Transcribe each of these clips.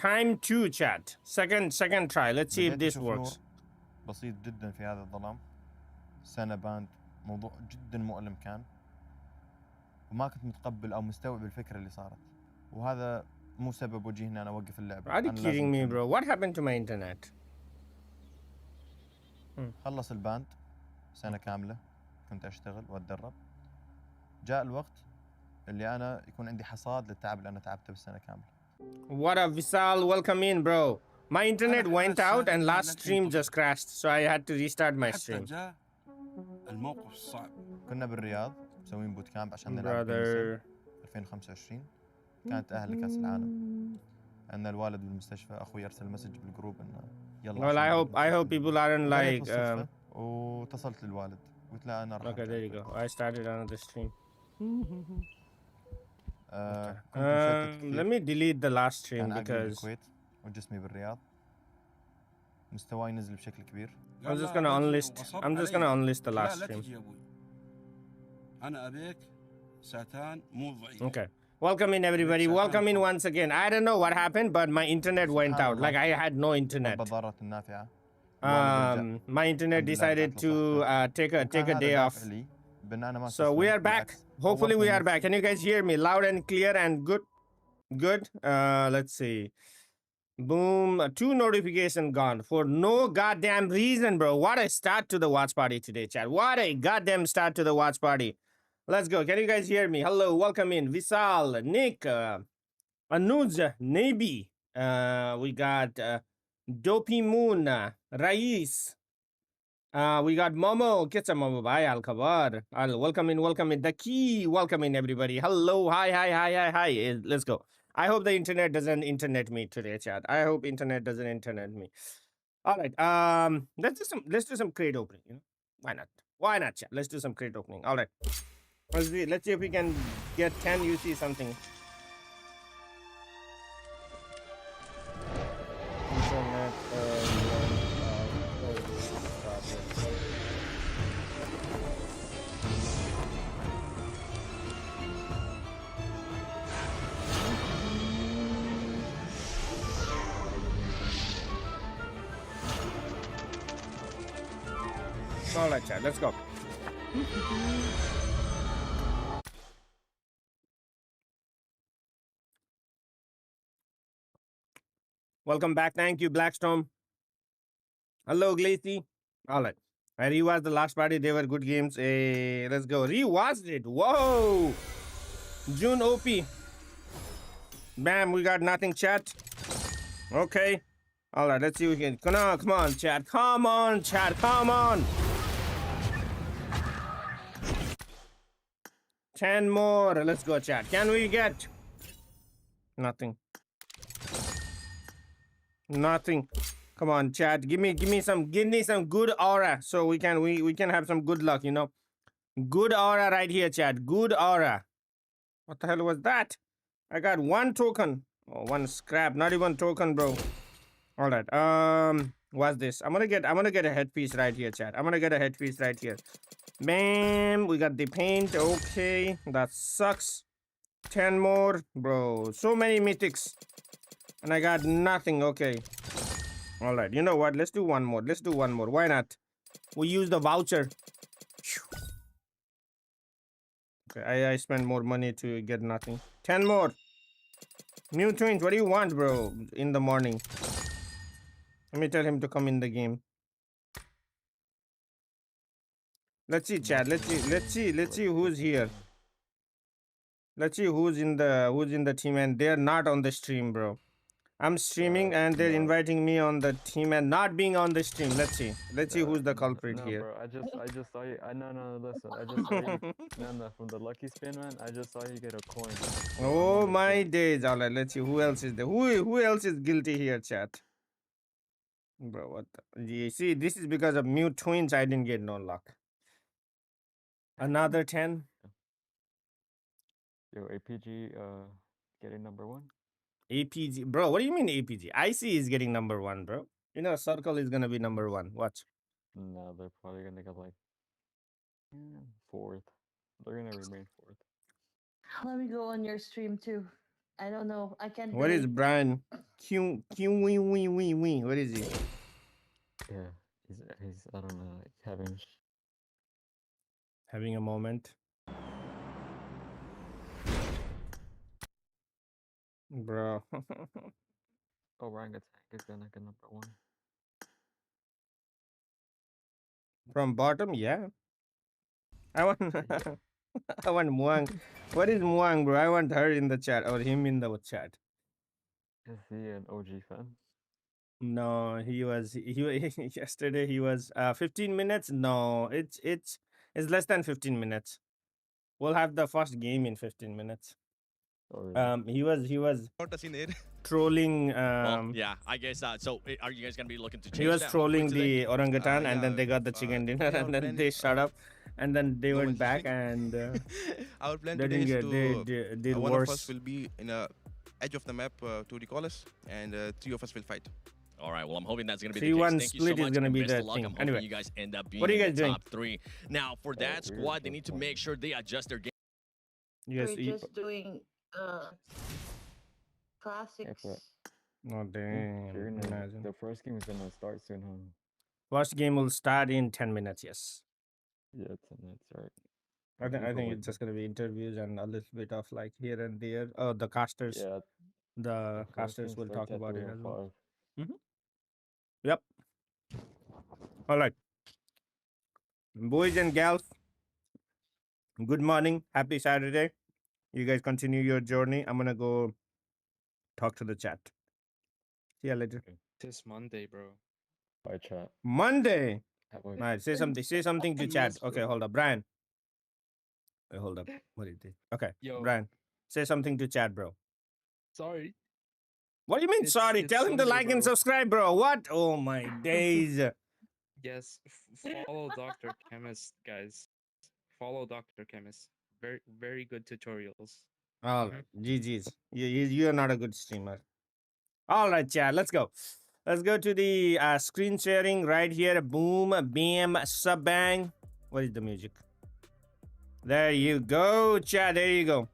time 2 chat. Second try. Let's see if this works. بسيط جدا في هذا الظلام. سنة باند موضوع جدا مؤلم كان. وما كنت متقبل او مستوعب الفكرة اللي صارت. وهذا مو سبب وجهني انا اوقف اللعبة. Are you kidding me, bro? What happened to my internet? خلص الباند سنة كاملة كنت اشتغل واتدرب. جاء الوقت اللي انا يكون عندي حصاد للتعب اللي انا تعبته بالسنة كاملة. What up, Visal? Welcome in, bro. My internet went out and last stream just crashed, so I had to restart my stream. الموقف صعب. كنا بالرياض مسوين بوت كامب عشان نلعب PMGC 2025. كانت اهل كاس العالم. ان الوالد بالمستشفى، اخوي ارسل مسج بالجروب انه يلا. Well, I hope people aren't like. واتصلت للوالد قلت له انا راح. Okay, there you go. I started another stream. Let me delete the last stream because بالكويت وجسمي بالرياض. مستواي نزل بشكل كبير. I'm just gonna unlist the last stream. أنا أبيك ساعتان مو ضعيف. Okay. Welcome in everybody. Welcome in once again. I don't know what happened, but my internet went out. Like I had no internet. My internet decided to take a day off. So we are back. Hopefully we are back. Can you guys hear me loud and clear and good? Good. Let's see. Boom. 2 notifications gone for no goddamn reason, bro. What a start to the watch party today, chat. What a goddamn start to the watch party. Let's go. Can you guys hear me? Hello. Welcome in. Visal, Nick, Anuj, Nabi. We got Dopey Moon, Rais. We got Momo. Kitsa Momo. Bye, Al Khabar. Welcome in. The key. Welcome in, everybody. Hello. Hi. Let's go. I hope the internet doesn't internet me today, chat. I hope internet doesn't internet me. All right. Let's do some crate opening. You know, why not, chat? Let's do some crate opening. All right. Let's see if we can get 10 UC something. Internet. All right, chat. Let's go. Welcome back. Thank you, Blackstorm. Hello, Glacy. All right. I rewatched the last party. They were good games. Let's go. Rewatched it. Whoa. June OP. Bam. We got nothing, chat. Okay. All right. Let's see if we can. Come on, chat. Come on, chat. Come on. 10 more. Let's go, chat. Can we get nothing? Nothing. Come on, chat. Give me some good aura so we can have some good luck, you know. Good aura right here, chat. Good aura. What the hell was that? I got 1 token. Oh, 1 scrap. Not even token, bro. All right. What's this? I'm gonna get a headpiece right here, chat. I'm gonna get a headpiece right here. Bam. We got the paint. Okay. That sucks. 10 more, bro. So many mythics. And I got nothing. Okay. All right. You know what? Let's do one more. Why not? We use the voucher. Okay. I spent more money to get nothing. 10 more. New twins. What do you want, bro? In the morning. Let me tell him to come in the game. Let's see, chat. Let's see who's here. Let's see who's in the team, and they're not on the stream, bro. I'm streaming and they're inviting me on the team and not being on the stream. Let's see who's the culprit here. Bro, I just saw you. Listen. I just saw you. No, from the lucky spin, man. I just saw you get a coin. Oh my days! All right, let's see who else is there. Who else is guilty here, chat? Bro, what? You see, this is because of mute twins. I didn't get no luck. Another 10. Yo, APG, getting number 1. APG, bro. What do you mean APG? IC is getting number 1, bro. You know, Circle is gonna be number 1. Watch. No, they're probably gonna get like 4th. They're gonna remain 4th. Let me go on your stream too. I don't know. I can't. What is believe- Brian? Wee. What is he? Yeah, he's I don't know, like Having a moment. Bro. orangutan is gonna get #1. From bottom, yeah. I want I want Muang. What is Muang, bro? I want her in the chat or him in the chat. Is he an OG fan? No, he yesterday he was 15 minutes. No, it's less than 15 minutes. We'll have the first game in 15 minutes. Oh, really? He was trolling yeah, I guess so are you guys gonna be looking to change he was that trolling today? the orangutan and then yeah, they got the chicken dinner and then they shut up and then they went back and Our plan they today didn't is get to they did one of us worse. will be in a edge of the map to recall us, and 3 of us will fight. All right, well, I'm hoping that's going to be 3-1 the case. Thank you so split is much. gonna and be best the of luck. thing. I'm hoping Anyway, you guys end up being what are you in guys the doing? top 3. Now, for that we're squad, they so need to fun. make sure they adjust their game. Yes, We're just doing classics. oh damn. Imagine. The first game is gonna start soon, huh? First game will start in 10 minutes, yes. Yeah, 10 minutes, right? I think People it's just gonna be interviews and a little bit of like here and there. Oh, the casters. Yeah, The first casters game will talk starts at about it 3 as or well. 5. Yep. All right. Boys and gals, good morning. Happy Saturday. You guys continue your journey. I'm gonna go talk to the chat. See you later. This Monday, bro. Bye, chat. Monday. Have a Nice. Say something to chat. Yes, bro. Okay, hold up. Brian. Wait, hold up. What is it? Okay. Yo. Brian. Say something to chat, bro. Sorry. What do you mean It's- sorry? it's Tell him to Sunday, like and bro. subscribe, bro. What? Oh my days. Yes, follow Dr. Chemist, guys. Follow Dr. Chemist. Very good tutorials. All right, GG's. You're not a good streamer. All right, chat. Let's go. Let's go to the screen sharing right here. Boom, bam, sub bang. What is the music? There you go, chat. There you go.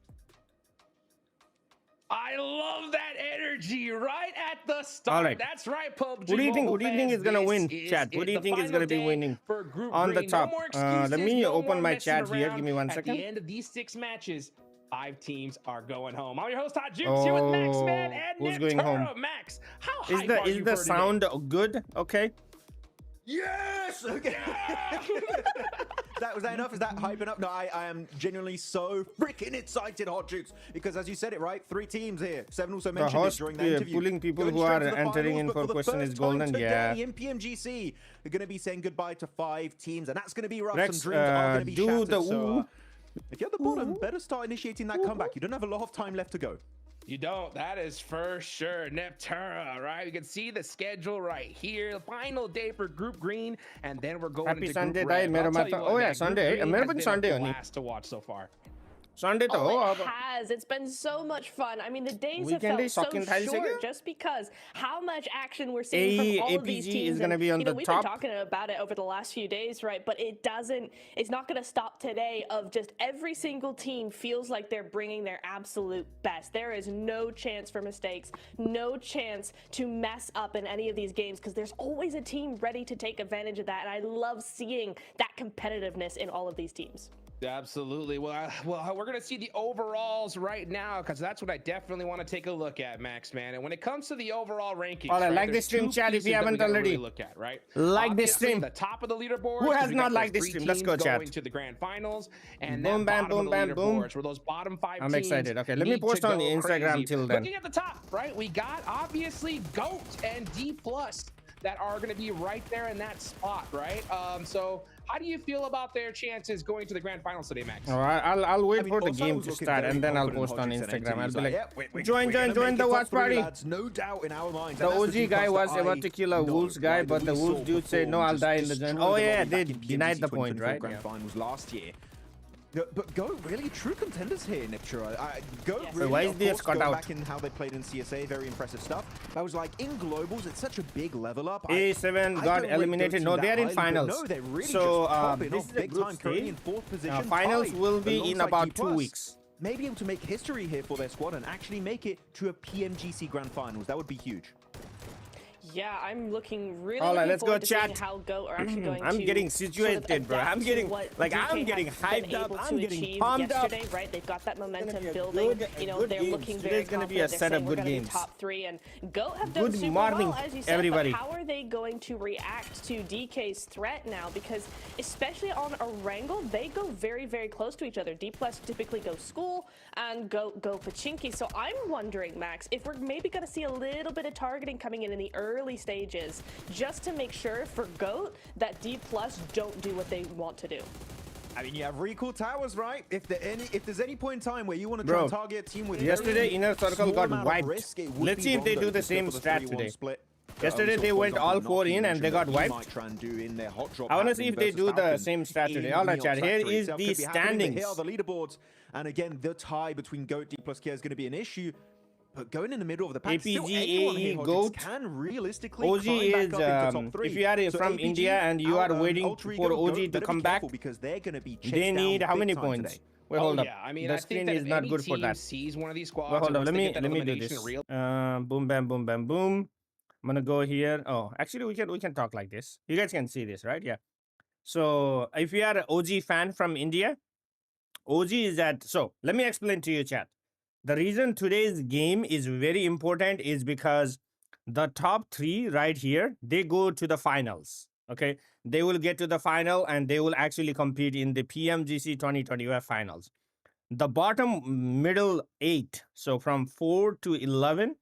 I love that energy right at the start. All right. That's right, PUBG. Who do you think? Mobile Who do you think fans, is gonna this win, is chat? Who it, do you the think is final gonna be day winning for Group on the Green. top? No more Let excuses, me no open more my messing chat here. around. Give me 1 At second. the end of these 6 matches, 5 teams are going home. I'm your host, Hot Jukes, here with Max Man and who's Nick going home? Turo. Max, how Is hype the are you the for sound good? Okay. Yes! Okay. Was that enough? Is that hyping up? No, I am genuinely so freaking excited, Hot Jukes, because as you said it, right? 3 teams here. Seven also The mentioned it host during the interview. pulling people Going who straight are to the entering finals, in but for the question is first golden. time Yeah. today in PMGC, we're going to be saying goodbye to 5 teams, and that's going to be rough. Rex, Some dreams are going to be do shattered. the So, ooh. if you're at the bottom, better start initiating that comeback. You don't have a lot of time left to go. You don't. That is for sure. Neptura, right? You can see the schedule right here. Final day for Group Green, and then we're going Happy into Sunday, Group Red. bhai, I'll mera tell you mata- what, oh, yeah, man, Group Sunday. Green Mera has bhi been Sunday a only. blast to watch so far. Sunday to Oh, it has. It's been so much fun. I mean, the days have Weekend felt is so second time short second? just because how much action we're seeing from all of these APG teams. is gonna And, be on you know, the we've top. been talking about it over the last few days, right? But it's not going to stop today of just every single team feels like they're bringing their absolute best. There is no chance for mistakes, no chance to mess up in any of these games because there's always a team ready to take advantage of that. And I love seeing that competitiveness in all of these teams. Absolutely. Well, we're going to see the overalls right now because that's what I definitely want to take a look at, Max, man. And when it comes to the overall rankings, All right, right, like there's this stream, 2 chat, if pieces you that we haven't gotta already. really look at, right? Like this Obviously, stream. the top of the leaderboard. Who has we not got liked those this 3 stream? Let's go, teams chat. going to the grand finals, and Boom, then bam, bottom boom, of bam, the boom. leaderboards, where those bottom 5 I'm teams excited. Okay, let me need post to on go Instagram crazy. till then. Looking at the top, right, we got obviously GOAT and D+ that are going to be right there in that spot, right? So how do you feel about their chances going to the grand finals today, Max? All right, I'll wait I mean, for the Osai game was to looking start very and then I'll confident post on Hot Jukes and Instagram. I'll He's be like, "Yeah, we're join gonna make the it watch top 3, party. lads, no doubt in our minds. The And that's OG team guy class was that about I to kill a know, Wolves guy, right, but that the we Wolves saw dude said, perform no, I'll just die in the destroy zone. Oh the yeah, Lobby they back in denied PMGC the point, 2024 right? Grand Yeah. finals last year. But Go really true contenders here, Neptura. Go Yes. really, Why is of this course, cut going out? back in how they played in CSA, very impressive stuff. I was like, in globals, it's such a big level up. A7 I got don't rate eliminated. Go No, Team they are that in highly, but finals. No, they're really So, just popping this off is a big group time, currently stage. in 4th position. Finals tied will be in alongside about D+. 2 weeks. may be able to make history here for their squad and actually make it to a PMGC Grand Finals. That would be huge. Yeah, I'm looking really All right, let's go forward to seeing chat. how GOAT are actually going I'm to getting sort of situated, bro. adapt I'm to getting what like DK I'm getting has been hyped up. able I'm to getting achieve pumped up. yesterday, right? They've got that momentum be a building. good- You know, good they're games. looking Today's very gonna be confident. a They're set of saying we're good going to be games. top 3, and GOAT have done Good super morning, well, as you said. everybody. But how are they going to react to DK's threat now? Because especially on a wrangle, they go very, very close to each other. D+ typically go school and go Pachinki. So I'm wondering, Max, if we're maybe going to see a little bit of targeting coming in the early stages, just to make sure for GOAT that D+ don't do what they want to do. I mean, you have recall towers, right? If there's any point in time where you want to try Bro, and target a team with yesterday Inner Circle small got amount of wiped. risk, it would Let's be see if wrong they though do the to just go same for the strat 3-1 today. split. Yesterday So, they for went example, all Noki 4 in and mentioned they that got he wiped. might try and do in their hot drop I want to see happening if they versus do the Falcon same strat today. in All right, Neon chat. Here Factory is itself the could be happening, but standings. Here are the leaderboards, and again, the tie between GOAT D+ Kia is going to be an issue. But going in the middle of the pack, still anyone here, APG, Hodgins, GOAT. can realistically OG climb back is, up into top 3. if you are So from APG, India and you are waiting Ultra for Ego, OG GOAT to better come be back, careful because they're going to be chased they need down how big many time points? today. Wait, hold up. Yeah, I mean, The I think screen that is if not any good for team that. sees one of these squads, Well, hold and on. once they get that Let me do elimination this. real, Boom, bam, boom, bam, boom. I'm gonna go here. Oh, actually, we can talk like this. You guys can see this, right? Yeah. So if you are an OG fan from India, OG is that. So let me explain to you, chat. The reason today's game is very important is because the top 3 right here, they go to the finals. Okay, they will get to the final and they will actually compete in the PMGC 2025 finals. The bottom middle 8, so from 4 to 11,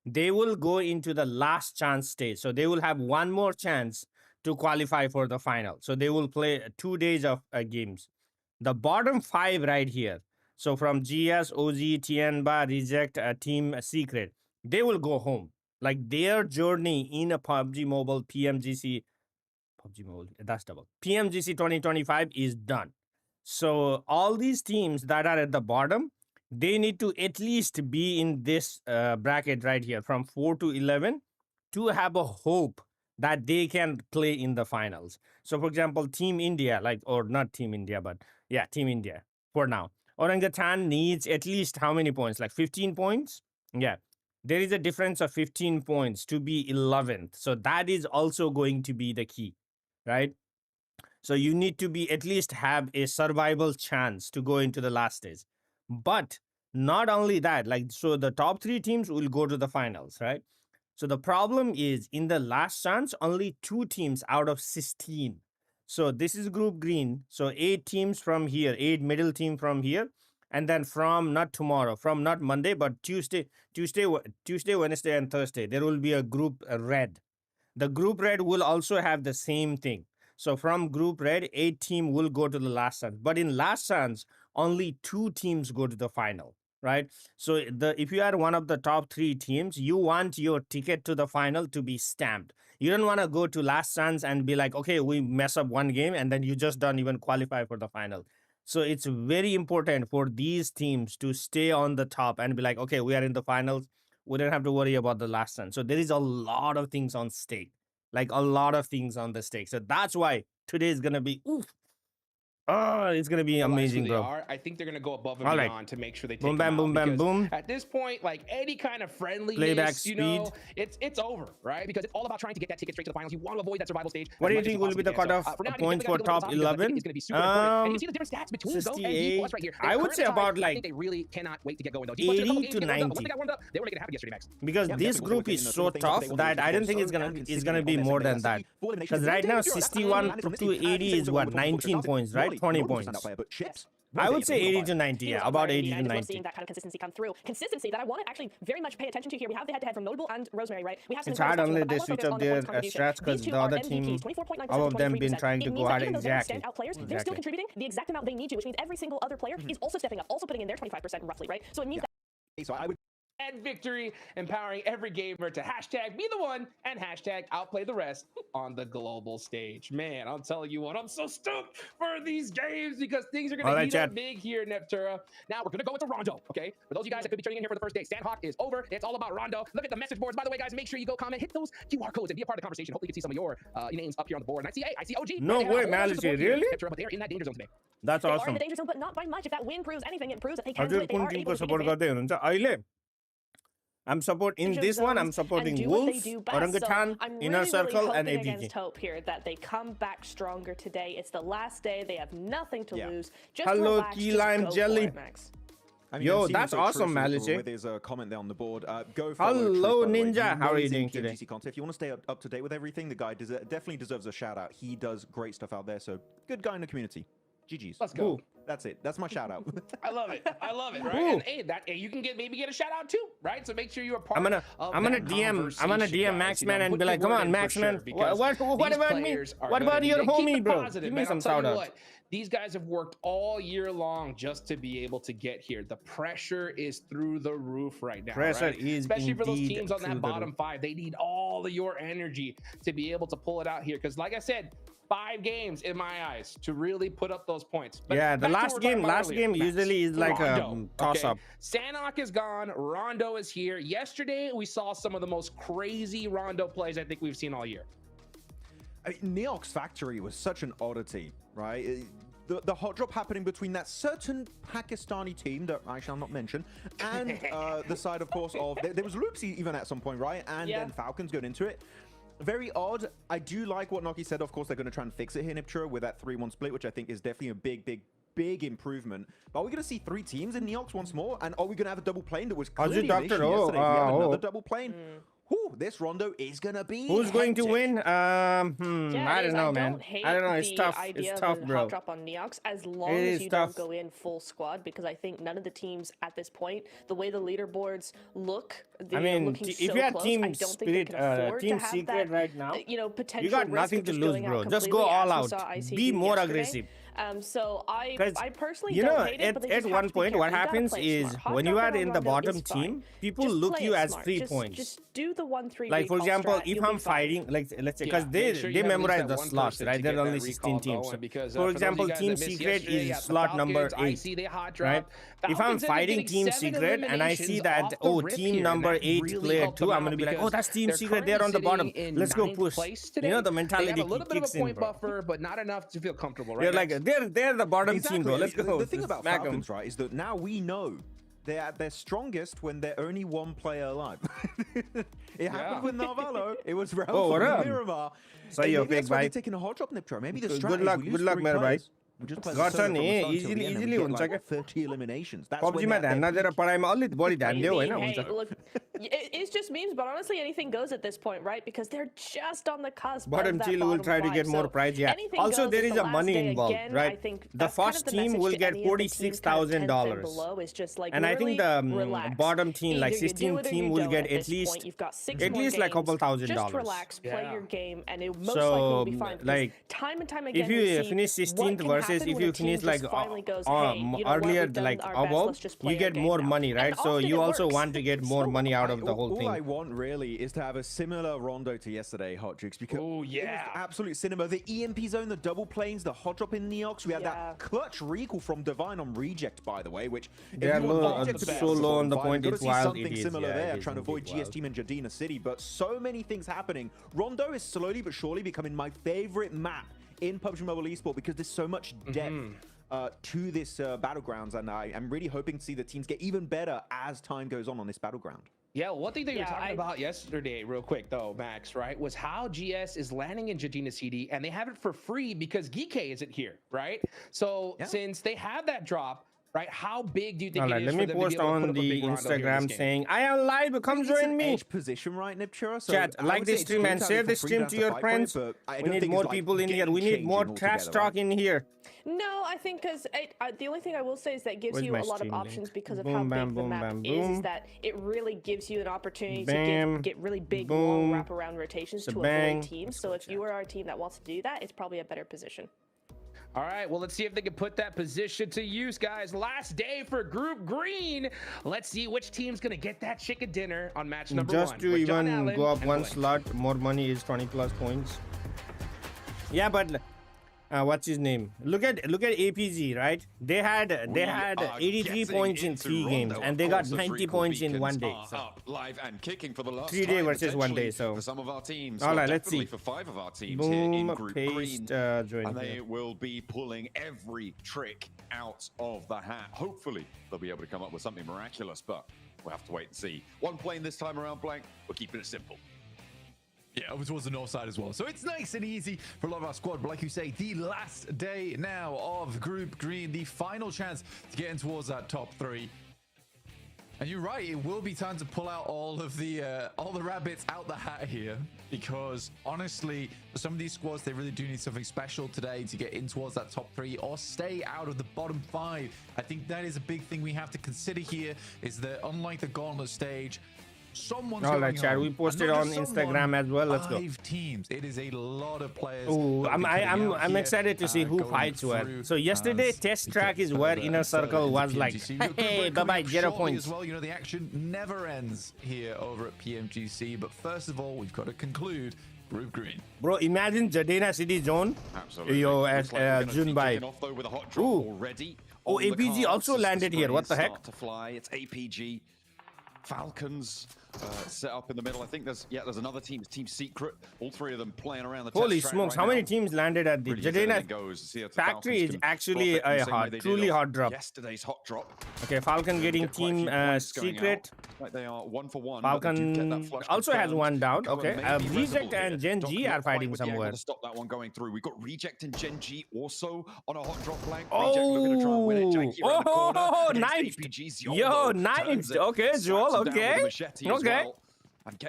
they will go into the last chance stage. So they will have one more chance to qualify for the final. So they will play 2 days of games. The bottom 5 right here, so from GS, OG, Tianba, Reject, Team Secret, they will go home. Like their journey in a PUBG Mobile PMGC, PUBG Mobile, that's double. PMGC 2025 is done. So all these teams that are at the bottom, they need to at least be in this bracket right here from 4 to 11 to have a hope that they can play in the finals. So for example, Team India, like, or not Team India, but yeah, Team India for now. Orangutan needs at least how many points? Like 15 points? Yeah. There is a difference of 15 points to be 11th. So that is also going to be the key, right? So you need to be at least have a survival chance to go into the last stage. But not only that, like, so the top 3 teams will go to the finals, right? So the problem is in the last chance, only 2 teams out of 16. So this is group green. So 8 teams from here, 8 middle team from here. And then from not tomorrow, from not Monday, but Tuesday, Wednesday, and Thursday, there will be a group red. The group red will also have the same thing. So from group red, 8 team will go to the last chance. But in last chance, only 2 teams go to the final, right? So if you are one of the top 3 teams, you want your ticket to the final to be stamped. You don't want to go to last chance and be like, okay, we mess up one game and then you just don't even qualify for the final. So it's very important for these teams to stay on the top and be like, okay, we are in the finals. We don't have to worry about the last chance. So there is a lot of things on stake. Like a lot of things on the stake. So that's why today is going to be, oof. Oh, it's going to be amazing, bro. I think they're going to go above and All right. beyond to make sure they take Boom, them bam, boom, out, bam, because boom. At this point, like any kind of friendliness, Playback you know, speed. it's over, right? Because it's all about trying to get that ticket straight to the finals. You want to avoid that survival stage. What do you think will be the cutoff points for top 11? It's going to be super important. And you see the different stats between GOAT and D+ right here. I would say about like, I think they really cannot wait to get going though. 80 to 90. They got warmed up. They were making it happen yesterday, Max. Because this group is so tough that I don't think it's gonna be more than that. Because right now 61 to 80 is what, 19 points, right? 20 points. I would say 80 to 90, yeah, about 80 to 90. Seeing that kind of consistency come through. Consistency that I want to actually very much pay attention to here. We have the head-to-head from Notable and Rosemary, right? We have some it's hard unless they switch up their strats because the other team, all of them been trying to go out exactly. They're still contributing the exact amount they need to, which means every single other player is also stepping up, also putting in their 25% roughly, right? So it means that. So I would and victory, empowering every gamer to hashtag be the one and hashtag outplay the rest on the global stage. Man, I'm telling you what, I'm so stoked for these games because things are going to heat up big here in Neptura. Now we're going to go into Rondo, okay? For those of you guys that could be tuning in here for the first day, Sandhawk is over. It's all about Rondo. Look at the message boards. By the way, guys, make sure you go comment, hit those QR codes, and be a part of the conversation. Hopefully you can see some of your names up here on the board. And I see OG. No way, Malice, really? Neptura, but they are in that danger zone today. That's They are awesome. in the danger zone, but not by much. If that win proves anything, it proves that they can do it. They are able to take it. I'm supporting this one. I'm supporting Wolf, Orangutan, Inner Circle, and ABK. Against hope here that they come back stronger today. It's the last day. They have nothing to lose. Just hello, relax, key just lime go jelly. for it, Max. I mean, yo, that's awesome, Malice. With his comment there on the board. Go hello, Ninja. How are you doing today? Content. If you want to stay up to date with everything, the guy definitely deserves a shout out. He does great stuff out there. So good guy in the community. GG's. Let's go. Ooh. That's it. That's my shout out. I love it. I love it. Right? And hey, you can maybe get a shout out too, right? So make sure you're a part. I'm gonna DM Maxman and be like, come on, Maxman. What about me? What about your homie, bro? Give me some shout out. These guys have worked all year long just to be able to get here. The pressure is through the roof right now. Pressure is especially for those teams on that bottom five. They need all of your energy to be able to pull it out here. Because like I said, 5 games in my eyes to really put up those points. But yeah, the last game usually is like a toss up. Sandhawk is gone. Rondo is here. Yesterday, we saw some of the most crazy Rondo plays I think we've seen all year. I mean, Neox Factory was such an oddity, right? The hot drop happening between that certain Pakistani team that I shall not mention, and the side, of course, of there was Loopsy even at some point, right? And then Falcons going into it. Very odd. I do like what Noki said. Of course, they're going to try and fix it here in Neptura with that 3-1 split, which I think is definitely a big improvement. But are we going to see 3 teams in Neox once more? And are we going to have a double plane that was clearly an issue yesterday? We have another double plane. Whew, this Rondo is going to be Who's going to win? I don't know, man. I don't know. It's tough. It's tough, bro. Hot drop on Neox, as long as you don't go in full squad, because I think none of the teams at this point, the way the leaderboards look, I mean, if you have Team Spirit, Team Secret right now, you got nothing to lose, bro. Just go all out. Be more aggressive. So I personally don't hate it, but at one point what happens is when you are in the bottom team, people look you as 3 points. Just do the 1-3. Like for example, if I'm fighting, like let's say, because they memorize the slots, right? There are only 16 teams. For example, Team Secret is slot number 8, right? If I'm fighting Team Secret and I see that team number 8 cleared too, I'm gonna be like, that's Team Secret. They're on the bottom. Let's go push. The mentality kicks in, bro. Buffer, but not enough to feel comfortable, right? They're like they're the bottom team, bro. Let's go. The thing about Falcons, right, is that now we know they're at their strongest when they're only 1 player alive. It happened with Narvalo. It was round for Miramar. So you're big, bite. Taking a hot drop, Neptune. Maybe the strategy. Good luck, मेरे भाई. गर्छ नि easily हुन्छ के 30 eliminations. That's PUBG मा ध्यान नदिएर पढाइमा अलि बढी ध्यान दियो हैन हुन्छ. Look, it's just memes, but honestly, anything goes at this point, right? Because they're just on the cusp. Bottom team will try to get more prize. Yeah. Also, there is a money involved, right? The first team will get $46,000, and I think the bottom team, like 16th team, will get at least like $2,000. Just relax, play your game, and it most likely will be fine. Like, time and time again, if you finish 16th versus if you finish like earlier, like above, you get more money, right? So you also want to get more money out of the whole thing. All I want really is to have a similar Rondo to yesterday, Hot Jukes, because it was absolute cinema. The EMP zone, the double planes, the hot drop in Neox. We had that clutch recall from Divine on reject, by the way, which they're so low on the point. It's wild. Something similar there, trying to avoid GS Team and Jadina City, but so many things happening. Rondo is slowly but surely becoming my favorite map in PUBG Mobile Esport because there's so much depth to this battlegrounds, and I'm really hoping to see the teams get even better as time goes on this battleground. Yeah, one thing that you were talking about yesterday, real quick though, Max, right, was how GS is landing in Jadina City, and they have it for free because Geekay isn't here, right? So since they have that drop, right, how big do you think it is? Let me post on the Instagram saying, I am live, come join me. Edge position, right, Niptura? So chat, like this stream and share this stream to your friends. We need more people in here. We need more trash talk in here. No, I think because the only thing I will say is that it gives you a lot of options because of how big the map is that it really gives you an opportunity to get really big, long wraparound rotations to avoid teams. So if you are our team that wants to do that, it's probably a better position. All right, well, let's see if they can put that position to use, guys. Last day for Group Green. Let's see which team's going to get that chicken dinner on match number one. Just to even go up one slot, more money is 20 plus points. Yeah, but what's his name? Look at APG, right? They had 83 points in 3 games, and they got 90 points in 1 day. So. Live and kicking for the last 3 days versus 1 day. So for some of our teams, all right, let's see. For 5 of our teams Boom, here in Group paste, Green, and they will be pulling every trick out of the hat. Hopefully, they'll be able to come up with something miraculous, but we'll have to wait and see. One plane this time around, Blank. We're keeping it simple. Yeah, over towards the north side as well. So it's nice and easy for a lot of our squad. But like you say, the last day now of Group Green, the final chance to get in towards that top 3. And you're right, it will be time to pull out all the rabbits out the hat here, because honestly, for some of these squads, they really do need something special today to get in towards that top 3 or stay out of the bottom 5. I think that is a big thing we have to consider here, is that unlike the Gauntlet stage, someone's all right, Chad. We posted on Instagram as well. Let's go. 5 teams. It is a lot of players. Oh, I'm excited to see who fights where. So yesterday, test track is where Inner Circle was like, hey, bye-bye, 0 points. As well, you know, the action never ends here over at PMGC. But first of all, we've got to conclude Group Green. Bro, imagine Jadena City Zone. Absolutely. Yo, at Junbai. Ooh. Oh, APG also landed here. What the heck? To fly. It's APG. Falcons set up in the middle. I think there's another team, Team Secret. All 3 of them playing around the holy test smokes, track how right many now. teams landed at the Jadena factory is actually a truly hot drop. Yesterday's hot drop. Okay, Falcon getting Team Secret. Like they are 1 for 1. Falcon also has 1 down. Okay, Reject and Gen G are fighting somewhere. To stop that one going through. We got Reject and Gen G also on a hot drop flank. Oh, nice. Yo, nice. Okay, Joel. Okay. Okay.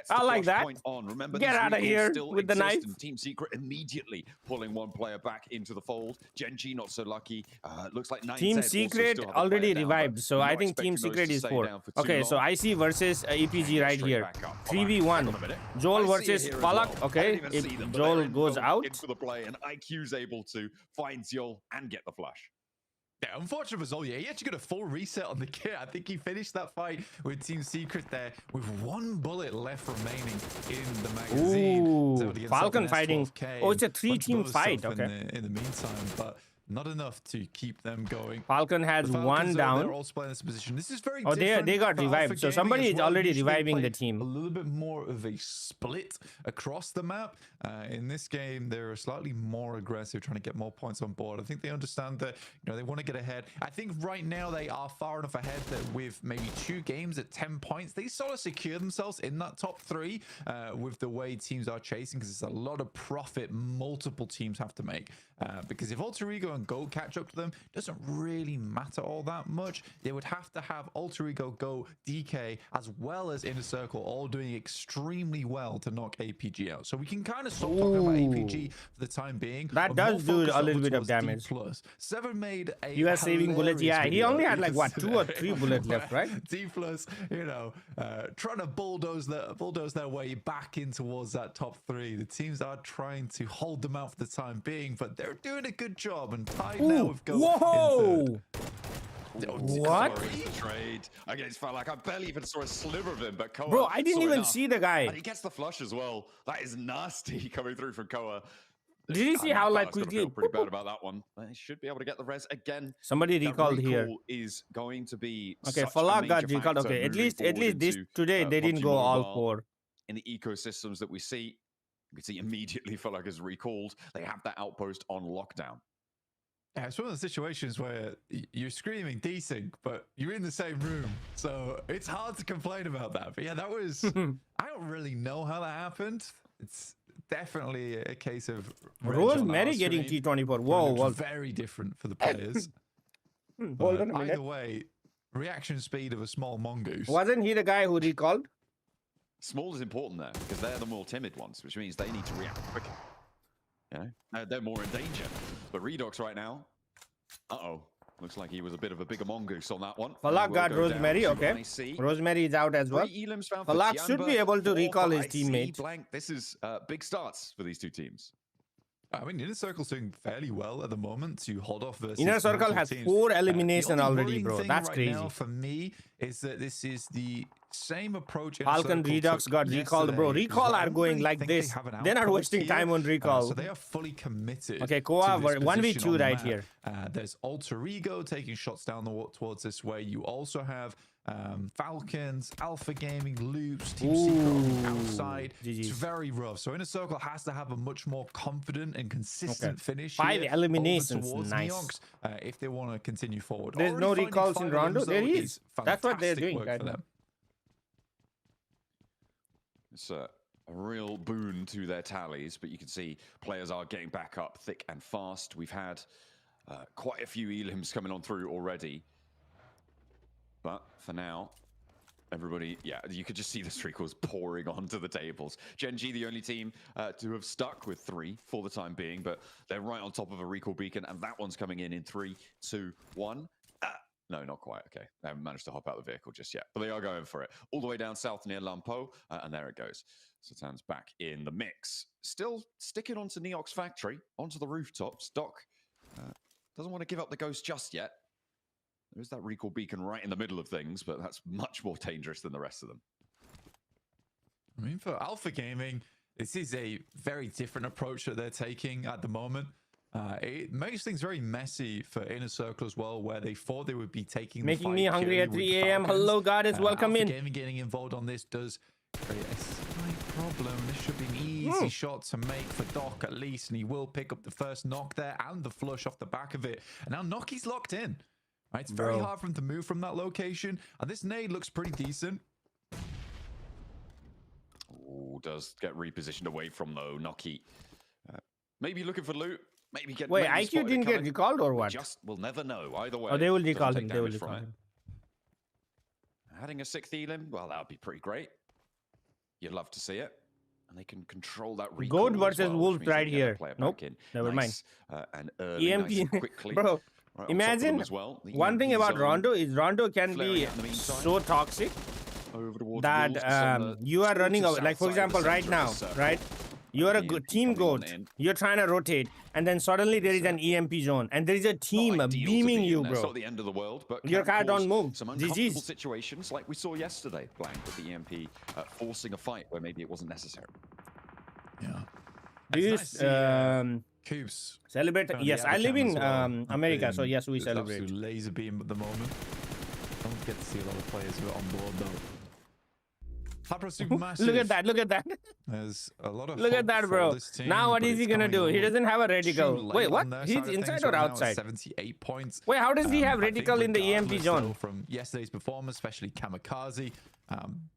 I like that. Remember, get out of here with the knife. Team Secret immediately pulling 1 player back into the fold. Gen G not so lucky. Looks like Team Secret already revived, so I think Team Secret is 4. Okay, so IC versus APG right here. 3v1. Joel versus Falak. Okay, if Joel goes out. Into the play, and IQ's able to find Joel and get the flash. Yeah, unfortunate for Zolya. He actually got a full reset on the kit. I think he finished that fight with Team Secret there with 1 bullet left remaining in the magazine. Ooh, so Falcon fighting. Oh, it's a 3-team fight. Okay. In the meantime, but not enough to keep them going. Falcon has 1 down. They're also playing this position. This is very they got revived. So somebody is already reviving the team. A little bit more of a split across the map. In this game, they're slightly more aggressive, trying to get more points on board. I think they understand that, you know, they want to get ahead. I think right now they are far enough ahead that with maybe 2 games at 10 points, they sort of secure themselves in that top 3 with the way teams are chasing, because it's a lot of profit multiple teams have to make. Because if Alter Ego and Go catch up to them, it doesn't really matter all that much. They would have to have Alter Ego, Go, DK, as well as Inner Circle all doing extremely well to knock APG out. So we can kind of stop talking about APG for the time being. That does do a little bit of damage. Seven made a you are saving bullets. Yeah, he only had like what, 2 or 3 bullets left, right? D+, you know, trying to bulldoze their way back in towards that top 3. The teams are trying to hold them out for the time being, but they're doing a good job, and tied now with Go. Whoa! What? Trade against Falak. I barely even saw a sliver of him, but Koa. Bro, I didn't even see the guy. And he gets the flush as well. That is nasty coming through from Koa. Did you see how like quickly? Feel pretty bad about that one. He should be able to get the res again. Somebody recalled here. Is going to be okay. Falak got recalled. Okay, at least this today they didn't go all 4. In the ecosystems that we see, you can see immediately Falak is recalled. They have that outpost on lockdown. Yeah, it's one of the situations where you're screaming desync, but you're in the same room, so it's hard to complain about that. But yeah, that was I don't really know how that happened. It's definitely a case of Rosemary getting T24. Whoa, was very different for the players. Hold on a minute. Either way, reaction speed of a small mongoose. Wasn't he the guy who recalled? Small is important there because they're the more timid ones, which means they need to react quicker. You know, they're more in danger. But Redox right now, looks like he was a bit of a bigger mongoose on that one. Falak got Rosemary, okay. Rosemary is out as well. Falak should be able to recall his teammate. Blank. This is big starts for these 2 teams. I mean, Inner Circle's doing fairly well at the moment to hold off versus Inner Circle local has teams. 4 The elimination only already, worrying bro. thing That's right crazy. now for me is that this is the same approach. Falcon Redux got recalled, bro. Recall are going like this. They're not wasting time on recall. So they are fully committed. Okay, Koa, to this 1v2 right here. There's Alter Ego taking shots down towards this way. You also have Falcons, Alpha Gaming, Loops, Team Secret outside. It's very rough. So Inner Circle has to have a much more confident and consistent finish. 5 here eliminations, towards nice. Neox, if they want to continue forward. There's Already no finding recalls in 5 Rondo. items, There though, is. That's what they're fantastic doing work right for now. them. It's a real boon to their tallies, but you can see players are getting back up thick and fast. We've had quite a few elims coming on through already. But for now, everybody, yeah, you could just see the streakers pouring onto the tables. Gen G, the only team to have stuck with 3 for the time being, but they're right on top of a recall beacon, and that one's coming in 3, 2, 1. No, not quite. Okay, they haven't managed to hop out the vehicle just yet, but they are going for it. All the way down south near Lampo, and there it goes. Satan's back in the mix. Still sticking onto Neox Factory, onto the rooftops. Doc doesn't want to give up the ghost just yet. There's that recall beacon right in the middle of things, but that's much more dangerous than the rest of them. I mean, for Alpha Gaming, this is a very different approach that they're taking at the moment. It makes things very messy for Inner Circle as well, where they thought they would be taking Making me hungry at 3 a.m. Hello, Goddess. Welcome Alpha in. Gaming getting involved on this does create a slight problem. This should be an easy shot to make for Doc at least, and he will pick up the first knock there and the flush off the back of it. And now Noki's locked in. Right, it's very hard for him to move from that location, and this nade looks pretty decent. Oh, does get repositioned away from though. Noki maybe looking for loot. Maybe get. Wait, maybe IQ didn't get recalled or what? We'll never know. Either way. Oh, they will doesn't recall take him. They will damage from recall it. him. Adding a 6th elim, well, that would be pretty great. You'd love to see it. And they can control that recall. Goat as versus well, Wolf which means right they can here. play it Nope. back in. Never Nice, and early, EMP, nice and quickly. bro. Right on top of Imagine them as well. The one thing EMP about zone Rondo is Rondo can flaring be out in the meantime. so toxic Over towards that Wolves on the you are running sort out. of Like for south side of the example, right center of now, the circle. right? You are a The good EMP team coming on goat. in. You're trying to rotate, and then suddenly there is an EMP zone, and there is a team Ideal to beaming be in you, there. It's bro. not the end of the world, but Your can car cause don't move. some uncomfortable GG's. situations like we saw yesterday, Blank, with the EMP forcing a fight where maybe it wasn't necessary. Yeah. Do you Coops celebrate? Yes, I live in America, so yes, we There's celebrate. absolute laser beam at the moment. Don't get to see a lot of players who are on board though. Hyper super massive. Look at that! Look at that! There's a lot of Look at hope that, for bro. this team, Now what but is he it's gonna coming do? a He little doesn't have a too reticle. late Wait, on what? their He's side of things inside or right now at outside? 78 points. Wait, how does he have I think reticle in the EMP regardless, zone? though, from yesterday's performance, especially Kamikaze,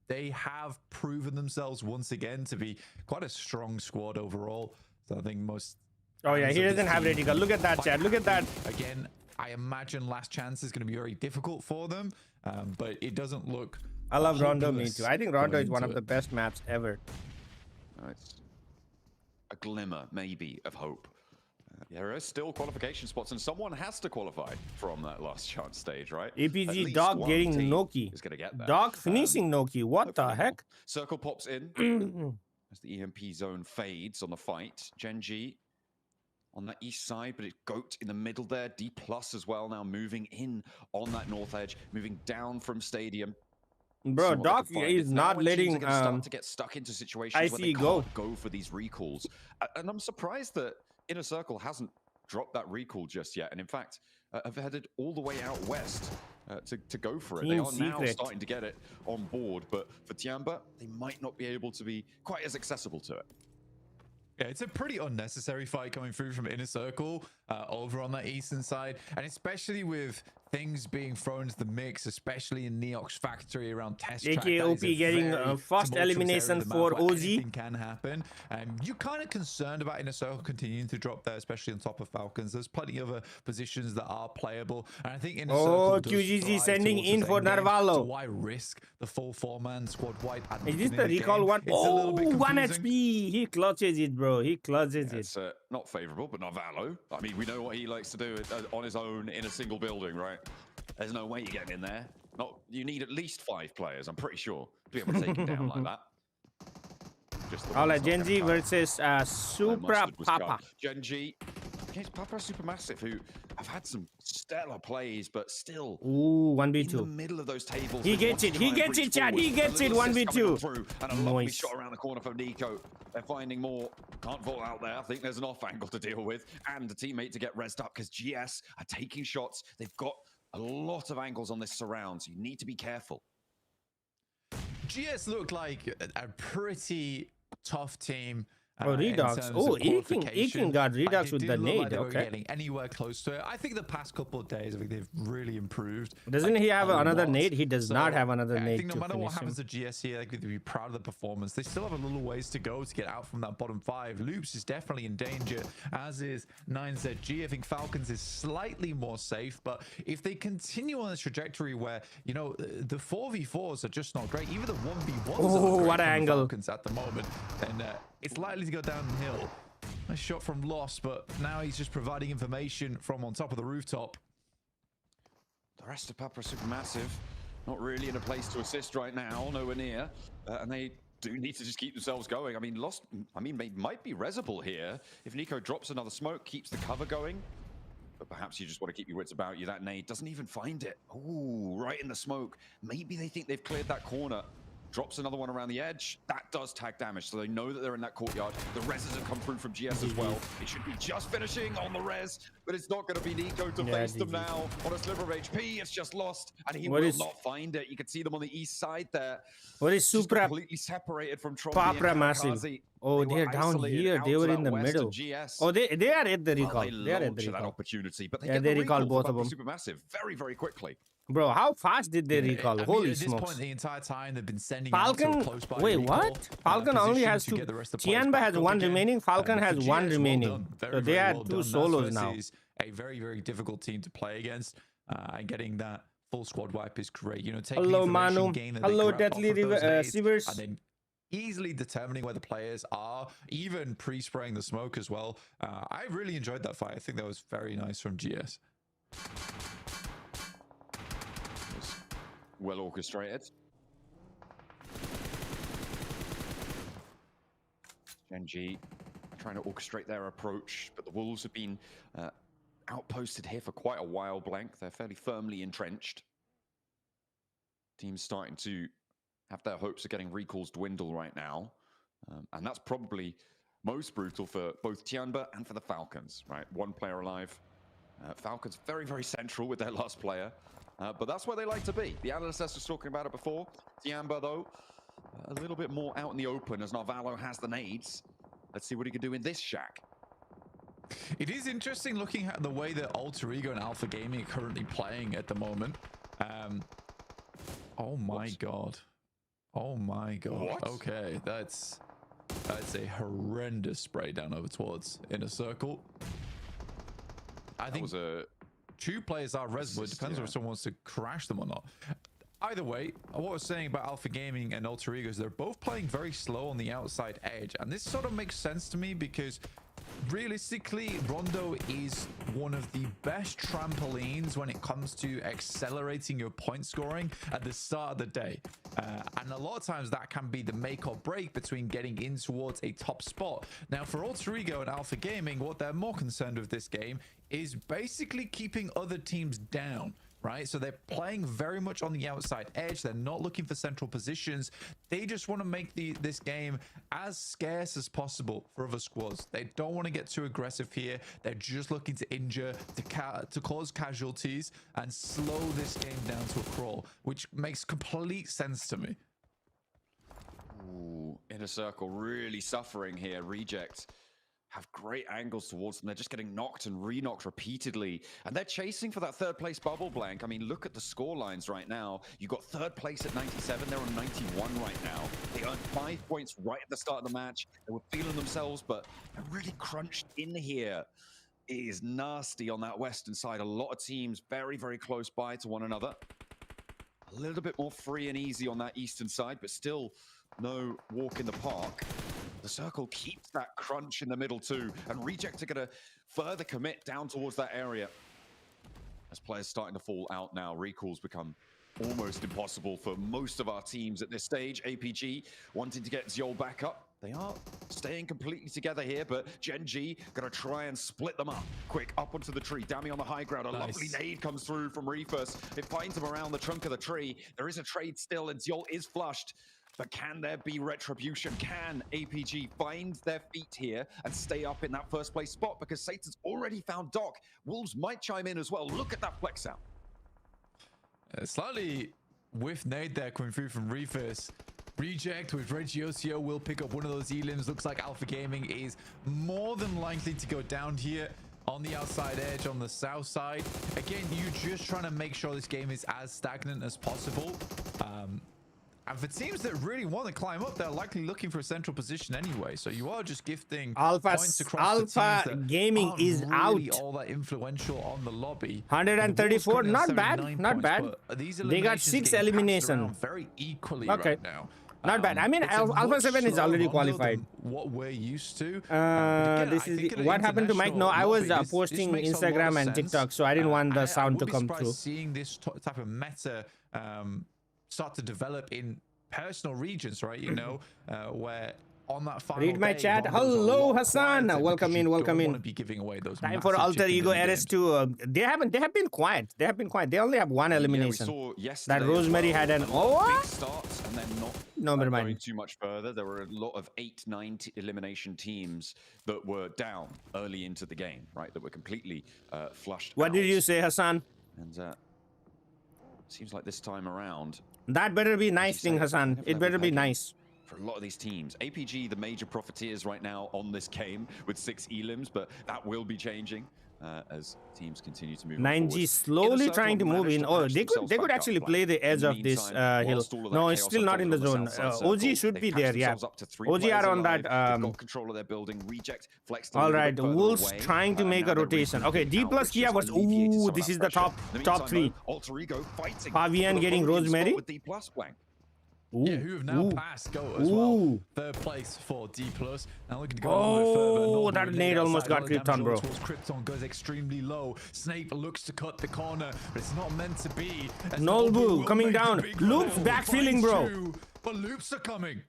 they have proven themselves once again to be quite a strong squad overall. So I think most. Oh yeah, fans he of this doesn't have team reticle. Look at that, quite Chad. Look at that. Again, I imagine last chance is going to be very difficult for them, but it doesn't look. I love Rondo, me hopeless too. I think Rondo going is one of into the it. best maps ever. It's a glimmer, maybe, of hope. There are still qualification spots, and someone has to qualify from that last chance stage, right? At APG least Dog one getting team Noki. is going to get there. Dog finishing Noki. What the heck? Circle pops in as the EMP zone fades on the fight. Gen G on the east side, but it's Goat in the middle there. D plus as well now moving in on that north edge, moving down from Stadium. Bro, See what they Doc can find. is It's now not when teams letting are gonna start to get stuck into situations where they IC go. can't go for these recalls. And I'm surprised that Inner Circle hasn't dropped that recall just yet, and in fact have headed all the way out west to go for it. They Team are now secret. starting to get it on board, but for Tiamba, they might not be able to be quite as accessible to it. Yeah, it's a pretty unnecessary fight coming through from Inner Circle over on that eastern side, and especially with things being thrown into the mix, especially in Neox Factory around test track. AKOP getting first elimination for OZ. Anything can happen. You're kind of concerned about Inner Circle continuing to drop there, especially on top of Falcons. There's plenty of other positions that are playable, and I think Inner Circle does QGZ thrive sending towards in this for end game. Narvalo. So why risk the full 4-man squad wipe at Is this the beginning of recall game? one? It's a little bit Oh, 1 confusing. HP. He clutches it, bro. He clutches it. It's not favorable, but not Valo. I mean, we know what he likes to do on his own in a single building, right? There's no way you're getting in there. You need at least 5 players, I'm pretty sure, to be able to take him down like that. just the All one right, that's not Gen gonna Z cut. versus Supra Mustard was Papa. cut. Gen G against Papa Supermassive, who have had some stellar plays, but still Ooh, in the 1v2. middle of those tables. He they gets want to it. try He and gets breach it, Chad. forward. He gets A it. little assist coming on 1v2. through, and a lovely Nice. shot around the corner from Nico. They're finding more. Can't fall out there. I think there's an off angle to deal with, and a teammate to get rezzed up because GS are taking shots. They've got a lot of angles on this surround, so you need to be careful. GS looked like a pretty tough team. Oh, In Redox. terms Oh, of Ekin qualification. got Like, Redox it with the didn't look like nade. they were Okay. getting anywhere close to it. I think the past couple of days, I think they've really improved. Doesn't like, he have a another lot. nade? He does not have another I nade think no to matter what finish happens him. to GS here, they'd be proud of the performance. They still have a little ways to go to get out from that bottom 5. Loops is definitely in danger, as is 9ZG. I think Falcons is slightly more safe, but if they continue on this trajectory where, you know, the 4v4s are just not great, even the 1v1s Oh, are great what from the angle. Falcons at the moment, then it's likely to go downhill. Nice shot from Lost, but now he's just providing information from on top of the rooftop. The rest of Papa Supermassive not really in a place to assist right now, nowhere near, and they do need to just keep themselves going. I mean, Lost, might be rezzable here if Nico drops another smoke, keeps the cover going. But perhaps you just want to keep your wits about you. That nade doesn't even find it. Ooh, right in the smoke. Maybe they think they've cleared that corner. Drops another one around the edge. That does tag damage, so they know that they're in that courtyard. The reses have come through from GS as well. It should be just finishing on the res, but it's not going to be Nico to face them now. On a sliver of HP, it's just Lost, and he will not find it. You can see them on the east side there. What is Just Supra completely separated from Trombi Papa and Massive? Kamikaze. Oh, They they're were down isolated here. out They to were that in the west middle. of GS. Oh, they are at the recall. They They are at launch the that recall. opportunity, but they Yeah, get they the recall recall both for of Papa them. Supermassive very, very quickly. Bro, how fast did they recall? I mean, Holy at this smokes. point, the entire time they've been sending out to Falcon, a close by wait, recall, what? Falcon only position has to two. get the rest of the players Tianba back has up one again. remaining. Falcon For has GS, one well remaining. done. Very, So they very had well two done. That's solos now. versus a very, very difficult team to play against, and getting that full squad wipe is great. You know, taking Hello, the information Manu. gain that Hello, they grab off Deathly of those nades, Sievers. and then easily determining where the players are, even pre-spraying the smoke as well. I really enjoyed that fight. I think that was very nice from GS. Well orchestrated. Gen G trying to orchestrate their approach, but the Wolves have been outposted here for quite a while, Blank. They're fairly firmly entrenched. Teams starting to have their hopes of getting recalls dwindle right now. And that's probably most brutal for both Tianba and for the Falcons, right? One player alive. Falcons very, very central with their last player. But that's where they like to be. The analyst was talking about it before. Tianba, though, a little bit more out in the open as Narvalo has the nades. Let's see what he can do in this shack. It is interesting looking at the way that Alter Ego and Alpha Gaming are currently playing at the moment. Oh my god. Oh my god. What? Okay, that's a horrendous spray down over towards Inner Circle. I think was a... two players are res, but it depends on if someone wants to crash them or not. Either way, what I was saying about Alpha Gaming and Alter Ego is they're both playing very slow on the outside edge. And this sort of makes sense to me because realistically, Rondo is one of the best trampolines when it comes to accelerating your point scoring at the start of the day. And a lot of times that can be the make or break between getting in towards a top spot. Now, for Alter Ego and Alpha Gaming, what they're more concerned with this game is basically keeping other teams down. Right, so they're playing very much on the outside edge. They're not looking for central positions. They just want to make this game as scarce as possible for other squads. They don't want to get too aggressive here. They're just looking to injure, to cause casualties and slow this game down to a crawl, which makes complete sense to me. Ooh, Inner Circle really suffering here. Reject have great angles towards them. They're just getting knocked and re-knocked repeatedly. And they're chasing for that third place bubble, Blank. I mean, look at the score lines right now. You got third place at 97. They're on 91 right now. They earned 5 points right at the start of the match. They were feeling themselves, but they're really crunched in here. It is nasty on that western side. A lot of teams very, very close by to one another. A little bit more free and easy on that eastern side, but still no walk in the park. The Circle keeps that crunch in the middle too, and Reject are going to further commit down towards that area. As players starting to fall out now, recalls become almost impossible for most of our teams at this stage. APG wanting to get Ziol back up. They are staying completely together here, but Gen G gonna try and split them up. Quick, up onto the tree. Dammy on the high ground. A lovely nade comes through from Reefus. It finds him around the trunk of the tree. There is a trade still, and Zyolt is flushed. But can there be retribution? Can APG find their feet here and stay up in that first place spot? Because Satan's already found Doc. Wolves might chime in as well. Look at that flex out. Slightly whiff nade there coming through from Reefus. Reject with Regiosio will pick up one of those elims. Looks like Alpha Gaming is more than likely to go down here on the outside edge on the south side. Again, you're just trying to make sure this game is as stagnant as possible. And for teams that really want to climb up, they're likely looking for a central position anyway. So you are just gifting points across Alpha Gaming is really out. all that influential on the lobby. 134, not bad, not bad. They got 6 elimination. Very equally okay. right now. Not bad. I mean, Alpha 7 is already qualified. What we're used to. This is what happened to Mike. No, I was posting Instagram and TikTok, so I didn't want the sound to come through. Seeing this type of meta start to develop in personal regions, right? You know, where on that final read my chat. Hello, Hassan. Welcome in. Welcome in. Be giving away those time for Alter Ego RS2. They have been quiet. They have been quiet. They only have one elimination. That Rosemary had an big starts and then not. No, never mind. Going too much further. There were a lot of 8-9 elimination teams that were down early into the game, right? That were completely flushed. What did you say, Hassan? And seems like this time around. That better be nice thing, Hassan. It better be nice. For a lot of these teams, APG, the major profiteers right now on this game with 6 elims, but that will be changing as teams continue to move 9G slowly trying to move in. Oh, they could actually play the edge of this hill. No, it's still not in the zone. OG should be there, yeah. OG are on that. Control of their building. Reject, flex. All right, Wolves trying to make a rotation. Okay, D plus Kia was. Ooh, this is the top 3. Alter Ego fighting. Pavian getting Rosemary. With D plus blank. Ooh, yeah, who have now passed Go as well. Third place for D+. Now looking to go a little bit further. That nade almost got Krypton, bro. Krypton goes extremely low. Snape looks to cut the corner, but it's not meant to be. Nolbu coming down. Loops backfilling, bro. But Loops are coming.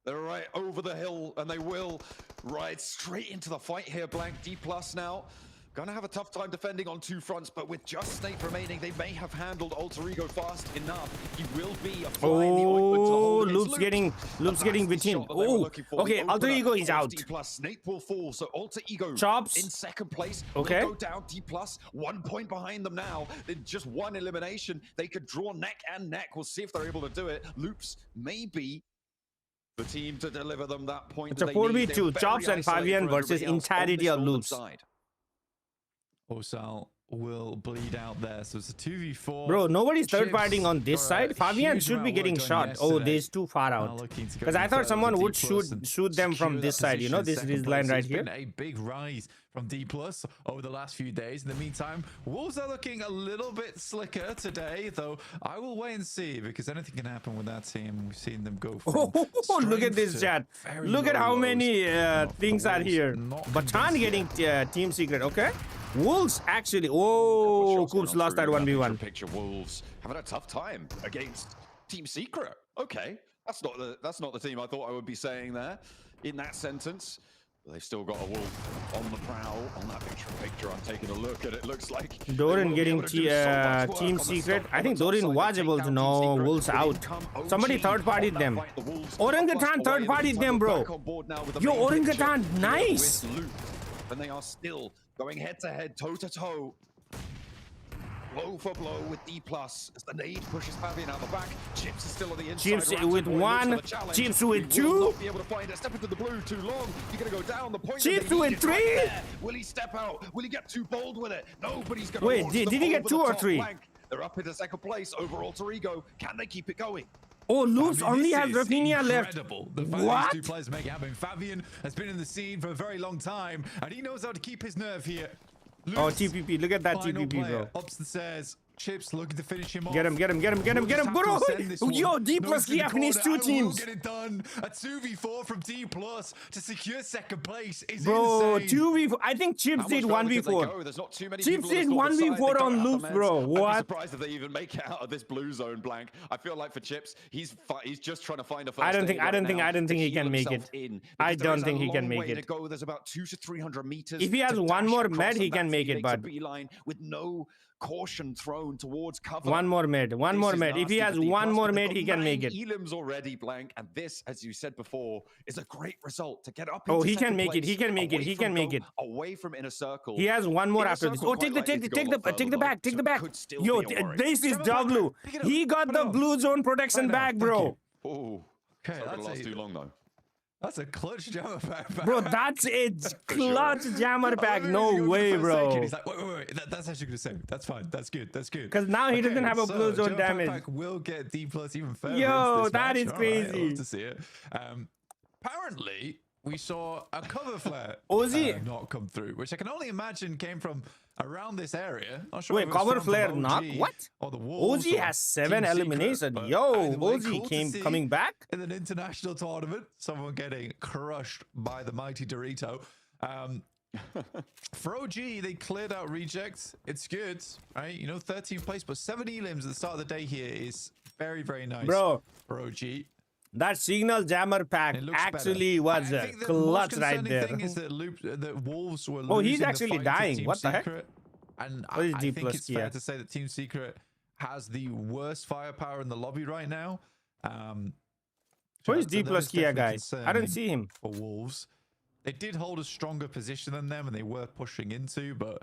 They're right over the hill, and they will ride straight into the fight here. Blank D+ now. Gonna have a tough time defending on 2 fronts, but with just Snape remaining, they may have handled Alter Ego fast enough. He will be applying the ointment to the hole. Loops getting between. Oh, okay, Alter Ego is out. D+, Snape will fall, so Alter Ego Chops in second place. Okay. Will go down. D+, 1 point behind them now. In just 1 elimination, they could draw neck and neck. We'll see if they're able to do it. Loops may be the team to deliver them that point. It's a 4v2. Chops and Fabian versus entirety of Loops. Osal will bleed out there, so it's a 2v4. Bro, nobody's third-partying on this side. Fabian should be getting shot. Oh, they's too far out. Because I thought someone would shoot them from this side. You know, this line right here. It's been a big rise from D+ over the last few days. In the meantime, Wolves are looking a little bit slicker today, though I will wait and see, because anything can happen with that team. We've seen them go from look at this chat. Look at how many things are here. Batan getting team secret, okay? Wolves actually. Oh, Coops lost that 1v1. Picture Wolves having a tough time against Team Secret. Okay, that's not the team I thought I would be saying there in that sentence. But they've still got a wolf on the prowl on that picture. I'm taking a look at it. Looks like Doran getting team secret. I think Doran was able to know Wolves out. Somebody third-partied them. Orangutan third-partied them, bro. Yo, Orangutan, nice. And they are still going head-to-head, toe-to-toe. Blow for blow with D+. As the nade pushes Pavian out the back. Chips is still on the inside. Chips with 1. Chips with 2. Will not be able to find it. Step into the blue too long. You're going to go down the point. Chips with 3. Right, will he step out? Will he get too bold with it? Nobody's going to. Wait, did he get 2 or 3? They're up into second place over Alter Ego. Can they keep it going? Oh, Loops only has Rafinha left. What? These 2 players make it happen. Fabian has been in the scene for a very long time, and he knows how to keep his nerve here. Loops, oh, TPP. Look at that TPP, bro. Up the stairs. Chips looking to finish him off. Get him, get him, get him, get him, get him. Bro, yo, D plus Kiev needs 2 teams. Get it done. A 2v4 from D plus to secure second place is bro, insane. 2v4. I think Chips did 1v4. There's not too many Chips people did 1v4 on loops, bro. I'd What? be surprised if they even make it out of this blue zone blank. I feel like for Chips, he's just trying to find a first. I don't think he can make it. I don't think he can make it. There's about 200 to 300 meters. If he has one more med, he can make it, but with no caution thrown towards cover. One more mid. If he has one more mid, he can make it. Elims already blank, and this, as you said before, is a great result to get up. Oh, he can make it. He can make it. He can make it. Away from inner circle. He has one more after this. Oh, take the back. Yo, this is W. He got the blue zone protection back, bro. Oh, okay, that's last too long though. That's a clutch jammer pack. Bro, that's a clutch jammer pack. No way, bro. He's like, wait. That's actually going to save. That's fine. That's good. Because now he doesn't have a blue zone damage. Pack will get D plus even further. Yo, that is crazy. Right, I love to see it. Apparently, we saw a cover flare not come through, which I can only imagine came from around this area. Not sure. Wait, cover flare not? What? Or the walls, OG has 7 eliminations. Yo, OG coming back in an international tournament. Someone getting crushed by the mighty Dorito. For OG, they cleared out rejects. It's good, right? You know, 13th place, but 7 elims at the start of the day here is very, very nice, bro. For OG. That signal jammer pack actually was a clutch right there. The thing is that Wolves were oh, he's actually dying. What the heck? And I think it's fair to say that Team Secret has the worst firepower in the lobby right now. Who is D plus Kia, guys? I don't see him. For Wolves, they did hold a stronger position than them, and they were pushing into. But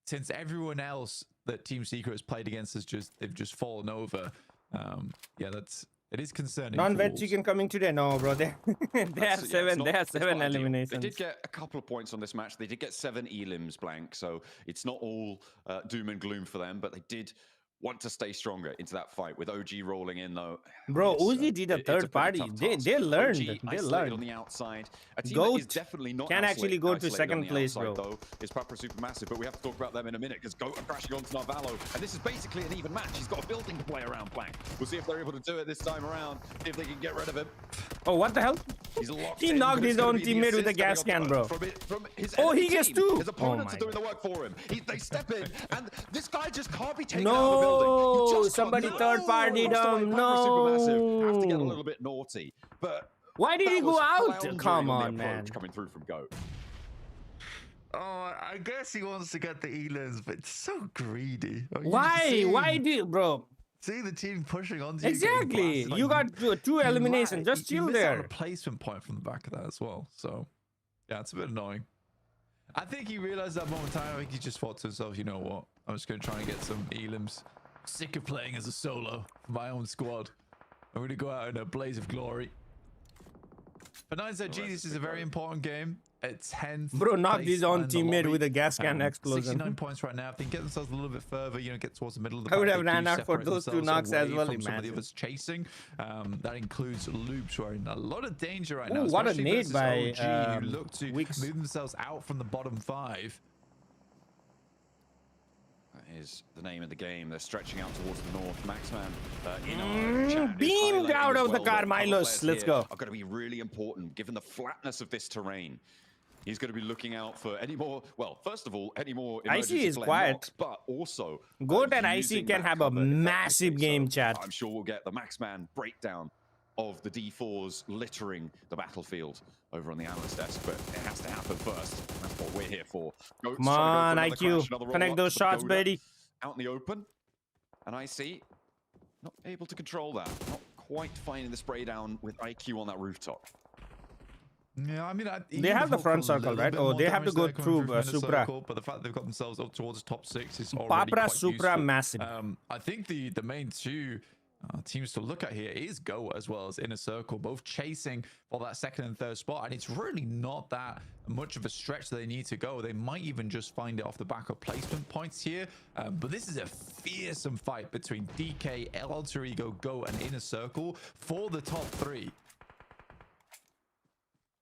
since everyone else that Team Secret has played against they've just fallen over. Yeah, it is concerning. Non-veg chicken coming today? No, bro. They have 7 eliminations. They did get a couple of points on this match. They did get 7 elims blank, so it's not all doom and gloom for them, but they did want to stay stronger into that fight with OG rolling in though. Bro, OG did a third party. They learned. They learned. On the outside. A team Goat that is definitely not can actually go to second place, outside, bro. Though, is Papa Supermassive, but we have to talk about them in a minute because Goat are crashing onto Narvalo, and this is basically an even match. He's got a building to play around blank. We'll see if they're able to do it this time around, see if they can get rid of him. Oh, what the hell? He knocked his own teammate with a gas can, bro. Oh, he gets 2. His opponents are doing the work for him. They step in, and this guy just can't be taken out of the building. No, somebody third partied him. No. Have to get a little bit naughty, but why did he go out? Come on, man. Coming through from Goat. Oh, I guess he wants to get the elims, but it's so greedy. Why? Why do you, bro? See the team pushing on. Exactly. You got 2 eliminations. Just chill there. A replacement point from the back of that as well. So, yeah, it's a bit annoying. I think he realized that momentarily. I think he just thought to himself, you know what? I'm just going to try and get some elims. Sick of playing as a solo for my own squad. I'm going to go out in a blaze of glory. But 9ZG, this is a very important game. It's 10th. Bro, knocked his own teammate with a gas can explosion. 69 points right now. If they can get themselves a little bit further, you know, get towards the middle of the I would have ran out for those 2 knocks as well. Some of the others chasing. That includes Loops, who are in a lot of danger right now. Ooh, what a nade by OG, who look to move themselves out from the bottom 5. That is the name of the game. They're stretching out towards the north. Maxman beamed out of the Carmilos. Let's go. Are going to be really important given the flatness of this terrain. He's going to be looking out for any more. Well, first of all, any more. IC is quiet, knocks, but also Goat and IC can have a massive game, chat. I'm sure we'll get the Maxman breakdown of the D4s littering the battlefield over on the analyst desk, but it has to happen first. That's what we're here for. Goat's Come on, IQ. Connect those shots, baby. Out in the open. And IC not able to control that. Not quite finding the spray down with IQ on that rooftop. Yeah, I mean, they have the front circle, right? Oh, they have to go through Supra. But the fact they've got themselves up towards the top 6 is already Papra, quite Supra, useful. massive. I think the main 2 teams to look at here is Go as well as Inner Circle, both chasing for that 2nd and 3rd spot, and it's really not that much of a stretch they need to go. They might even just find it off the back of placement points here, but this is a fearsome fight between DK, El Alter Ego, Go, and Inner Circle for the top 3.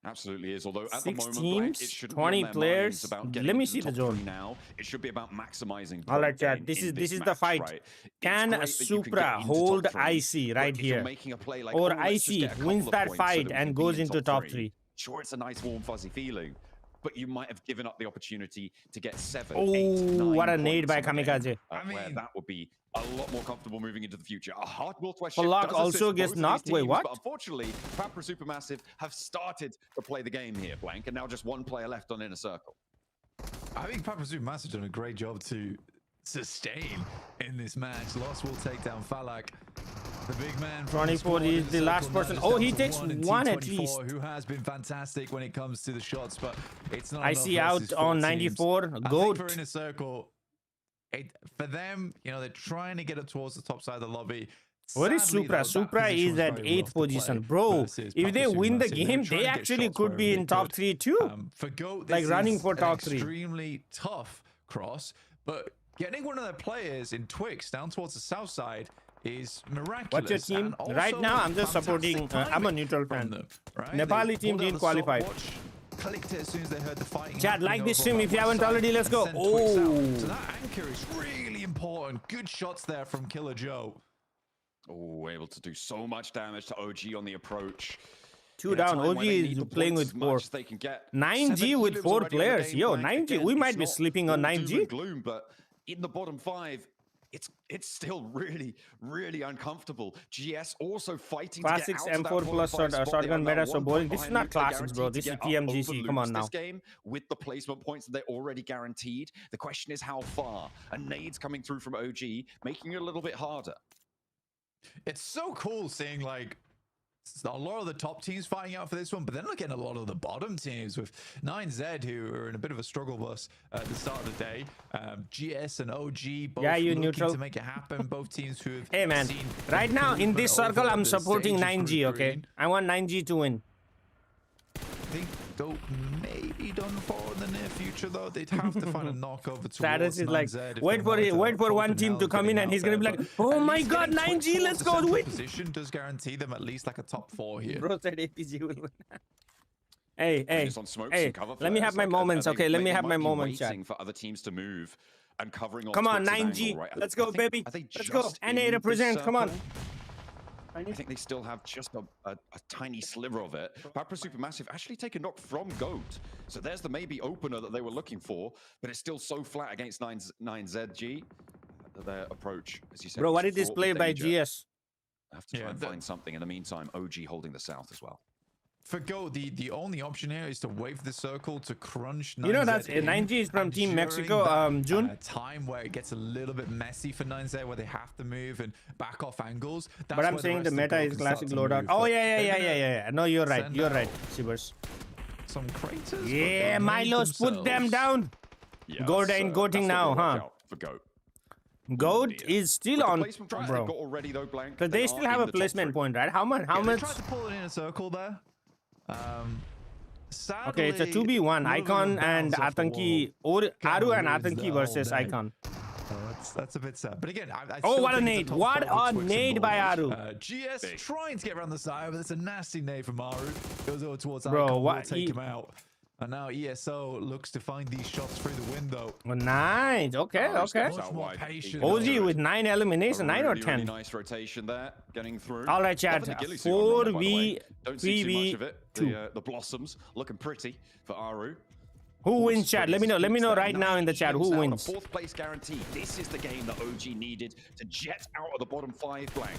Absolutely is. Although at the 6 moment, teams, it shouldn't 20 be on their players. minds about getting Let me into see the the top zone. 3 now. It should be about maximizing. All right, point chat. gain This in is the match, fight. right? It's Can great that you can Supra get into hold top 3, IC right but if you're here, making a play like, or oh, let's just IC get a couple wins of that points so fight that we and can goes be in into top 3? Sure, it's a nice warm fuzzy feeling, but you might have given up the opportunity to get 7, Oh, 8, 9 what a nade points by on a game, Kamikaze. where that would be a lot more comfortable moving into the future. A hardball question. Fallock also gets knocked. Wait, what? But unfortunately, Papra Supermassive have started to play the game here, Blank, and now just one player left on Inner Circle. I think Papra Supermassive done a great job to sustain in this match. Lost will take down Falak. The big man. 24 is the last person. Oh, he takes one at least. Who has been fantastic when it comes to the shots, but it's not. I see out on 94. Goat. For Inner Circle, for them, you know, they're trying to get up towards the top side of the lobby. What is Sadly, Supra? though, Supra is at 8th position. Bro, if they win the game, they actually could be in top 3 too. For Goat, like running for top 3. Extremely tough cross, but getting one of their players in Twix down towards the south side is miraculous. What's your team? Right now, I'm just supporting. I'm a neutral fan. Right? Nepali team didn't qualify. Clicked it as soon as they heard the fighting. Chat, like this stream if you haven't already. Let's go. Oh, so that anchor is really important. Good shots there from Killer Joe. Oh, able to do so much damage to OG on the approach. 2 down. OG is playing with 4. 9G with 4 players. Yo, 9G. We might be sleeping on 9G. Gloom, but in the bottom 5, it's still really uncomfortable. GS also fighting Classics to get out M4 plus shotgun meta so boring. This is not classics, bro. This is PMGC. Come on now. This game with the placement points that they're already guaranteed. The question is how far. And nades coming through from OG, making it a little bit harder. It's so cool seeing like a lot of the top teams fighting out for this one, but then looking at a lot of the bottom teams with 9Z who are in a bit of a struggle bus at the start of the day. GS and OG both looking neutral to make it happen. Both teams who have Hey man, right now in this circle, I'm supporting 9G. Okay, I want 9G to win. I think Goat may be done for in the near future, though. They'd have to find a knockover towards Status is like, wait for one team to come in and he's gonna be like, oh my god, 9G, let's go win. Position does guarantee them at least like a top 4 here. Bro said APG will win. Hey, let me have my moments, okay? Let me have my moments, chat. For other teams to move and covering. Come on, 9G, let's go, baby. Let's go. NA represent. Come on. I think they still have just a tiny sliver of it. Papra Supermassive actually take a knock from Goat. So there's the maybe opener that they were looking for, but it's still so flat against 9ZG. Their approach, as you said. Bro, what did this play by GS? I have to try and find something. In the meantime, OG holding the south as well. For Go, the only option here is to wait for the circle to crunch. You know that's 9G is from Team Mexico. June. Time where it gets a little bit messy for 9Z, where they have to move and back off angles. But I'm saying the meta is classic loadout. Oh yeah. No, you're right. You're right, Shivers. Some craters. Yeah, Milos, put them down. Yeah, Goating now, huh? For Goat. Goat is still on, bro. Already, though, Blank. Because they still have a placement point, right? How much? They tried to pull it in a circle there. Sadly, okay, it's a 2v1. Icon and Atanki, or Aru and Atanki versus Icon. That's a bit sad. But again, oh, what a nade. What a nade by Aru. GS trying to get around the side, but it's a nasty nade from Aru. Goes over towards Bro, Icon. what? Will take him out. And now ESO looks to find these shots through the window. Well, nice. Okay. Much more patient. OG with 9 elimination, 9 or 10. Really nice rotation there, getting through. All right, chat. 4v3v2. The blossoms looking pretty for Aru. Who wins, chat? Let me know right now in the chat who wins. Fourth place guarantee. This is the game that OG needed to jet out of the bottom 5 Blank.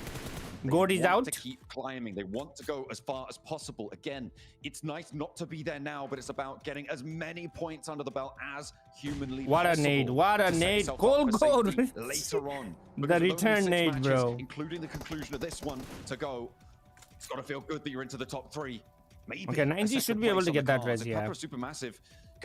Goat is out. To keep climbing. They want to go as far as possible. Again, it's nice not to be there now, but it's about getting as many points under the belt as humanly possible. What a nade. What a nade. Cold gold. Later on. The return nade, matches, bro. Including the conclusion of this one to go. It's got to feel good that you're into the top 3. Maybe okay, 9G should be able to get that res, yeah. Supermassive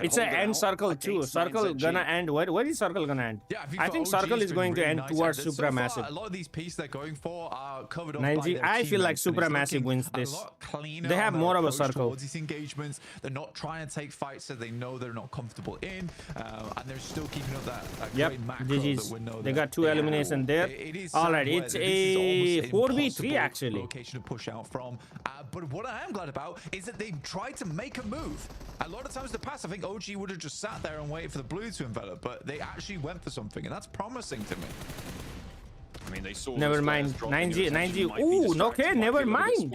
It's an end circle too. Circle gonna end. Where is circle gonna end? Yeah, I think circle is going to end towards Supermassive. A lot of these pieces they're going for are covered up 9G, by their I feel like teammates, and it's Supermassive looking wins a this. lot cleaner They have on more their of a approach circle. towards these engagements. They're not trying to take fights that they know they're not comfortable in, and they're still keeping up that great macro GG's. that we know They that got 2 eliminations there. It is All right, somewhere it's that this is a almost 4v3 impossible actually. location to push out from. But what I am glad about is that they've tried to make a move. A lot of times in the past, I think OG would have just sat there and waited for the blue to envelop, but they actually went for something, and that's promising to me. I mean, they saw Never mind. 9G. Ooh, okay, never mind.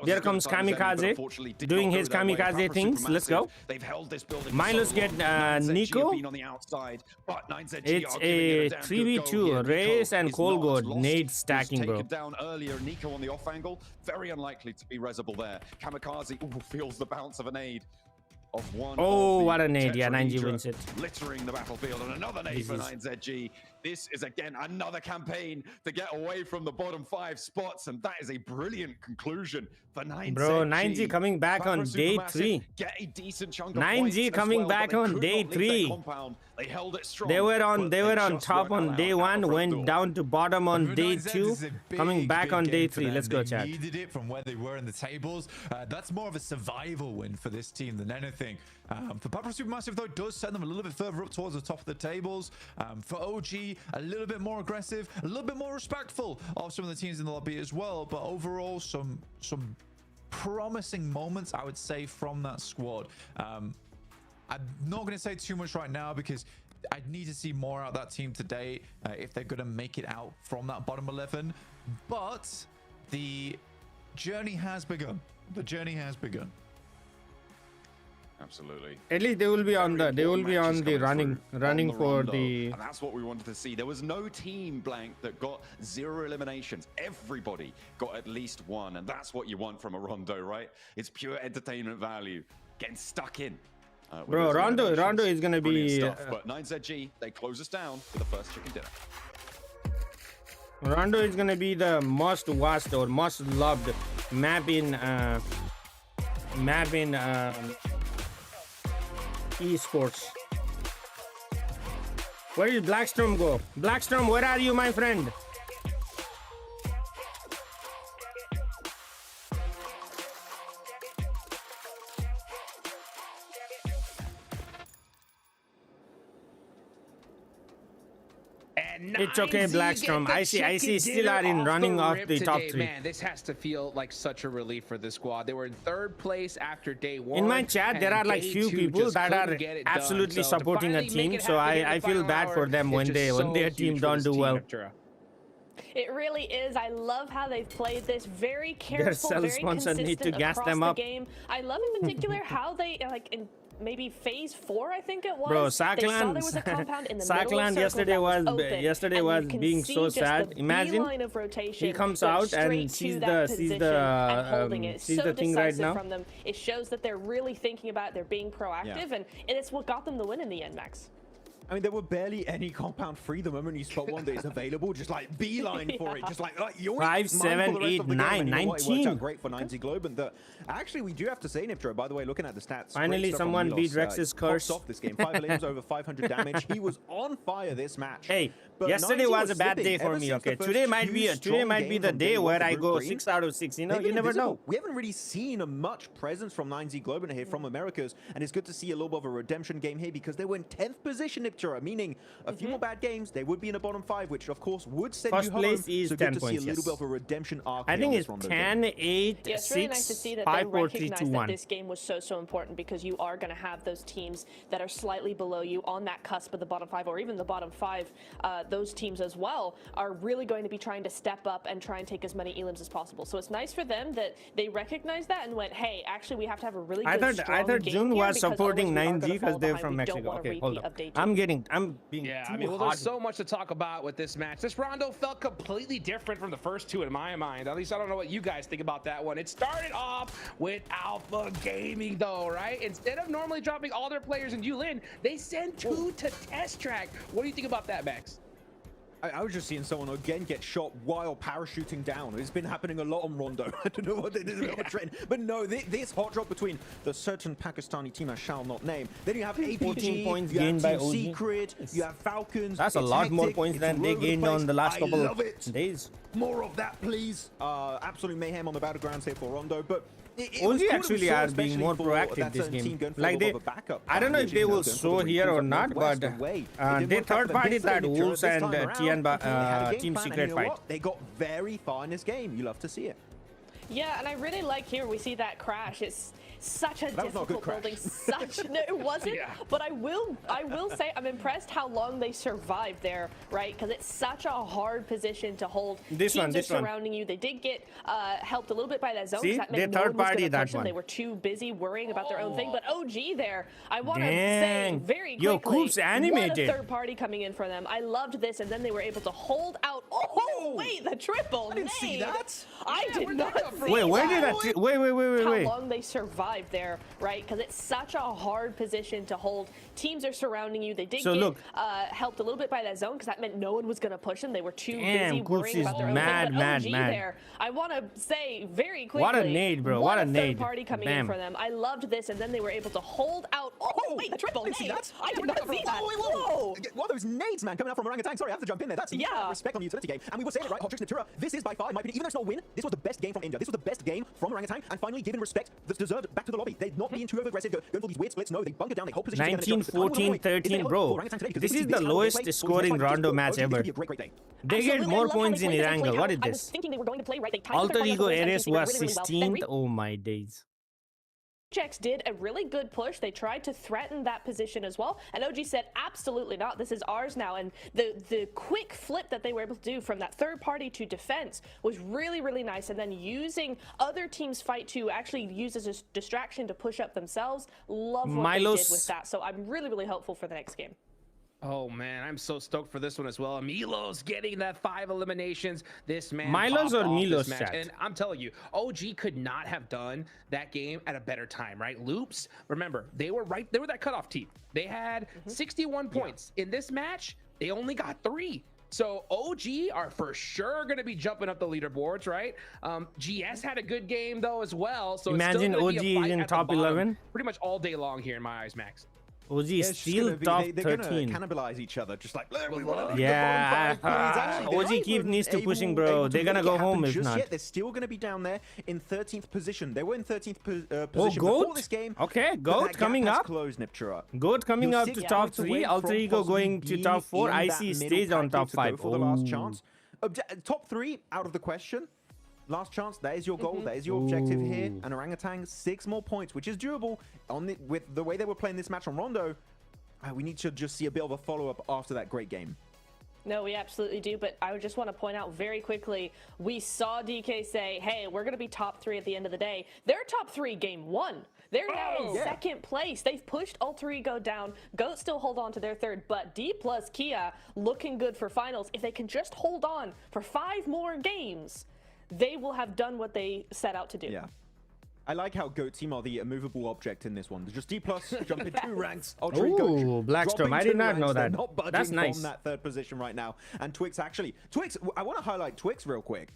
There comes Kamikaze doing his Kamikaze things. Let's go. Milo's get Nico. It's a 3v2. Race and Colgold. Nade stacking, bro. Down earlier. Nico on the off angle. Very unlikely to be resable there. Kamikaze feels the bounce of a nade. Of one oh, what a nade. Yeah, 9G wins it. Littering the battlefield, and another nade for 9ZG. This is again another campaign to get away from the bottom 5 spots, and that is a brilliant conclusion for 9ZG. Bro, 9G coming back on day 3. Get a decent chunk of 9G coming back on day 3. They held it strong. They were on top on day 1, went down to bottom on day 2, coming back on day 3. Let's go, chat. They needed it from where they were in the tables. That's more of a survival win for this team than anything. For Papa Supermassive, though, it does send them a little bit further up towards the top of the tables. For OG, a little bit more aggressive, a little bit more respectful of some of the teams in the lobby as well. But overall, some promising moments, I would say, from that squad. I'm not going to say too much right now because I need to see more out of that team today if they're going to make it out from that bottom 11. But the journey has begun. The journey has begun. Absolutely. At least they will be on the running for the. And that's what we wanted to see. There was no team blank that got 0 eliminations. Everybody got at least 1, and that's what you want from a Rondo, right? It's pure entertainment value. Getting stuck in. Bro, Rondo is gonna be. Stuff. But 9ZG, they close us down for the first chicken dinner. Rondo is gonna be the most watched or most loved map in esports. Where did Blackstorm go? Blackstorm, where are you, my friend? It's okay, Blackstorm. I see still are in running off the top 3. Man, this has to feel like such a relief for the squad. They were in 3rd place after day 1. In my chat, there are like few people that are absolutely supporting a team, so I feel bad for them when their team don't do well. It really is. I love how they've played this very careful, very consistent need to gas across them the up. game. I love in particular how they in maybe phase 4, I think it was. Bro, they saw there was a compound in the middle of yesterday was being so sad. Imagine he comes out and sees the thing right now. From them. It shows that they're really thinking about it. They're being proactive, and it's what got them the win in the end, Max. I mean, there were barely any compound free the moment you spot one that is available. Just like beeline for it. Just like you're 5, 7, 8, 9, 19. It worked out great for 9Z Globe. And actually, we do have to say, Niptro, by the way, looking at the stats. Finally, someone beat Rex's curse. Off this game. 5 lanes, over 500 damage. He was on fire this match. Hey, yesterday was a bad day for me. Okay, today might be the day where I go 6 out of 6. You know, you never know. We haven't really seen much presence from 9Z Globe in here from Americas, and it's good to see a little bit of a redemption game here because they were in 10th position, Niptro, meaning a few more bad games, they would be in a bottom 5, which of course would send First you home. place is so 10 good to points, see a little bit of a redemption arc. I think it's 10, 8, Yeah, it's 6, really nice to see that 5, they 4, 3, recognize 2, that 1. this game was so important because you are going to have those teams that are slightly below you on that cusp of the bottom 5 or even the bottom 5. Those teams as well are really going to be trying to step up and try and take as many elims as possible. So it's nice for them that they recognize that and went, hey, actually we have to have a really good I thought June was supporting 9G because they're from Mexico. Okay, hold on. I'm being too there's so much to talk about with this match. This Rondo felt completely different from the first 2 in my mind. At least I don't know what you guys think about that one. It started off with Alpha Gaming though, right? Instead of normally dropping all their players in Yulin, they send 2 to Test Track. What do you think about that, Max? I was just seeing someone again get shot while parachuting down. It's been happening a lot on Rondo. I don't know what it is about a trend, but no, this hot drop between the certain Pakistani team I shall not name. Then you have APG, 14 points you have gained by Team OG. Secret, you have Falcons. That's a It's lot more hectic, points it's than all they over the gained place. on the last I couple love of it. days. More of that, please. Absolute mayhem on the battlegrounds here for Rondo, but it OG was cool actually to are see, being more especially for proactive that this certain team game. going for Like a they, bit of a backup. I don't know if they will show here or not, but they third party that Wolves and Team Secret fight. They got very far in this game. You love to see it. Yeah, and I really like here we see that crash. It's such a difficult building. No, it wasn't. But I will say I'm impressed how long they survived there, right? Because it's such a hard position to hold. Teams are surrounding you. They did get helped a little bit by that zone. See, that they meant no third one was party gonna that push them. one. They were too busy worrying about their own thing. But OG there, I want to say very quickly, Yo, Coop's animated. what a third party coming in for them. I loved this, and then they were able to hold out. Oh, wait, the triple. I didn't see that. I did not see Wait, where did that. that? Wait. How long they survived there, right? Because it's such a hard position to hold. Teams are surrounding you. They did get helped a little bit by that zone because that meant no one was going to push them. They were too busy worrying about their own thing. But OG there, I want to say very quickly. What a nade, bro. What a nade. Third party coming in for them. I loved this, and then they were able to hold out. Oh, wait, the triple nade. I did not see that. Whoa. What are those nades, man, coming out from Orangutan? Sorry, I have to jump in there. That's respect on the utility game. And we were saying it, right? Hotrix Natura, this is by far, in my opinion, even though it's not a win, this was the best game from India. This was the best game from Orangutan. And finally, given respect that's deserved back to the lobby. They're not being too over-aggressive, going for these weird splits. No, they bunker down, they hold position. 19, 14, 13, bro. This is the lowest scoring Rondo match ever. They get more points in Erangel. What is this? Alter Ego Ares was 16th. Oh my days. Jax did a really good push. They tried to threaten that position as well, and OG said absolutely not, this is ours now. And the quick flip that they were able to do from that third party to defense was really nice, and then using other teams' fight to actually use as a distraction to push up themselves. Love what they did with that, so I'm really hopeful for the next game. Oh man, I'm so stoked for this one as well. Milos getting that 5 eliminations. This man Milos or Milos, match. And I'm telling you, OG could not have done that game at a better time, right? Loops, remember, they were that cutoff team. They had 61 points. In this match, they only got 3. So OG are for sure going to be jumping up the leaderboards, right? GS had a good game though as well. So imagine it's still OG is in top 11 pretty much all day long here in my eyes, Max. OG is still top 13. They're gonna cannibalize each other, just like OG keep needs to pushing, bro. They're gonna go home if not. They're still gonna be down there in 13th position. They were in 13th position Goat? before this game. Okay, Goat coming up. Goat coming up to top 3. Alter Ego going to top 4. IC stays on top 5. For the last chance. Top 3 out of the question. Last chance, that is your goal, that is your objective here. And Orangutan, 6 more points, which is doable. With the way they were playing this match on Rondo, we need to just see a bit of a follow-up after that great game. No, we absolutely do, but I would just want to point out very quickly, we saw DK say, hey, we're going to be top 3 at the end of the day. They're top 3 game 1. They're now in second place. They've pushed Alter Ego down. Goat still hold on to their third, but D plus Kia looking good for finals. If they can just hold on for 5 more games, they will have done what they set out to do. Yeah. I like how Goat team are the immovable object in this one. They're just D+, jumping 2 ranks. Ooh, Blackstorm. I did not know that. Not budging That's nice. From that 3rd position right now. And Twix, I want to highlight Twix real quick.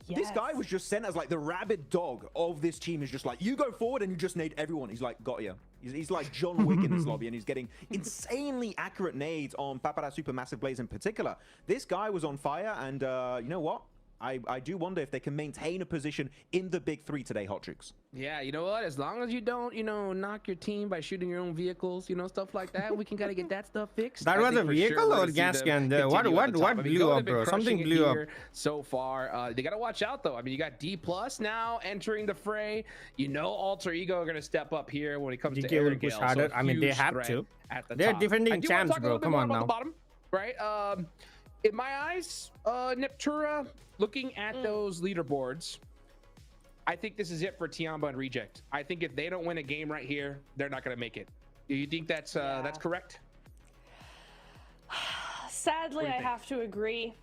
Yes. This guy was just sent as like the rabid dog of this team. Is just like, you go forward and you just nade everyone. He's like, got you. He's like John Wick in this lobby, and he's getting insanely accurate nades on Papara Supermassive Blaze in particular. This guy was on fire, and you know what? I do wonder if they can maintain a position in the big 3 today, Hotrix. Yeah, you know what? As long as you don't, knock your team by shooting your own vehicles, stuff like that, we can kind of get that stuff fixed. That was a vehicle or gas can? What blew up, bro? Something blew up. So far, they got to watch out, though. I mean, you got D+ now entering the fray. Alter Ego are going to step up here when it comes to air push harder. I mean, they have to. They're defending champs, bro. Come on now. Bottom, right? In my eyes, Neptura, looking at those leaderboards, I think this is it for Tiamba and Reject. I think if they don't win a game right here, they're not going to make it. Do you think that's correct? Sadly, I have to agree.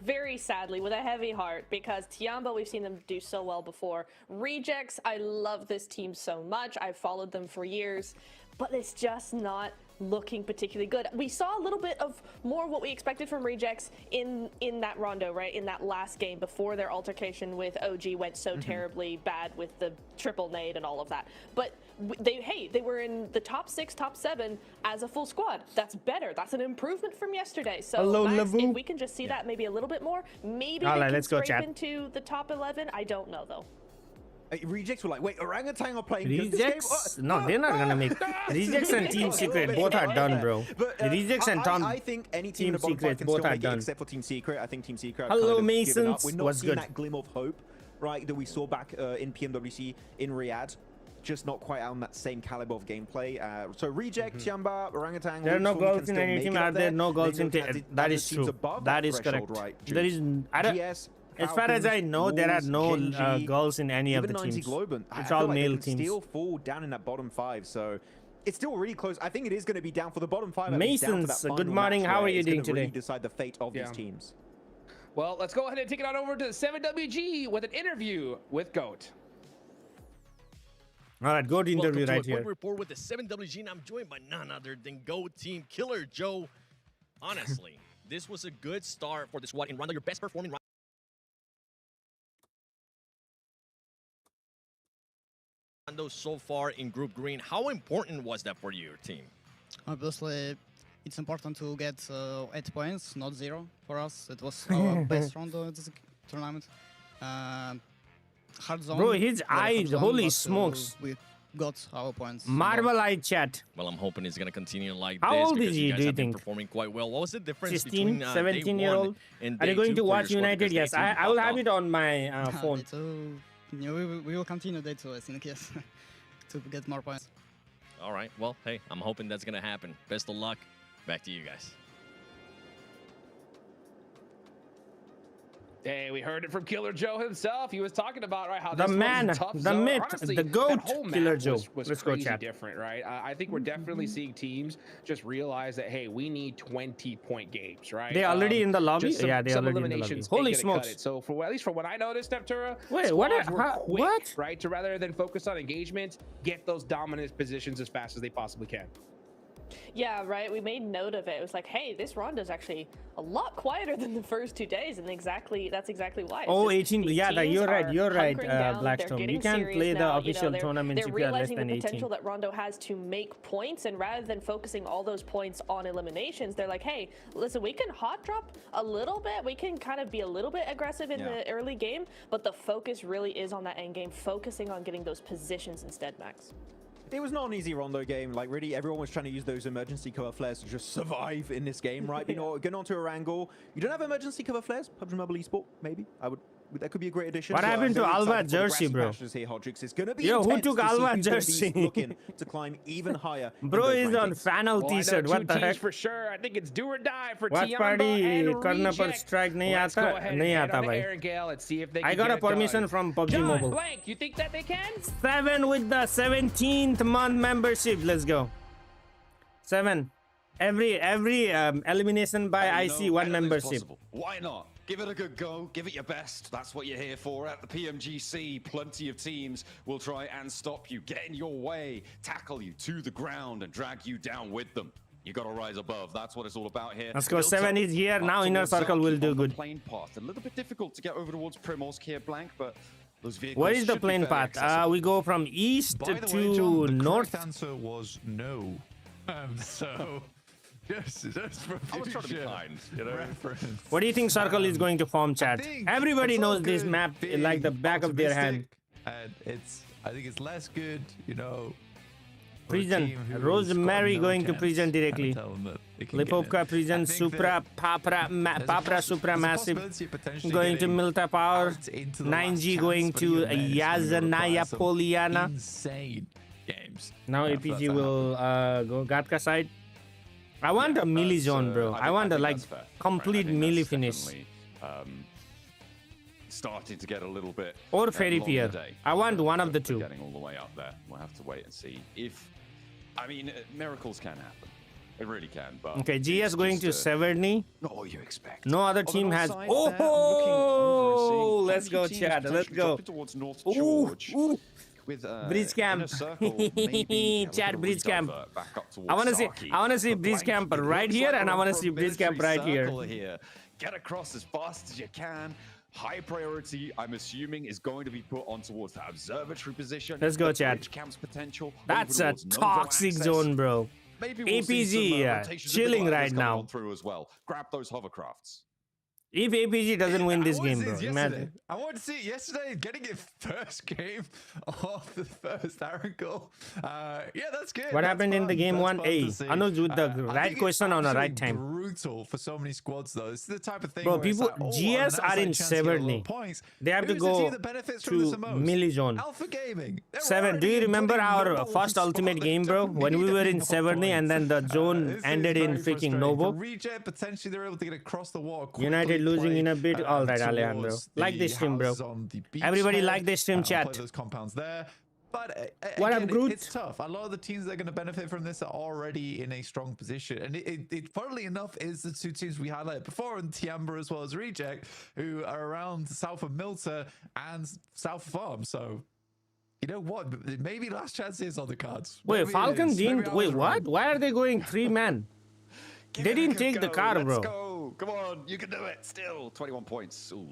Very sadly, with a heavy heart, because Tiamba, we've seen them do so well before. Rejects, I love this team so much. I've followed them for years, but it's just not looking particularly good. We saw a little bit of more of what we expected from Rejects in that rondo, right? In that last game before their altercation with OG went so terribly bad with the triple nade and all of that. But they were in the top 6, top 7 as a full squad. That's better. That's an improvement from yesterday. So Max, if we can just see that maybe a little bit more, maybe they can scrape into the top 11. I don't know though. Rejects were like, wait, Orangutan are playing Rejects? No, they're not gonna make. Rejects and Team Secret both are done, bro. But, Rejects and I think any team in the bottom 5 can both still are make it, done. except for Team Secret. I think Team Secret. Hello, kind of given up. Masons. We're not What's seeing good? that glimmer of hope, right, that we saw back in PMWC in Riyadh. Just not quite on that same caliber of gameplay. So Reject, Yamba, Orangutan. There are no goals in any team. Are there no goals in? That is true. That is correct. Right, there is. I don't. As far as I know, there are no girls in any of the teams. It's all male teams. Still fall down in that bottom 5, so it's still really close. I think it is going to be down for the bottom 5. Masons, good morning. How are you doing today? Really decide the fate of these teams. Well, let's go ahead and take it on over to 7WG with an interview with GOAT. All right, GOAT interview right here. Quick report with the 7WG, and I'm joined by none other than GOAT team Killer Joe. Honestly, this was a good start for the squad in round. Your best performing round. So far in Group Green. How important was that for your team? Obviously, it's important to get 8 points, not 0 for us. It was our best round of this tournament. Hard zone. Bro, his eyes, holy smokes. We got our points. Marble eye chat. Well, I'm hoping it's going to continue like How this. old is he, you guys do you have been think? Performing quite well. What was the difference 16, between 17-year-old? and Are you going to watch United? Yes, I I will have it on my phone. We will continue day 2, I think, yes, to get more points. All right. Well, hey, I'm hoping that's going to happen. Best of luck. Back to you guys. Hey, we heard it from Killer Joe himself. He was talking about how the this man, was a tough the zone. myth, Honestly, the GOAT, Killer Joe. Was Let's go crazy chat. Different, right? I think we're definitely seeing teams just realize that hey, we need 20-point games, right? They already in the lobby. Yeah, they already in the lobby. Holy smokes! So for at least from what I noticed, Neptura, wait, what? Right, to rather than focus on engagement, get those dominant positions as fast as they possibly can. Yeah, right. We made note of it. It was like, hey, this rondo is actually a lot quieter than the first 2 days, and that's exactly why. Oh, 18. Yeah, you're right, Blackstone. You can't play the official tournaments if you are less than 18. They're realizing the potential that Rondo has to make points, and rather than focusing all those points on eliminations, they're like, hey, listen, we can hot drop a little bit. We can kind of be a little bit aggressive in the early game, but the focus really is on that end game, focusing on getting those positions instead, Max. It was not an easy rondo game. Like, really, everyone was trying to use those emergency cover flares to just survive in this game, right? You know, going on to a wrangle. You don't have emergency cover flares? PUBG Mobile Esport, maybe? That could be a great addition. What happened to Alva Jersey, bro? Yo, who took Alva Jersey? Looking to climb even higher. Bro is on Fanel t-shirt. What the heck? For sure. I think it's do or die for Watch party. Karna par strike nahi aata bhai. I got a permission from PUBG Mobile. Blank, you think that they can? 7 with the 17th month membership. Let's go. 7. Every elimination by IC 1 membership. Why not? Give it a good go. Give it your best. That's what you're here for. At the PMGC, plenty of teams will try and stop you, get in your way, tackle you to the ground, and drag you down with them. You got to rise above. That's what it's all about here. Let's go. 7 is here. Now Inner Circle will do good. Plane path. A little bit difficult to get over towards Primorsk here, Blank, but those vehicles. What is the plane path? We go from east to north. The answer was no. So. Just for I was trying to be kind, you know. Reference. What do you think Circle is going to form, chat? Everybody knows this map like the back of their hand. And I think it's less good, you know. Prison. Rosemary going to prison directly. Lipovka prison. Supra Papra Supra Massive going to Milta Power. 9G going to Yazanaya Poliana. Insane games. Now APG will go Gatka side. I want a melee zone, bro. I want a complete melee finish. Starting to get a little bit. Or Fairy Pier. I want one of the two. Getting all the way up there. We'll have to wait and see if. I mean, miracles can happen. It really can. But okay, GS going to Severny. Not what you expect. No other team has. Oh, let's go, Chad. Let's go. Towards North George. with Breach camp. inner circle, maybe a Chat little breach camp. redivert back up towards I want to see. Saki. I want to see But breach Blank, camp it right looks here, like and I we're want to on see breach camp military right here. circle. Get across as fast as you can. High priority, I'm assuming, is going to be put on towards that observatory position. Let's go, the chat. bridge camp's potential. That's a over towards Novo toxic access. zone, bro. Maybe we'll see some, APG, rotations of chilling gliders right coming now. on through as well. Grab those hovercrafts. If APG doesn't win this game, bro, Yesterday. imagine. I wanted to see it yesterday, getting it first game off the first angle. Yeah, that's good. What That's happened in the fun. game That's one? fun Hey, to see. Anuj with the I right think question on the right absolutely time. Brutal for so many squads, though. It's the type of thing Bro, where it's people, like, oh, I have an GS are outside in chance to get a lot of Severny. points. They have to Who's the team go that benefits from this to the most? Milli Zone. Alpha Gaming. They're 7. Do already you in remember bloody our number first one Ultimate spot. game, They bro? don't When we need were any in more Severny and then the points. zone This is ended in very freaking frustrating. Novo. For Reject, potentially they're able to get across the wall quickly. United losing in a bit. All right, Alejandro. towards Like the this stream, bro. houses on the Everybody beachhead, like this stream, play chat. those compounds there. But What up, again, Groot? it's tough. A lot of the teams that are going to benefit from this are already in a strong position. And it funnily enough, is the two teams we highlighted before, in Tiambra as well as Reject, who are around south of Milta and south of Farm. So, you know what? Maybe last chance is on the cards. Wait, Maybe it Falcon is. Maybe didn't. I Wait, was what? wrong. Why are they going 3-man? They didn't take the car, bro. Let's go. Come on, you can do it. Still 21 points. Ooh,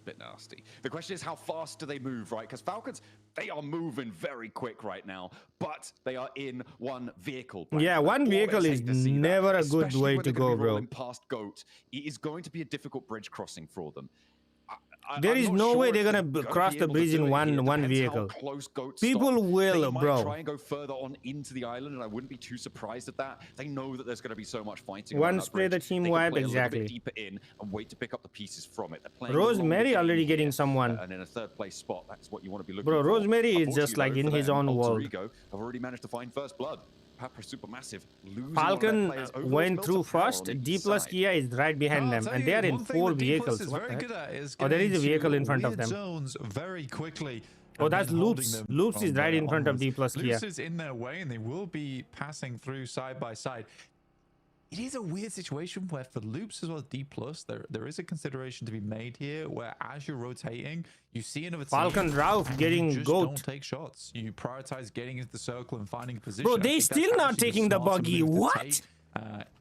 bit nasty. The question is, how fast do they move, right? Because Falcons, they are moving very quick right now, but they are in one vehicle. Yeah, one vehicle is never a good way to go, bro. Past Goat, it is going to be a difficult bridge crossing for them. There is no way they're gonna cross the bridge in one vehicle. People will, bro. Try and go further on into the island, and I wouldn't be too surprised at that. They know that there's going to be so much fighting. One spray the team wipe, exactly. Deeper in and wait to pick up the pieces from it. They're playing Rosemary already getting someone. and in a third place spot. That's what you want to be looking Bro, for. Rosemary is just like in his own world. Have already managed to find first blood. Papra Supermassive losing Falcon one of their players over went those through belts of power first. on the D east plus side. Kia is right behind them, and they are in 4 vehicles. What the heck? Oh, there is a vehicle in front of them. Zones very quickly. Oh, that's Loops. Loops is right in front of D plus Kia. Loops is in their way, and they will be passing through side by side. It is a weird situation where for Loops as well as D plus, there is a consideration to be made here where as you're rotating, you see another Falcon team, Ralph and getting you just goat. don't take shots. You prioritize getting into the circle and finding a position. Bro, I they think that's still not actually taking the smarter buggy. move to What? take,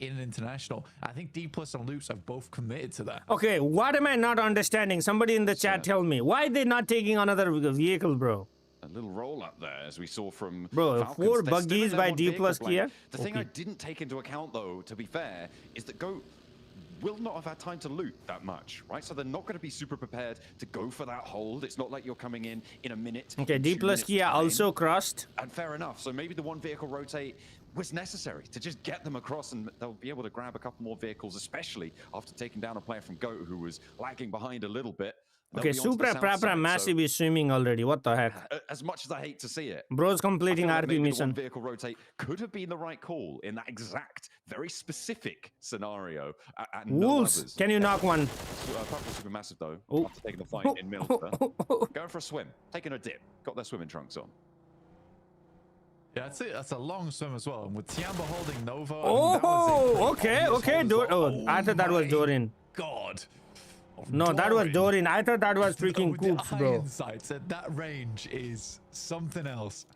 in an international. I think D plus and Loops have both committed to that. Okay, what am I not understanding? Somebody in the chat tell me. Why they not taking another vehicle, bro? A little roll up there, as we saw from Bro, Falcons. 4 They're still in buggies their by one D vehicle plus blank. Kia. The thing I didn't take into account, though, to be fair, is that Goat will not have had time to loot that much, right? So they're not going to be super prepared to go for that hold. It's not like you're coming in a minute. Okay, in D 2 plus minutes Kia time. also crossed. And fair enough. So maybe the one vehicle rotate was necessary to just get them across, and they'll be able to grab a couple more vehicles, especially after taking down a player from Goat who was lagging behind a little bit. They'll Okay, be onto the Supra south Prapra side, Massive so is swimming already. What the heck? as much as I hate to see it, Bro's completing I feel like RP maybe the mission. one vehicle rotate could have been the right call in that exact, very specific scenario. And no Wolves, others. can you knock one? Probably super massive though. Oh. After taking the fight in Milta, going for a swim, taking a dip, got their swimming trunks on. Yeah, that's it. That's a long swim as well. And with Tiamba holding Nova. Oh, okay. Oh, I thought that was Dorian. God. No, that was Dorian. I thought that was freaking With Coops, the bro. iron sights, that range is something else.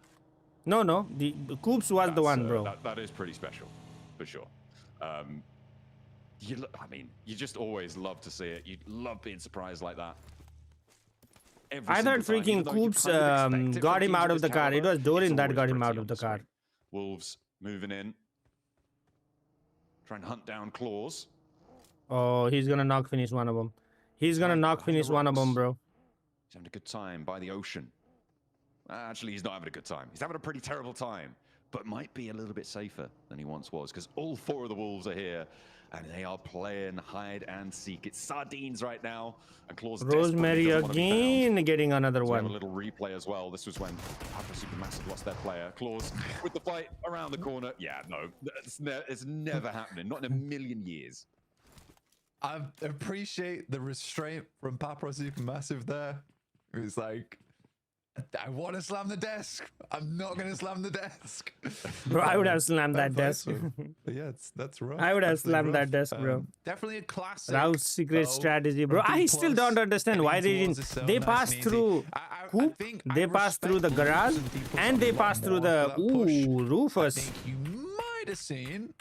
No, the Coops was the one, bro. That is pretty special, for sure. I mean, you just always love to see it. You love being surprised like that. I thought freaking Coops got him out of the car. It was Dorian that got him out of the car. Wolves moving in. Trying to hunt down Claws. Oh, he's gonna knock finish one of them. He's gonna knock finish one of them, bro. He's having a good time by the ocean. Actually, he's not having a good time. He's having a pretty terrible time, but might be a little bit safer than he once was, because all 4 of the Wolves are here, and they are playing hide and seek. It's sardines right now, and Claws Rosemary again getting another so we have one. a little replay as well. This was when Papa Supermassive lost their player. Claws with the fight around the corner. Yeah, no, it's never happening. Not in a million years. I appreciate the restraint from Papro Supermassive there. It was like, I want to slam the desk. I'm not going to slam the desk. Bro, I would have slammed that desk. Yeah, that's right. I would have slammed that desk, bro. Definitely a classic. Raul's secret strategy, bro. I still don't understand why they didn't. They passed through Coop, they passed through the garage, and they passed through the Rufus. I think you might have seen.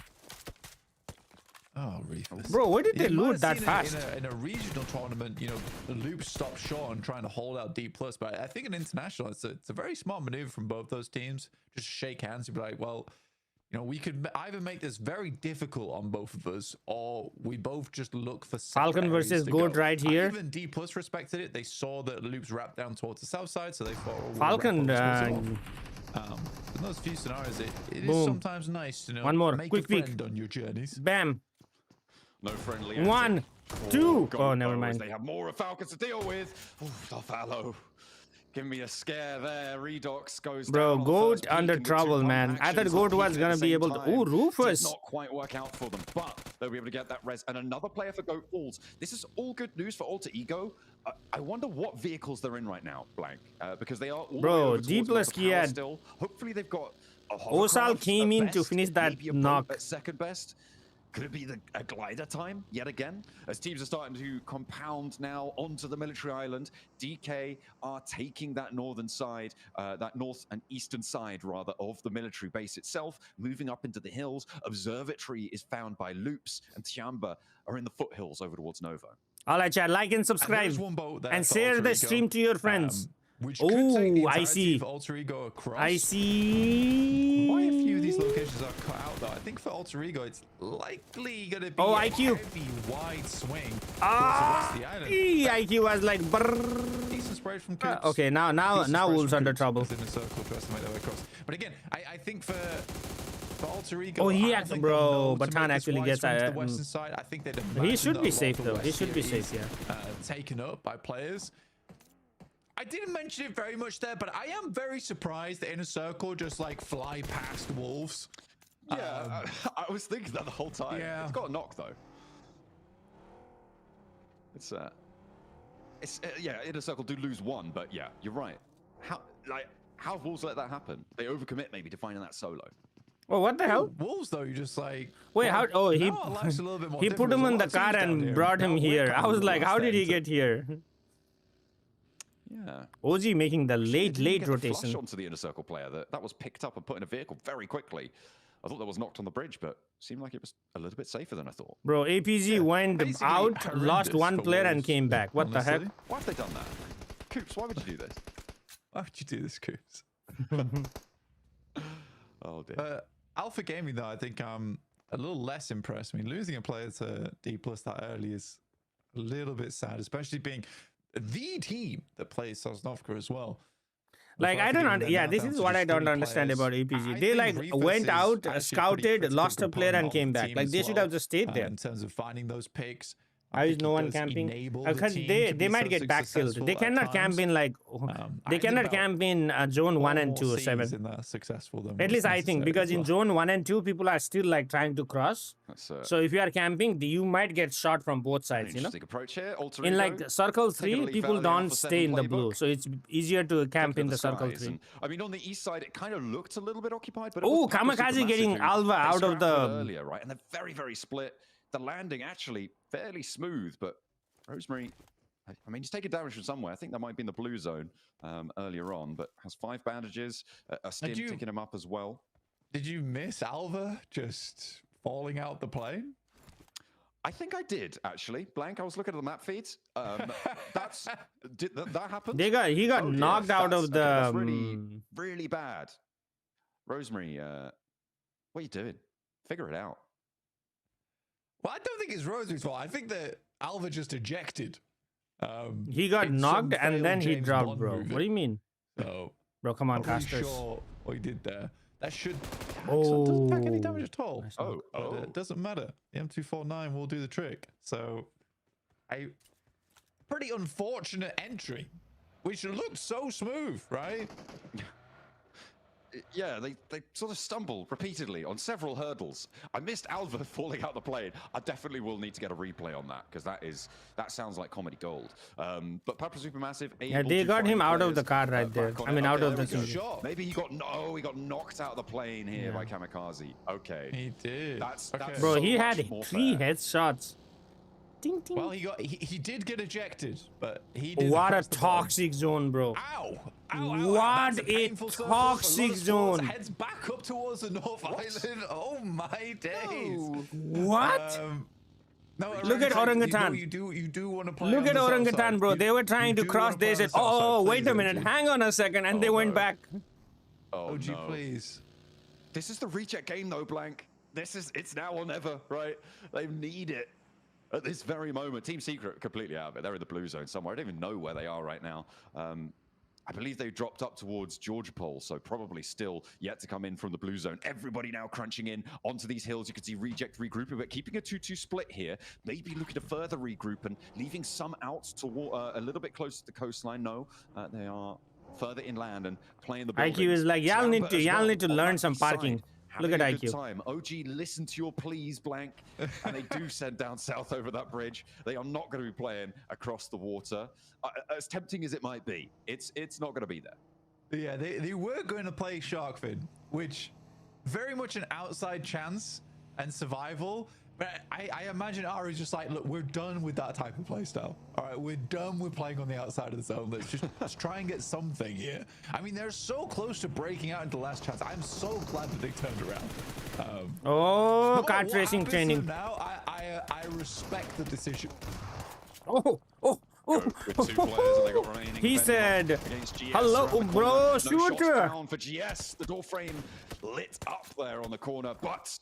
Oh, Rufus. Bro, why did they loot that fast? In a regional tournament, you know, the loop stopped short and trying to hold out D+. But I think in international, it's a very smart maneuver from both those teams. Just shake hands and be like, well, you know, we could either make this very difficult on both of us, or we both just look for Falcon versus Goat right here. Even D+ respected it. They saw that loops wrapped down towards the south side, so they thought, oh, Falcon. in those few scenarios, it is sometimes nice to know. One more, make quick a friend peek on your journeys. Bam. No friendly. 1, 2. Oh, never mind. They have more of Falcons to deal with. Oh, the Fallow. Give me a scare there. Redox goes Bro, down. Goat under trouble, man. I thought Goat was gonna be able to. Oh, Rufus. Did not quite work out for them, but they'll be able to get that res. And another player for Goat falls. This is all good news for Alter Ego. I wonder what vehicles they're in right now, Blank, because they are all bro, D+ key had. Still. Hopefully they've got. Osal came in to finish that knock. At second best. Could it be a glider time yet again? As teams are starting to compound now onto the military island, DK are taking that northern side, that north and eastern side, rather, of the military base itself, moving up into the hills. Observatory is found by Loops, and Tiamba are in the foothills over towards Nova. All right, chat, like and subscribe, and share the stream to your friends. Oh, I see. Alter Ego across. I see. Quite a few of these locations are cut out, though. I think for Alter Ego, it's likely going to be a heavy, wide swing. IQ was like. Brrr. Decent spread from Coops. Okay, now Wolves under trouble. In a circle to estimate their way across. But again, I think for Alter Ego, oh, he actually, bro, Batan actually gets the western side. I think they'd he should be safe though. He should be safe, yeah. Taken up by players. I didn't mention it very much there, but I am very surprised that Inner Circle just like fly past Wolves. Yeah, I was thinking that the whole time. Yeah. It's got a knock though. It's yeah, Inner Circle do lose one, but yeah, you're right. How have Wolves let that happen? They overcommit maybe to finding that solo. Oh, what the hell? Wolves though, you just like wait, how? Oh, he put him in the car and brought him here. I was like, how did he get here? Yeah. OG making the late rotation. Flush onto the Inner Circle player. That was picked up and put in a vehicle very quickly. I thought that was knocked on the bridge, but seemed like it was a little bit safer than I thought. Bro, APG went out, lost one player, and came back. What the heck? Why have they done that? Coops, why would you do this? Why would you do this, Coops? Oh dear. Alpha Gaming, though, I think I'm a little less impressed. I mean, losing a player to D+ that early is a little bit sad, especially being the team that plays Sosnovka as well. Like, I don't yeah, this is what I don't understand about APG. They like went out, scouted, lost a player and came back. Like, they should have just stayed there. In terms of finding those picks. Why is no one camping? Because they might get backfilled. They cannot camp in like they cannot camp in zone 1 and 2 or 7. At least I think, because in zone 1 and 2 people are still like trying to cross. So if you are camping, you might get shot from both sides. You know. Approach here. In like circle 3, people don't stay in the blue, so it's easier to camp in the circle 3. I mean, on the east side, it kind of looked a little bit occupied, but oh, Kamikaze getting Alva out of the earlier, right? And they're very split. The landing actually fairly smooth, but Rosemary, I mean, he's taking damage from somewhere. I think that might be in the blue zone earlier on, but has 5 bandages, a stim ticking him up as well. Did you miss Alva just falling out the plane? I think I did, actually. Blank, I was looking at the map feeds. That happened? He got knocked out of the... that's really bad. Rosemary, what are you doing? Figure it out. Well, I don't think it's Rosemary's fault. I think that Alva just ejected. He got knocked and then he dropped, bro. What do you mean? So, bro, come on, I'm casters. Sure what he did there. That should... Oh. It doesn't pack any damage at all. Oh. It doesn't matter. The M249 will do the trick. So, a pretty unfortunate entry, which looked so smooth, right? yeah, they sort of stumble repeatedly on several hurdles. I missed Alva falling out the plane. I definitely will need to get a replay on that because that sounds like comedy gold. But Papa Supermassive, Yeah, they got him out of the car right there. I mean, out of the scene. Maybe he got knocked out of the plane here by Kamikaze. Okay, he did. That's bro. so He had much 3 headshots. Ding, ding. Well, he did get ejected, but he did. What a toxic zone, bro. Ow! What a toxic zone. Heads back up towards the North Island. Oh my days! What? No, look at Orangutan. You do want to play. Look at Orangutan, bro. They were trying to cross. They said, "Oh, wait a minute, hang on a second," and they went back. Oh, OG, no. please. This is the reject game, though, Blank. It's now or never, right? They need it. At this very moment, Team Secret completely out of it. They're in the blue zone somewhere. I don't even know where they are right now. I believe they dropped up towards Georgia Pole, so probably still yet to come in from the blue zone. Everybody now crunching in onto these hills. You can see Reject regrouping, but keeping a 2-2 split here. Maybe looking to further regroup and leaving some out toward a little bit closer to the coastline. No, they are further inland and playing the buildings. IQ is like, y'all need to learn some parking. Look at IQ. Time. OG, listen to your pleas, Blank. And they do send down south over that bridge. They are not going to be playing across the water. As tempting as it might be, it's not going to be there. Yeah, they were going to play Sharkfin, which very much an outside chance and survival. But I imagine Ari's just like, look, we're done with that type of playstyle. All right, we're done with playing on the outside of the zone. Let's try and get something here. I mean, they're so close to breaking out into last chance. I'm so glad that they turned around. Kart racing training. Now I respect the decision. Oh. With 2 players that they got remaining. He said, GS hello, bro, no shooter. Down for GS. The door frame lit up there on the corner, but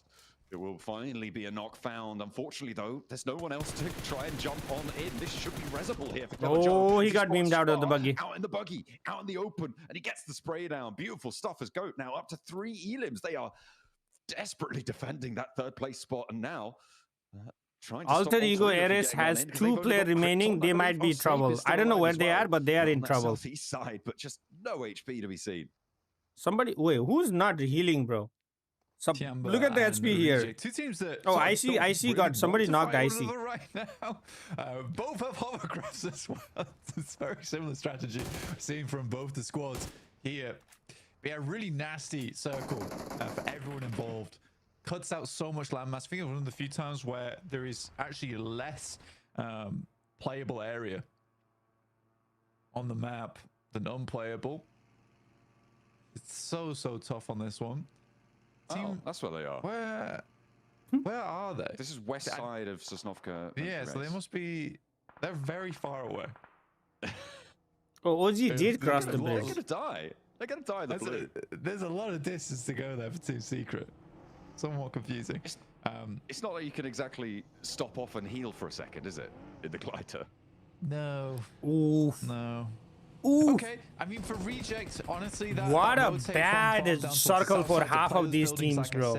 it will finally be a knock found. Unfortunately, though, there's no one else to try and jump on in. This should be resible here for Oh, he got beamed out of the buggy. Out in the buggy, out in the open, and he gets the spray down. Beautiful stuff as GOAT. Now up to 3 elims. They are desperately defending that 3rd place spot, and now trying to Alter Ego Ares has 2 players remaining. They might be in trouble. I don't know where they are, but they are in trouble. Southeast side, but just no HP to be seen. Somebody, wait, who's not healing, bro? Look at the HP here. 2 teams that. Oh, IC got somebody knocked IC. Right now, both have hovercrafts as well. It's a very similar strategy seen from both the squads here. Yeah, really nasty circle for everyone involved. Cuts out so much landmass. I think it's one of the few times where there is actually less playable area on the map than unplayable. It's so tough on this one. Oh, that's where they are. Where are they? This is west side of Sosnovka. Yeah, so they must be. They're very far away. Oh, OG did cross the bridge. They're gonna die. They're gonna die in the blue. There's a lot of distance to go there for Team Secret. Somewhat confusing. It's not like you can exactly stop off and heal for a second, is it? In the glider. No. Oof. No. Oof. Okay, I mean for Reject, honestly, what a bad circle for half of these teams, bro.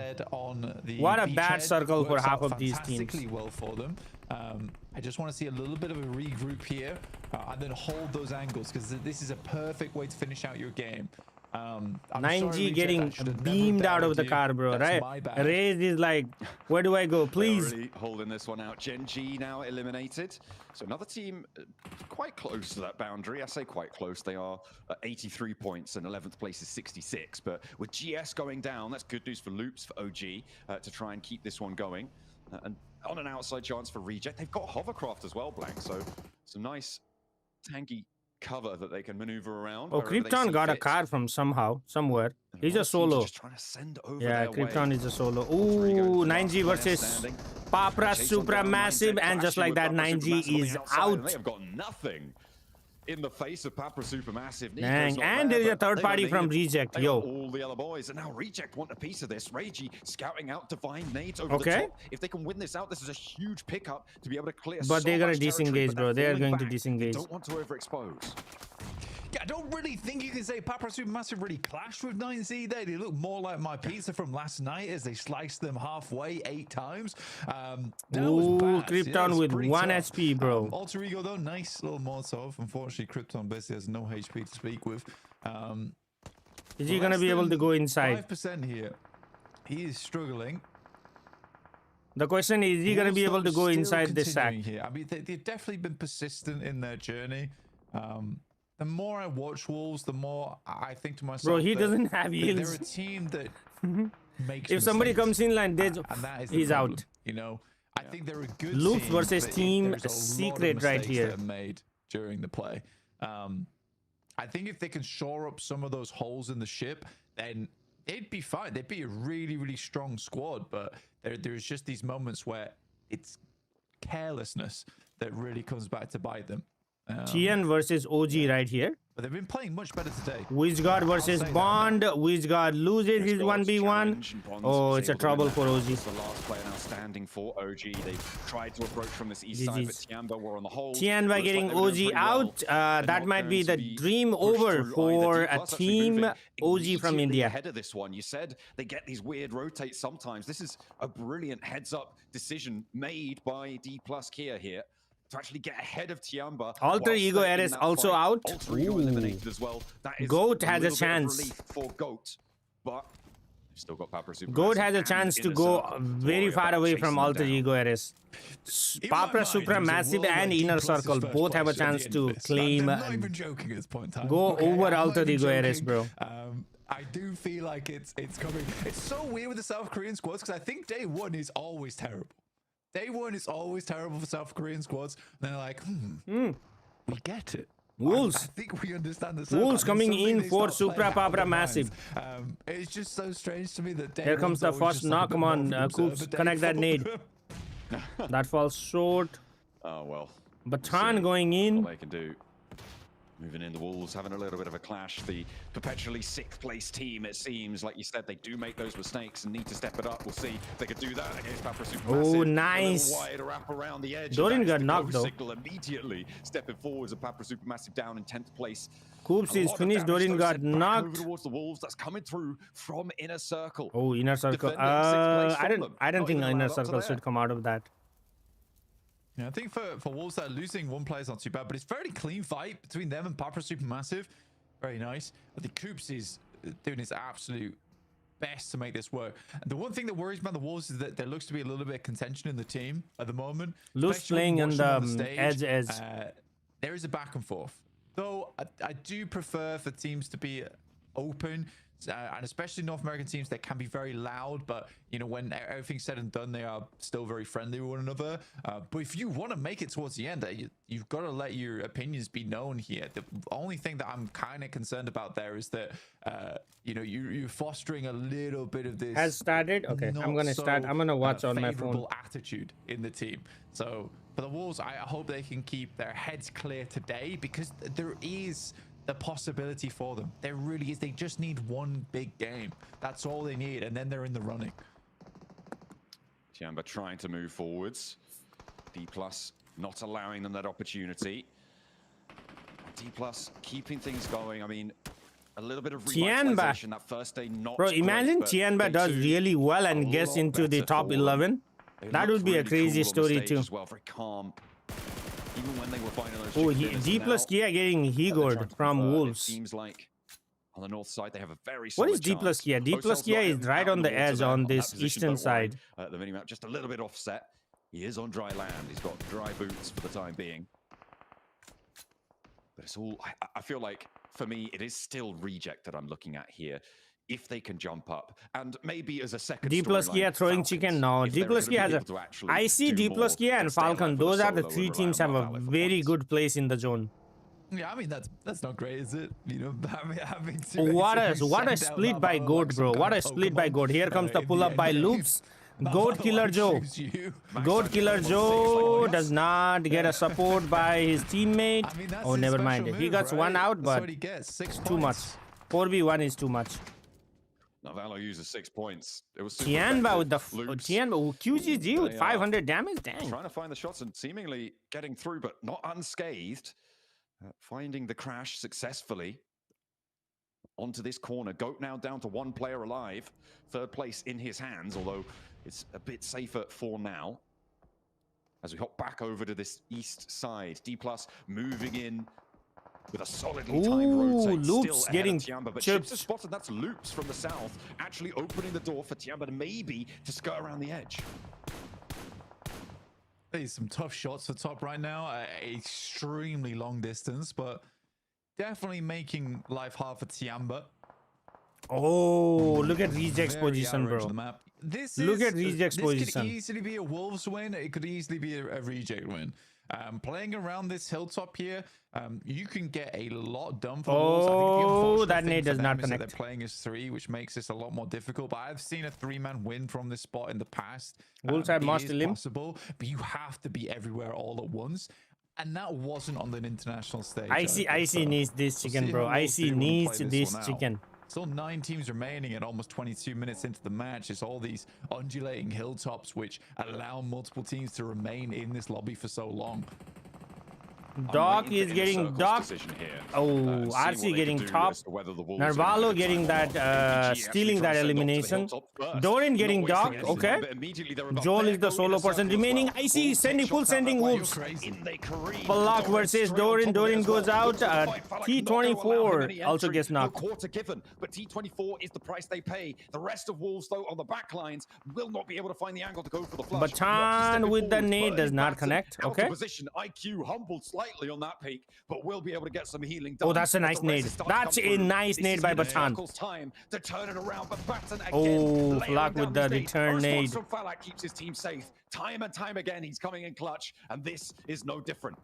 What a bad circle for half of these teams. Fantastically well for them. I just want to see a little bit of a regroup here and then hold those angles because this is a perfect way to finish out your game. 9G getting beamed out of the car, bro, right? Raze is like, where do I go, please? Really holding this one out. Gen G now eliminated. So another team quite close to that boundary. I say quite close. They are at 83 points and 11th place is 66. But with GS going down, that's good news for Loops, for OG, to try and keep this one going. And on an outside chance for Reject, they've got Hovercraft as well, Blank. So some nice tanky cover that they can maneuver around. Oh, Krypton got a car from somewhere. He's a solo. Just trying to send over yeah, Krypton is a solo. Ooh, 9G versus Papra Supermassive, and just like that, 9G is out. They have got nothing in the face of Papra Supermassive. Dang, and there is a third party from Reject. Yo, all the other boys, and now Reject want a piece of this. Ragey scouting out divine nades over the top. If they can win this out, this is a huge pickup to be able to clear. But they're gonna disengage, bro. They are going to disengage. They don't want to overexpose. Yeah, I don't really think you can say Papra Supermassive really clashed with 9Z there. They look more like my pizza from last night as they sliced them halfway 8 times. Ooh, Krypton with 1 HP, bro. Alter Ego though, nice little Molotov. Unfortunately, Krypton basically has no HP to speak with. Is he gonna be able to go inside? 5% here. He is struggling. The question is he gonna be able to go inside this sack? Here. I mean, they've definitely been persistent in their journey. The more I watch Wolves, the more I think to myself, bro, he doesn't have heals. They're a team that makes if somebody mistakes. comes in line, And that is the he's problem. out. You know, I think they're a good Loops team, versus but team there's a lot of secret right mistakes here. that are made during the play. I think if they can shore up some of those holes in the ship, then they'd be fine. They'd be a really, really strong squad. But there's just these moments where it's carelessness that really comes back to bite them. TN versus OG right here. But they've been playing much better today. Wizgard versus Bond. Wizgard loses his 1v1. Oh, it's a trouble for OG. The last player now standing for OG. They've tried to approach from this east side, but Tianba were on the hold. Tianba getting OG out. That might be the dream over for a team OG from India. Ahead of this one, you said they get these weird rotates sometimes. This is a brilliant heads-up decision made by D+ Kia here to actually get ahead of Tianba. Alter Ego Eris also out. Alter Ego eliminated as well. That is Goat has a little bit of chance. relief for Goat, but they've still got Papra Supermassive Goat has a and chance to Inner go Circle very worry far about away chasing from them Alter down. Ego Eris. Papra Supermassive and Inner Circle both have a chance to claim. I'm not even joking at this point in time. Go Okay, over I'm not Alter even Ego Eris, joking. bro. I do feel like it's coming. It's so weird with the South Korean squads because I think day one is always terrible. Day one is always terrible for South Korean squads. And they're like, we get it. Wolves. I think we understand the Wolves coming in for Supra Papra Papra Massive. It's just so strange to me that day Here comes the first knock. Come on, Coops, connect that nade. That falls short. Oh well. Batan going in. All they can do. Moving in, the Wolves having a little bit of a clash. The perpetually 6th place team, it seems, like you said, they do make those mistakes and need to step it up. We'll see if they could do that against Papra Supermassive. Oh, nice. A little wider wrap around the edge. Dorin got knocked though. Signal immediately stepping forwards of Papra Supermassive down in 10th place. Coops is finished. Dorin got knocked. Over towards the Wolves. That's coming through from Inner Circle. Oh, Inner Circle. Defending 6th place I from don't them. think Not even Inner allowed up to Circle there. should come out of that. Yeah, I think for Wolves, that losing one player is not too bad, but it's a very clean fight between them and Papra Supermassive. Very nice. But the Coops is doing his absolute best to make this work. And the one thing that worries me about the Wolves is that there looks to be a little bit of contention in the team at the moment. Loose especially playing when on you watch the them stage. edge. There is a back and forth. Though I do prefer for teams to be open. And especially North American teams, they can be very loud, but you know, when everything's said and done, they are still very friendly with one another. But if you want to make it towards the end, you've got to let your opinions be known here. The only thing that I'm kind of concerned about there is that you know, you're fostering a little bit of this. Has started. Okay, I'm gonna start. I'm gonna watch on my phone. Favorable attitude in the team. So for the Wolves, I hope they can keep their heads clear today, because there is the possibility for them. There really is. They just need one big game. That's all they need, and then they're in the running. Tianba trying to move forwards. D+ not allowing them that opportunity. D+ keeping things going. I mean, a little bit of revitalization that first day. Not Bro, imagine great, Tianba does really well and gets into the top 11. That would be a crazy story too. As well, very calm. Even when they were finding those Oh, chicken dinners D+ now, Kia getting Higord from it Wolves. seems like on the north side they have a very What solid is D+ chance. Kia? D+ Hotel's Kia not is out right on the water edge there on that this position, eastern don't worry. side. The minimap just a little bit offset. He is on dry land. He's got dry boots for the time being. But it's all, I feel like, for me, it is still reject that I'm looking at here. If they can jump up, and maybe as a second D+ Kia throwing chicken. No, D+ Kia has a. I see D+ Kia and Falcon. Those are the three teams have a very good place in the zone. Yeah, I mean that's not great, is it? You know, having What a split by Goat, bro. What a split by Goat. Here comes the pull up by Loops. Goat Killer Joe. Goat Killer Joe does not get a support by his teammate. Oh, never mind. He got one out, but too much. 4v1 is too much. Navallo uses 6 points. It was Tianba with the Tianba QGG with 500 damage. Dang. Trying to find the shots and seemingly getting through, but not unscathed. Finding the crash successfully onto this corner. Goat now down to one player alive. 3rd place in his hands, although it's a bit safer for now. As we hop back over to this east side, D+ moving in with a solidly timed rotate Loops still getting ahead of Tiamba, but chipped. Chips is spotted. That's Loops from the south, actually opening the door for Tiamba to maybe to skirt around the edge. There's some tough shots for top right now. Extremely long distance, but definitely making life hard for Tiamba. Oh, look at Reject's position, bro. Look at Reject's position. This could easily be a Wolves win. It could easily be a Reject win. Playing around this hilltop here, you can get a lot done for Wolves. I think the unfortunate that thing nade for does them not is that connect. they're playing as 3, which makes this a lot more difficult. But I've seen a 3-man win from this spot in the past. Wolves had it mastered is him. possible, but you have to be everywhere all at once. And that wasn't on the international stage. IC needs this chicken, bro. IC needs this chicken. Still 9 teams remaining at almost 22 minutes into the match. It's all these undulating hilltops which allow multiple teams to remain in this lobby for so long. Doc is getting Doc. Oh, RC getting top. Narvalo getting that, stealing that elimination. Doran getting Doc. Okay. Joel is the solo person remaining. I see sending full sending Wolves. Balak versus Doran. Doran goes out. T24 also gets knocked. Quarter given, but T24 is the price they pay. The rest of Wolves, though, on the back lines will not be able to find the angle to go for the flush. Batan with the nade does not connect. Okay. Position IQ humbled slightly on that peak, but we'll be able to get some healing done. Oh, that's a nice nade. That's a nice nade by Batan. Time to turn it around, but Batan again, oh, Falak with the return nade. Falak keeps his team safe. Time and time again, he's coming in clutch, and this is no different.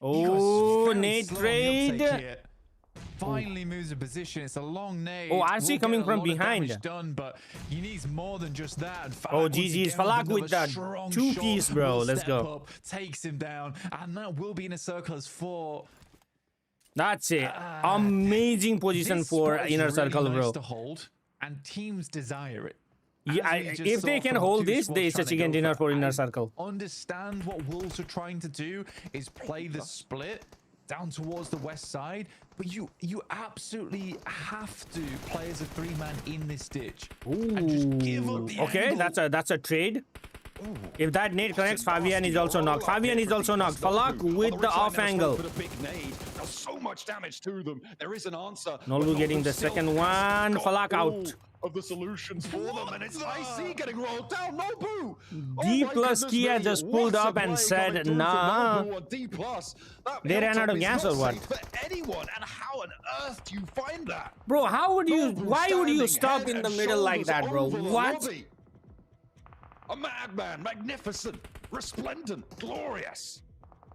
Oh, nade trade. Finally moves a position. It's a long nade. Oh, RC coming from behind. Done, but he needs more than just that. Oh, GG's Falak with that 2-piece, bro. Let's go. Up, takes him down, and that will be in a circle as 4. That's it. Amazing position for inner circle, really bro. Nice to hold, and teams desire it. Yeah, if they can hold this, there is a chicken dinner for inner circle. Understand what Wolves are trying to do is play the split down towards the west side, but you absolutely have to play as a 3-man in this ditch. And just give up the okay, angle. that's a trade. Ooh. If that nade connects, Fabian is also knocked. Fabian is also knocked. Falak with the off angle. So much damage to them. There is an answer. Nolbu getting the second one. Falak out. Of the solutions for them, and it's IC getting rolled down. Nobu. D plus Kia just pulled up and said, nah. They ran out of gas or what? For anyone, and how on earth do you find that? Bro, how would you? Why would you stop in the middle like that, bro? What? A madman, magnificent, resplendent, glorious.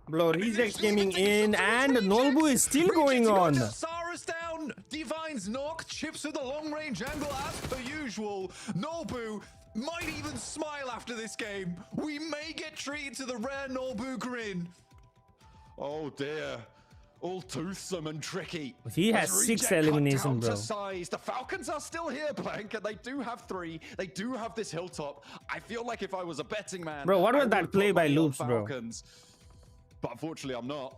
Bro, Reject coming in, and Nolbu is still going on. Sarah's down. Divine's knock. Chips with the long-range angle as per usual. Nolbu might even smile after this game. We may get treated to the rare Nolbu grin. Oh dear. All toothsome and tricky. He has 6 eliminations, bro. The Falcons are still here, Plank, and they do have 3. They do have this hilltop. I feel like if I was a betting man, bro, what was that play by Loops, bro? But unfortunately, I'm not.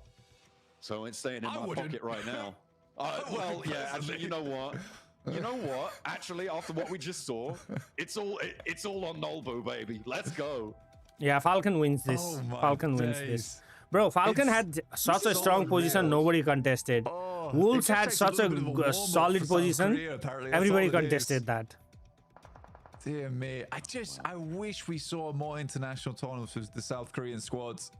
So it's staying in my pocket right now. Well, yeah, actually, you know what? You know what? Actually, after what we just saw, it's all on Nolbu, baby. Let's go. Yeah, Falcon wins this. Falcon wins this. Bro, Falcon had such a strong position, nobody contested. Wolves had such a solid position, everybody contested that. Dear me, I wish we saw more international tournaments with the South Korean squads.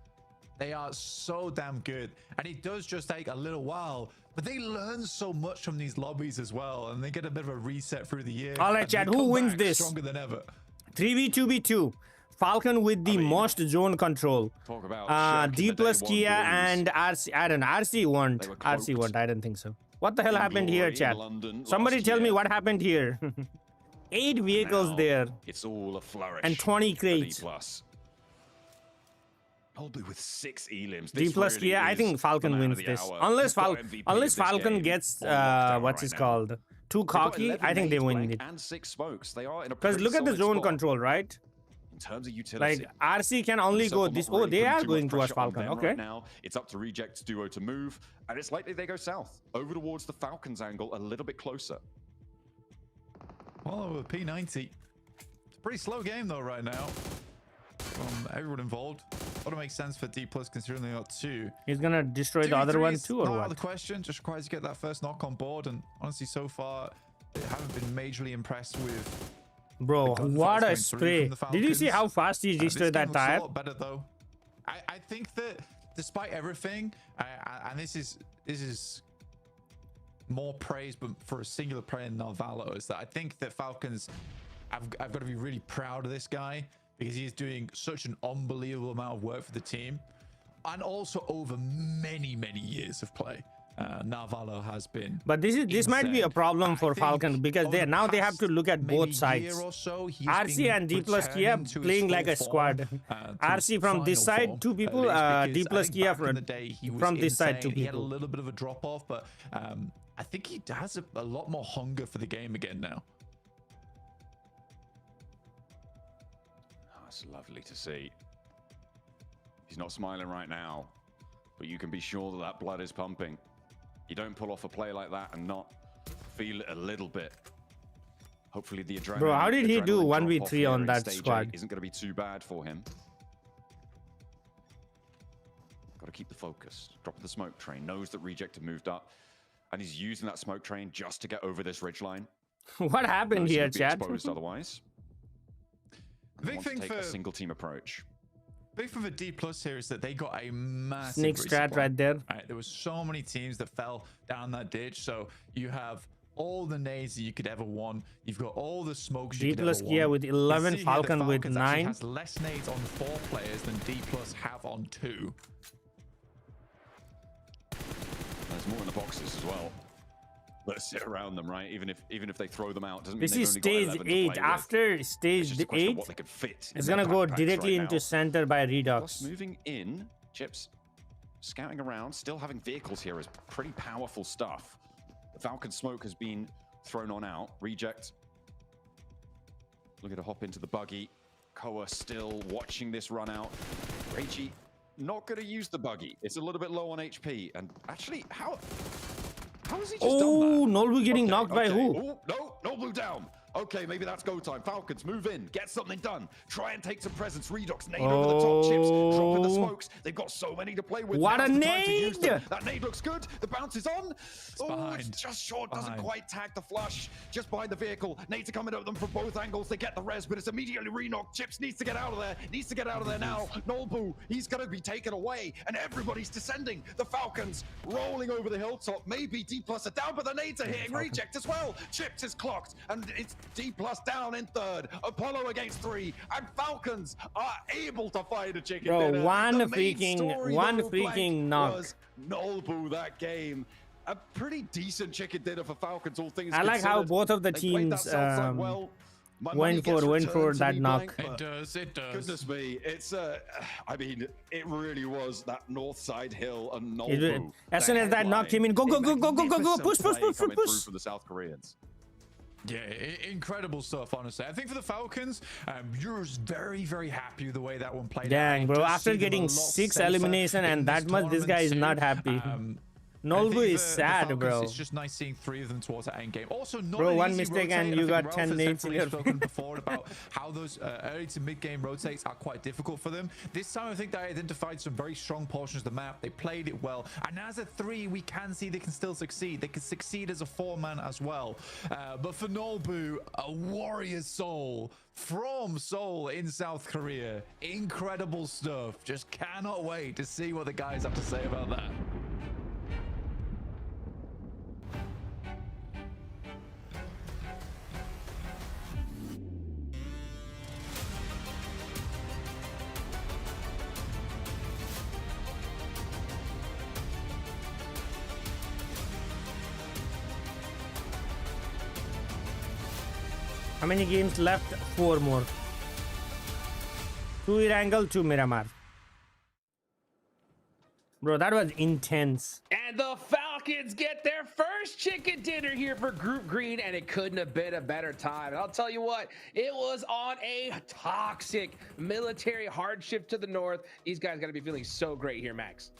They are so damn good, and it does just take a little while, but they learn so much from these lobbies as well, and they get a bit of a reset through the year. All right, Chad, who wins this? Stronger than ever. 3v2v2. Falcon with the most zone control. Talk about D plus Kia and RC. I don't know. RC won't. RC won't. I don't think so. What the hell happened here, Chad? Somebody tell me what happened here. 8 vehicles there. It's all a flourish. And 20 crates. Nolbu with 6 elims. D plus Kia, I think Falcon wins this. Unless Falcon gets what's it called? Too cocky, I think they win it. And 6 smokes. They are in a because look at the zone control, right? In terms of utility, like RC can only go this. Oh, they are going towards Falcon. Okay. Right now, it's up to Reject's duo to move, and it's likely they go south over towards the Falcons angle a little bit closer. Well, with P90, it's a pretty slow game though right now from everyone involved. Ought to make sense for D Plus considering they got 2. He's gonna destroy the other one too, or not what? out of the question. Just requires to get that first knock on board, and honestly, so far, they haven't been majorly impressed with. Bro, what a spray! Did you see how fast he destroyed that tire? A lot better though. I think that despite everything, and this is more praise, but for a singular player in Narvalo, is that I think that Falcons, I've got to be really proud of this guy because he's doing such an unbelievable amount of work for the team, and also over many years of play. Narvalo has been. But this might be a problem for Falcon because they have to look at both sides. RC and D plus Kia playing like a squad. RC from this side, 2 people. D plus Kia from this side, 2 people. He had a little bit of a drop off, but I think he has a lot more hunger for the game again now. Oh, it's lovely to see. He's not smiling right now, but you can be sure that that blood is pumping. You don't pull off a play like that and not feel it a little bit. Hopefully the adrenaline. Bro, how did he do 1v3 on that squad? Isn't going to be too bad for him. Got to keep the focus. Drop the smoke train. Knows that Reject have moved up, and he's using that smoke train just to get over this ridge line. What happened here, Chad? Otherwise, the big thing for a single team approach. Big for the D plus here is that they got a massive sneak strat right there. Right, there was so many teams that fell down that ditch. So you have all the nades that you could ever want. You've got all the smokes you could ever want. D plus Kia with 11, Falcon with 9. Has less nades on 4 players than D plus have on 2. There's more in the boxes as well. Let's sit around them, right? Even if they throw them out, doesn't mean this is stage 8. After stage 8, it's gonna go directly into center by Redox. Moving in, Chips scouting around, still having vehicles here is pretty powerful stuff. The Falcon smoke has been thrown on out. Reject looking to hop into the buggy. Koa still watching this run out. Reichi not going to use the buggy. It's a little bit low on HP. And actually, how has he just done that? Nolbu getting knocked by who? Ooh, no, Nolbu down. Okay, maybe that's go time. Falcons, move in. Get something done. Try and take some presence. Redox, nade over the top. Chips, dropping the smokes. They've got so many to play with. What a nade! That nade looks good. The bounce is on. It's just short. Doesn't quite tag the flush. Just behind the vehicle. Nades are coming at them from both angles. They get the res, but it's immediately re-knocked. Chips needs to get out of there. Needs to get out of there now. Nolbu, he's going to be taken away. And everybody's descending. The Falcons rolling over the hilltop. Maybe D plus are down, but the nades are hitting Reject as well. Chips is clocked. And it's D plus down in 3rd. Apollo against 3. And Falcons are able to find a chicken dinner. Bro, one freaking knock. Was Nolbu that game. A pretty decent chicken dinner for Falcons, all things I like how both of the teams went for that knock. It does. Goodness me, it's I mean, it really was that north side hill and Nolbu. As soon as that knock came in, go, push through for the South Koreans. Yeah, incredible stuff, honestly. I think for the Falcons, you're very happy with the way that one played out. Dang, bro, after getting 6 elimination and that much, this guy is not happy. Nolbu is sad, bro. It's just nice seeing 3 of them towards the end game. Also, not bro, one mistake and you got 10 nades in your spoken before about how those early to mid game rotates are quite difficult for them. This time, I think they identified some very strong portions of the map. They played it well, and as a 3, we can see they can still succeed. They can succeed as a 4-man as well. But for Nolbu, a warrior soul from Seoul in South Korea, incredible stuff. Just cannot wait to see what the guys have to say about that. How many games left? 4 more. 2 Erangel, 2 Miramar. Bro, that was intense. And the Falcons get their first chicken dinner here for Group Green, and it couldn't have been a better time. And I'll tell you what, it was on a toxic military hardship to the north. These guys got to be feeling so great here, Max.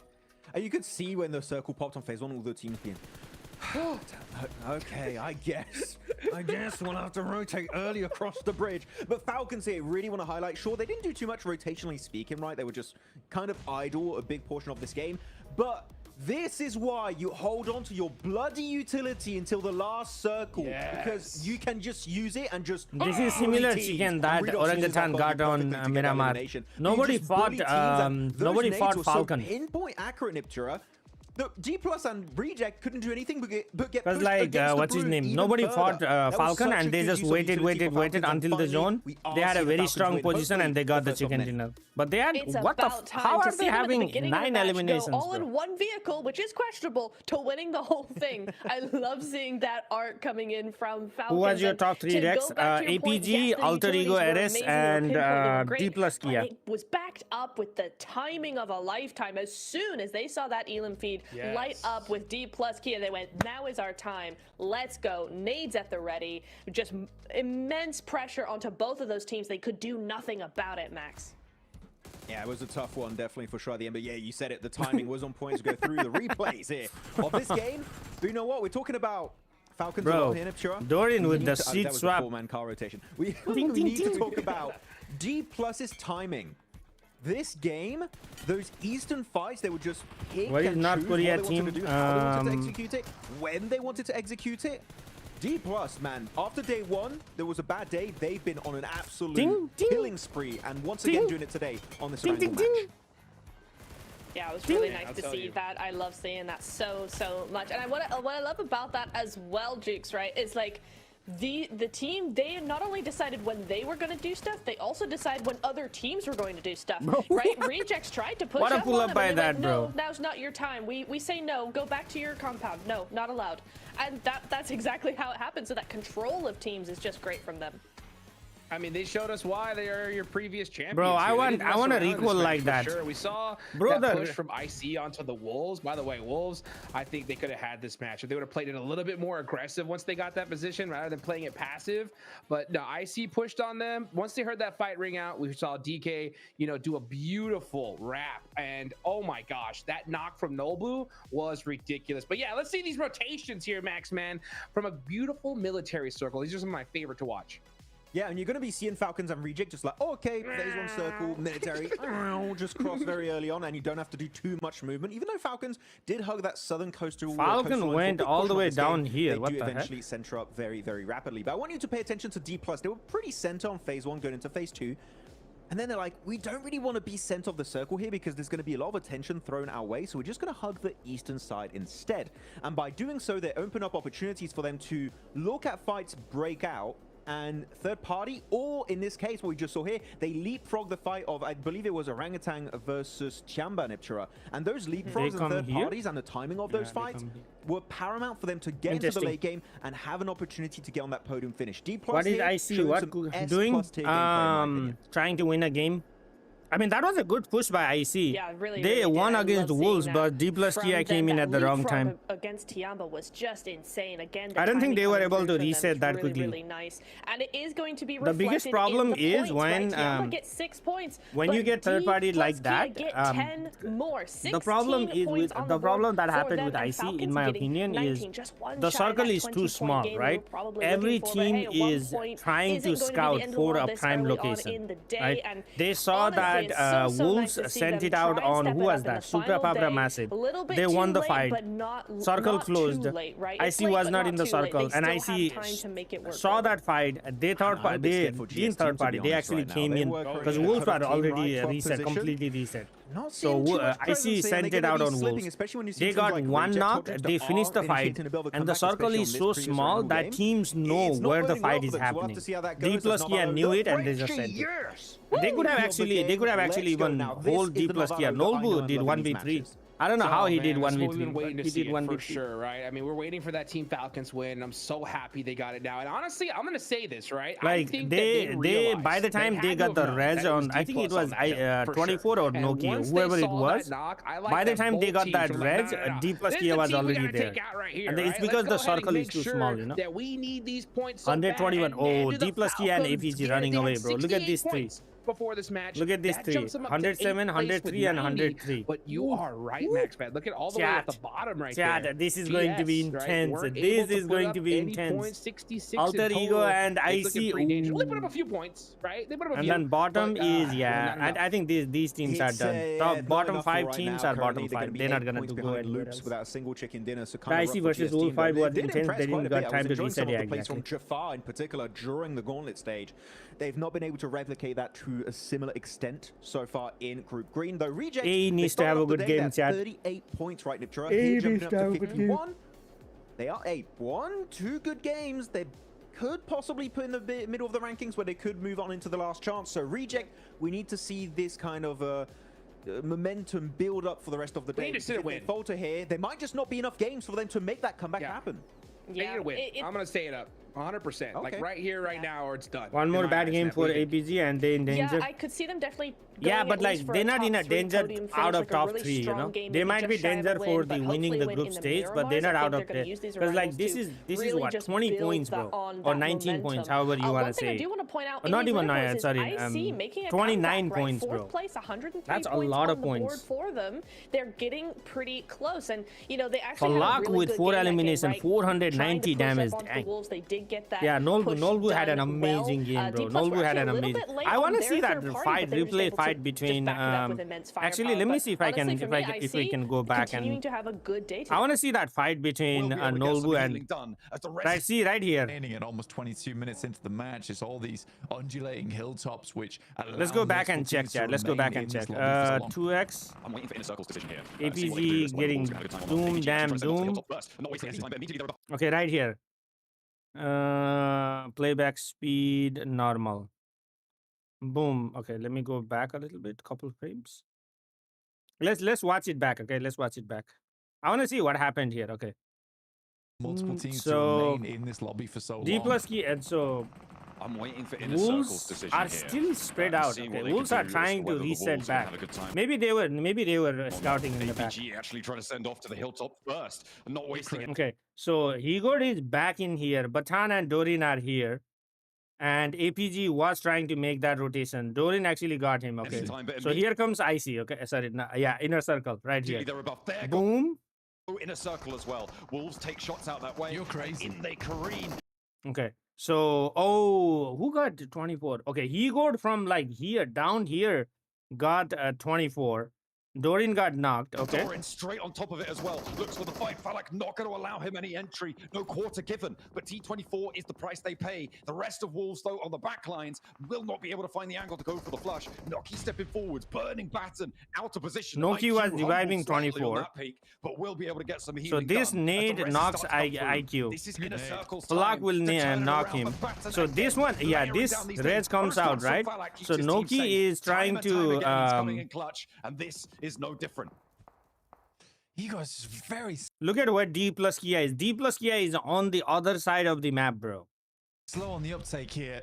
You could see when the circle popped on phase 1, all the teams being Okay, I guess we'll have to rotate early across the bridge. But Falcons here really want to highlight, sure, they didn't do too much rotationally speaking, right? They were just kind of idle a big portion of this game. But this is why you hold on to your bloody utility until the last circle. Because you can just use it and just... This is similar chicken that Orangutan got on Miramar. Nobody fought Falcon. Pinpoint accurate Niptura. The D Plus and Reject couldn't do anything but get because like what's his name? Nobody fought Falcon and they just waited until the zone. They had a very strong position and they got the chicken dinner. But they had how are they having 9 eliminations? All in one vehicle, which is questionable, to winning the whole thing. I love seeing that art coming in from Falcon. Who was your top 3 decks? APG, Alter Ego Eris, and D Plus Kia. It was backed up with the timing of a lifetime. As soon as they saw that Elam feed light up with D Plus Kia, they went, now is our time. Let's go. Nades at the ready. Just immense pressure onto both of those teams. They could do nothing about it, Max. Yeah, it was a tough one, definitely for sure at the end. But yeah, you said it. The timing was on point to go through the replays here of this game. But you know what? We're talking about Falcons Bro, here, Niptura. Dorian with the seat that was swap. A 4-man car rotation. We need to talk about D Plus's timing. This game, those Eastern fights, they would just pick and choose what they wanted to do, how they wanted to execute it, when they wanted to execute it. D Plus, man, after day 1, there was a bad day. They've been on an absolute killing spree, and once again doing it today on this match. Yeah, it was really nice to see that. I love seeing that so much. And what I love about that as well, Jukes, right, is like the team, they not only decided when they were going to do stuff, they also decided when other teams were going to do stuff, right? Rejects tried to push what a up pull on up them, by and they that, went, bro. no, now's not your time. We say no, go back to your compound. No, not allowed. And that's exactly how it happened. So that control of teams is just great from them. I mean, they showed us why they are your previous champions. Bro, I want a recall like that. Sure, we saw Bro, that push from IC onto the Wolves. By the way, Wolves, I think they could have had this match if they would have played it a little bit more aggressive once they got that position rather than playing it passive. But no, IC pushed on them. Once they heard that fight ring out, we saw DK, do a beautiful wrap. And oh my gosh, that knock from Nobu was ridiculous. But yeah, let's see these rotations here, Max, man, from a beautiful military circle. These are some of my favorite to watch. Yeah, and you're going to be seeing Falcons and Reject just like, oh, okay, phase 1 circle, military, just cross very early on, and you don't have to do too much movement. Even though Falcons did hug that southern coastal... Falcon went all the way down here. What the heck? They do eventually center up very, very rapidly. But I want you to pay attention to D+. They were pretty center on phase 1 going into phase 2. And then they're like, we don't really want to be center of the circle here because there's going to be a lot of attention thrown our way. So we're just going to hug the eastern side instead. And by doing so, they open up opportunities for them to look at fights break out and third party, or in this case, what we just saw here, they leapfrog the fight of, I believe it was Orangutan versus Chamba Niptura. And those leapfrogs and third parties and the timing of those fights were paramount for them to get into the late game and have an opportunity to get on that podium finish. D+ what did I see? What doing? Trying to win a game. I mean, that was a good push by IC. Yeah, really. They won against the Wolves, but D+ Kia came in at the wrong time. Against Tiamba was just insane. Again, I don't think they were able to reset that quickly. Really nice, and it is going to be the biggest problem is when get 6 points. When you get third party like that, get 10 more. The problem is with the problem that happened with IC, in my opinion, is the circle is too small, right? Every team is trying to scout for a prime location, right? They saw that Wolves sent it out on, who was that? Super Papra Massive. They won the fight. Circle closed. IC was not in the circle, and IC saw that fight. They thought they didn't third party. They actually came in because Wolves were already reset, completely reset. So IC sent it out on Wolves. They got one knock, they finished the fight, and the circle is so small that teams know where the fight is happening. D+ Kia knew it and they just sent it. They could have actually even hold D+ Kia. Nobu did 1v3. I don't know how he did 1v3. He did 1v3 for sure, right? I mean, we're waiting for that Team Falcons win. I'm so happy they got it now. And honestly, I'm gonna say this, right? Like I think they by the time they got the res on, I think it was 24 or Nokia, whoever it was. By the time they got that res, D+ Kia was already there. And it's because the circle is too small, you know. That we need these points. 121. Oh, D+ Kia and APG running away, bro. Look at these three. before this match. Look at these That three. jumps him up to 107, 8th place with 103, and 90. 103. But you are right, MaxPad. Look at all the way at the bottom right there. This is going to be PS, right, intense. weren't This able to is put going up to be any intense. points, 66 in Alter Ego total. and It's looking IC. pretty dangerous. They put up a few points, right? They put up a And few. then bottom but, is, not yeah. enough. I think these teams are done. Top bottom 5 teams are bottom 5. They're not gonna go anywhere else. Without a single chicken dinner. So Dicey versus Wolf 5 was intense. They didn't got time to reset. Yeah, plays exactly. from Jafar in particular during the gauntlet stage. They've not been able to replicate that to a similar extent so far in Group Green. Though Reject, A needs to have a good game, chat. 38 points right now. A Here needs jumping to up have to a good game. 51. They are 2 good games. They could possibly put in the middle of the rankings where they could move on into the last chance. So Reject, we need to see this kind of momentum build up for the rest of the day. We need to see it If win. they falter here, there might just not be enough games for them to make that comeback happen. They need to win. I'm going to stay it up 100%. Like right here, right now, or it's done. One more bad game for APG and they in danger. Yeah, I could see them definitely. Yeah, going but at like least for they're a not in a top 3 danger podium finish, out of like a top really 3, you strong know. game, They maybe might be just shy of a danger win, for but the winning hopefully the win group in the stage, mirror but they're wise. not I out think of they're gonna it. use these Because like rivals this to is really what just 20 build points, that bro, on or that 19 points, momentum. however you want One to thing I say. do want to point out, Or in not these even rivals is sorry, IC making a 29 comeback, right? points, 4th bro. place, 103 That's a points lot on of the board points. for them. They're getting pretty close, and you know they actually had a Falak really with good 4 game that game, elimination, right? 490 Trying to push damage. up onto the Dang. Wolves. They did get that. Yeah, Nolbu had an push done amazing well. game, bro. D+ Nolbu were had actually an a little amazing. bit late I on want to their see that third party, fight, but they were just replay able to fight just between. back it up with immense Actually, firepower. let me But see if I can honestly, for me, if we IC can go back continuing and. to have a good day I want to see that fight between Nolbu and. Right, see right here. At almost 22 minutes into the match, it's all these undulating hilltops which. Let's go back and check, chat. Let's go back and check. 2x. I'm waiting for Inner Circle's decision here. APG getting Doom, damn Doom. Okay, right here. Playback speed normal. Boom. Okay, let me go back a little bit, couple frames. Let's watch it back. Okay, let's watch it back. I want to see what happened here. Okay. Multiple teams so to remain in this lobby for so long. D plus key, and so I'm waiting for Inner Circle's Wolves decision are here. still spread out. Seeing Okay, what they Wolves can are do, trying to whether the reset Wolves can back. have a good time. Maybe they were scouting in the back. PUBG actually trying to send off to the hilltop first, not wasting it. Okay, so Higord is back in here. Batan and Dorin are here. And APG was trying to make that rotation. Dorin actually got him. Okay. So here comes IC. Okay. Sorry. No, yeah. Inner circle. Right here. They're above there. Boom. Inner circle as well. Wolves take shots out that way. You're crazy. In they careen. Okay. So, oh, who got 24? Okay. Higord from like here, down here, got 24. Dorin got knocked. Okay. Dorin straight on top of it as well. Looks for the fight. Falak not going to allow him any entry. No quarter given. But T24 is the price they pay. The rest of Wolves, though, on the back lines will not be able to find the angle to go for the flush. Noki stepping forwards, burning Batten out of position. Noki was reviving 24. Peak, but will be able to get some So healing this done nade knocks IQ. This is Inner Circle's Falak will knock him. So this one, yeah, this Reds comes out, right? So Noki is trying to and this is no different. You guys is very look at what D plus Kia is. D plus Kia is on the other side of the map, bro. slow on the uptake here.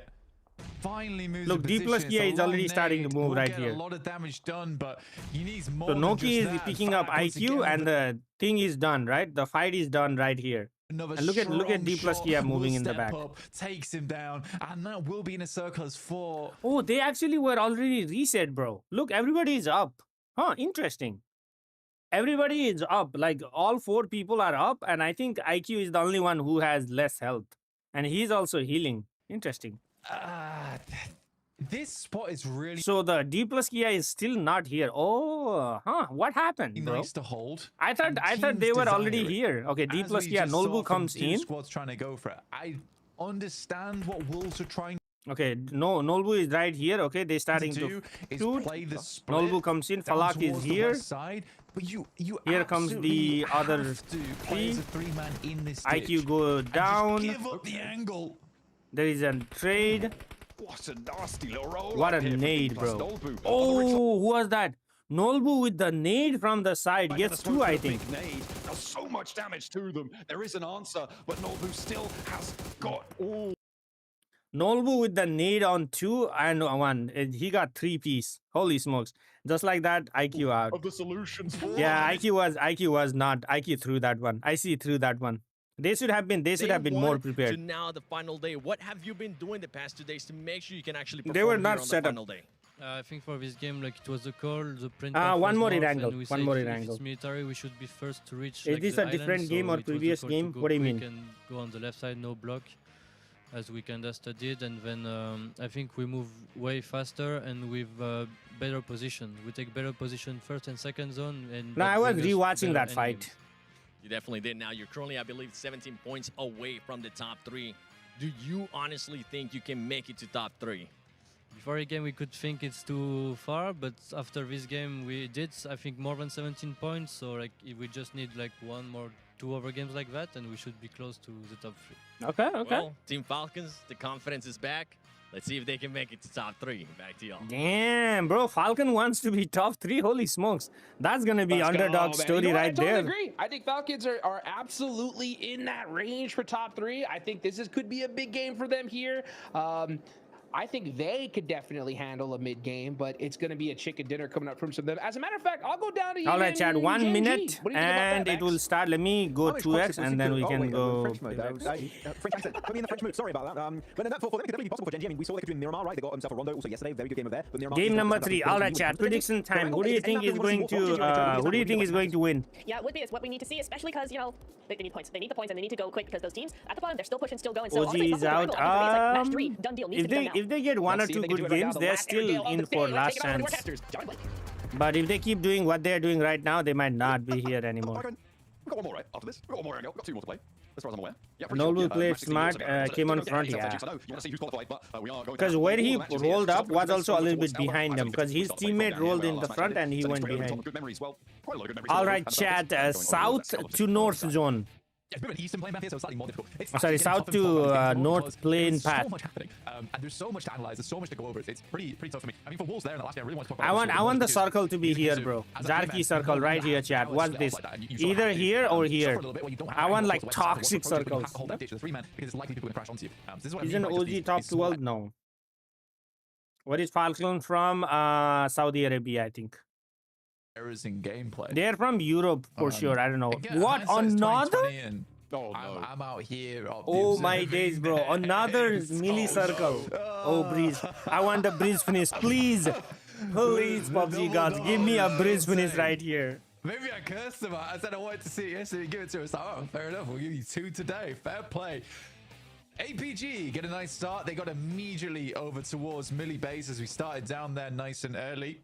Finally moves. Look, D plus Kia is already starting to move right here. A lot of damage done, but he needs more. So Noki is picking up IQ, and the thing is done, right? The fight is done right here. And look at D plus Kia moving in the back. Takes him down, and that will be in a circle as 4. Oh, they actually were already reset, bro. Look, everybody is up. Huh, interesting. Everybody is up. Like, all 4 people are up, and I think IQ is the only one who has less health. And he's also healing. Interesting. This spot is really... So the D plus Kia is still not here. Oh, huh. What happened, bro? Nice to hold. I thought they were already here. Okay, D plus Kia, Nolbu comes in. Squad's trying to go for it. I understand what Wolves are trying. Okay, no, Nolbu is right here. Okay, they're starting to shoot. Play the split Nolbu comes in. Falak is here. Side, but you here comes the other 3. IQ go down. Give up the angle. There is a trade. What a nasty little roll. What a nade, bro. Oh, who was that? Nolbu with the nade from the side gets 2, I think. Nade does so much damage to them. There is an answer, but Nolbu still has got... Oh. Nolbu with the nade on 2 and 1. He got 3 piece. Holy smokes. Just like that, IQ out. Of the solutions. Yeah, IQ was not. IQ threw that one. I see through that one. They should have been more prepared. To now the final day. What have you been doing the past 2 days to make sure you can actually perform they were not on set the up. final day? I think for this game, like it was the call, the print. One more north, angle. and we One said more if angle. it's military, we should be first to reach. Is like, this the a different island, game so or it was the previous call to game? go What do you quick mean? And go on the left side, no block, as we kind of did, and then I think we move way faster and with better position. We take better position first and second zone. And No, that I was bring us rewatching better that end fight. games. You definitely did. Now you're currently, I believe, 17 points away from the top 3. Do you honestly think you can make it to top 3? Before a game, we could think it's too far, but after this game, we did, I think, more than 17 points. So, like, if we just need like 1 or 2 other games like that, and we should be close to the top 3. Okay, okay. Well, Team Falcons, the confidence is back. Let's see if they can make it to top 3. Back to y'all. Damn, bro. Falcon wants to be top 3. Holy smokes. That's going to be Let's underdog go, man. story You know what? right I totally there. agree. I think Falcons are absolutely in that range for top 3. I think this could be a big game for them here. I think they could definitely handle a mid game, but it's going to be a chicken dinner coming up from some of them. As a matter of fact, I'll go down to All right, Chad. 1 Gen G. minute What do you think about and that, it will Max? start. Let me go 2x and then we can go. French mode. French accent. Put me in the French mood. Sorry about that. But that for them, it could definitely be possible for Gen G. I mean, we saw they could do Miramar, right? They got themselves a Rondo also yesterday. Very good game over there. But Miramar Game number 3. All right, Chad. Prediction time. Who do you think is going to? Who do you think is going to win? Yeah, it would be. It's what we need to see, especially because, you know, they need points. They need the points and they need to go quick because those teams at the bottom, they're still pushing, still going. So OG is out. match 3, done deal. Needs to be done now. If they get 1 or 2 good games, they're still in for last chance. But if they keep doing what they're doing right now, they might not be here anymore. We've got 1 more, right? After this, we've got 1 more angle. Got 2 more to play. As far as I'm aware. Yeah, Noble played smart, came on front, yeah. Because where he rolled up was also a little bit behind him, because his teammate rolled in the front and he went behind. All right, chat, south to north zone. It's a bit of an eastern plane map here, so it's slightly more difficult. Sorry, south to north plane path. So much happening, and there's so much to analyze. There's so much to go over. It's pretty tough for me. I mean, for Wolves there in the last game, I really want to talk about. I want the circle to be here, bro. Zarky circle right here, chat. What's this? Either here or here. I want like toxic circles. Isn't OG top 12? No. What is Falcon from? Saudi Arabia, I think. Errors in gameplay. They're from Europe for sure. I don't know. Again, What? Another? Oh, no. I'm out here. Oh my days, bro. Another melee circle. Oh, Breeze. I want the Breeze finish. Please. Please, PUBG gods. Give me a Breeze finish right here. Maybe I cursed them out. I said I wanted to see it yesterday. Give it to us. Oh, fair enough. We'll give you 2 today. Fair play. APG get a nice start. They got immediately over towards Millie Base as we started down there nice and early.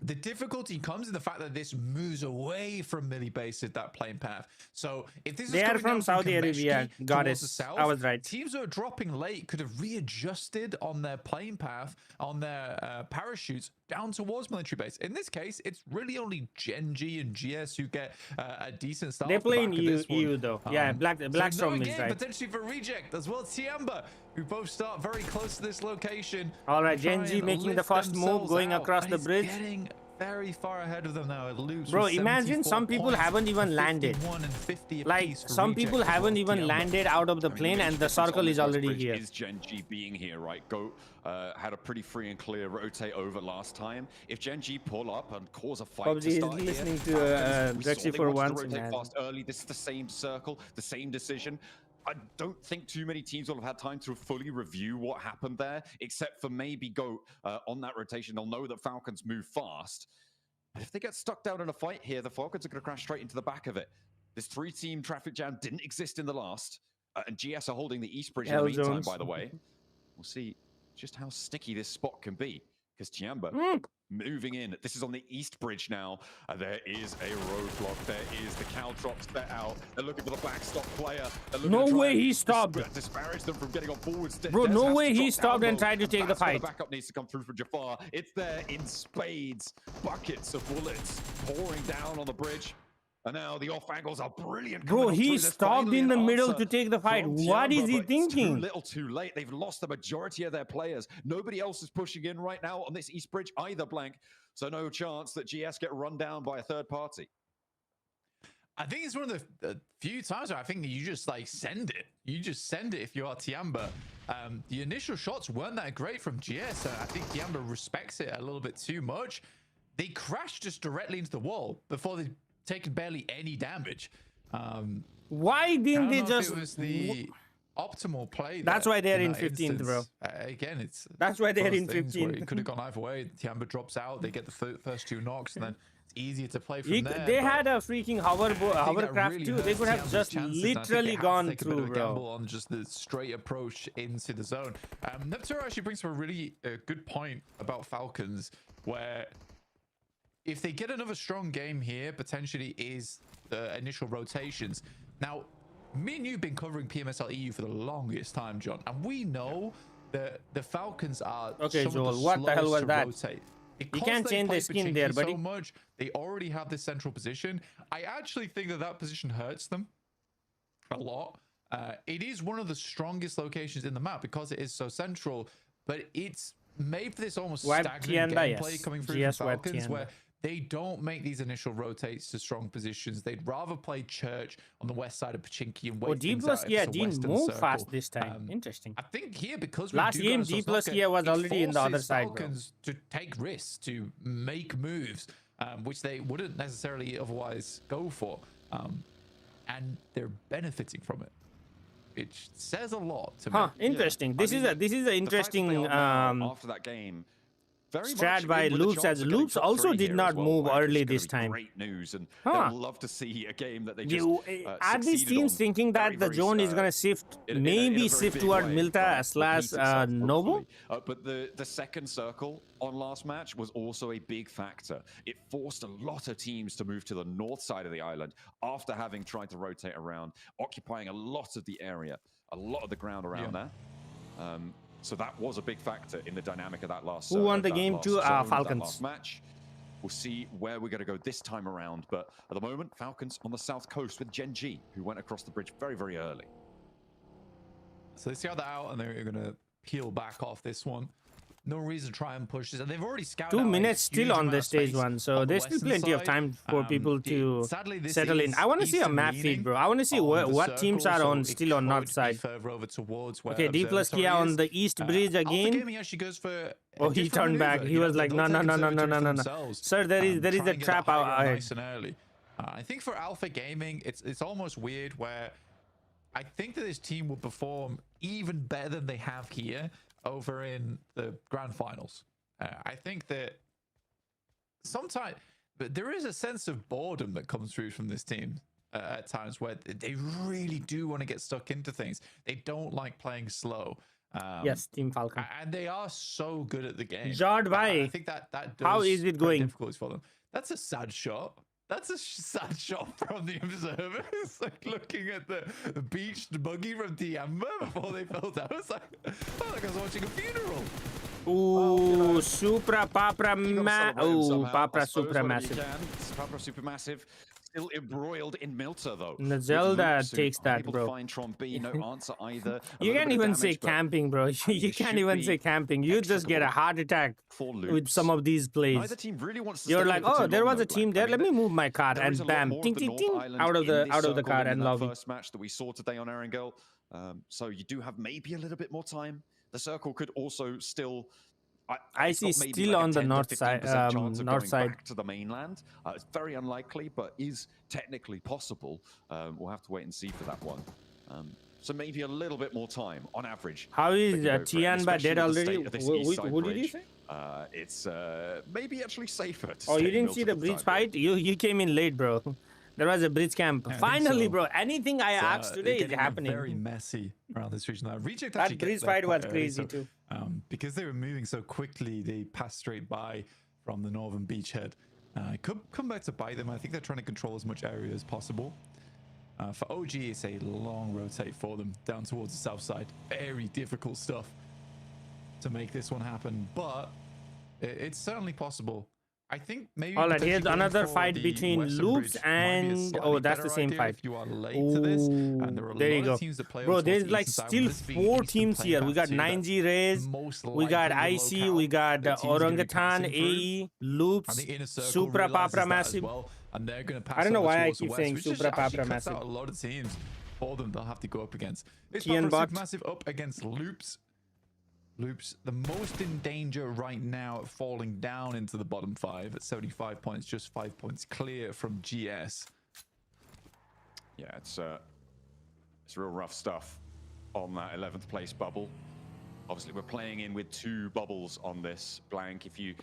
The difficulty comes in the fact that this moves away from Millie Base at that plane path. So if this They is are coming from down Saudi Arabia. Kameshki Got towards it. the south, I was right. teams that are dropping late could have readjusted on their plane path, on their parachutes down towards military base. In this case, it's really only Gen G and GS who get a decent start. They play in EU EU though. Yeah, Blackstorm is right. Potentially for reject as well. Tiamba, who both start very close to this location. All right, Gen G making the first move, going across the bridge. Getting very far ahead of them now. It loops. Bro, imagine some people haven't even landed. Like, some people haven't even landed out of the plane and the circle is already here. Is Gen G being here, right? Goat had a pretty free and clear rotate over last time. If Gen G pull up and cause a fight PUBG to is start listening here, to we saw Drexy they for wanted to once, rotate man. fast early. This is the same circle, the same decision. I don't think too many teams will have had time to fully review what happened there, except for maybe Goat on that rotation. They'll know that Falcons move fast. But if they get stuck down in a fight here, the Falcons are going to crash straight into the back of it. This 3-team traffic jam didn't exist in the last. And GS are holding the East Bridge in the meantime, by the way. We'll see just how sticky this spot can be. Because Tiamba moving in. This is on the East Bridge now. There is a roadblock. There is the Caltrops set out. They're looking for the backstop player. No way he stopped. Disparage them from getting on forwards. Bro, no way he stopped and tried to take the fight. The backup needs to come through from Jafar. It's there in spades. Buckets of bullets pouring down on the bridge. And now the off angles are brilliant. Bro, he stopped in the middle to take the fight. What is he thinking? Too little, too late. They've lost the majority of their players. Nobody else is pushing in right now on this East Bridge either, Blank. So no chance that GS get run down by a third party. I think it's one of the few times where I think you just like send it. You just send it if you are Tiamba. The initial shots weren't that great from GS. I think Tiamba respects it a little bit too much. They crashed just directly into the wall before they taken barely any damage. Why didn't they just? optimal play. That's there why they're in that 15th, bro. instance. Again, it's That's why they're one of in those things where 15th. It could have gone either way. Tiamba drops out, they get the first 2 knocks, and then it's easier to play from there. They but had a freaking hovercraft really too. They hurts could have Tiamba's just chances, and I think they literally have to gone take a bit through, of a bro. gamble on just the straight approach into the zone. Neptune actually brings up a really good point about Falcons, where if they get another strong game here, potentially is the initial rotations. Now, me and you've been covering PMSL EU for the longest time, John, and we know that the Falcons are Okay, some Joel, of the what the hell slowest was to that? rotate. You Because can't they change play the skin there, Pachinki buddy. so much, they already have this central position. I actually think that position hurts them a lot. It is one of the strongest locations in the map because it is so central, but it's made for this almost stagnant gameplay coming through from Falcons, where they don't make these initial rotates to strong positions. They'd rather play Church on the west side of Pachinki and wait things out. didn't move fast this time. Interesting. I think here, because last game D plus Kia was already in the other side, bro. Falcons to take risks, to make moves, which they wouldn't necessarily otherwise go for, and they're benefiting from it. It says a lot to me. Interesting. This is an interesting after that game. Very strat much by in with a Loops, chance as of getting Loops top also 3 did here not as well, move right? Which early is gonna this be time. Great news, and they'll love to see a game that they just are these teams thinking that the zone is gonna shift, maybe shift toward Milta / Noble? But the second circle on last match was also a big factor. It forced a lot of teams to move to the north side of the island after having tried to rotate around, occupying a lot of the area, a lot of the ground around there. So that was a big factor in the dynamic of that last. Who won the game to Falcons? Last match. We'll see where we're going to go this time around. But at the moment, Falcons on the south coast with Gen G, who went across the bridge very, very early. So they scout that out, and they're going to peel back off this one. No reason to try and push this. And they've already scouted 2 out minutes still on the stage 1, so there's still plenty of time for people to settle in. I want to see a map feed, bro. I want to see what teams are on still on north side. Okay, D plus Kia on the east bridge again. Oh, he turned back. He was like, no. Sir, there is a trap out ahead. Nice and early. I think for Alpha Gaming, it's almost weird where I think that this team will perform even better than they have here over in the grand finals. I think that sometimes, but there is a sense of boredom that comes through from this team at times, where they really do want to get stuck into things. They don't like playing slow. Yes, Team Falcon. And they are so good at the game. Jard Bhai, I think that does how is it going? Difficulties for them. That's a sad shot. That's a sad shot from the observers. It's like looking at the beached buggy from Tiamba before they fell down. It's like, I was watching a funeral. Ooh, Supra Papra Papra Supra Massive. Papra Supermassive. Still embroiled in Milta, though. Zelda takes that, bro. Find Tron B, no answer either. You can't even say camping, bro. You can't even say camping. You just get a heart attack with some of these plays. Neither team really wants to You're like, oh, there was a team there. Let me move my car, and bam, ting, ting, ting, out of the car and lobby. First match that we saw today on Erangel. So you do have maybe a little bit more time. The circle could also still. I see still on the north side. Back to the mainland. It's very unlikely, but is technically possible. We'll have to wait and see for that one. So maybe a little bit more time on average. How is Tianba dead already? Who did you say? It's maybe actually safer. Oh, you didn't see the bridge fight? You came in late, bro. There was a bridge camp. Yeah, finally, so. Bro. Anything I asked today is happening. Very messy around this region. Reject that bridge fight was crazy too. Because they were moving so quickly, they passed straight by from the northern beachhead. Could come back to bite them. I think they're trying to control as much area as possible. For OG, it's a long rotate for them down towards the south side. Very difficult stuff to make this one happen, but it's certainly possible. I think maybe. All right, here's another fight between Loops and that's the same fight. If you are late to this, and there are there you go, bro. There's like still still 4 teams here. We got 9G Rays, we got IC, we got Orangutan, AE, Loops, Supra Papra Massive. And they're going to pass. I don't know why I keep saying Supra Papra Massive. A lot of teams for them they'll have to go up against. It's Massive up against Loops. Loops, the most in danger right now, falling down into the bottom 5 at 75 points, just 5 points clear from GS. Yeah, it's real rough stuff. on that 11th place bubble. Obviously, we're playing in with 2 bubbles on this blank. If you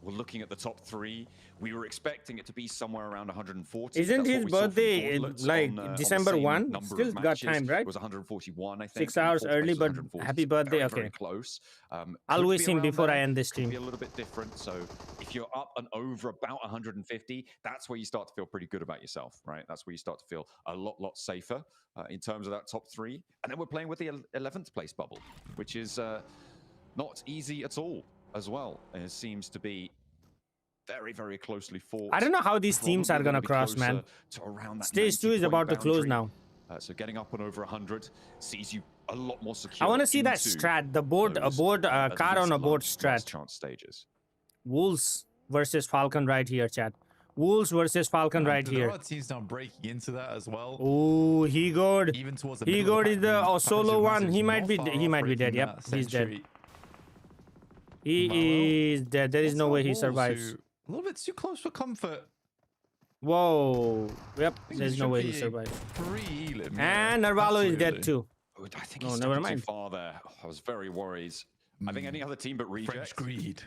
were looking at the top 3, we were expecting it to be somewhere around 140. Isn't That's what his we saw from birthday Gauntlets like on the December same 1? number Still of got matches. time, right? It was 141, I think. 6 and hours fourth place early, was but 140. happy So birthday. very, Okay. very close. I'll Could wish be him around before there, I end this could be stream. a little bit different. So if you're up and over about 150, that's where you start to feel pretty good about yourself, right? That's where you start to feel a lot safer in terms of that top 3. And then we're playing with the 11th place bubble, which is not easy at all as well. It seems to be very, very closely fought. I don't know how these teams are Probably gonna be cross, closer man. to around that Stage 2 is 90-point about to close boundary. now. So getting up and over 100 sees you a lot more secure. I want to see that into strat, the board, a those, board, at car on least a board last strat. chance stages. Wolves versus Falcon right here, chat. Wolves versus Falcon right There here. are teams now breaking into that as well. Oh, he got. Even towards the He middle of got the is pack, the Packers solo are one. He not might be. far He off might be dead. breaking Yep, that he's dead. century. He is dead. There is no way he Wolves survives. who- A little bit too close for comfort. Whoa. Yep. think There's it no should way he be survives. Pre-elim, And yeah, Narvalo is dead absolutely. too. I think Oh, he's never stepping mind. too far there. I was very worried. I think any other team but Reject. French greed.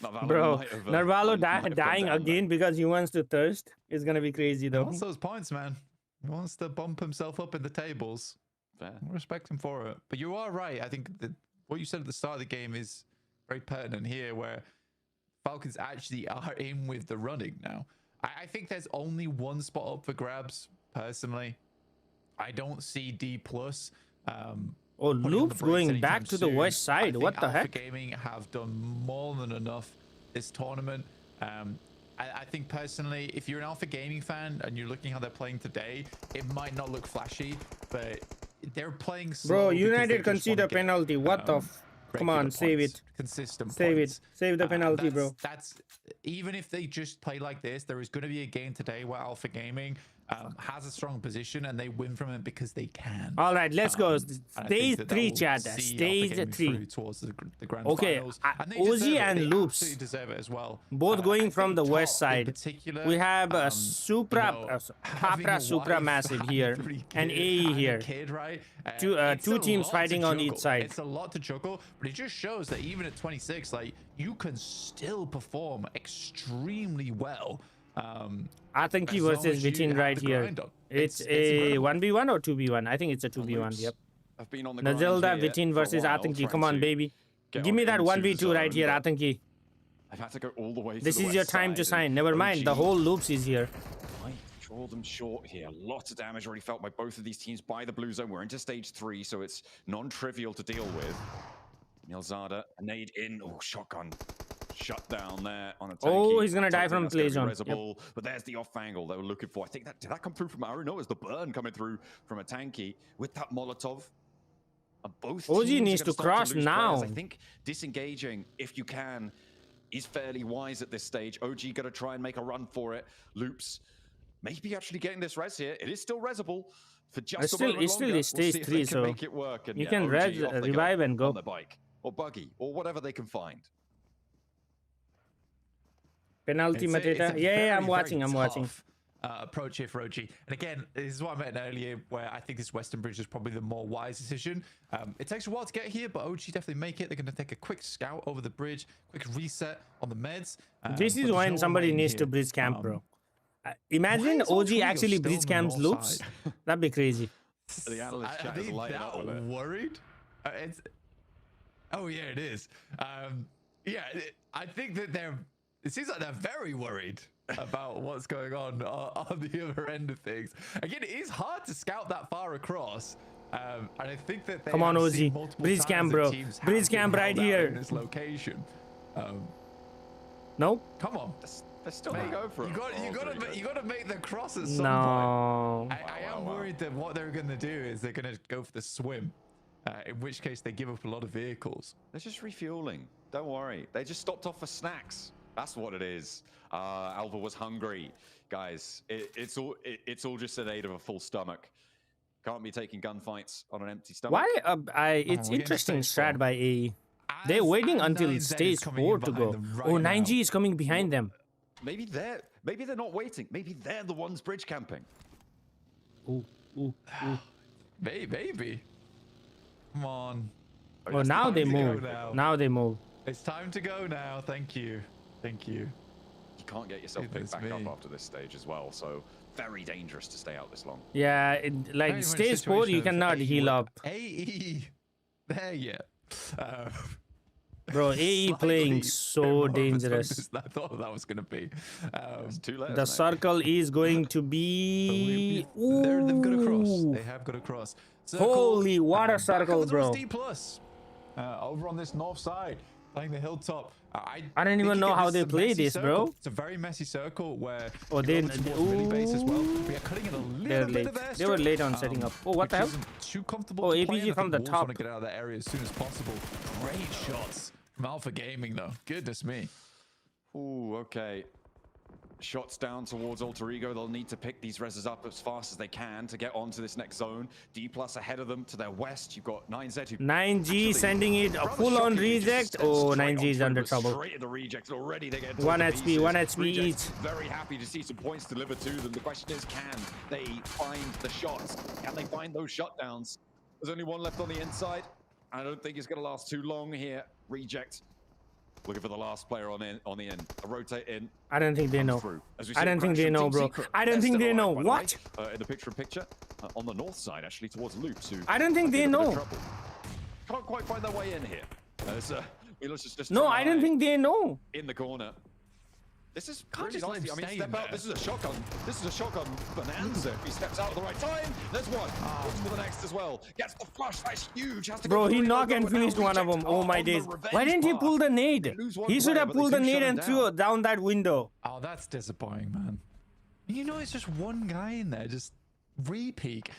Narvalo Bro, might have, Narvalo might have gone dying down there. again because he wants to thirst is gonna be crazy He though. wants those points, man. He wants to bump himself up in the tables. Fair. I respect him for it. But you are right. I think that what you said at the start of the game is very pertinent here, where Falcons actually are in with the running now. I think there's only one spot up for grabs, personally. I don't see D+. Oh, Loops going back to the west side. What the Alpha heck? Gaming have done more than enough this tournament. I think personally, if you're an Alpha Gaming fan and you're looking how they're playing today, it might not look flashy, but they're playing slow. Bro, because they United just concede wanna a get, penalty. What the come regular on, save points, it. Consistent Save points. it. Save the penalty, bro. That's even if they just play like this, there is going to be a game today where Alpha Gaming has a strong position and they win from it because they can. All right, let's go. And I think Stage that 3, will chat. see Alpha Stage Gaming 3. through towards the grand Okay, finals. And they OG deserve it. and They Loops. absolutely deserve it as well. Both I going from think the west top in side. particular, We have a Supra, having a Papra Supra wife, massive having here, 3 and kids, AE having a here. kid, right? Two It's a teams lot fighting to on each juggle. side. It's a lot to juggle, but it just shows that even at 26, like, you can still perform extremely well. Atanki as long versus as you Vitin have right the here. grind on. It's incredible. a 1v1 or 2v1? I think it's a 2v1. Loops Yep. have been on the grind Nazilda, here Vitin for a versus while, Atanki. trying Come on, to baby. get Give me on that into 1v2 right zone, here, but Atanki. I've had to go all the way to This the is your west time to side, sign. and Never mind. The OG whole Loops is here. might draw them short here. Lots of damage already felt by both of these teams by the blue zone. We're into stage 3, so it's non-trivial to deal with. Nilzada, a nade in. Oh, shotgun. Shut down there on a tanky. Oh, he's gonna I die don't from think play that's gonna zone. be reasonable, but there's the off angle they were looking for. I think that did that come through from Aru? No, it's the burn coming through from a tanky with that Molotov. And both OG teams are needs gonna to start cross lose now. players. I think disengaging, if you can, is fairly wise at this stage. OG gonna try and make a run for it. Loops maybe actually getting this res here. It is still resable for just It's a still- moment it's still longer. stage We'll see if 3, they can so make it work. And you yeah, can OG, res, off they go revive and go. on the bike or buggy or whatever they can find. Penalty, It's a Mateta. very, Yeah, I'm very watching. I'm watching. tough, approach here for OG. And again, this is what I meant earlier, where I think this Western Bridge is probably the more wise decision. It takes a while to get here, but OG definitely make it. They're going to take a quick scout over the bridge, quick reset on the meds. This but is there's when no somebody lane needs here. to bridge camp, bro. Imagine why is OG Ultra actually still bridge on the camps north Loops. side? That'd be crazy. The analyst Are chat is they lighting up with that it. worried? Oh yeah, it is. I think that it seems like they're very worried about what's going on the other end of things. Again, it is hard to scout that far across. And I think that they Come on, have OG. seen multiple Bridge times camp, that bro. teams have Bridge been camp right held out here. in this location. No? Come on. They're still going to go for it. You gotta make the cross at some No. point. I am worried that what they're gonna do is they're gonna go for the swim. In which case they give up a lot of vehicles. They're just refueling. Don't worry. They just stopped off for snacks. That's what it is. Alva was hungry, guys. It's all just an aid of a full stomach. Can't be taking gunfights on an empty stomach. Why? It's we're interesting getting stage strat by AE. They're waiting until 9Z is stage coming 4 in to behind go. them right Oh, now. 9G is coming behind them. Maybe they're not waiting. Maybe they're the ones bridge camping. Ooh. Maybe. Come on. Oh, now they move. Now they move. It's time to go now. Thank you. Thank you. You can't get yourself picked back up after this stage as well, so very dangerous to stay out this long. Yeah, like stage 4, you cannot heal up. AE. There, yeah. Bro, AE playing so dangerous. I thought that was going to be. The circle is going to be. They've got a cross. They have got a cross. Holy water circle, bro. D+. Over on this north side, playing the hilltop. I don't even know how they play this, bro. It's a very messy circle where. Oh, they. Base as well. We are cutting it a little bit of they were late on setting up. Oh, what the hell? Too comfortable. Oh, APG from the top. Want to get out of that area as soon as possible. Great shots from Alpha Gaming, though. Goodness me. Ooh, okay. Shots down towards Alter Ego. They'll need to pick these reses up as fast as they can to get onto this next zone. D+ ahead of them to their west. You've got 9Z who 9G sending it a full-on reject. Oh, 9G is under trouble. Straight in the reject. Already they get 1 HP, 1 HP each. Very happy to see some points delivered to them. The question is, can they find the shots? Can they find those shutdowns? There's only one left on the inside. I don't think it's going to last too long here. Reject. Looking for the last player on the end. A rotate in. I don't think they know. I don't think they know, bro. I don't think they know. What? In the picture on the north side, actually, towards Loops. Who I don't think they know. Can't quite find their way in here. No, I don't think they know. In the corner. This is really nasty. I mean, step out. This is a shotgun. This is a shotgun bonanza. He steps out at the right time. There's one. Looks for the next as well. Gets the flush. That's huge. Has to bro, he knocked and finished one of them. Oh my days. Why didn't he pull the nade? He should have pulled the nade and threw it down that window. Oh, that's disappointing, man. You know, it's just one guy in there. Just re-peek.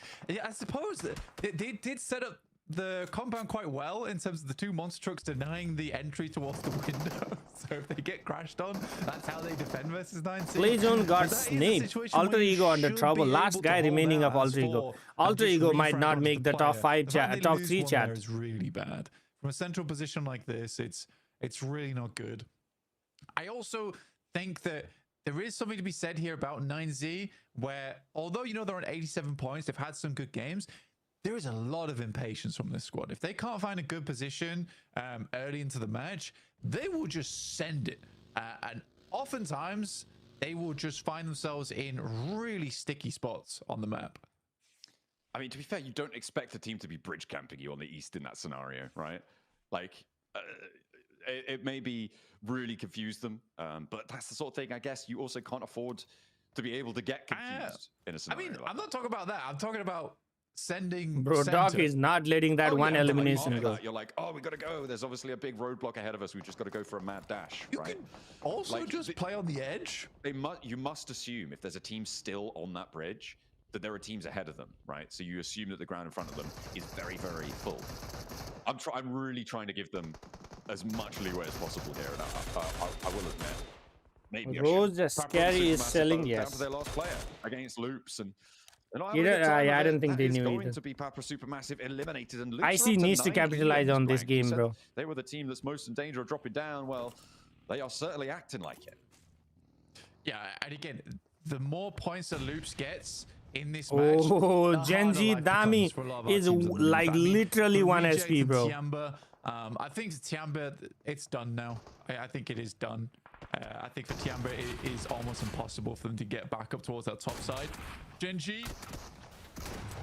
I suppose that they did set up the compound quite well in terms of the two monster trucks denying the entry towards the window. So if they get crashed on, that's how they defend versus 9C. Play zone got sniped. Alter Ego under trouble. Last guy remaining of Alter Ego. Alter Ego might not make the top 5 top 3 chat. It's really bad. From a central position like this, it's really not good. I also think that there is something to be said here about 9Z, where although you know they're on 87 points, they've had some good games. There is a lot of impatience from this squad. If they can't find a good position early into the match, they will just send it. And oftentimes, they will just find themselves in really sticky spots on the map. I mean, to be fair, you don't expect a team to be bridge camping you on the east in that scenario, right? Like, it may be really confuse them, but that's the sort of thing, I guess, you also can't afford to be able to get confused in a scenario. I mean, I'm not talking about that. I'm talking about sending bro Doc is not letting that one elimination go. You're like, oh, we gotta go. There's obviously a big roadblock ahead of us. We just gotta go for a mad dash, you right? Can also like, just play on the edge. You must assume if there's a team still on that bridge that there are teams ahead of them, right? So you assume that the ground in front of them is very, very full. I'm really trying to give them as much leeway as possible here, and I will admit, maybe Rose the scary is selling, yes. Down to their last player against Loops and. I don't think they knew going either. To be Papa Supermassive eliminated and IC needs to capitalize on this game, bro. They were the team that's most in danger of dropping down. Well, they are certainly acting like it. Yeah, and again, the more points that Loops gets in this match, Genji Dami is like literally 1 SP, bro. I think Tiamba, it's done now. I think it is done. I think for Tiamba, it is almost impossible for them to get back up towards that top side. Genji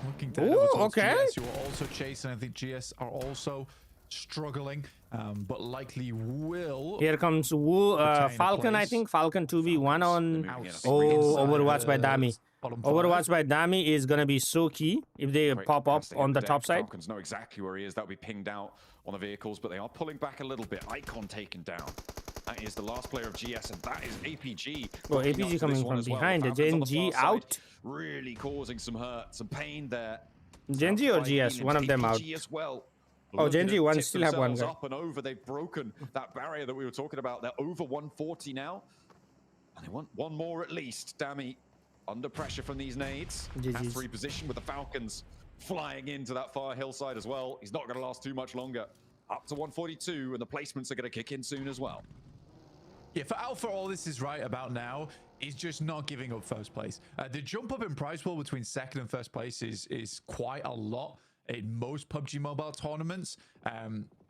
looking down towards GS, who are also chasing. I think GS are also struggling, but likely will. Here comes Falcon, I think. Falcon 2v1 on. Overwatch by Dami. Overwatch by Dami is going to be so key if they pop up on the top side. Falcons know exactly where he is. That'll be pinged out on the vehicles, but they are pulling back a little bit. Icon taken down. That is the last player of GS, and that is APG. Oh, APG coming from behind. The Genji out. Really causing some hurt, some pain there. Genji or GS? One of them out. As well. Oh, Genji one still have one guy. Up and over. They've broken that barrier that we were talking about. They're over 140 now. And they want one more at least. Dami under pressure from these nades. Has to reposition with the Falcons flying into that far hillside as well. He's not going to last too much longer. Up to 142, and the placements are going to kick in soon as well. Yeah, for Alpha, all this is right about now is just not giving up first place. The jump up in price pool between second and first place is quite a lot. in most PUBG Mobile tournaments.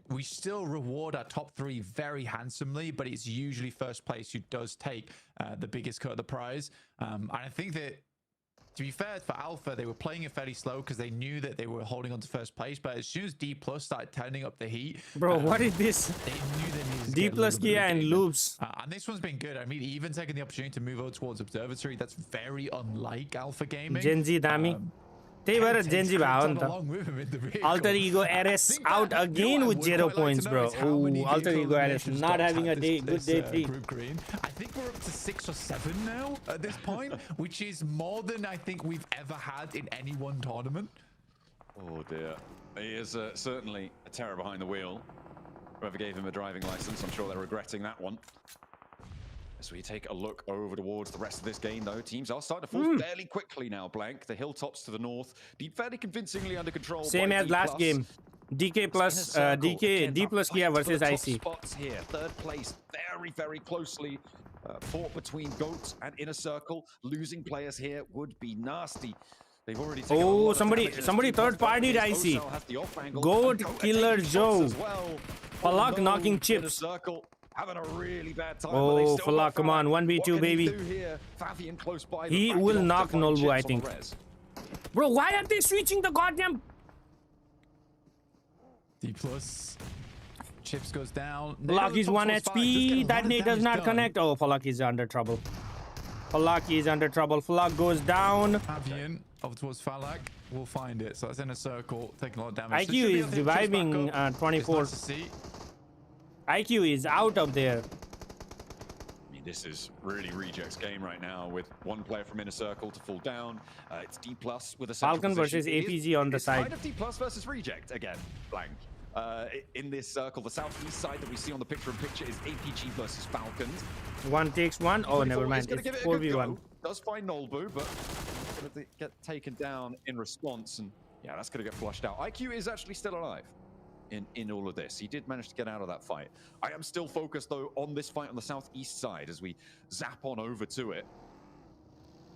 We still reward our top 3 very handsomely, but it's usually first place who does take the biggest cut of the prize. And I think that, to be fair, for Alpha, they were playing it fairly slow because they knew that they were holding on to first place. But as soon as D+ started turning up the heat, bro, what is this? They knew they needed to D+ get a little bit Kia of and game. loops. And this one's been good. I mean, even taking the opportunity to move over towards Observatory, that's very unlike Alpha Gaming. Gen Z Dami. त्यही भएर Gen Z भयो नि त. Alter Ego RS out again with 0 points, bro. Ooh, Alter Ego RS not having a good day 3. I think we're up to 6 or 7 now at this point, which is more than I think we've ever had in any one tournament. Oh dear. He is certainly a terror behind the wheel. Whoever gave him a driving license, I'm sure they're regretting that one. As we take a look over towards the rest of this game, though, teams are starting to fall fairly quickly now, Blank. The hilltops to the north, fairly convincingly under control. Same as last game. DK plus DK D+ Kia versus IC. Spots here, third place, very closely fought between Goats and Inner Circle. Losing players here would be nasty. They've already taken a lot of somebody third party IC. Goat Killer Joe. Falak knocking chips. Having a really bad time. Oh, Falak, come on, 1v2, baby. He will knock Nolbu, I think. Bro, why are they switching the goddamn? D+. Chips goes down. Falak is 1 HP. That nade does not connect. Oh, Falak is under trouble. Falak is under trouble. Falak goes down. Avian over towards Falak. We'll find it. So that's in a circle, taking a lot of damage. IQ is reviving 24. Nice to see. IQ is out of there. I mean, this is really Reject's game right now with one player from Inner Circle to fall down. It's D+ with a Falcon versus APG on the side. Kind of D+ versus Reject again, Blank. In this circle, the southeast side that we see on the picture-in-picture is APG versus Falcons. One takes one. Oh, never mind. It's 4v1. Does find Nolbu, but going to get taken down in response, and yeah, that's going to get flushed out. IQ is actually still alive in all of this. He did manage to get out of that fight. I am still focused, though, on this fight on the southeast side as we zap on over to it.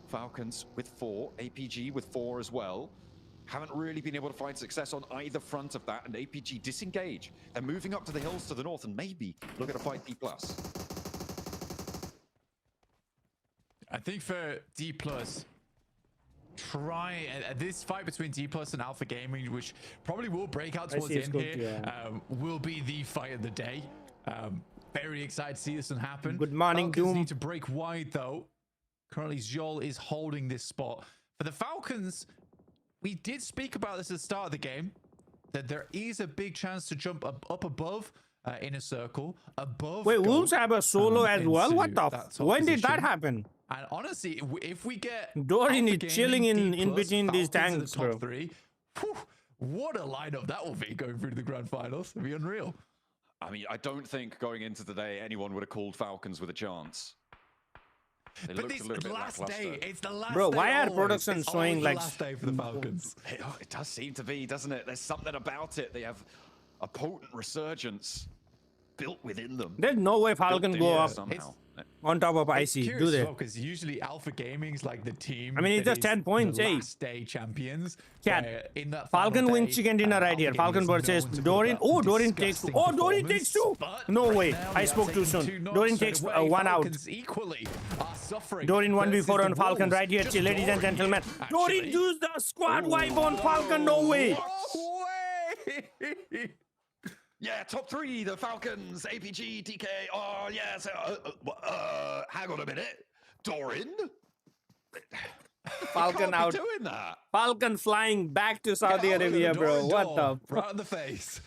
Falcons with 4, APG with 4 as well. Haven't really been able to find success on either front of that, and APG disengage. They're moving up to the hills to the north and maybe look at a fight D+. I think for D+, try this fight between D+ and Alpha Gaming, which probably will break out towards the end here, will be the fight of the day. Very excited to see this one happen. Good morning, Falcons Doom. need to break wide, though. Currently, Zhol is holding this spot. For the Falcons, we did speak about this at the start of the game, that there is a big chance to jump up above Inner Circle, above. Wait, Wolves have a solo as well? What the when did that happen? And honestly, if we get Dorian Alpha is chilling Gaming, in D+, between these Falcons tanks, in the top bro. 3, whew, what a lineup that will be going through to the grand finals. It'll be unreal. I mean, I don't think going into today anyone would have called Falcons with a chance. They But looked this a little bit last lackluster. day, it's the last Bro, day. why are always. production It's showing always like the last day for the Falcons? It does seem to be, doesn't it? There's something about it. They have a potent resurgence built within them. There's no way Falcon Built go in up somehow. on top of IC, do they? Because usually Alpha Gaming's like the team. I mean, it's that just 10 is points, the eh? last day champions. Yeah, where in that Falcon final wins day, chicken dinner right here. Alpha Falcon Gaming is versus known to put Dorian. up Oh, Dorian takes 2. disgusting Oh, Dorian takes 2. performance, No but way. right now I they spoke are too taking soon. 2 knocks Dorian straight takes away. 1 out. Falcons equally are suffering. Dorian 1v4 versus on the Falcon Wolves. right here, Just ladies and Dorian, gentlemen. Dorian actually. used the squad wipe on Falcon. No way. Yeah, top 3, the Falcons, APG, DK. Oh, yes. Hang on a minute. Doran? Falcon out. Doing that. Falcon flying back to Saudi Arabia, bro. What the? Right in the face.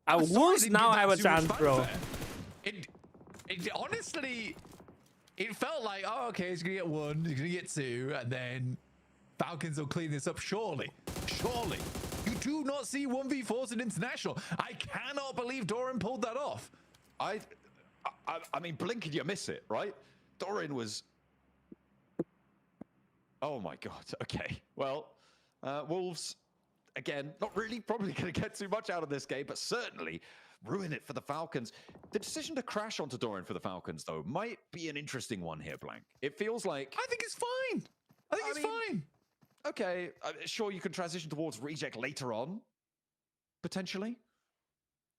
Wolves now have a chance, bro. It honestly, it felt like, oh, okay, he's gonna get 1, he's gonna get 2, and then Falcons will clean this up. Surely. You do not see 1v4s in international. I cannot believe Doran pulled that off. I mean, blink and you miss it, right? Doran was... Oh my god, okay. Well, Wolves, again, not really probably going to get too much out of this game, but certainly ruin it for the Falcons. The decision to crash onto Doran for the Falcons, though, might be an interesting one here, Blank. It feels like... I think it's fine. I think it's fine. okay, sure you can transition towards reject later on, potentially.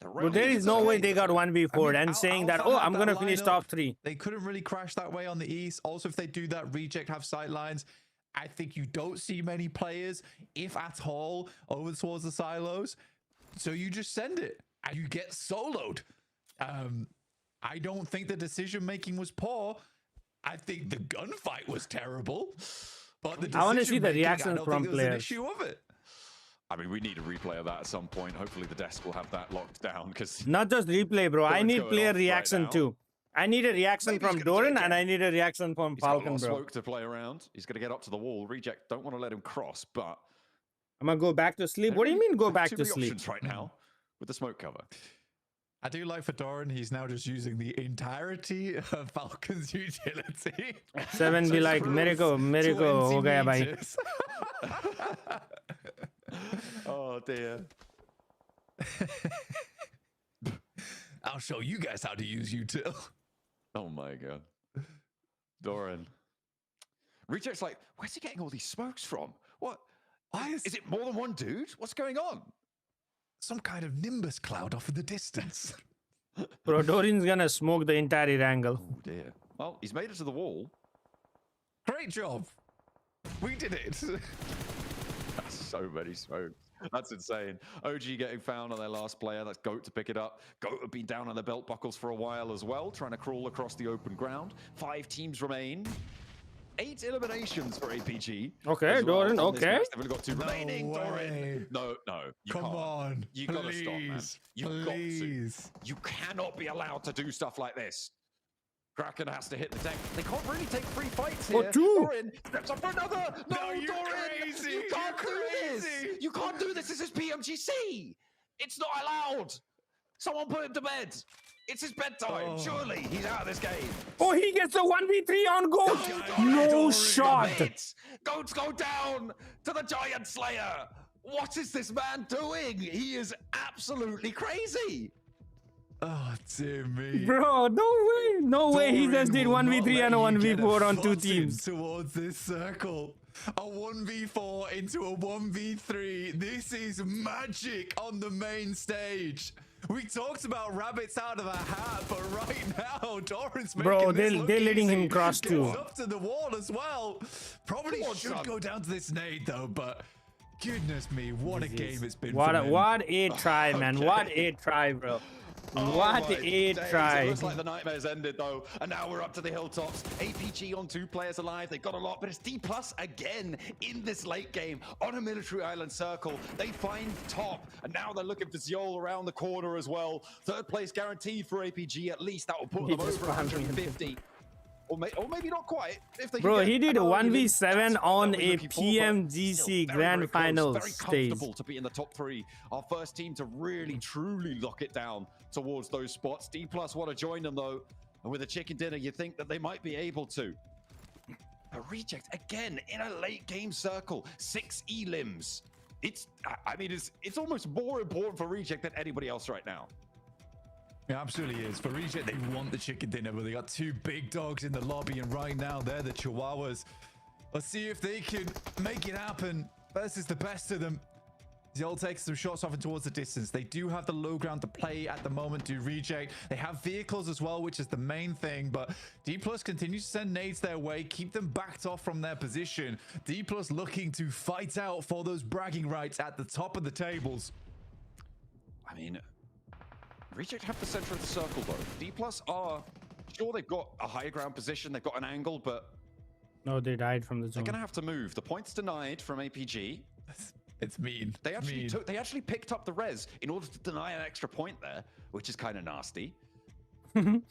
But there is no way they got 1v4 and saying that, oh, I'm going to finish top 3. They couldn't really crash that way on the East. Also, if they do that, reject have sight lines. I think you don't see many players, if at all, over towards the silos. So you just send it and you get soloed. I don't think the decision making was poor. I think the gunfight was terrible. But the I want to see the decision-making, reaction I don't from think there was an players. issue of it. I mean, we need a replay of that at some point. Hopefully the desk will have that locked down because Not just replay, bro. I Doran's need going player off right reaction now. too. I need a reaction Maybe he's from gonna do it Doran again. and I need a reaction from he's got a lot Falcon, of bro. smoke to play around. He's going to get up to the wall. Reject don't want to let him cross, but I'm going to go back to sleep. What do you mean go back too to many sleep? options right now with the smoke cover. I do like for Doran, he's now just using the entirety of Falcon's utility. 7 be like, miracle, ho gaya bhai. Oh dear. I'll show you guys how to use util. Oh my god. Doran. Reject's like, where's he getting all these smokes from? What? Why Is it more than one dude? What's going on? some kind of nimbus cloud off in the distance? Bro, Doran's gonna smoke the entire angle. Oh dear. Well, he's made it to the wall. Great job. We did it. That's so many smokes. That's insane. OG getting found on their last player. That's Goat to pick it up. Goat have been down on the belt buckles for a while as well, trying to crawl across the open ground. 5 teams remain. 8 eliminations for APG. Okay, Doran, okay. They've only got 2 remaining. Doran. No, you Come can't. on. You gotta stop, man. You've got to. You cannot be allowed to do stuff like this. Kraken has to hit the deck. They can't really take free fights here. Oh, 2. Doran steps up for another. No, you're Doran. crazy. You can't You're do this. crazy. You can't do this. This is PMGC. It's not allowed. Someone put him to bed. It's his bedtime. Surely he's out of this game. Oh, he gets a 1v3 on Goat. No shot. Goats go down to the Giant Slayer. What is this man doing? He is absolutely crazy. Oh, dear me. Bro, no way. No way. He just did Doran will 1v3 not and a let you 1v4 get on a 2 foot in teams. towards this circle. A 1v4 into a 1v3. This is magic on the main stage. We talked about rabbits out of a hat, but right now, Doran's making Bro, this look they're letting easy. him cross Gets too. up to the wall as well. Probably should go down to this nade though, but goodness me, what a game it's been. What for a, men. what a try, man. What a try, bro. What a It try. looks like the nightmares ended though, and now we're up to the hilltops. APG on 2 players alive. They got a lot, but it's D+ again in this late game on a military island circle. They find top, and now they're looking for Ziol around the corner as well. 3rd place guaranteed for APG at least. That will put them over 150. Or maybe not quite. If they Bro, can get he did a another 1v7 on we're a looking for, but still PMGC very, Grand very close, Finals very stage. comfortable to be in the top 3. Our first team to really, truly lock it down towards those spots. D+ want to join them though, and with a chicken dinner, you think that they might be able to. A reject again in a late game circle. 6 elims. I mean, it's almost more important for reject than anybody else right now. It absolutely is. For Reject, they want the chicken dinner, but they got 2 big dogs in the lobby, and right now they're the Chihuahuas. Let's see if they can make it happen versus the best of them. Ziol takes some shots off and towards the distance. They do have the low ground to play at the moment to Reject. They have vehicles as well, which is the main thing, but D+ continues to send nades their way, keep them backed off from their position. D+ looking to fight out for those bragging rights at the top of the tables. I mean, Reject have the center of the circle though. D+ are sure they've got a higher ground position, they've got an angle, but No, they died from the they're zone. gonna have to move. The point's denied from APG. It's mean. They actually picked up the res in order to deny an extra point there, which is kind of nasty. To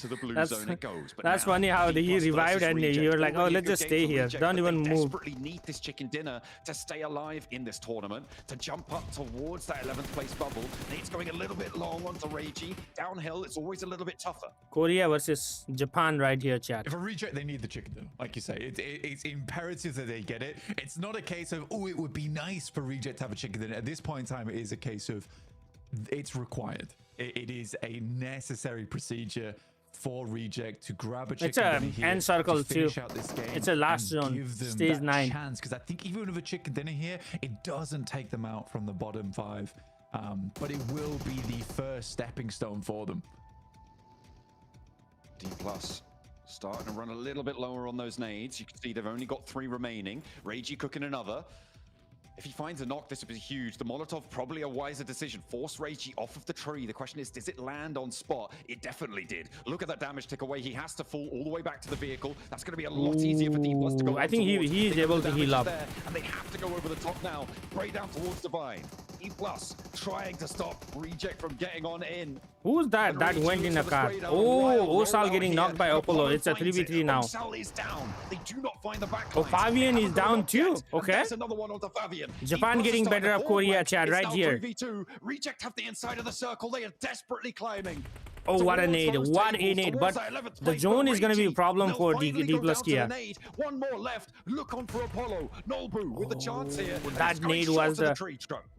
the blue zone it goes. But that's now, funny how D+ he revived versus and Reject. you were like, oh, Already a let's good just game stay for here. Reject, Don't but even they move. desperately need this chicken dinner to stay alive in this tournament, to jump up towards that 11th place bubble. Nate's going a little bit long onto Reiji. Downhill, it's always a little bit tougher. Korea versus Japan right here, chat. If a Reject, they need the chicken dinner. Like you say, it's imperative that they get it. It's not a case of, oh, it would be nice for Reject to have a chicken dinner. At this point in time, it is a case of it's required. It is a necessary procedure for Reject to grab a It's chicken a dinner here end circle to finish too. out this game. It's a last and zone, give them stage that 9. chance, because I think even with a chicken dinner here, it doesn't take them out from the bottom 5. But it will be the first stepping stone for them. D+ starting to run a little bit lower on those nades. You can see they've only got 3 remaining. Ragey cooking another. If he finds a knock, this would be huge. The Molotov, probably a wiser decision. Force Ragey off of the tree. The question is, does it land on spot? It definitely did. Look at that damage tick away. He has to fall all the way back to the vehicle. That's going to be a lot easier for D+ to go. I think he is able to heal up. There, and they have to go over the top now. Break down towards Divine. D+ trying to stop Reject from getting on in. Who's that? That went in a car. Oh, Osal getting knocked by Apollo. It's a 3v3 now. Osal is down. They do not find the back. Oh, Fabian is down too. Okay. There's another one onto Fabian. Japan getting better of Korea, Chad, right here. 3v2. Reject have the inside of the circle. They are desperately climbing. Oh, what a nade. What a nade. But the zone is going to be a problem for D+ Kia. One more left. Look on for Apollo. Nolbu with the chance here. That nade was the...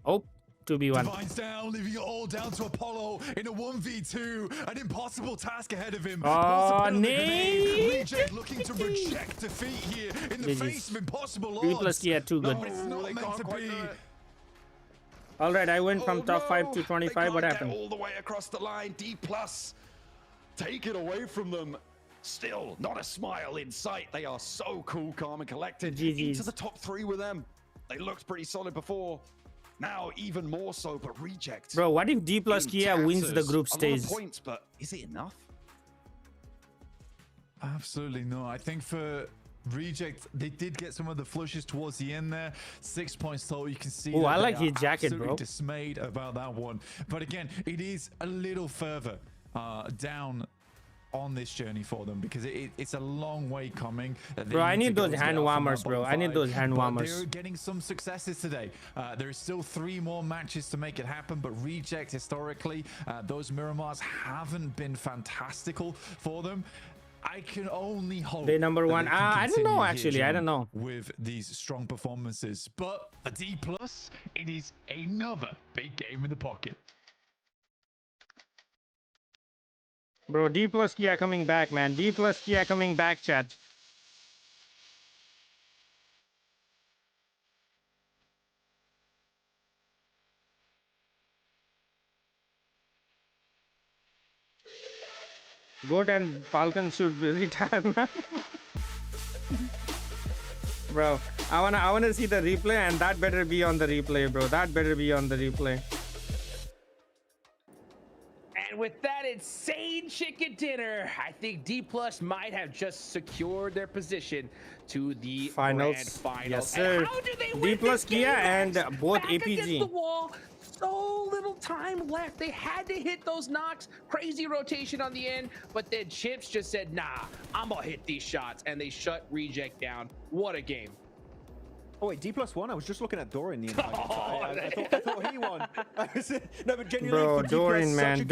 Oh, 2v1. Divine's down, leaving it all down to Apollo in a 1v2. An impossible task ahead of him. Oh, nade! Reject looking to reject defeat here in the face of impossible odds. D+ Kia too good. No, it's not meant to be. All right, I went from top 5 to 25. What happened? All the way across the line. D+. Take it away from them. Still not a smile in sight. They are so cool, calm, and collected. Into the top 3 with them. They looked pretty solid before. Now even more so, but Reject. Bro, what if D+ Kia wins the group stage? A lot of points, but is it enough? Absolutely no. I think for Reject, they did get some of the flushes towards the end there. 6 points total. You can see. Oh, I like his jacket, bro. Dismayed about that one. But again, it is a little further down on this journey for them, because it's a long way coming. Bro, I need those hand warmers, bro. I need those hand warmers. They're getting some successes today. There's still 3 more matches to make it happen, but Reject, historically, those Miramars haven't been fantastical for them. I can only hope they number 1. I don't know, actually. I don't know. With these strong performances. But for D+, it is another big game in the pocket. Bro, D+ Kia coming back, man. D+ Kia coming back, chat. Goat and Falcon should be retired, man. Bro, I wanna see the replay, and that better be on the replay, bro. That better be on the replay. And with that insane chicken dinner, I think D+ might have just secured their position to the finals. Grand Finals. Yes, sir. And how did they win D+ this Kia game, and both back APG. against the wall. So little time left. They had to hit those knocks. Crazy rotation on the end, but then Chips just said, nah, I'm gonna hit these shots, and they shut Reject down. What a game. Oh wait, D+1. I was just looking at Dorian the entire time. I thought he won. No, but genuinely, bro, for Dorian, man,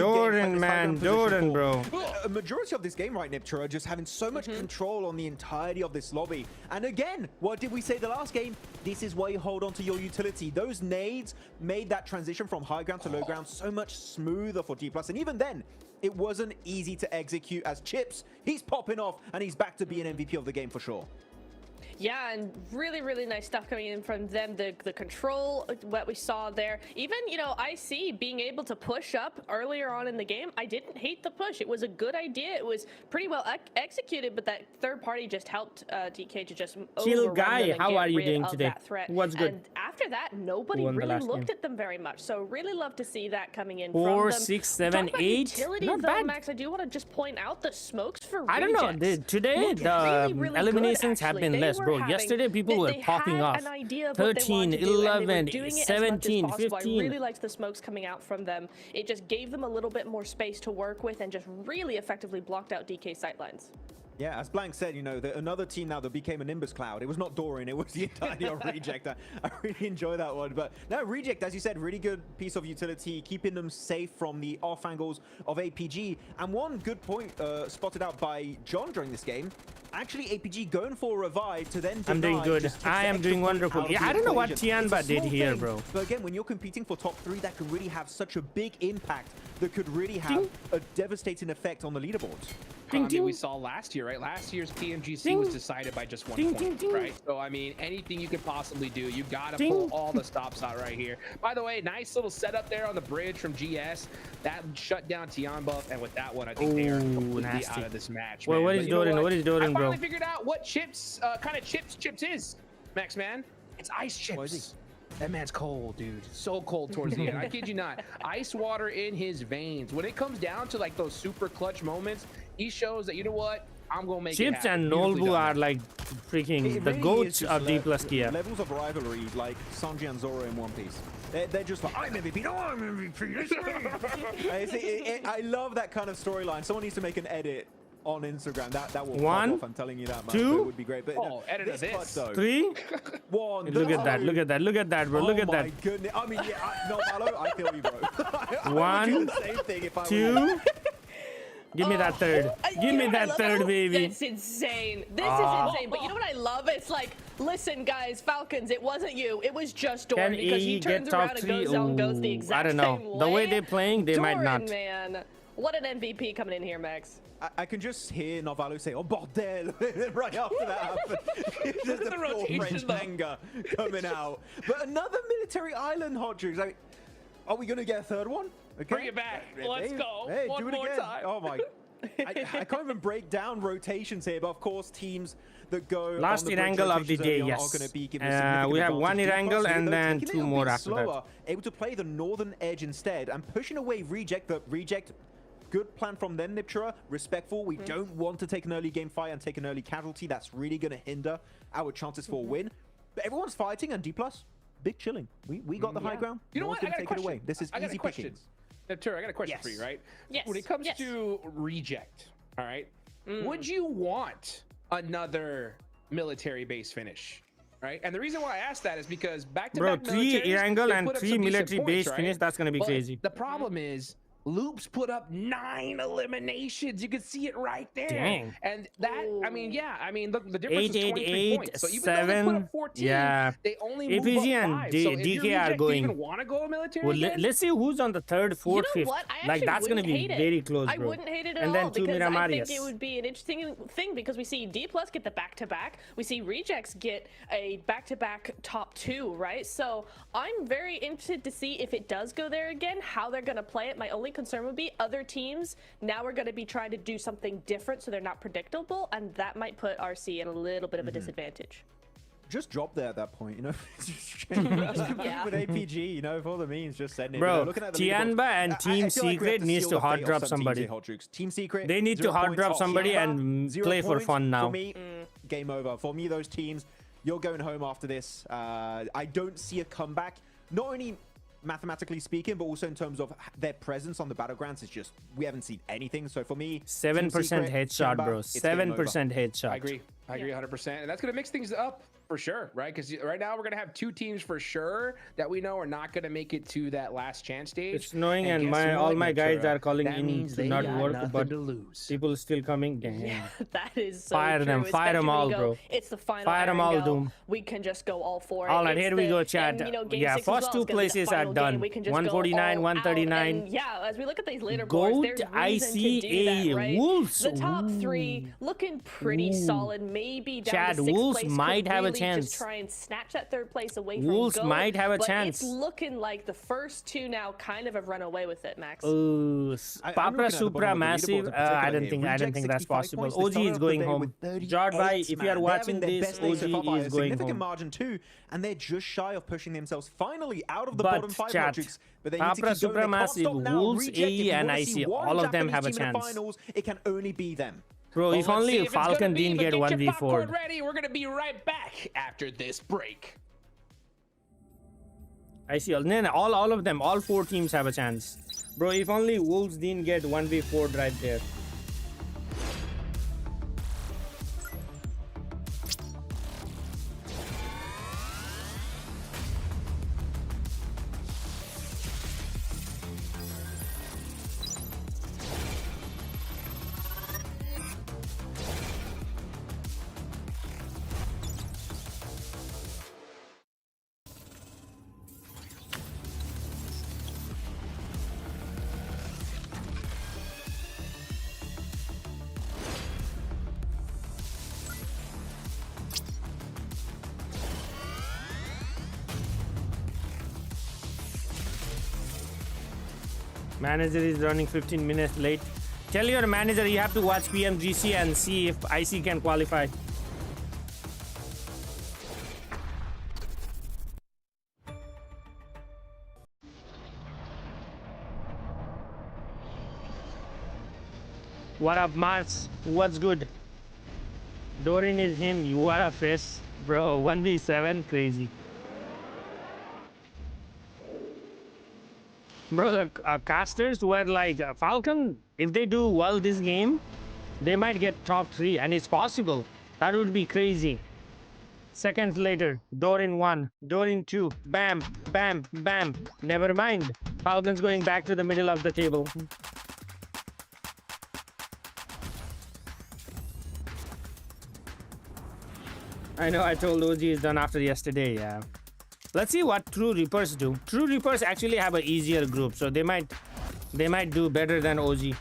Dorian, bro. A majority of this game, right, Niptra, are just having so much control on the entirety of this lobby. And again, what did we say the last game? This is why you hold on to your utility. Those nades made that transition from high ground to low ground so much smoother for D+. And even then, it wasn't easy to execute as Chips. He's popping off, and he's back to being MVP of the game for sure. Yeah, and really, really nice stuff coming in from them. The control, what we saw there. Even, you know, IC being able to push up earlier on in the game. I didn't hate the push. It was a good idea. It was pretty well executed, but that third party just helped DK to just Chill guy, how are you doing today? What's good? And after that, nobody really looked at them very much. So really love to see that coming in 4, from them. 6, 7, 8. Not bad. Max, I do want to just point out the smokes for I don't know. Today, the eliminations have been less, bro. Yesterday, people were popping off. 13, 11, 17, 15. I really liked the smokes coming out from them. It just gave them a little bit more space to work with and just really effectively blocked out DK sightlines. Yeah, as Blank said, you know, another team now that became a Nimbus Cloud. It was not Dorian, it was the entirety of Reject. I really enjoy that one. But no, Reject, as you said, really good piece of utility, keeping them safe from the off angles of APG. And one good point spotted out by John during this game, actually APG going for a revive to then deny. I'm doing good. I am doing wonderful. Yeah, I don't know what Tianba did here, bro. But again, when you're competing for top 3, that can really have such a big impact that could really have a devastating effect on the leaderboards. mean, we saw last year, right? Last year's PMGC was decided by just one point, right? So, I mean, anything you could possibly do, you got to pull all the stops out right here. By the way, nice little setup there on the bridge from GS. That shut down Tianbuff, and with that one, I think they are completely out of this match. Well, what is Doran? What is Doran, bro? I finally figured out what kind of chips is, Max, man. It's ice chips. That man's cold, dude. So cold towards the end. I kid you not. Ice water in his veins. When it comes down to like those super clutch moments, he shows that, you know what? I'm going to make Chips it happen. and Nolbu are like freaking the really goats is of just D plus gear. Levels of rivalry like Sanji and Zoro in One Piece. They're just like, I'm MVP, no, I'm MVP. I love that kind of storyline. Someone needs to make an edit on Instagram. That will pop off, I'm telling you that, man. Two, it would be great. But edit of this. Though, 3. One. Look at that. Look at that. Look at that, bro. Look at that. Oh my goodness. I mean, yeah, no, Malo, I feel you, bro. I One, would do the same thing if I 2. Give me that third. Give me that third, baby. That's insane. This is insane. But you know what I love? It's like, listen, guys, Falcons, it wasn't you. It was just Doran, Can because he he turns get top around 3? and goes down, goes the exact I don't know. same way. The way they're playing, they might Doran, not. man. What an MVP coming in here, Max. I can just hear Novalu say, "Oh bordel!" right after that happened. Just The the rotation, French though. anger coming out. But another military island, hot juice. Like, are we gonna get a third one? Okay. Bring it back. Let's go. Hey, One do it more again. time. Oh my. I can't even break down rotations here, but of course teams that go Last on the Irangle of the day, are yes. going to be given a We have significant one advantage. Irangle Defensively, and though, then taking it 2 a more bit after slower, that. able to play the northern edge instead and pushing away Reject. The Reject, good plan from them, Niptura. Respectful. We don't want to take an early game fight and take an early casualty. That's really going to hinder our chances for a win. But everyone's fighting, and D+, big chilling. We got the high ground. You know No one's what? I gonna got a take it away. question. This is I got easy a question. pickings. Niptura, I got a question for you, right? Yes. When it comes to Reject, all right, would you want another military base finish? Right, and the reason why I asked that is because back-to-back Bro, 3 militaries, Irangle they and put up 3 some decent military points, base right? finish, that's gonna be But crazy. The problem is, Loops put up 9 eliminations. You can see it right there. Dang. And that, I mean, yeah, I mean, look, the difference 8, is 23 8, points. So even 7, though they put up 14, yeah. they only move APG up and 5. So if you're DK are Reject, do you even going. want to go military Well, again? let's see who's on the 3rd, 4th, You 5th. know what? I Like actually that's gonna wouldn't be hate it. very close, I bro. wouldn't hate it at And all then 2 because I Miramarias. think it would be an interesting thing because we see D+ get the back-to-back. We see Rejects get a back-to-back top 2, right? So I'm very interested to see if it does go there again, how they're going to play it. My only concern would be other teams now are going to be trying to do something different so they're not predictable, and that might put RC in a little bit of a disadvantage. Just drop there at that point, you know. Just compete with APG, you know, for all the means, just send it. Bro, You know, looking at the leaderboard, Tianba and I Team feel like we have Secret to needs seal to the hot fate of drop some somebody. teams here, Hotjukes. Team Secret, They need to 0 hot points. drop somebody Tianba, and 0 play for points. fun now. For me, game over. For me, those teams, you're going home after this. I don't see a comeback. Not only mathematically speaking, but also in terms of their presence on the battlegrounds. It's just we haven't seen anything. So for me, 7% headshot, bro. 7% headshot. I agree 100%, and that's going to mix things up for sure, right? Because right now we're going to have 2 teams for sure that we know are not going to make it to that last chance stage. It's snowing and guess all what, my guys Niptura? are calling That in means to they not got work, nothing but to lose. people still coming. Damn. Yeah, that is so Fire true. them Especially all, when you go, bro. It's the final Fire them all, Iron Go. Doom. We can just go all for it. All right, It's here we the- go, chat. and, you know, game Yeah, 6 as first well 2 is gonna be the places are final done. game. We can just go 149, all 139. out. And yeah, as we look at these leaderboards, Goat there's reason to do ICA that, right? Wolves. The top 3 looking pretty solid. Maybe down Chad, to 6th Wolves place might could have a really chance. Just try and snatch that 3rd place away Wolves from Goat, might have a but chance. It's looking like the first 2 now kind of have run away with it, Max. Papra Supra massive. I don't think that's possible. OG is going home. Jordbai, if you are watching this, OG is going significant home. margin too, and they're just shy of pushing themselves finally out of the But bottom 5 chat, Hotjukes. But they need to Papra keep going. They can't Supremacy, stop now. Wolves, Reject, if AE, you and wanna see IC, one all of them Japanese have a team in the chance. finals, it can only be them. Bro, if Well, let's see only if it's gonna Falcon be, didn't but get your 1v4. popcorn ready. We're gonna be right back after this break. I see. No, all of them, all 4 teams have a chance. Bro, if only Wolves didn't get 1v4 right there. Manager is running 15 minutes late. Tell your manager you have to watch PMGC and see if IC can qualify. What up, Mars? What's good? Dorin is him. You are a face, bro. 1v7, crazy. Bro, the casters were like Falcon. If they do well this game, they might get top 3, and it's possible. That would be crazy. Seconds later, Dorin 1, Dorin 2, bam, bam, bam. Never mind. Falcon's going back to the middle of the table. I know I told OG is done after yesterday, yeah. Let's see what True Reapers do. True Reapers actually have an easier group, so they might do better than OG.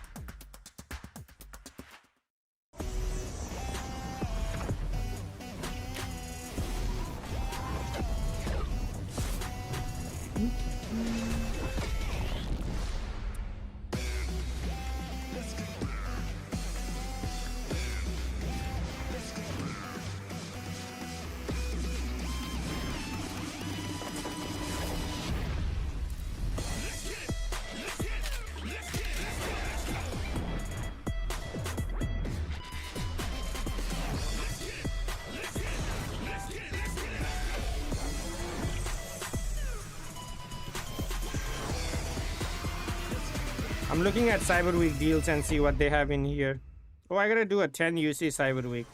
I'm looking at Cyber Week deals and see what they have in here. Oh, I gotta do a 10 UC Cyber Week.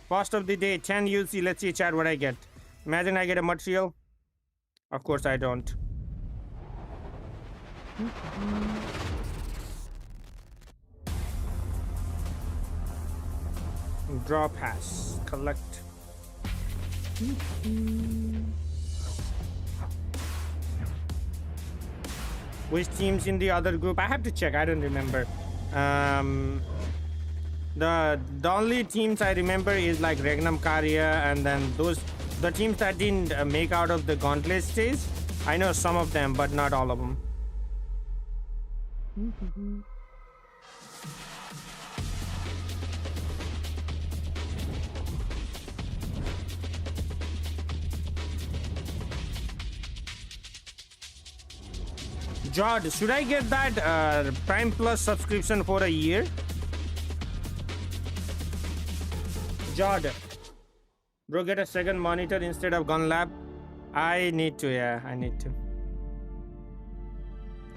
Cost of the day, 10 UC. Let's see, chat, what I get. Imagine I get a material. Of course I don't. Draw pass. Collect. Which teams in the other group? I have to check. I don't remember. The only teams I remember is like Regnum Karya, and then the teams that didn't make out of the gauntlet stage. I know some of them, but not all of them. Jod, should I get that Prime Plus subscription for a year? Jod, bro, get a second monitor instead of Gun Lab. I need to, yeah, I need to.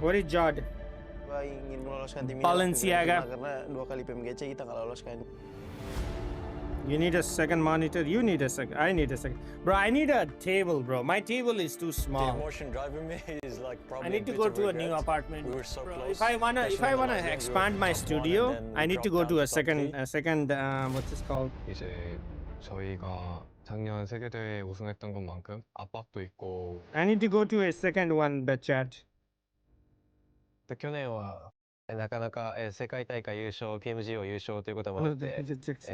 What is Jod? Balenciaga. Karena 2 kali PMGC kita nggak lolos kan. You need a second monitor. You need a second. I need a second. Bro, I need a table, bro. My table is too small. The emotion driving me is like probably. I need to go to a new apartment. We were so bro, close. If I wanna expand my studio, I need to go to a second what's this called? 이제 저희가 작년 세계대회 우승했던 것만큼 압박도 있고. I need to go to a second one, the chat. 去年はなかなか世界大会優勝、PMG を優勝ということもあって、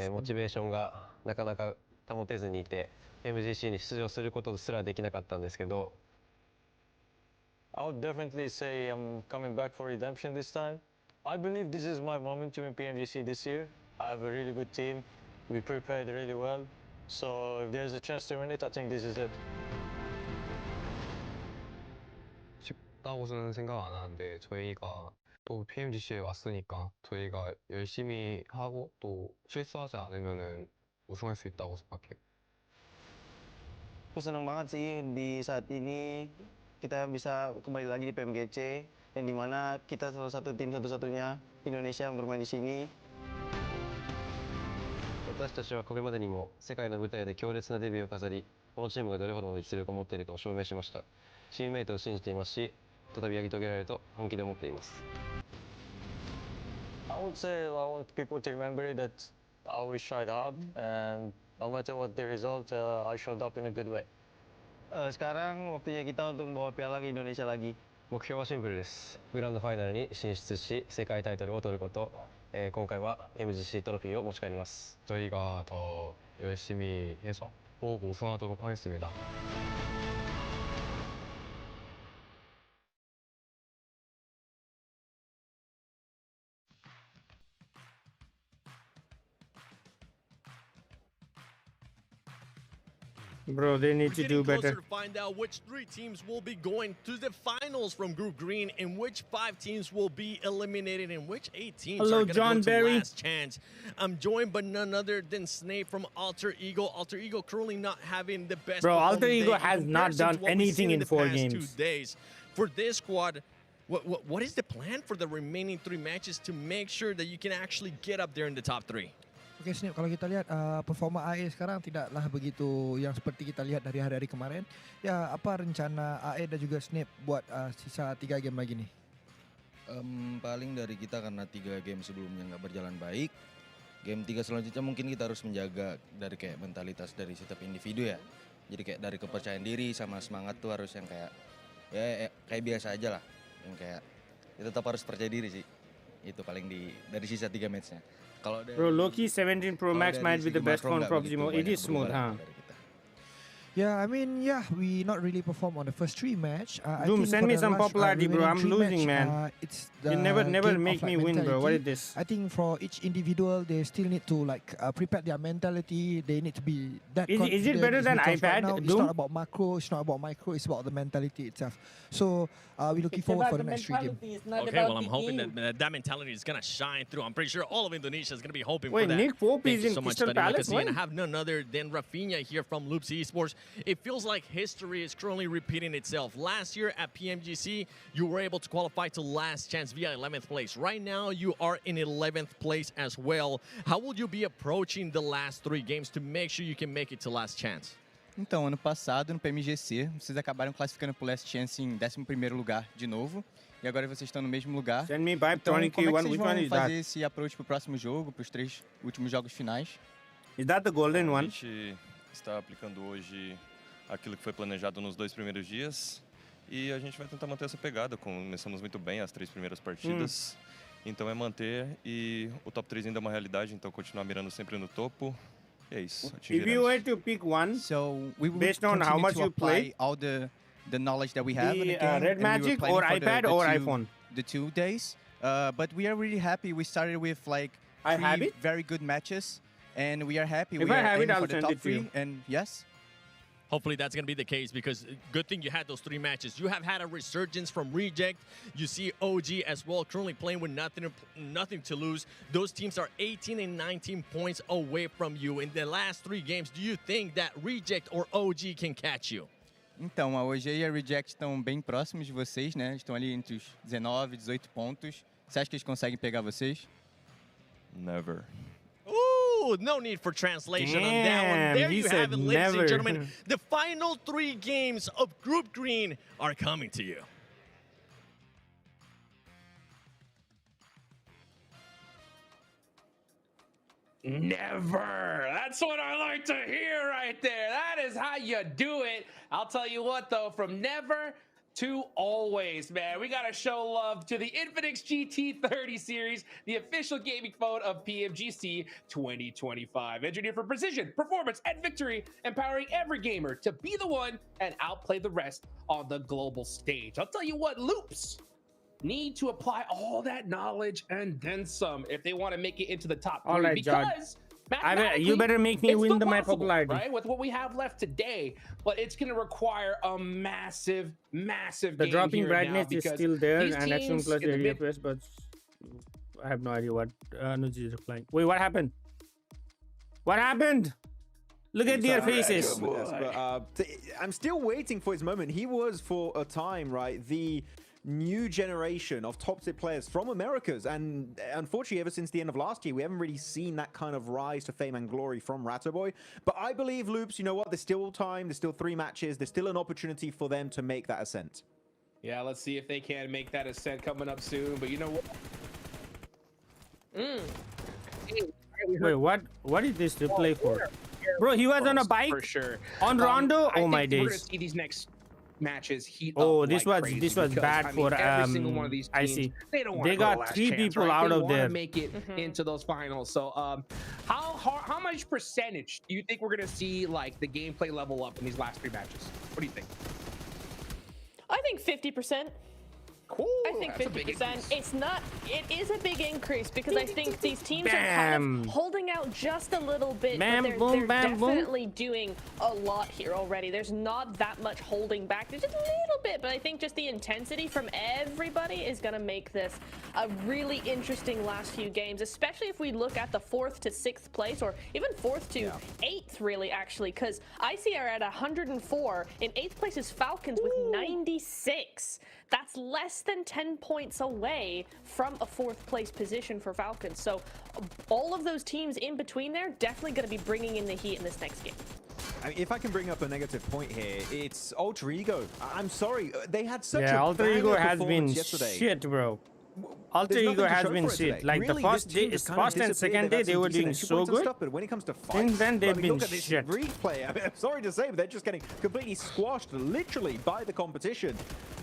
モチベーションがなかなか保てずにいて、PMGC に出場することすらできなかったんですけど。I would definitely say I'm coming back for redemption this time. I believe this is my moment to win PMGC this year. I have a really good team. We prepared really well. So if there's a chance to win it, I think this is it. 쉽다고는 생각 안 하는데 저희가 또 PMGC에 왔으니까 저희가 열심히 하고 또 실수하지 않으면은 우승할 수 있다고 생각해요. Aku senang banget sih di saat ini kita bisa kembali lagi di PMGC, yang dimana kita salah satu tim satu-satunya Indonesia yang bermain di sini. 私たちはこれまでにも世界の舞台で強烈なデビューを飾り、このチームがどれほどの実力を持っているかを証明しました。チームメイトを信じていますし、再びやり遂げられると本気で思っています。I would say I want people to remember that I always tried hard, and no matter what the result, I showed up in a good way. Sekarang waktunya kita untuk membawa piala ke Indonesia lagi. 目標はシンプルです。グランドファイナルに進出し、世界タイトルを取ること。今回は MGC トロフィーを持ち帰ります。 저희가 더 열심히 해서 꼭 우승하도록 하겠습니다. Bro, they need to do better. To find out which 3 teams will be going to the finals from Group Green, and which 5 teams will be eliminated, and which 8 teams Hello, are going John to go Berry. to last chance. I'm joined by none other than Snape from Alter Ego. Alter Ego currently not having the best. Bro, Alter performing Ego day in has not comparison done to what we've anything seen in the 4 past games. 2 days. For this squad, what is the plan for the remaining 3 matches to make sure that you can actually get up there in the top 3? Oke, Snip, kalau kita lihat performa AE sekarang tidaklah begitu yang seperti kita lihat dari hari-hari kemarin. Ya, apa rencana AE dan juga Snip buat sisa 3 game lagi nih? Paling dari kita karena 3 game sebelumnya nggak berjalan baik. Game 3 selanjutnya mungkin kita harus menjaga dari kayak mentalitas dari setiap individu ya. Jadi kayak dari kepercayaan diri sama semangat tuh harus yang kayak ya kayak biasa aja lah. Yang kayak kita tetap harus percaya diri sih. Itu paling dari sisa 3 matchnya. Bro, Loki 17 Pro Max might be the best phone PUBG Mobile. It is smooth, huh? Yeah, I mean, yeah, we not really perform on the first 3 match. Doom, send me some popularity, bro. I'm losing, man. It's you never make me win, bro. What is this? I think for each individual, they still need to like prepare their mentality. They need to be that. Is it better than iPad? Right now, Doom? it's not about macro. It's not about micro. It's about the mentality itself. So we're looking forward for the next 3 games. Okay, well, I'm hoping that mentality is gonna shine through. I'm pretty sure all of Indonesia is gonna be hoping Wait, for that. Nick Pope Thank is you in so much, Crystal Danilo Palace? Casilla, and I What? have none other than Rafinha here from Loops Esports. It feels like history is currently repeating itself. Last year at PMGC, you were able to qualify to last chance via 11th place. Right now, you are in 11th place as well. How will you be approaching the last 3 games to make sure you can make it to last chance? Então, ano passado, no PMGC, vocês acabaram classificando para o Last Chance em 11º lugar de novo. E agora vocês estão no mesmo lugar. Send me by Então, como é que Which vocês one vão is fazer that? esse approach para o próximo jogo, para os 3 últimos jogos finais? Is that the golden A one? gente está aplicando hoje aquilo que foi planejado nos 2 primeiros dias e a gente vai tentar manter essa pegada. Começamos muito bem as 3 primeiras partidas, então é manter, e o top 3 ainda é uma realidade, então continuar mirando sempre no topo. E é isso. If you were to pick one, So we will based on how continue much to you apply play, all the knowledge that we have in the the game. Red and we were Magic planning or for iPad or iPhone? The 2 days. But we are really happy. We started with like I 3 have it? very good matches, and we are happy. If we I are have it, aiming I'll for the send top it to you. 3, and yes. Hopefully that's going to be the case, because good thing you had those 3 matches. You have had a resurgence from Reject. You see OG as well, currently playing with nothing to lose. Those teams are 18 and 19 points away from you. In the last 3 games, do you think that Reject or OG can catch you? Então, a OG e a Reject estão bem próximos de vocês, né? Estão ali entre os 19 e 18 pontos. Você acha que eles conseguem pegar vocês? Never. Ooh, no need for translation on that one. Damn, There he you said have it, ladies never. and gentlemen. The final 3 games of Group Green are coming to you. Never. That's what I like to hear right there. That is how you do it. I'll tell you what, though, from never to always, man. We got to show love to the Infinix GT30 series, the official gaming phone of PMGC 2025. Engineered for precision, performance, and victory, empowering every gamer to be the one and outplay the rest on the global stage. I'll tell you what, Loops need to apply all that knowledge and then some if they want to make it into the top 3. All right, John. Because You better make me it's win still my possible, popularity. right? With what we have left today, but it's going to require a massive The game dropping here now, brightness is because still there, these and X1 teams plus in the 80 mid- FPS, but I have no idea what Anuj is replying. Wait, what happened? What happened? Look at their faces. But, I'm still waiting for his moment. He was, for a time, right, the new generation of top-tier players from Americas, and unfortunately ever since the end of last year we haven't really seen that kind of rise to fame and glory from Ratterboy. But I believe, Loops, you know what, there's still time, there's still 3 matches, there's still an opportunity for them to make that ascent. Yeah, let's see if they can make that ascent coming up soon. But you know what? Wait, what is this replay for? Bro, he was on a bike? For sure. On Rondo? I Oh my think we're gonna days. see these next matches heat Oh, up this like was crazy because, bad I mean, for every single one of these I teams, see. They don't want They to go got last 3 chance, people right? out they of wanna there. make it into those finals. So how much percentage do you think we're gonna see like the gameplay level up in these last 3 matches? What do you think? I think 50%. I think 50%. It's not. It is a big increase because I think these teams are kind Bam. of holding out just a little bit, Bam, but they're, boom, they're bam, boom. definitely doing a lot here already. There's not that much holding back. There's just a little bit, but I think just the intensity from everybody is going to make this a really interesting last few games, especially if we look at the 4th to 6th place, or even 4th to 8th, really, actually, because IC are at 104. In 8th place is Falcons with 96. That's less than 10 points away from a 4th place position for Falcons. So all of those teams in between there definitely going to be bringing in the heat in this next game. I mean, if I can bring up a negative point here, it's Alter Ego. I'm sorry, they had such Yeah, a Alter Ego banger has been performance yesterday. shit, bro. Alter There's Ego nothing to has show been for it shit. today. Like Really, the this first team day, just kind of first and disappeared. second They've day, had they some were decent doing entry so points and good. stuff, but when it comes to fights, Since then, they've I mean, been look at this shit. Greek player. I mean, I'm sorry to say, but they're just getting completely squashed, literally, by the competition.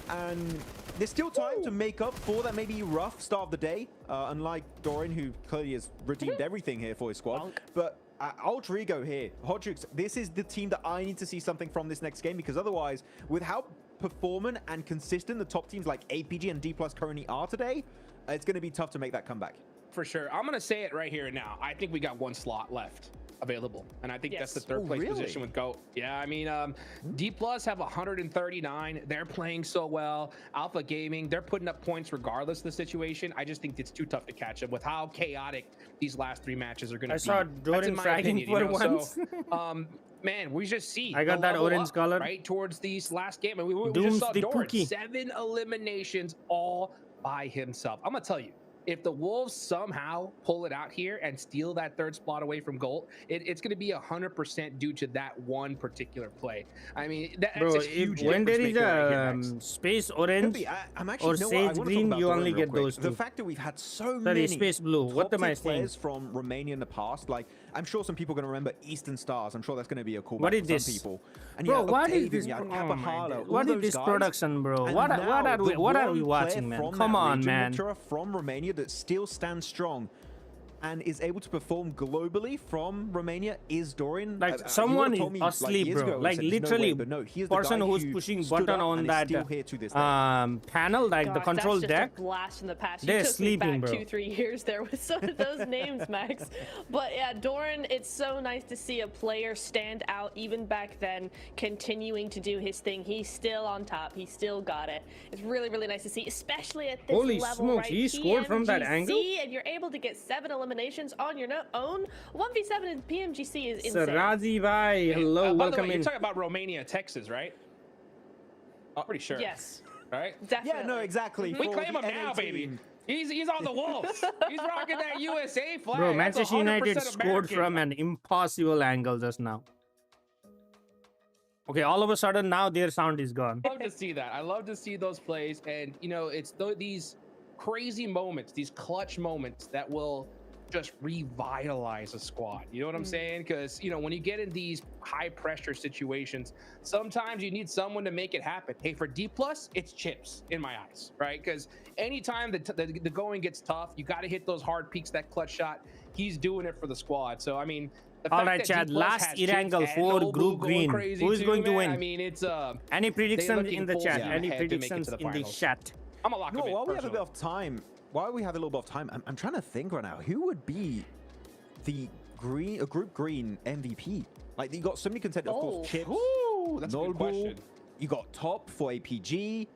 And there's still time to make up for that maybe rough start of the day, unlike Doran, who clearly has redeemed everything here for his squad. But Alter Ego here, Hodrix, this is the team that I need to see something from this next game, because otherwise, with how performant and consistent the top teams like APG and D+ currently are today, it's going to be tough to make that comeback. For sure. I'm going to say it right here and now. I think we got one slot left available, and I think that's the third place position with GOAT. Yeah, I mean, D+ have 139. They're playing so well. Alpha Gaming, they're putting up points regardless of the situation. I just think it's too tough to catch up with how chaotic these last 3 matches are going to be. I saw Doran fragging for once. So, man, we just see I got the that level orange up, color. right towards these last game, and we Dooms just saw the Doran, Pookie. 7 eliminations all by himself. I'm gonna tell you, if the Wolves somehow pull it out here and steal that 3rd spot away from Gold, it's going to be 100% due to that one particular play. I mean, that's Bro, a huge when there is difference maker a right here, Max. space orange I'm or actually, you know what, I sage wanna talk green, about you Doran only real get quick. those The two. fact that we've had so Sorry, many space blue. What am I top-tier saying? players from Romania in the past, like I'm sure some people are going to remember Eastern Stars. I'm sure that's going to be a cool What back is for this? some people. And Bro, yeah, what is Octavian, this? yeah, Oh my Kapahala, God. all What is those this guys. production, bro? And What now are we the watching, one man? player from Come that on, region, man. Ventura, from Romania that still stands strong and is able to perform globally from Romania is Doran. Like someone is asleep, bro. Like literally, person who's pushing button on that panel, like the Gosh, control that's just deck. a blast from the past. You They're took me sleeping, back bro. 2-3 years there with some of those names, Max. But yeah, Doran, it's so nice to see a player stand out even back then, continuing to do his thing. He's still on top. He's still got it. It's really, really nice to see, especially at this Holy level, smokes, right? he scored from that PMGC, angle? and you're able to get 7 eliminations on your own. 1v7 in PMGC is insane. Sarazi Bhai, hello, By the welcome way, you're in. talking about Romania, Texas, right? I'm pretty sure. Yes. Right? Definitely. Yeah, no, exactly. We For claim the him now, NA baby. team. He's on the Wolves. He's rocking that USA flag. Bro, That's Manchester 100% United scored American. from an impossible angle just now. Okay, all of a sudden now their sound is gone. I love to see that. I love to see those plays, and you know, it's these crazy moments, these clutch moments that will just revitalize a squad. You know what I'm saying? Because you know, when you get in these high pressure situations, sometimes you need someone to make it happen. Hey, for D+, it's Chips in my eyes, right? Because anytime the going gets tough, you got to hit those hard peaks, that clutch shot. He's doing it for the squad. So I mean, the All fact right, that Chad. D+ Last has Chips Irangle and 4 Nobu group green. crazy Who is too, going to man, win? I mean, it's Any predictions looking in the full chat? steam Any ahead to make it to predictions the in the finals. chat? I'm a lock No, him in, while we have a personally. bit of time, I'm trying to think right now. Who would be the group green MVP? Like, you got so many contenders. Of course, Chips. Ooh, that's a good Noble, question. You got Top for APG.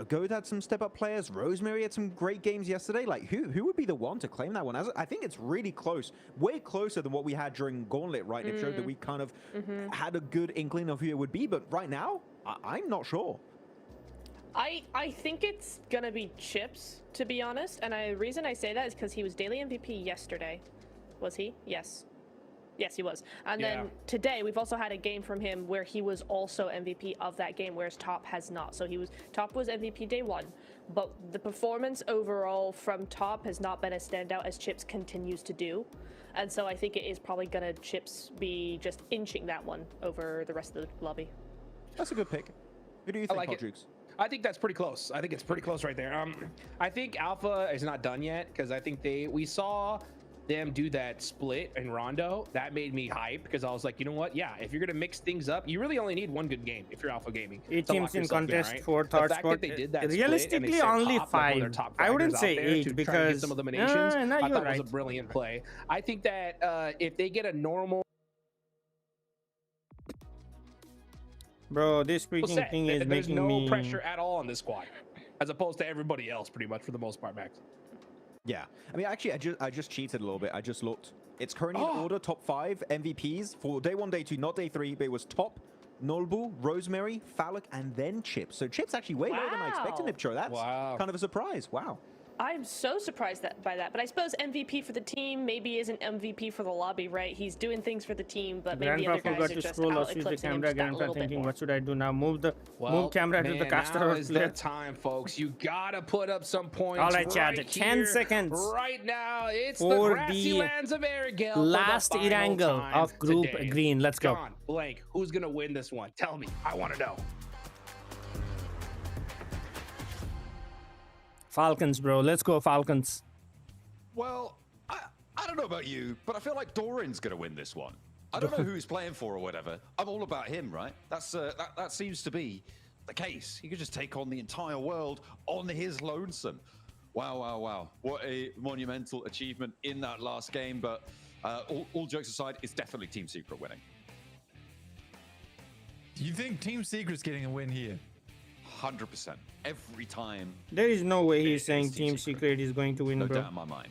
Goat had some step-up players. Rosemary had some great games yesterday. Like, who would be the one to claim that one? I think it's really close. Way closer than what we had during Gauntlet, right? It showed that we kind of had a good inkling of who it would be. But right now, I'm not sure. I think it's gonna be Chips, to be honest, and the reason I say that is because he was daily MVP yesterday. Was he? Yes. Yes, he was. And then today we've also had a game from him where he was also MVP of that game, whereas Top has not. So Top was MVP day 1, but the performance overall from Top has not been as standout as Chips continues to do. And so I think it is probably gonna Chips be just inching that one over the rest of the lobby. That's a good pick. Who do you think, Hodrix? I think that's pretty close. I think it's pretty close right there. I think Alpha is not done yet because I think we saw them do that split in Rondo, that made me hype because I was like, you know what? Yeah, if you're gonna mix things up, you really only need one good game if you're Alpha Gaming. 8 to teams lock in yourself contest right? for The third fact spot. that they did that split and they Realistically, sent only top, like, one of their 5. top I wouldn't fraggers say out there 8 to try and because get some eliminations. no, I you're thought right. was a brilliant play. I think that if they get a normal Bro, this freaking set, thing is there's making no me pressure at all on this squad, as opposed to everybody else, pretty much for the most part, Max. Yeah, I mean, actually, I just cheated a little bit. I just looked. It's currently in order top 5 MVPs for day 1, day 2, not day 3. But it was Top, Nolbu, Rosemary, Falloc, and then Chips. So Chips actually way lower than I expected, Nipcho. That's kind of a surprise. Wow. I'm so surprised by that. But I suppose MVP for the team maybe isn't MVP for the lobby, right? He's doing things for the team, but maybe the Grandpa other guys forgot are to just scroll or out switch the eclipsing him camera. just that Grandpa little bit thinking, more. what should I do now? Move Well, camera to the man, caster now or is player. the time, folks. You gotta put up some points. All right, chat. right 10 here, seconds right now. It's for the grassy the lands of Arigale. last angle of Group today. Green. Let's go. John, Blank, who's gonna win this one? Tell me. I want to know. Falcons, bro. Let's go, Falcons. Well, I don't know about you, but I feel like Doran's going to win this one. I don't know who he's playing for or whatever. I'm all about him, right? That's that seems to be the case. He could just take on the entire world on his lonesome. Wow, wow, wow. What a monumental achievement in that last game. But all jokes aside, it's definitely Team Secret winning. Do you think Team Secret's getting a win here? 100%. Every time. There is no way he's saying Team Secret is going to win, No bro. doubt in my mind.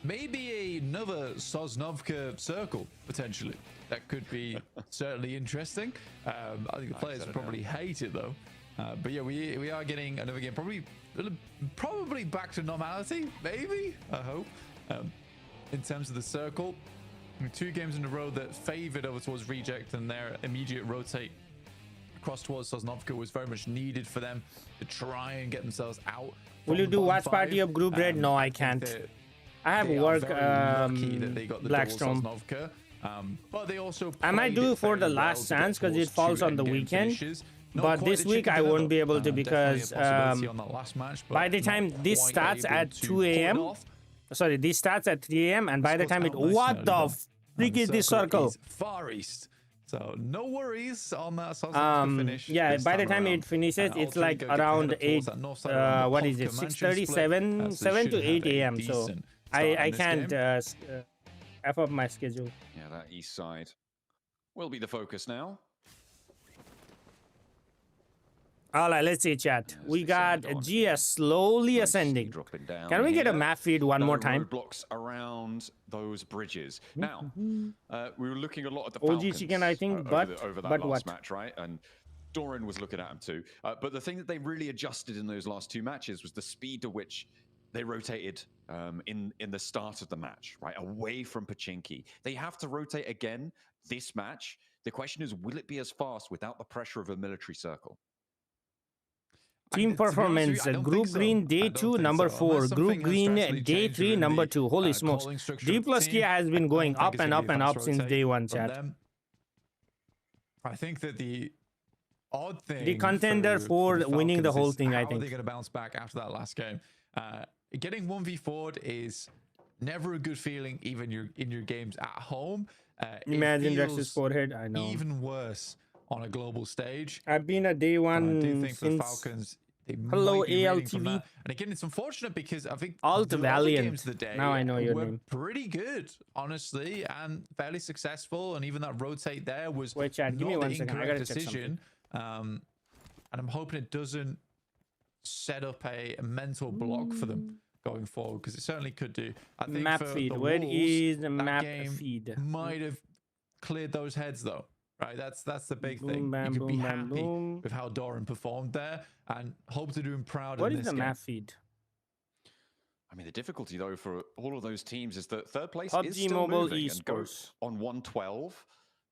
Maybe another Sosnovka circle, potentially. That could be certainly interesting. I think the players probably hate it, though. But yeah, we are getting another game. Probably back to normality, maybe, I hope. In terms of the circle, 2 games in a row that favored over towards Reject, and their immediate rotate across towards Sosnovka was very much needed for them to try and get themselves out. Will you do watch party of Group Red? No, I can't. I have work, Blackstone. But they also I might do it for the last chance because it falls on the weekend. But this week I won't be able to because by the time this starts at 2 a.m. Sorry, this starts at 3 a.m. and by the time it... What the freak is this circle? Far East. So no worries on that finish. Yeah, by the time it finishes, it's like around 8, what is it, 6:37, 7 to 8 a.m. So I can't F up my schedule. Yeah, that east side will be the focus now. All right, let's see, chat. We got GS slowly ascending. Can we get a map feed one more time? Roadblocks around those bridges. Now, we were looking a lot at the OG Falcons, Chicken, I think, over that last what? match, right? And Doran was looking at them too. But the thing that they really adjusted in those last 2 matches was the speed at which they rotated in the start of the match, right? Away from Pachinki. They have to rotate again this match. The question is, will it be as fast without the pressure of a military circle? Team performance, Group Green Day 2, number 4. Group Green Day 3, number 2. Holy smokes. D plus Kia has been going up and up and up since day 1, chat. I think that the odd thing... The contender for winning the whole thing, I think. How are they going to bounce back after that last game? Getting 1v4'd is never a good feeling, even in your games at home. Imagine Rex's forehead, I know. Even worse on a global stage. I've been a day 1 I do think for the since... Falcons, Hello, ALTV. And again, it's unfortunate because I think Alt the Valiant. games of the day Now I know your were name. pretty good, honestly, and fairly successful. And even that rotate there was Wait, Chad, give me not 1 the second. I incorrect gotta check decision. And I'm hoping it doesn't set up a mental block for them going forward, because it certainly could do. I think map for feed. the Where Wolves, is the that map game feed? might have cleared those heads though. Right, that's the big Boom, thing. bam, You could be boom, bam, happy boom. with how Doran performed there, and hope to do him proud. What in is this the game. map feed? I mean, the difficulty though for all of those teams is that third place PUBG is still Mobile moving, and Goat Esports. on 112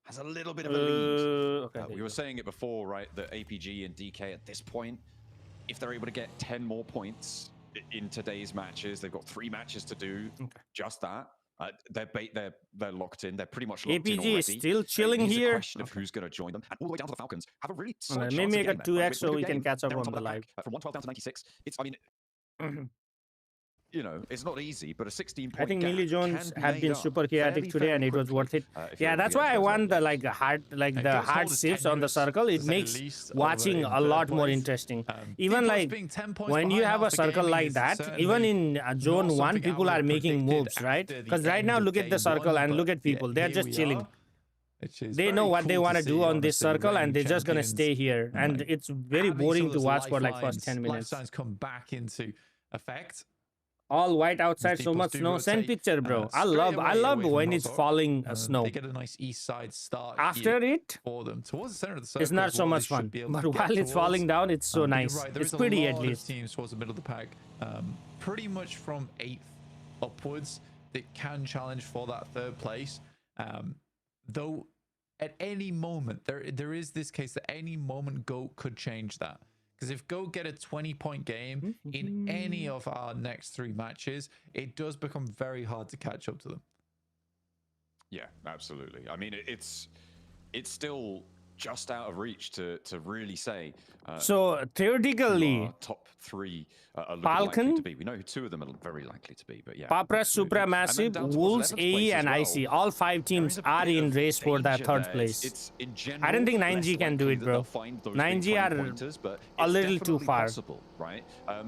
has a little bit of a lead. Okay, We were saying it before, right? That APG and DK at this point, if they're able to get 10 more points in today's matches, they've got 3 matches to do just that. They're locked in. They're pretty much locked in APG already. is still chilling It's here. a question of who's going to join them. And all the way down to the Falcons have a really solid Maybe chance make of a getting there, 2x right? so With a we good can game, catch up they're on top the of live. pack. From 112 down to 96, it's, I mean, you know, it's not easy, but a 16-point I think Millie Jones had been super fairly, chaotic today, and it was worth it. Yeah, that's why I want the like hard shifts on the circle. It makes watching a lot more interesting. Even like when you have a circle like that, even in zone 1, people are making moves, right? Because right now, look at the circle and look at people. They're just chilling. They know what they want to do on this circle, and they're just gonna stay here. And it's very boring to watch for like first 10 minutes. Come back into effect. All white outside, so much snow. Send picture, bro. I love when it's falling snow. They get a nice east side start. After it, for them towards the center of the circle, it's not so much fun. But while it's falling down, it's so nice. Right, it's pretty at least. Teams towards the middle of the pack, pretty much from 8th upwards, that can challenge for that 3rd place. Though at any moment, there is this case that any moment GOAT could change that. Because if GOAT get a 20-point game in any of our next 3 matches, it does become very hard to catch up to them. Yeah, absolutely. I mean, it's still just out of reach to really say. So theoretically, top 3 are Falcon, likely to be. We know 2 of them are very likely to be, but yeah. Papra, Supramassive, Wolves, AE, and IC. All 5 teams are in race for that 3rd place. I don't think 9G can do it, bro. 9G are a little too far. Possible, right?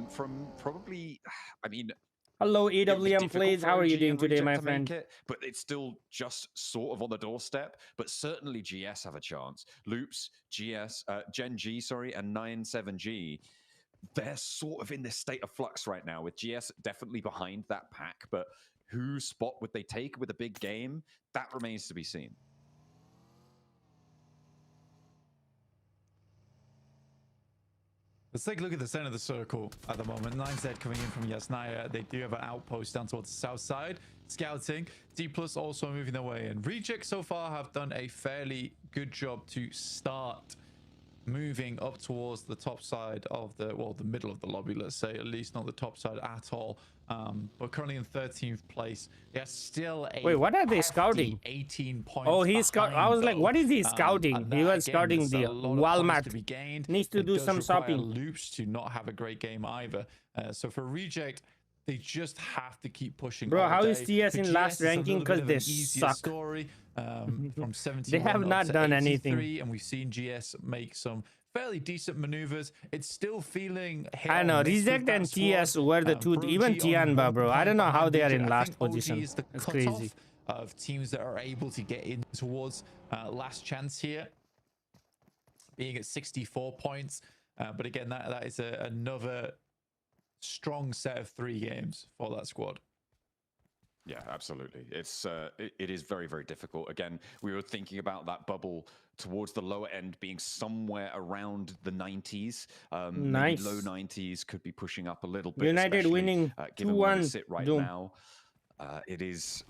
From probably, I mean. Hello, EWM Plays. How are you doing today, my friend? But it's still just sort of on the doorstep. But certainly GS have a chance. Loops, GS, Gen G, sorry, and 97G. They're sort of in this state of flux right now, with GS definitely behind that pack. But whose spot would they take with a big game? That remains to be seen. Let's take a look at the center of the circle at the moment. 9Z coming in from Yasnaya. They do have an outpost down towards the south side. Scouting. D+ also moving their way in. Reject so far have done a fairly good job to start moving up towards the top side of the, well, the middle of the lobby, let's say, at least not the top side at all. But currently in 13th place. They're still a wait, what are they scouting? 18 points. Oh, he's scouting. I was like, what is he scouting? He was scouting the Walmart. To be gained. Needs to do some shopping. Loops to not have a great game either. So for Reject, they just have to keep pushing. Bro, how is TS in last ranking? Because they suck. Story, from 71 they have not done anything. And we've seen GS make some fairly decent maneuvers. It's still feeling. I know Reject and TS were the two. Even Tianba, bro. I don't know how they are in last position. It's crazy. Of teams that are able to get in towards last chance here, being at 64 points. But again, that is another strong set of 3 games for that squad. Yeah, absolutely. It is very, very difficult. Again, we were thinking about that bubble towards the lower end being somewhere around the 90s. Nice. Maybe low 90s, could be pushing up a little bit. United winning 2-1. Right now, it is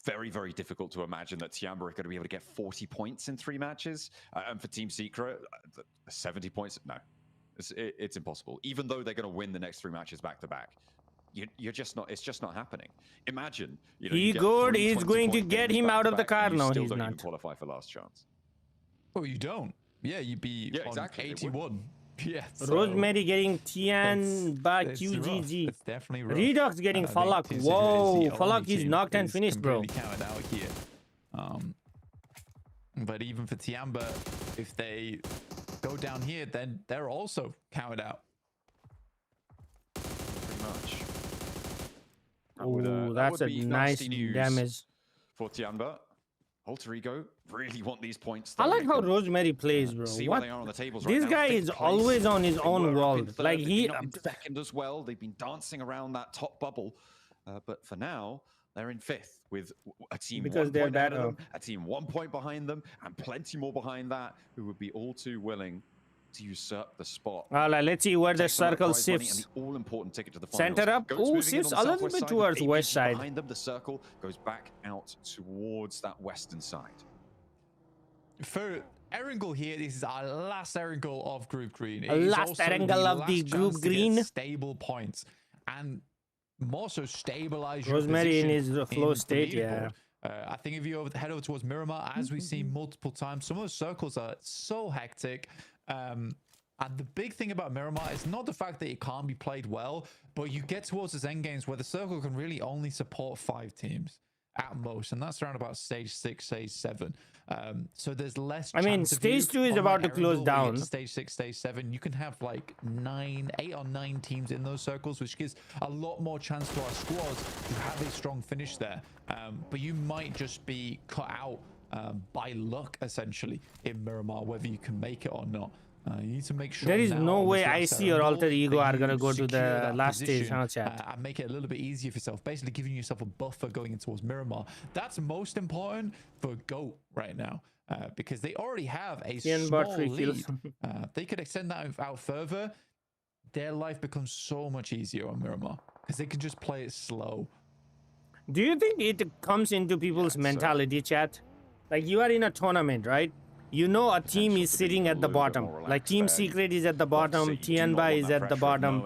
very, very difficult to imagine that Tiamba are going to be able to get 40 points in 3 matches. And for Team Secret, 70 points? No, it's impossible. Even though they're going to win the next 3 matches back to back. You're just not. It's just not happening. Imagine. Igor is going to get him out of the car. No, he's not. Even qualify for last chance. Oh, you don't. Yeah, you'd be exactly. 81. Yeah. Rosemary getting Tianba QGG. It's definitely rough. Redox getting Falak. Whoa, Falak is knocked and finished, bro. Counted out here. But even for Tiamba, if they go down here, then they're also counted out. Pretty much. Oh, that's a nice damage for Tianba. Alter Ego really want these points. I like how Rosemary plays, bro. See what? Where they are on the tables this right guy now. is always on his own world. Like he second as well. They've been dancing around that top bubble, but for now they're in 5th with a team because they're ahead of them, a team 1 point behind them, and plenty more behind that who would be all too willing to usurp the spot. All right, let's see where the circle shifts. And the all-important ticket to the finals. Center up. Oh, shifts a little bit towards west side. Behind them, the circle goes back out towards that western side. For Erangel here, this is our last Erangel of Group Green. Last Erangel of the Group Green. Stable points and more so stabilize Rosemary in his flow state, yeah. I think if you head over towards Miramar, as we've seen multiple times, some of the circles are so hectic. And the big thing about Miramar is not the fact that it can't be played well, but you get towards those end games where the circle can really only support 5 teams at most, and that's around about stage 6, stage 7. So there's less. I mean, chance of stage you, 2 is about to unlike close Erangel, where you get down. to stage 6, stage 7, you can have like 8 or 9 teams in those circles, which gives a lot more chance to our squads to have a strong finish there. But you might just be cut out by luck, essentially, in Miramar, whether you can make it or not. You need to make sure. There is now no on way this last IC or Erangel Alter Ego that are you gonna go to secure the that last stage, position, huh, chat? and make it a little bit easier for yourself, basically giving yourself a buffer going in towards Miramar. That's most important for GOAT right now, because they already have a small lead. They could extend that out further. Their life becomes so much easier on Miramar because they can just play it slow. Do you think it comes into people's mentality, chat? Like, you are in a tournament, right? You know a team is sitting at the bottom. Like Team Secret is at the bottom, Tianbai is at the bottom,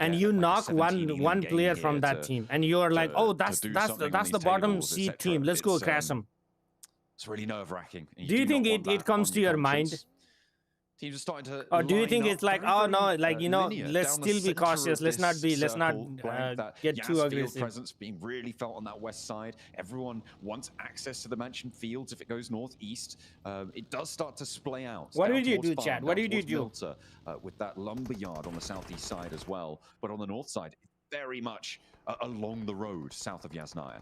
and you knock one player from that team, and you're like, oh, that's the bottom seed team. Let's go crash them. It's really nerve-wracking. Do you think it comes to your mind? Teams are starting to. Or do you think it's like, oh no, like, you know, linear let's down the still be center cautious. of Let's not this get too Yas aggressive. field presence being really felt on that west side. Everyone wants access to the mansion fields if it goes northeast. It does start to splay out. What down did you towards do, farm, Chad? down What did you towards do? Milter, with that lumber yard on the southeast side as well. But on the north side, very much along the road south of Yasnaya.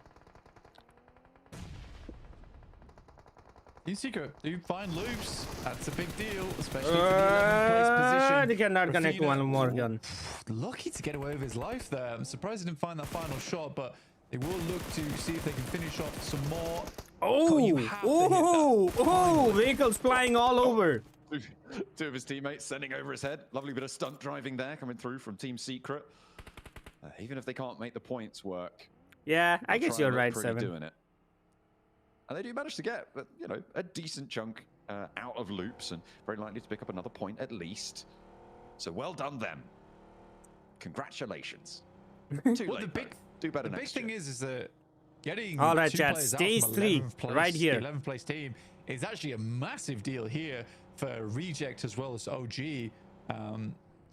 Team Secret, do find loops. That's a big deal, especially for the 11th place position. They cannot connect Rafina, one more gun. Lucky to get away with his life there. I'm surprised he didn't find that final shot, but they will look to see if they can finish off some more. Vehicles flying all over. Two of his teammates sending over his head. Lovely bit of stunt driving there coming through from Team Secret. Even if they can't make the points work. Yeah, I guess you're right, Seven. Doing it. And they do manage to get, you know, a decent chunk out of loops and very likely to pick up another point at least. So well done them. Congratulations. Too late, do better the next big thing year. is that getting all right, 2 chat. players out Stage from 3, 11th place, right here. The 11th place team is actually a massive deal here for Reject as well as OG.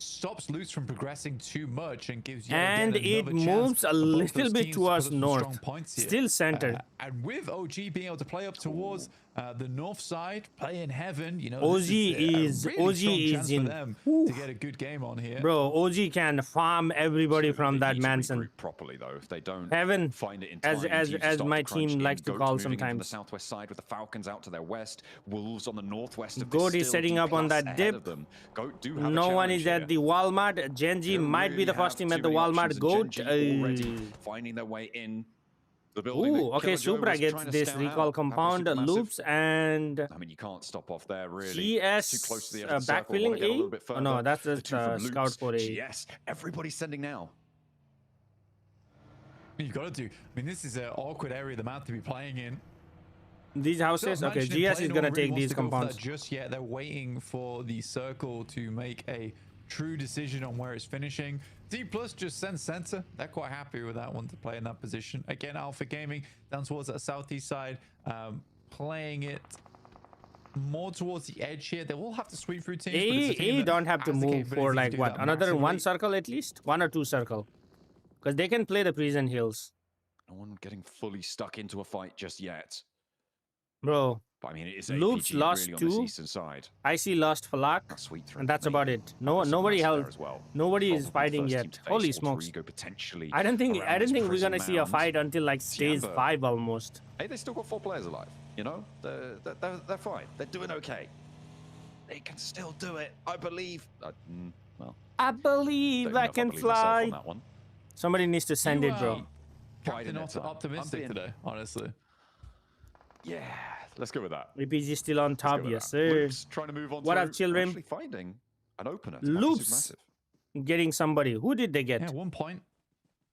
Stops Loops from progressing too much and gives you and it moves a little bit towards north, still center. And with OG being able to play up towards the north side, play in heaven, you know, OG is a really strong is chance in for them to get a good game on here. Bro, OG can farm everybody from that mansion. Properly though, if they don't Heaven, find it in time, as my team likes to call sometimes. From the southwest side with the Falcons out to their west, Wolves on the northwest. Of Goat is setting up on that dip. Goat do have No one is at the Walmart. Genji might be the first team at the Walmart. Goat. Finding their way in. Ooh, okay, Supra gets this recall compound, loops, and I mean, you can't stop off there, really. GS Too close to the edge of the circle. backfilling Get a little bit A? further. Oh, no, that's The just two from scout Loops. for A. GS, everybody's sending now. You've got to do. I mean, this is an awkward area of the map to be playing in. These houses, okay, GS is gonna take these compounds. Just yet, they're waiting for the circle to make a true decision on where it's finishing. D Plus just sends center. They're quite happy with that one to play in that position. Again, Alpha Gaming down towards that southeast side, playing it more towards the edge here. They will have to sweep through teams. A don't have to move for like what, another one circle at least, 1 or 2 circle, because they can play the prison hills. No one getting fully stuck into a fight just yet. Bro, but I mean, it is Loops lost really 2. On the eastern side. IC lost Falak, and that's about it. Nobody else. Nobody is fighting yet. Holy smokes! I don't think we're gonna see a fight until like stage 5 almost. Hey, they still got 4 players alive. You know, they're fine. They're doing okay. They can still do it. I believe. Well, I believe I can fly. On that one. Somebody needs to send it, bro. Captain optimistic today, honestly. Yeah, let's go with that. APG still on top, yes sir. Loops trying to move on. What up, children? Actually finding an opener. Loops getting somebody. Who did they get? Yeah, 1 point.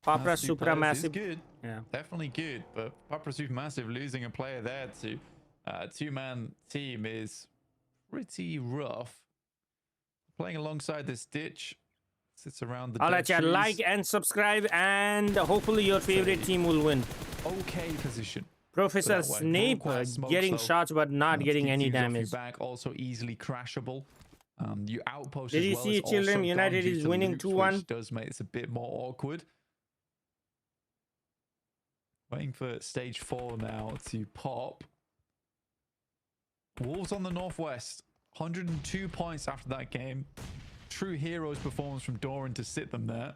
Papra Supramassive. Good. Yeah, definitely good. But Papra Supermassive losing a player there to a 2-man team is pretty rough. Playing alongside this ditch. Sits around the. All right, chat. Like and subscribe, and hopefully your favorite team will win. Okay position. Professor Snape getting shots but not getting any damage. Back also easily crashable. You outpost Did as you well see, is children? also United gone due is to winning loops, 2-1. which does make this a bit more awkward. Waiting for stage 4 now to pop. Wolves on the northwest, 102 points after that game. True heroes performance from Doran to sit them there.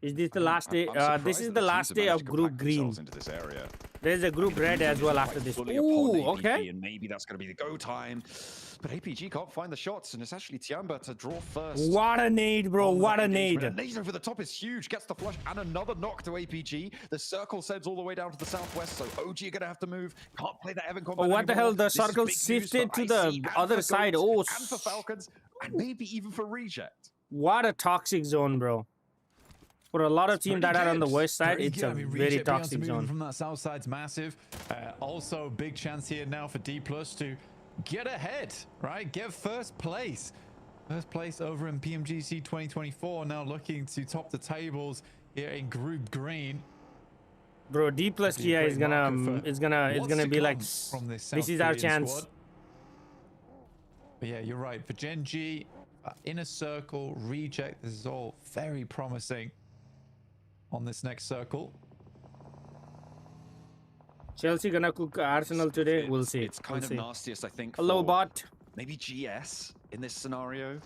Is this the last day? I'm This is surprised the that the last teams day have of managed to Group compact Green. themselves into this area. There's a Group I mean, the Red Green as team well is after quite this. fully upon Ooh, APG, okay. and maybe that's going to be the go time. But APG can't find the shots, and it's actually Tiamba to draw first. What a nade, bro. What a nade. A nade over the top is huge. Gets the flush and another knock to APG. The circle sends all the way down to the southwest, so OG are going to have to move. Can't play that Evan combat Oh, what the hell? anymore. The This is circle big news shifted for to IC the and other for side. Goats Oh, and for Falcons, and maybe even for Reject. what a toxic zone, bro. For a lot of teams that are on the west side, Pretty it's good. a I mean, very Reject being able to toxic move zone. from that south side's massive. Also, big chance here now for D+ to get ahead, right? Get first place. First place over in PMGC 2024. Now looking to top the tables here in Group Green. Bro, D+ Kia is gonna be like, this is our chance. Squad. But yeah, you're right. For Gen G, Inner Circle, Reject, this is all very promising on this next circle. Chelsea gonna cook Arsenal today. We'll see. It's kind of nastiest, I think. Hello, for bot. Maybe GS in this scenario.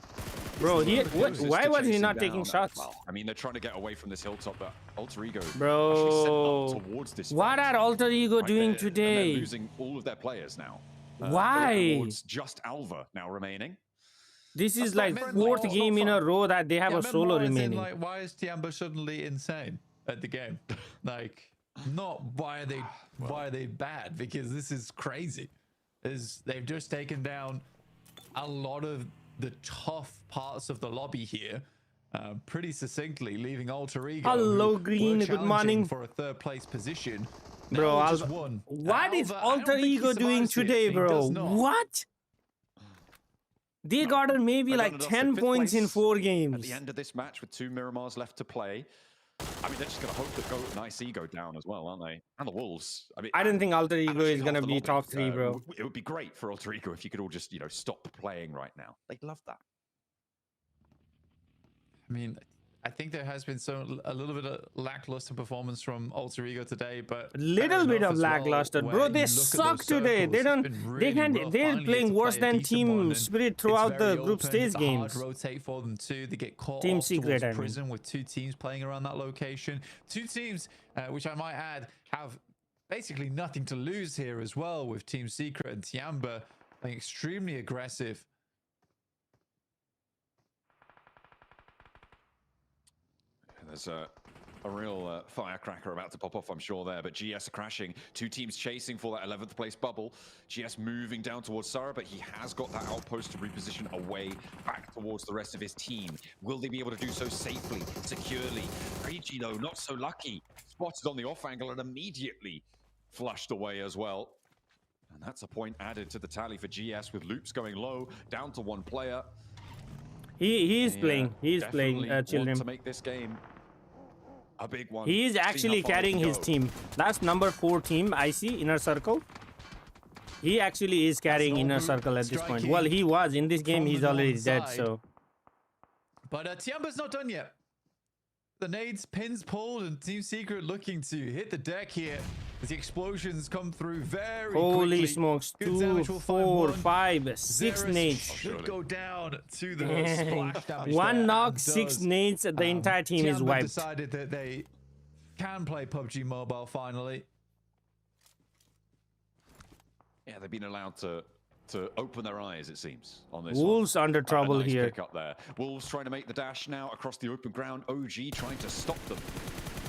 Bro, why was he not taking down. shots? Well, I mean, they're trying to get away from this hilltop, but Alter Ego Bro, actually sent up towards this. what are Alter Ego doing And today? they're losing all of their players now. Why? Towards just Alva now remaining. This is like fourth game in a row that they have a solo remaining. Like, why is Tiamba suddenly insane at the game? Like, not why are they bad? Because this is crazy. They've just taken down a lot of the tough parts of the lobby here, pretty succinctly, leaving Alter Ego. Hello, Green. Good morning. For a third place position. Bro, Now just won. what is Alva, I Alter don't think he Ego doing survives it. today, He bro? does not. What? They got maybe like 10 points in 4 games. At the end of this match with 2 Miramars left to play. I mean, they're just going to hope that Goat and IC go down as well, aren't they? And the Wolves. I mean, I don't think Alter Ego is gonna be top 3, bro. It would be great for Alter Ego if you could all just, stop playing right now. They'd love that. I mean, I think there has been a little bit of lackluster performance from Alter Ego today, but A little bit of lackluster, bro. They suck today. They don't. They can't. They're playing worse than Team Spirit throughout the group stage games. Hard rotate for them too. They get caught Team off Secret, towards I mean. prison with 2 teams playing around that location. 2 teams, which I might add, have basically nothing to lose here as well, with Team Secret and Tiamba playing extremely aggressive. There's a real firecracker about to pop off, I'm sure, there. But GS are crashing. 2 teams chasing for that 11th place bubble. GS moving down towards Sarah, but he has got that outpost to reposition away back towards the rest of his team. Will they be able to do so safely, securely? Regi, though, not so lucky. Spotted on the off angle and immediately flushed away as well. And that's a point added to the tally for GS, with loops going low, down to 1 player. He is playing. He is playing. Children. Children. To make this game a big one. He is actually carrying his team. That's number 4 team. I see Inner Circle. He actually is carrying Inner Circle at this point. Well, he was in this game. He's already dead. So. But Tiamba's not done yet. The nades, pins pulled, and Team Secret looking to hit the deck here as the explosions come through very Holy quickly. smokes! Good 2, damage will find 4, one. 5, 6 Xerus nades. should go down to the splash damage. 1 there, knock, and 6 does. nades. The entire team is Tiamba wiped. decided that they can play PUBG Mobile finally. Yeah, they've been allowed to open their eyes, it seems, on this Wolves one. under trouble nice here. Pick up there. Wolves trying to make the dash now across the open ground. OG trying to stop them.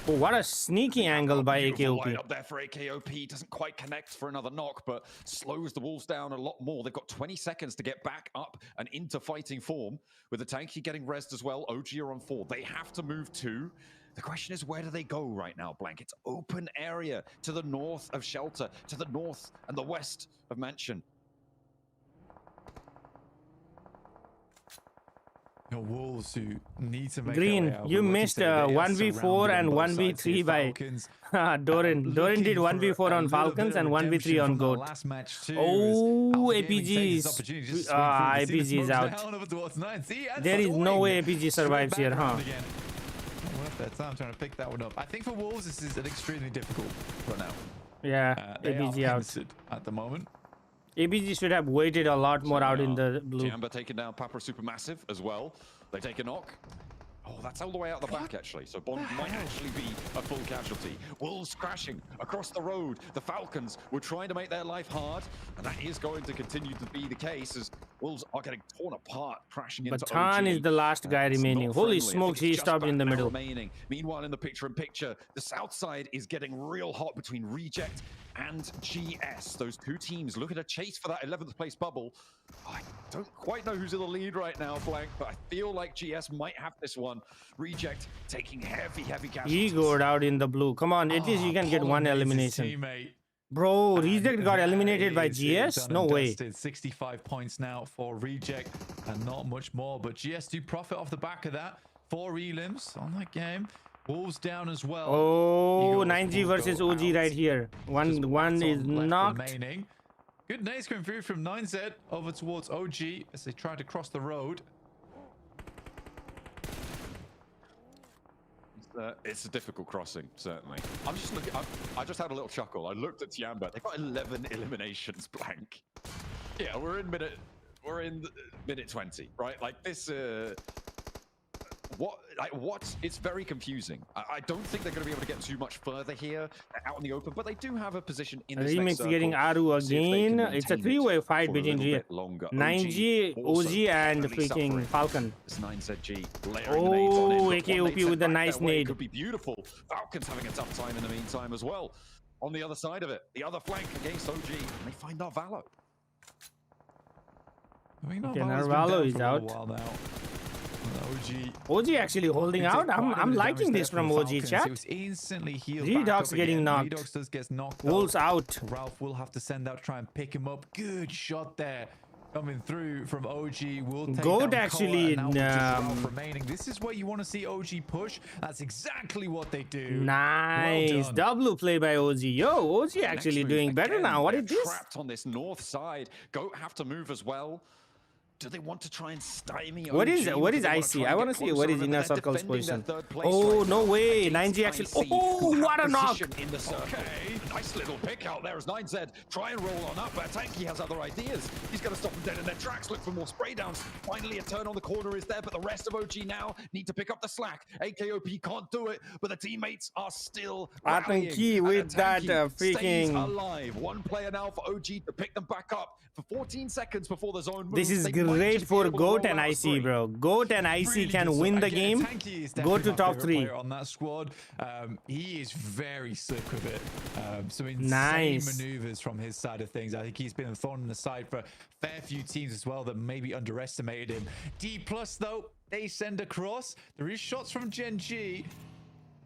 Oh, what a sneaky angle by Beautiful line AKOP. up there for AKOP. Doesn't quite connect for another knock, but slows the Wolves down a lot more. They've got 20 seconds to get back up and into fighting form. With the tanky getting rezzed as well, OG are on 4. They have to move 2. The question is, where do they go right now, Blank? It's open area to the north of Shelter, to the north and the west of Mansion. The Wolves who need to make Green, you missed 1v4 and 1v3 by Doran. Doran did 1v4 on Falcons and 1v3 on Goat. Oh, APGs. APG is out. There is no way APG survives here, huh? Worth their time trying to pick that one up. I think for Wolves, this is an extremely difficult run out. Yeah, APG out. At the moment. APG should have waited a lot more out in the blue. Tiamba taking down Papa Supermassive as well. They take a knock. Oh, that's all the way out the back, actually. So Bond might actually be a full casualty. Wolves crashing across the road. The Falcons were trying to make their life hard, and that is going to continue to be the case as Wolves are getting torn apart, crashing into Batan is the last guy remaining. Holy smokes, he stopped in the middle. Remaining. Meanwhile, in the picture-in-picture, the south side is getting real hot between Reject and GS. Those two teams looking to chase for that 11th place bubble. I don't quite know who's in the lead right now, Blank, but I feel like GS might have this one. Reject taking heavy casualties. He got out in the blue. Come on, at least you can get one elimination. Bro, Reject got eliminated by GS? No way. 65 points now for Reject and not much more, but GS do profit off the back of that. 4 elims on that game. Wolves down as well. Oh, 9G versus OG right here. One is knocked. Remaining. Good nades coming through from 9Z over towards OG as they try to cross the road. It's a difficult crossing, certainly. I'm just looking. I just had a little chuckle. I looked at Tiamba. They've got 11 eliminations, Blank. Yeah, we're in minute 20, right? Like this. It's very confusing. I don't think they're going to be able to get too much further here out in the open, but they do have a position in this next circle. Getting Aru again. It's a 3-way fight between 9G, OG, and freaking Falcon. This 9ZG layering nades on it. Oh, AKOP with a nice nade. Could be beautiful. Falcon's having a tough time in the meantime as well. On the other side of it, the other flank against OG, and they find Narvalo. Okay, Narvalo is out. OG actually holding out. I'm liking this from OG chat. Redox getting knocked. Wolves out. Ralph will have to send out to try and pick him up. Good shot there. Coming through from OG. Will take Goat actually remaining. This is where you want to see OG push. That's exactly what they do. Nice. Double play by OG. Yo, OG actually doing better now. What is this? Trapped on this north side. Goat have to move as well. Do they want to try and stymie? What is IC? I want to see what is inner circle's position. Oh, no way. 9G actually. Oh, what a knock. In the circle. Okay. Nice little pick out there as 9Z try and roll on up, but Tanky has other ideas. He's going to stop them dead in their tracks, look for more spray downs. Finally, a turn on the corner is there, but the rest of OG now need to pick up the slack. AKOP can't do it, but the teammates are still rallying. Tanky with that freaking. Alive. One player now for OG to pick them back up for 14 seconds before the zone moves. This is great for Goat and IC, bro. Goat and IC can win the game. Go to top 3 on that squad. He is very slick with it. Some insane maneuvers from his side of things. I think he's been thrown on the side for a fair few teams as well that maybe underestimated him. D+ though, they send across. There is shots from Gen G.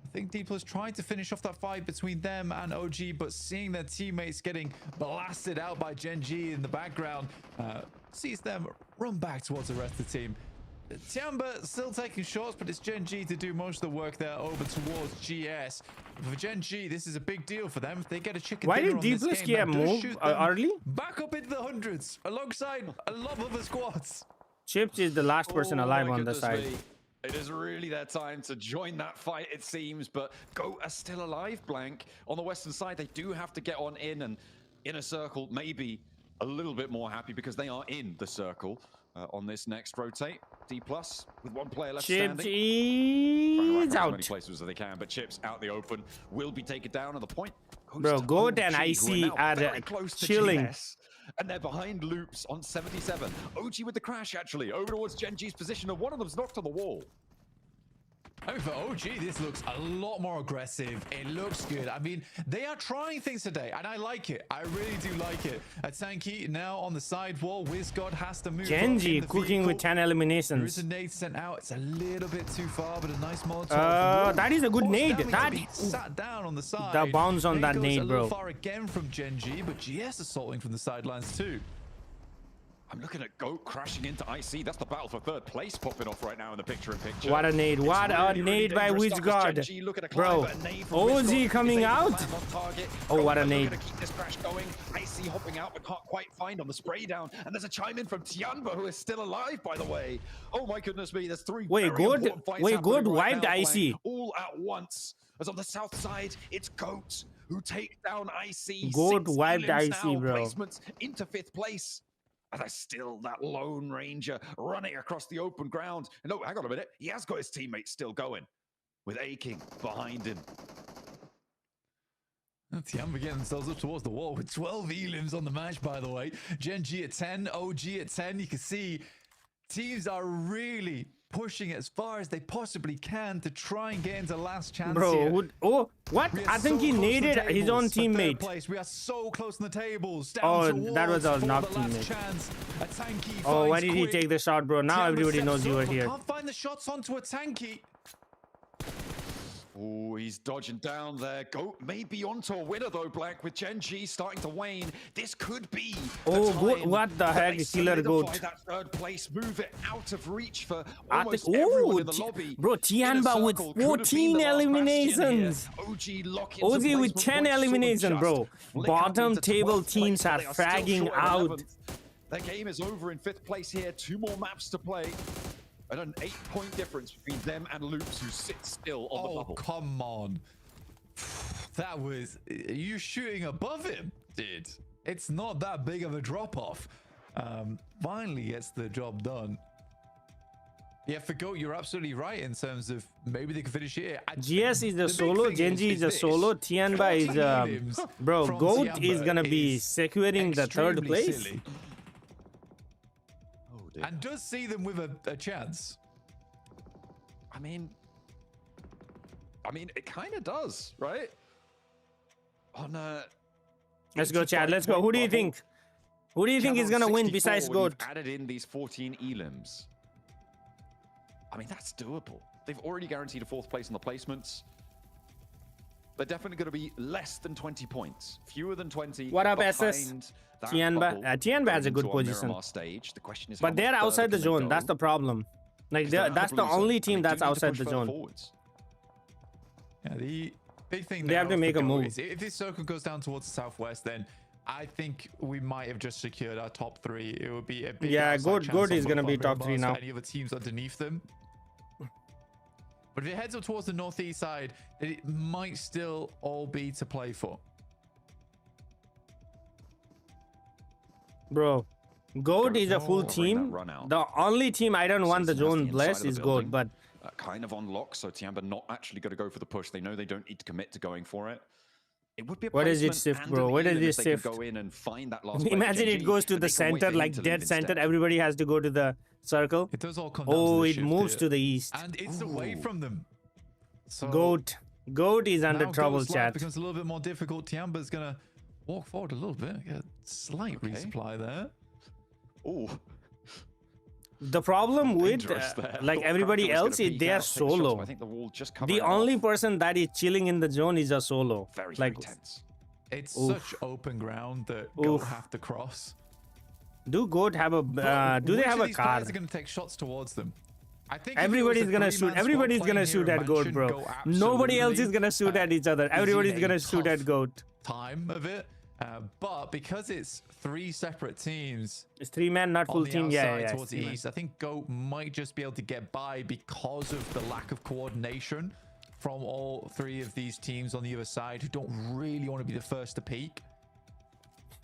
I think D+ trying to finish off that fight between them and OG, but seeing their teammates getting blasted out by Gen G in the background, sees them run back towards the rest of the team. Tiamba still taking shots, but it's Gen G to do most of the work there over towards GS. For Gen G, this is a big deal for them. If they get a chicken dinner on this game, move early? Back up into the hundreds alongside a lot of other squads. Chips is the last person alive on the side. It is really their time to join that fight, it seems, but Goat are still alive, Blank. On the western side, they do have to get on in, and Inner Circle maybe a little bit more happy because they are in the circle on this next rotate. D+ with one player left standing. Chips is out. As many places as they can, but Chips out the open will be taken down at the point. Bro, Goat and IC are chilling. And they're behind Loops on 77. OG with the crash, actually, over towards Gen G's position, and one of them's knocked on the wall. I mean, for OG, this looks a lot more aggressive. It looks good. I mean, they are trying things today, and I like it. I really do like it. Tanky now on the side wall. WizGod has to move. Genji cooking with 10 eliminations. There is a nade sent out. It's a little bit too far, but a nice Molotov. That is a good nade. That sat down on the side. The bounce on that nade, bro. Far again from Genji, but GS assaulting from the sidelines too. I'm looking at GOAT crashing into IC. That's the battle for third place popping off right now in the picture-in-picture. What a nade. What a nade by Witchguard. Bro, OZ coming out. Oh, what a nade. Keep this crash going. IC hopping out but can't quite find on the spray down. And there's a chime in from Tianba, who is still alive, by the way. Oh my goodness me, there's three Wait, good wiped IC. All at once. As on the south side, it's GOAT who take down IC. Good wiped IC, bro. Placements into 5th place. And there's still that Lone Ranger running across the open ground. And no, hang on a minute. He has got his teammates still going with Aching behind him. Tianba getting themselves up towards the wall with 12 elims on the match, by the way. Gen G at 10, OG at 10. You can see teams are really pushing as far as they possibly can to try and get into last chance here. Oh, what? I think he needed his own teammate. We are so close on the tables. Oh, that was our knock teammate. Oh, why did he take the shot, bro? Now everybody knows you were here. Can't find the shots onto a Tanky. Oh, he's dodging down there. GOAT may be onto a winner though, Black, with Gen G starting to wane. This could be oh, what the heck? Killer GOAT. That third place, move it out of reach for almost everyone in the lobby. Bro, Tianba with 14 eliminations. OG with 10 eliminations, bro. Bottom table teams are fragging out. Their game is over in 5th place here. 2 more maps to play. And an 8-point difference between them and Loops, who sit still on the bubble. Oh, come on. That was... You shooting above him, dude. It's not that big of a drop-off. Finally gets the job done. Yeah, for GOAT, you're absolutely right in terms of maybe they can finish here. GS is the solo, Genji is the solo, Tianba is... bro, GOAT is going to be securing the 3rd place. Silly. And does see them with a chance. I mean, it kind of does, right? On let's go, Chad. Let's go. Who do you think? Who do you think is gonna win besides GOAT? Added in these 14 elims. I mean, that's doable. They've already guaranteed a 4th place in the placements. They're definitely going to be less than 20 points, fewer than 20. What up, SS? Tianba has a good position. Stage. The question is, but they're outside the zone. That's the problem. Like, that's the only team that's outside the zone. Yeah, the big thing they have to make a move. If this circle goes down towards the southwest, then I think we might have just secured our top 3. It would be a big good is going to be top 3 now. Any other teams underneath them. But if it heads up towards the northeast side, then it might still all be to play for. Bro, GOAT is a full team. The only team I don't want the zone bless is GOAT, but... kind of on lock, so Tianba not actually going to go for the push. They know they don't need to commit to going for it. It would be a what is it, Sift, bro? What is this, Sift? Go in and find that last imagine it goes to the center, like dead center. Everybody has to go to the circle. It does all come down to the it moves to the east. And it's away from them. So GOAT is under trouble, chat. Becomes a little bit more difficult. Tianba's going to walk forward a little bit. Get a slight resupply there. Oh. The problem with like everybody else is they are solo. I think the wall just the only person that is chilling in the zone is a solo. Very tense. It's such open ground that GOAT have to cross. Do GOAT have a do they have a car? Are going to take shots towards them. I think everybody's gonna shoot. Everybody's gonna shoot at GOAT, bro. Nobody else is gonna shoot at each other. Everybody's gonna shoot at GOAT. Time of it. But because it's 3 separate teams, it's 3-man, not full team. Yeah, towards the east. I think GOAT might just be able to get by because of the lack of coordination from all 3 of these teams on the other side, who don't really want to be the first to peak.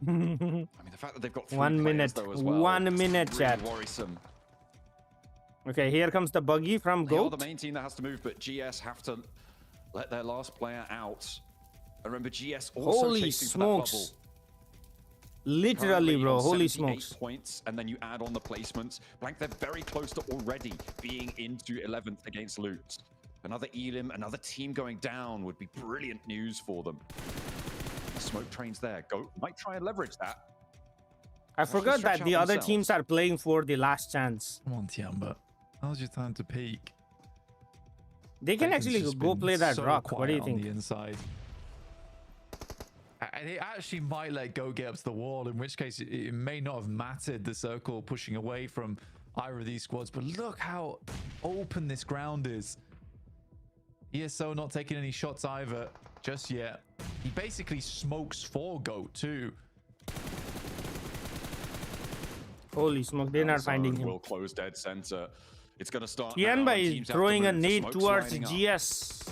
I mean, the fact that they've got 3 1 minute, though, as well, 1 minute, really chat. Worrisome. Okay, here comes the buggy from GOAT. They are the main team that has to move, but GS have to let their last player out. And remember, GS also holy smokes. Literally, bro. Holy smokes. Points, and then you add on the placements. Blank, they're very close to already being into 11th against Loot. Another Elim, another team going down would be brilliant news for them. Smoke trains there. GOAT might try and leverage that. I forgot that the other teams are playing for the last chance. Come on, Tianba. Now's your time to peak. They can actually go play that rock. What do you think? On the inside. And it actually might let Go get up to the wall, in which case it may not have mattered the circle pushing away from either of these squads. But look how open this ground is. ESO not taking any shots either just yet. He basically smokes for GOAT too. Holy smoke, they're not finding him. Will close dead center. It's going to start. Tianba is throwing a nade towards GS.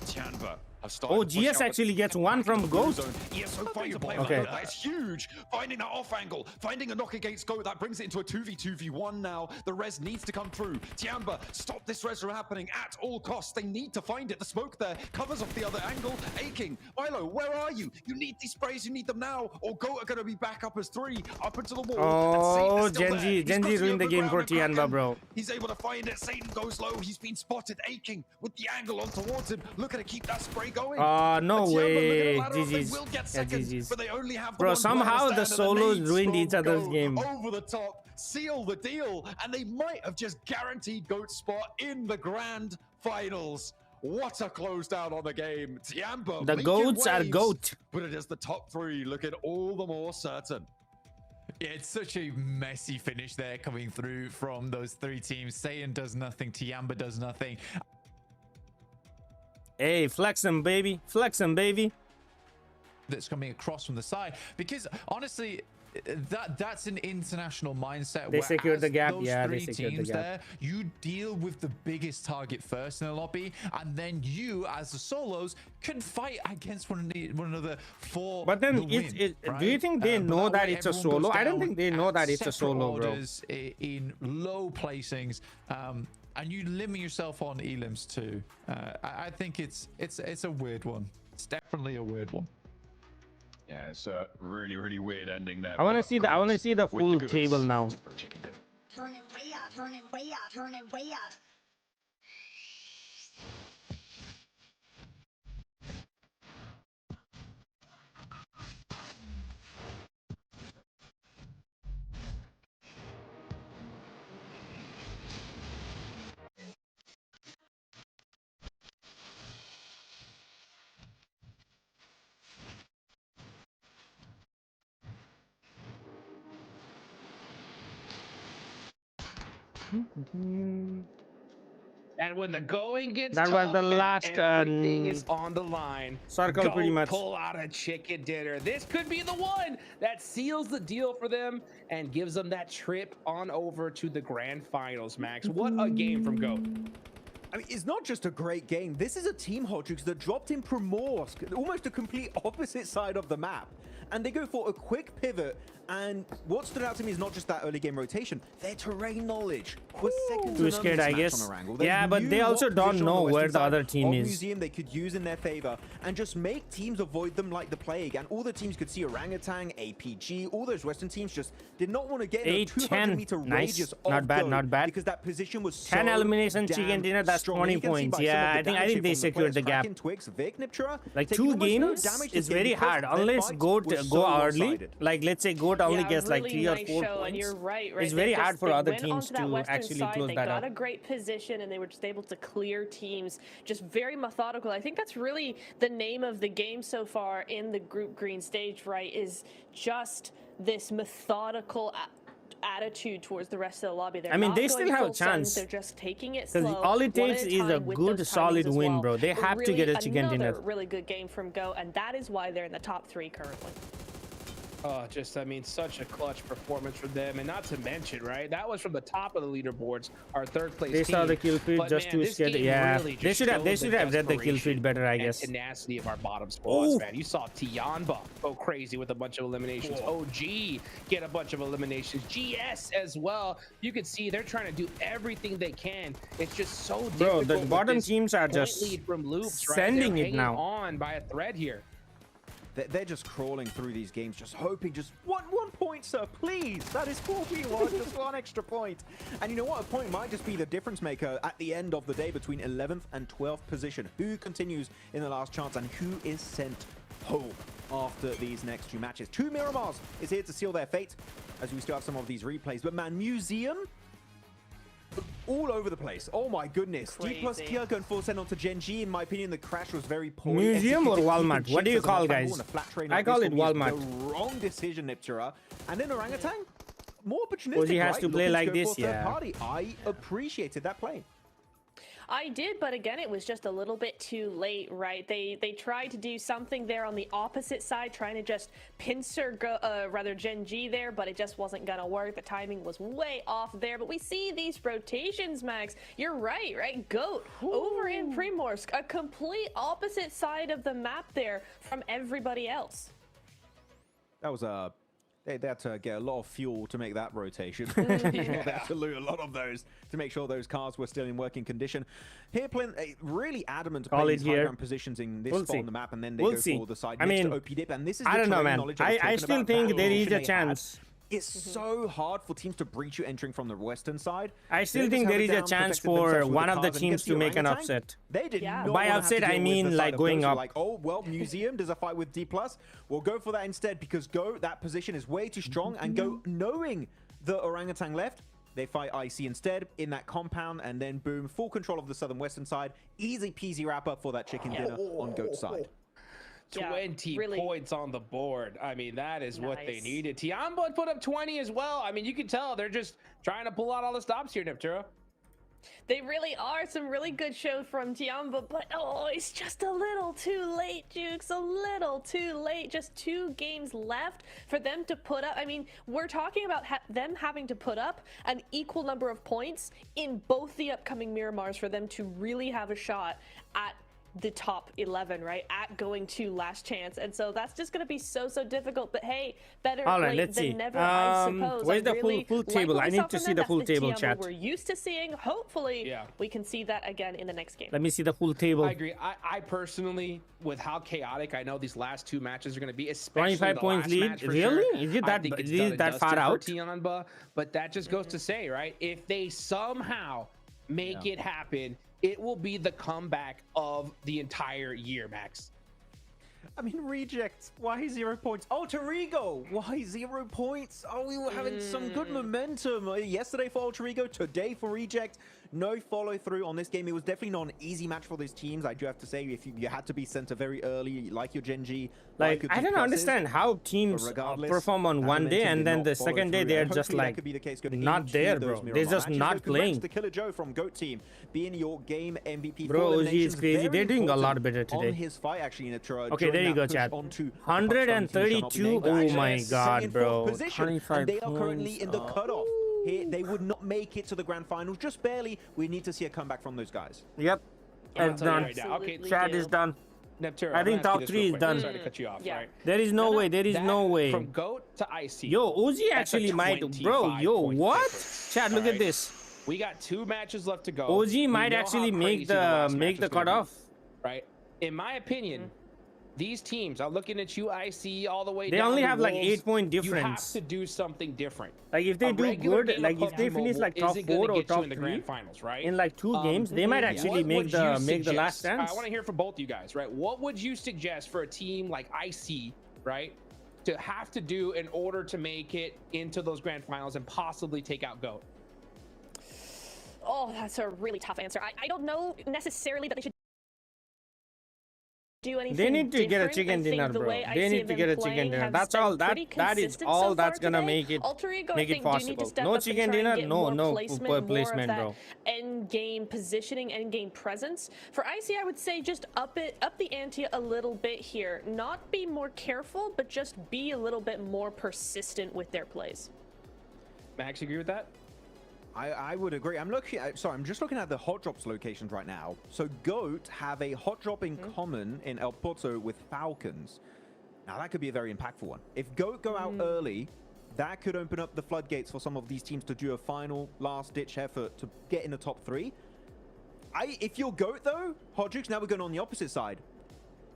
Tianba. Oh, GS actually gets one from Ghost. ESO finds a play. Okay. That's huge. Finding that off angle, finding a knock against GOAT. That brings it into a 2v2v1 now. The res needs to come through. Tianba, stop this res from happening at all costs. They need to find it. The smoke there covers off the other angle. Aching. Milo, where are you? You need these sprays. You need them now. Or GOAT are going to be back up as 3, up into the wall. Oh, Genji ruined the game for Tianba, bro. He's able to find it. Satan goes low. He's been spotted. Aching with the angle on towards him. Looking to keep that spray going. No way. GG's. Yeah, GG's. Bro, somehow the solos ruined each other's game. Over the top, seal the deal, and they might have just guaranteed GOAT's spot in the grand finals. What a close down on the game. Tianba. The GOATs are GOAT. But it is the top 3 looking all the more certain. Yeah, it's such a messy finish there coming through from those 3 teams. Saiyan does nothing. Tianba does nothing. Hey, flex him, baby. Flex him, baby. That's coming across from the side. Because, honestly, that's an international mindset. They secured the gap. Those Yeah, they 3 secured the teams gap. there, you deal with the biggest target first in the lobby, and then you, as the solos, can fight against one another for But then, the win, right? do you think they know that it's a everyone solo? goes I don't down think they know at that it's a separate solo, bro. orders in low placings. And you limit yourself on elims too. I think it's a weird one. It's definitely a weird one. Yeah, it's a really weird ending there. I want to see the full table now. Turn it way up, turn it way up, turn it way up. And when the going gets That was tough the and last, everything is on the line. circle, go pretty much. Pull out a chicken dinner. This could be the one that seals the deal for them and gives them that trip on over to the grand finals, Max. What a game from GOAT. I mean, it's not just a great game. This is a team, Hodrix, that dropped in Primorsk, almost a complete opposite side of the map. And they go for a quick pivot. And what stood out to me is not just that early game rotation. Their terrain knowledge was second to Too none scared, this I match guess. on the Wrangle. They Yeah, but knew they also what don't position on know the where western the side other team of is. Museum they could use in their favor and just make teams avoid them like the plague. And all the teams could see Orangutan, APG, all those Western teams just did not want to get in a 200-meter Nice. radius Not of bad, GOAT not bad. because that position was 10 so elimination damn chicken dinner, that's strong. 20 You can see points. by some Yeah, of the I damage think they from the secured the players. gap. Kraken, Twix, Vic, Niptura, Like taking 2 almost no games damage is to very Kid hard because their unless fights GOAT were go so early. lopsided. Like let's say GOAT only gets like really 3 or nice 4 show, points. and you're right. It's They very just- hard for they other went teams onto that to western actually side, close they that got up. a great position, and they were just able to clear teams. Just very methodical. I think that's really the name of the game so far in the group green stage, right? Is just this methodical attitude towards the rest of the lobby. They're I mean, not they going still have a full send, chance. They're just taking it Because slow. all it one takes at is a time with good, those solid timings as win, well. bro. They But have to get a really chicken dinner. another really good game from Go, and that is why they're in the top 3 currently. Oh, just, I mean, such a clutch performance from them. And not to mention, right, that was from the top of the leaderboards, our 3rd place They team. saw the kill feed But, just man, too this scared. game Yeah, really they just should have showed read the kill feed better, I and guess. tenacity of our bottom squads, Ooh. man. You saw Tianba go crazy with a bunch of eliminations. OG get a bunch of eliminations. GS as well. You can see they're trying to do everything they can. It's just so difficult. Bro, the with bottom this teams are point just lead from Loops, right? sending They're it now. hanging on by a thread here. They're just crawling through these games, just hoping, just one point, sir, please. That is all we want, just one extra point. And you know what? A point might just be the difference maker at the end of the day between 11th and 12th position. Who continues in the last chance and who is sent home after these next 2 matches? 2 Miramars is here to seal their fate as we still have some of these replays. But man, Museum, all over the place. Oh my goodness. D plus Crazy. Kia going full send onto Gen G. In my opinion, the crash was very poor. Museum or Walmart? What do you call, guys? I call it Walmart. The wrong decision, Niptura. And then Orangutan, more opportunistic. Because he has right? to play Looking like go this, for third yeah. Party. I appreciated that play. I did, but again, it was just a little bit too late, right? They tried to do something there on the opposite side, trying to just pincer rather Gen G there, but it just wasn't gonna work. The timing was way off there. But we see these rotations, Max. You're right? Goat over in Primorsk, a complete opposite side of the map there from everybody else. That was a... They had to get a lot of fuel to make that rotation. Yeah. They had to loot a lot of those to make sure those cars were still in working condition. Here, playing really adamant to play these high ground positions in this spot on the map, and then they go for the side next to OP Dip. And this is I don't know, man. knowledge I still think there is a chance. It's so hard for teams to breach you entering from the western side. I still think there is a chance for one of the teams to make an upset. They did not By wanna have to upset, I deal with mean the like side of going those who are up. Like, oh, well, Museum does a fight with D+. We'll go for that instead because Go, that position is way too strong. And Go, knowing the Orangutan left, they fight IC instead in that compound. And then, boom, full control of the southern western side. Easy peasy wrap up for that chicken dinner on Goat's side. 20 points on the board. I mean, that is what they needed. Tiamba put up 20 as well. I mean, you can tell they're just trying to pull out all the stops here, Niptura. They really are. Some really good show from Tiamba, but oh, it's just a little too late, Jukes. A little too late. Just 2 games left for them to put up. I mean, we're talking about them having to put up an equal number of points in both the upcoming Miramars for them to really have a shot at the top 11, right? At going to last chance. And so that's just going to be so difficult. But hey, better late than never, I suppose. Where's the full table? I need to see the full table, chat. We're used to seeing. Hopefully, we can see that again in the next game. Let me see the full table. I agree. I personally, with how chaotic I know these last 2 matches are going to be, especially 25 the points last lead? match for Really? sure, Is it I that, think it's is done it that and far dusted out? for Tiamba, but that just goes to say, right? If they somehow make it happen, it will be the comeback of the entire year, Max. I mean, Reject, why 0 points? Oh, Torigo, why 0 points? Oh, we were having some good momentum yesterday for Torigo, today for Reject. No follow through on this game. It was definitely not an easy match for these teams. I do have to say, if you had to be center very early, like your Gen G. Like, I don't understand how teams perform on one day and then the second day they're just like not there, bro. They're just not playing. The Killer Joe from GOAT team being your game MVP. Bro, OG is crazy. They're doing a lot better today. On his fight, actually, in a okay, there you go, chat. 132. Oh my god, bro. 25 and they are currently in the cutoff. Here, they would not make it to the grand finals, just barely. We need to see a comeback from those guys. Yep, it's done. Okay, Chat is done. Neptune, I think top 3 is done. Sorry to cut you off. Right? There is no way. There is no way. From GOAT to IC. Yo, Uzi actually might. Bro, yo, what? Chat, look at this. We got 2 matches left to go. OG might actually make the cutoff. Right. In my opinion, these teams are looking at you, IC, all the way they down. Only to have like Wolves. 8 point difference. You have to do something different. Like if they do good, like if they finish like top 4 or top 3 finals, right? In like 2 games, they might actually make the last dance. I want to hear from both you guys, right? What would you suggest for a team like IC, right, to have to do in order to make it into those grand finals and possibly take out GOAT? Oh, that's a really tough answer. I don't know necessarily that they should do anything. They need to get a different. chicken I think dinner, the bro. way I They see need to them get a playing chicken dinner. has That's been all. pretty That is consistent all so that's far gonna today. make it Alter Ego, make I it think, do need to possible. step No up and chicken try and dinner. get No, more no placement, poor more placement, of that bro. end game positioning, end game presence. For IC, I would say just up the ante a little bit here. Not be more careful, but just be a little bit more persistent with their plays. Max, agree with that? I would agree. I'm just looking at the hot drops locations right now. So GOAT have a hot drop in common in El Porto with Falcons. Now that could be a very impactful one. If GOAT go out early, that could open up the floodgates for some of these teams to do a final last-ditch effort to get in the top 3. If you're GOAT though, Hot Jukes, now we're going on the opposite side.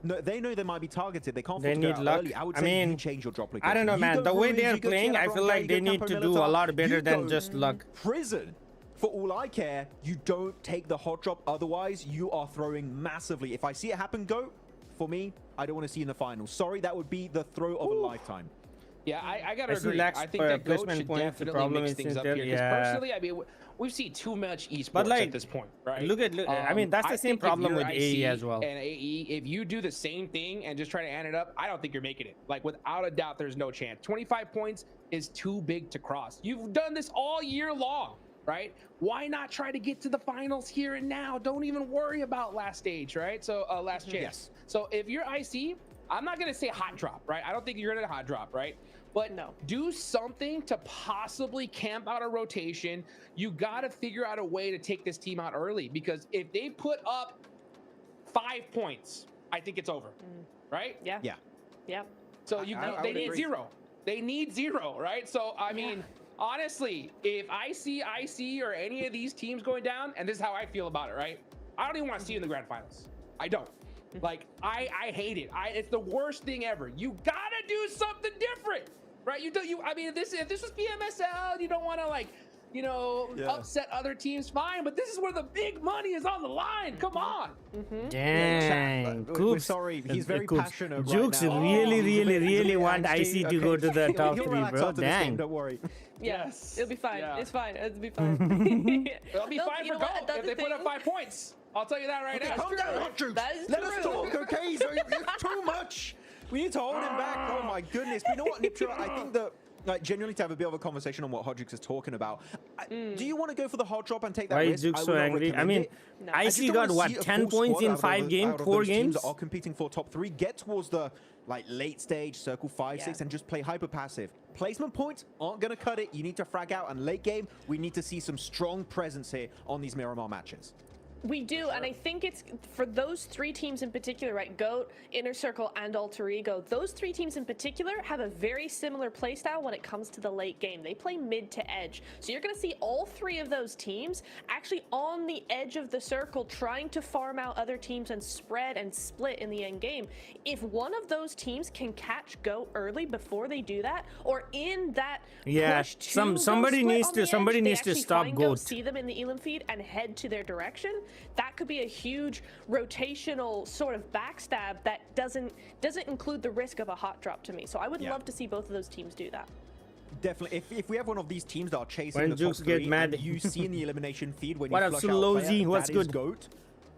No, they know they might be targeted. They can't afford to go out luck. early. I would I say mean, you change your drop location. I don't know, man. The way they're playing, I feel like they need to do a lot better than just luck. Prison. For all I care, you don't take the hot drop. Otherwise, you are throwing massively. If I see it happen, GOAT, for me, I don't want to see you in the finals. Sorry, that would be the throw of a lifetime. Yeah, I gotta I see agree. lacks I think that GOAT placement should points. The definitely problem mix is things up Intel, here. Because yeah. personally, I mean, we've seen too much esports But like, at this point, right? look at, I mean, that's the I same think if problem you're with IC AE as well. And AE, if you do the same thing and just try to add it up, I don't think you're making it. Like, without a doubt, there's no chance. 25 points is too big to cross. You've done this all year long, right? Why not try to get to the finals here and now? Don't even worry about last stage, right? So last chance. Yes. So if you're IC, I'm not gonna say hot drop, right? I don't think you're gonna hot drop, right? But no, do something to possibly camp out a rotation. You gotta figure out a way to take this team out early, because if they put up 5 points, I think it's over, right? Yeah. Yeah. Yep. So they would need agree. 0. They need 0, right? So I mean, honestly, if I see IC or any of these teams going down, and this is how I feel about it, right? I don't even want to see you in the grand finals. I don't. Like, I hate it. It's the worst thing ever. You gotta do something different, right? I mean, if this was PMSL, you don't want to, like, you know, upset other teams, fine. But this is where the big money is on the line. Come on. Dang, We're Coops. sorry, he's very Coops. passionate right Jukes now. really, He's a really, bit- he's a really bit want angsty. IC to go to the top He'll 3, relax bro. after this game, Dang. don't worry. Yes. It'll be fine. Yeah. It's fine. It'll be fine. It'll be No, fine you for know what? gold if they put up 5 points. I'll tell you that right now. Calm down, Hot Juice. That is Let us true. talk, okay? So it's too much. We need to hold him back. Oh my goodness. But you know what, Niptra? I think that, like, genuinely to have a bit of a conversation on what Hot Juice is talking about. Do you want to go for the hot drop and take that Why is risk? Duke I so would not angry? I recommend mean, it. I just IC don't got wanna what, see a 10 full points squad in out of 5 those- games, out of 4 those teams games? that are competing for top 3, get towards the like late stage circle 5, 6, and just play hyper passive. Placement points aren't going to cut it. You need to frag out, and late game, we need to see some strong presence here on these Miramar matches. We do, and I think it's for those 3 teams in particular, right? GOAT, Inner Circle, and Alter Ego. Those 3 teams in particular have a very similar playstyle when it comes to the late game. They play mid to edge. So you're going to see all 3 of those teams actually on the edge of the circle trying to farm out other teams and spread and split in the end game. If one of those teams can catch GOAT early before they do that, or in that push to somebody go split needs on to the somebody edge, they needs to actually stop find GOAT. see them in the elim feed and head to their direction. That could be a huge rotational sort of backstab that doesn't include the risk of a hot drop to me. So I would love to see both of those teams do that. Definitely. If we have one of these teams that are chasing When the Jukes top get 3, mad. and you see in the elimination feed when What you up, flush out a Sulozy? player, What's that is good? GOAT.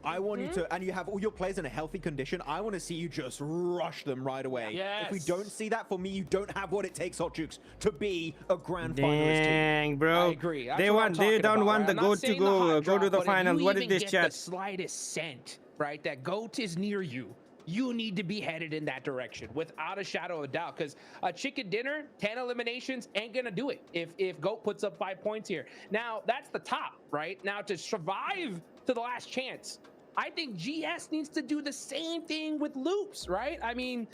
I want you to, and you have all your players in a healthy condition, I want to see you just rush them right away. If we don't see that, for me, you don't have what it takes, Hot Jukes, to be a grand finalist team. Dang, bro. I agree. That's They what I'm they talking don't about, want right? the I'm not GOAT to saying the hot go drop, to the but if finals. you What even is this get chat? the slightest scent, right, that GOAT is near you, you need to be headed in that direction without a shadow of a doubt, because a chicken dinner, 10 eliminations ain't gonna do it if GOAT puts up 5 points here. Now, that's the top, right? Now, to survive to the last chance, I think GS needs to do the same thing with loops, right? I mean,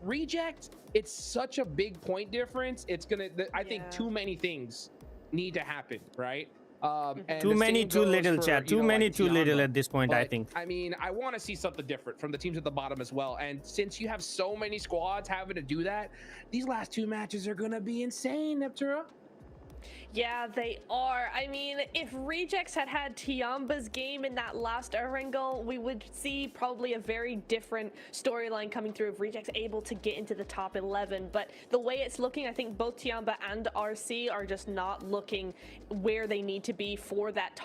reject, it's such a big point difference. It's gonna, I think too many things need to happen, right? And Too the many, same too goes little, for, chat. you Too know, many, like too little Tiamba. at this point, I But, think. I mean, I want to see something different from the teams at the bottom as well. And since you have so many squads having to do that, these last 2 matches are gonna be insane, Neptura. Yeah, they are. I mean, if Rejects had had Tiamba's game in that last Erangel, we would see probably a very different storyline coming through if Rejects able to get into the top 11. But the way it's looking, I think both Tiamba and RC are just not looking where they need to be for that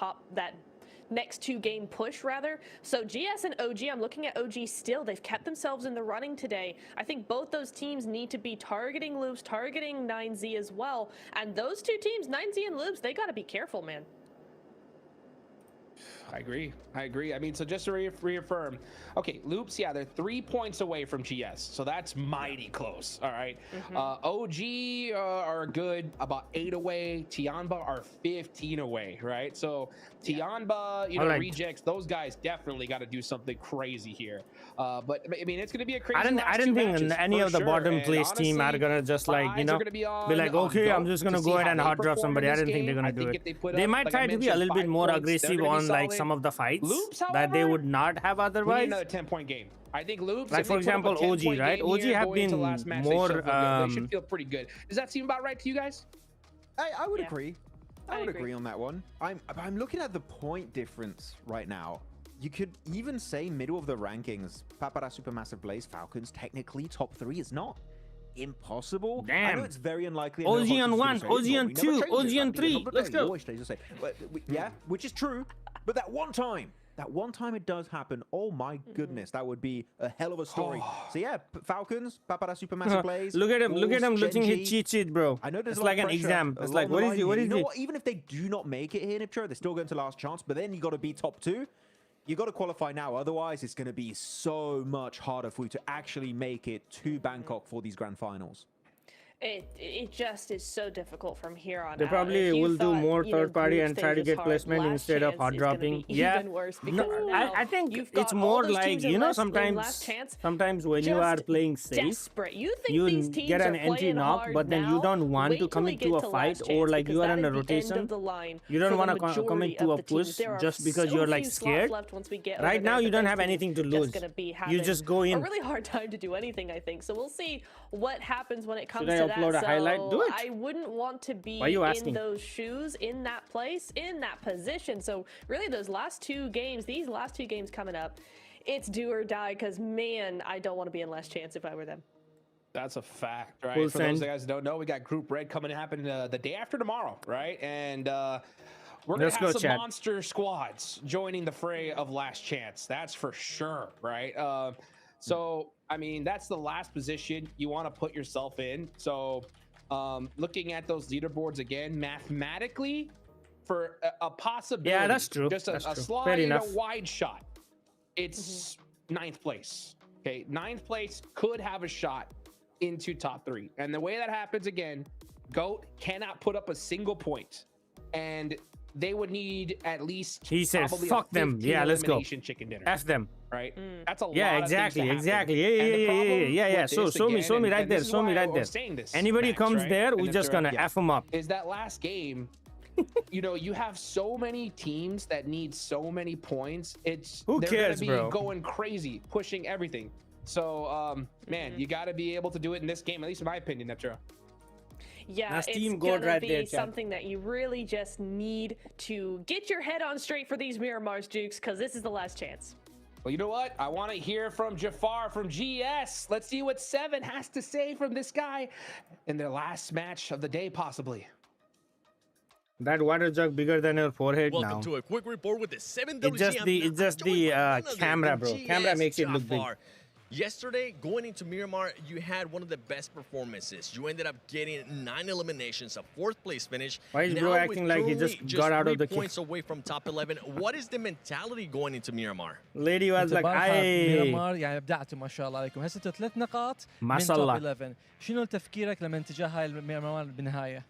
next 2 game push rather. So GS and OG, I'm looking at OG still. They've kept themselves in the running today. I think both those teams need to be targeting Loops, targeting 9Z as well. And those 2 teams, 9Z and Loops, they got to be careful, man. I agree. I mean, so just to reaffirm, okay, Loops, yeah, they're 3 points away from GS, so that's mighty close. All right. OG are good, about 8 away. Tianba are 15 away, right? So Tianba, you know, Alright. Rejects, those guys definitely got to do something crazy here. But I mean, it's going to be a crazy. I don't last 2 think matches, any for of the sure. bottom And place team are honestly, gonna just like, you eyes know, are gonna be like, on okay, I'm GOAT just gonna to go see ahead how and they hot drop perform in somebody. I this don't think they're game. gonna I do think it. if they put They up, might like I try to be a mentioned, little bit 5 more points, they're aggressive gonna be on like solid. some of the fights Loops, that they however, would not have we need otherwise. another 10-point game. I think Loops, Like, if for they put up a example, OG, 10-point right? game OG here have going into been last match, more, they should feel pretty good. Does that seem about right to you guys? I would agree. I would agree on that one. I'm looking at the point difference right now. You could even say middle of the rankings, Papara, Supermassive Blaze, Falcons, technically top 3 is not. impossible. I Damn. know it's very unlikely. and no Ozzy on Hodgson's gonna one, say, Ozzy "No, on we never two, change it." Ozzy on At the end three. of the Let's day, go. he always stays the same. But yeah, which is true. But that one time it does happen. Oh my goodness, that would be a hell of a story. So yeah, Falcons, Papara Supermassive plays. Look at him Wolves, looking Gen his G. cheat sheet, bro. I know there's It's a lot like of an pressure exam. It's along like, the what is line he? What here. is You know he? what? Even if they do not make it here, Niptra, they're still going to last chance. But then you got to be top 2. You got to qualify now. Otherwise, it's going to be so much harder for you to actually make it to Bangkok for these grand finals. It just is so difficult from here on They out. probably If you will do thought, more you know, third party group and try to stage get is hard, placement last instead of chance hot is gonna dropping. be Yeah, even worse no, because now I think you've it's got all more those like, teams in you know, last chance, sometimes when you are just playing safe, desperate. You think you these teams get an are entry playing knock, hard but then you now? don't want Wait to till come we into get a to fight, last or chance, like because you are that on a is the end rotation. of the line You don't for want the to come majority into of a the teams. push There are just because so you're like few slots scared. left once we get Right over now, there you that don't those have teams anything to just lose. gonna be You having just go in. a really hard time to do anything, I think. So we'll see what happens when it comes Should to I upload that. a highlight? Do it. I wouldn't want to be Why are you in asking? those shoes, in that place, in that position. So really, these last two games coming up, it's do or die. Because man, I don't want to be in last chance if I were them. That's a fact, right? Full For those send. guys who don't know, we got Group Red coming to happen the day after tomorrow, right? And we're going Let's to go, have some Chad. monster squads joining the fray of Last Chance. That's for sure, right? So, I mean, that's the last position you want to put yourself in. So, looking at those leaderboards again, mathematically, for a possibility, Yeah, that's true. just That's a true. slide, Fair you know, enough. wide shot, it's 9th place. Okay, 9th place could have a shot into top 3. And the way that happens again, GOAT cannot put up a single point. And they would need at least He said, probably a "Fuck them." 15 Yeah, let's go. elimination chicken dinner. F them. Right? That's a Yeah, lot exactly, of things to happen. exactly. Yeah, And the yeah, yeah, problem yeah, yeah. with So this show me again, right and there. this is Show me why right we're there. saying this, Anybody Max, comes right? there, And we if just they're- gonna yeah, F them up. Is that last game, you know, you have so many teams that need so many points. Who they're cares, gonna be bro? going crazy, pushing everything. So, man, you got to be able to do it in this game, at least in my opinion, Neptune. Yeah, That's it's team gold gonna right be there, Chad. something that you really just need to get your head on straight for these Miramars, Jukes, because this is the last chance. Well, you know what? I want to hear from Jafar from GS. Let's see what 7 has to say from this guy in their last match of the day, possibly. That water jug bigger than your forehead Welcome now. to a quick report with the 7 It's just the camera, bro. Camera makes it look big. Yesterday, going into Miramar, you had one of the best performances. You ended up getting 9 eliminations, a 4th place finish. Why is now bro with acting like he currently just got out of 3 the points away from top 11. What is the mentality going into Miramar? Lady was like, البارحة "Ay." ميرامار يعني ابدعتوا ما شاء الله عليكم. هسه انتوا 3 نقاط ما من شاء توب الله. 11. شنو تفكيرك لما اتجاه هاي ميرامار بالنهايه؟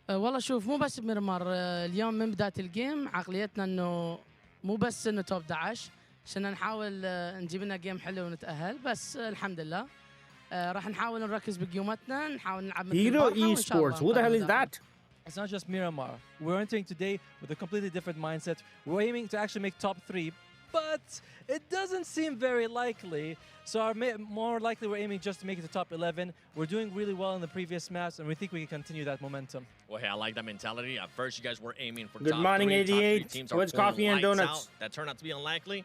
والله شوف مو بس بميرمار اليوم من بدايه الجيم عقليتنا انه مو بس انه توب 11 عشان نحاول نجيب لنا جيم حلو ونتاهل بس الحمد لله راح نحاول نركز بقيومتنا نحاول نلعب مثل Hero البارحة وإن شاء Esports. الله Who the hell is نقدر that? It's not just Miramar. We're entering today with a completely different mindset. We're aiming to actually make top 3, but it doesn't seem very likely. So more likely we're aiming just to make it to top 11. We're doing really well in the previous maps, and we think we can continue that momentum. Well, hey, I like that mentality. At first, you guys were aiming for Good top morning, 3. Top 3 88. teams are What's pulling coffee and lights donuts? out. That turned out to be unlikely.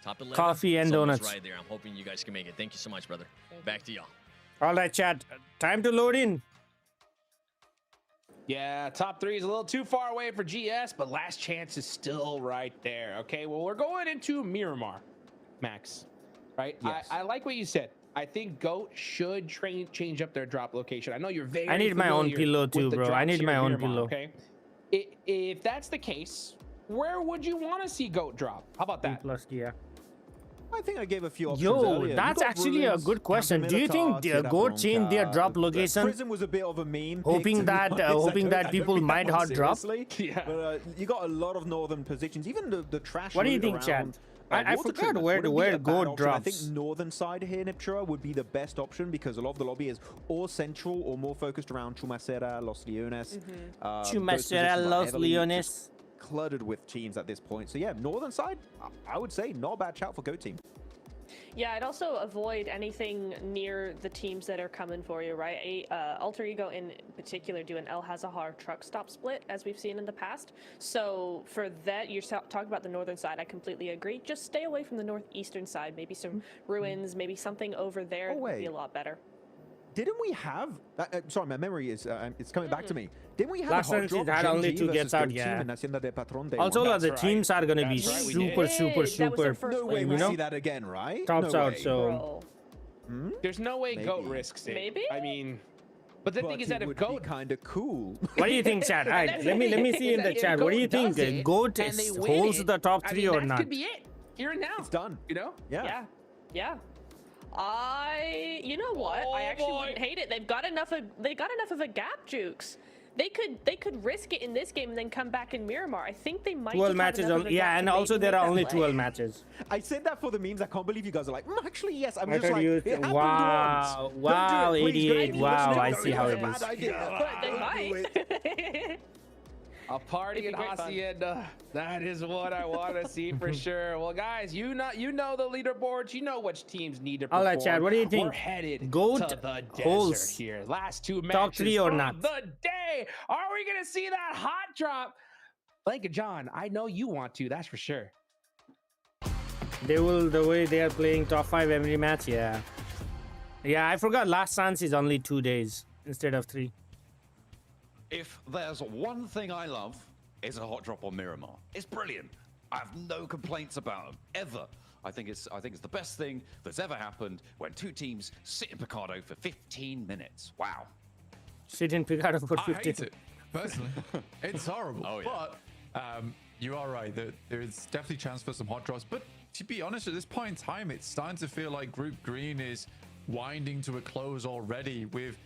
Top 11. Coffee and it's almost donuts. right there. I'm hoping you guys can make it. Thank you so much, brother. Back to y'all. All right, chat. Time to load in. Yeah, top 3 is a little too far away for GS, but last chance is still right there. Okay, well, we're going into Miramar, Max, right? Yes. I like what you said. I think GOAT should change up their drop location. I know you're very I need my own familiar pillow with too, the bro. I drops need here my in own Miramar, pillow. Okay, if that's the case, where would you want to see GOAT drop? How about that? Plus, yeah. I think I gave a few options Yo, earlier. that's actually a good question. Do you think Goat changed their drop location? Prison was a bit of a meme. Hoping that people might hard drop. Yeah. But you got a lot of northern positions. Even the trash. What do you route think, Chad? around, I water forgot treatment where wouldn't be a bad Goat option. I think drops. northern side here, Niptura, would be the best option because a lot of the lobby is or central or more focused around Chumacera, Los Leones. Chumacera, Los Leones. Cluttered with teams at this point. So yeah, northern side, I would say not a bad shout for Goat team. Yeah, I'd also avoid anything near the teams that are coming for you, right? Alter Ego in particular do an El Hazahar truck stop split, as we've seen in the past. So for that, you're talking about the northern side, I completely agree. Just stay away from the northeastern side. Maybe some ruins, maybe something over there would be a lot better. didn't we have? Sorry, my memory is it's coming back to me. Didn't we have Last a hot time drop? had only Gen G two versus gets out, Go Team yeah. in Hacienda de Patron Day Also, one? the teams are going to be That's right, we super, did. super, super, No way you we know, see that again, right? tops No out. way. So There's no way Goat Maybe. risks it. Maybe? I mean, but the thing is that if Goat kind of cool. what do you think, chat? Alright, let me see in the chat. What do you think? Goat holds the top 3 or that not? could be it. Here and now. It's done. You know? Yeah. You know what? I actually wouldn't hate it. They've got enough of a gap, Jukes. They could risk it in this game and then come back in Miramar. I think they might. 12 matches only. Yeah, and also there are only 12 matches. I said that for the memes. I can't believe you guys are like, actually, yes. I'm I just thought like, you. it happened Wow, once. Don't wow, do it, please, 88. don't. Wow, No, I no, see no, how it's it a is. bad idea. They Don't do might. it. A party in Hacienda. That is what I want to see for sure. Well, guys, you know the leaderboards. You know which teams need to perform. All right, Chad, what do you think? We're headed Goat to the holds desert here. Last two matches top 3 or of not? the day. Are we gonna see that hot drop? Blanket John, I know you want to. That's for sure. They will, the way they are playing top 5 every match. Yeah, I forgot. Last chance is only 2 days instead of 3. If there's one thing I love, it's a hot drop on Miramar. It's brilliant. I have no complaints about them ever. I think it's the best thing that's ever happened when two teams sit in Picardo for 15 minutes. Wow. Sit in Picardo for 15. I hate it personally. It's horrible. Oh, yeah. But you are right. There is definitely chance for some hot drops. But to be honest, at this point in time, it's starting to feel like Group Green is winding to a close already with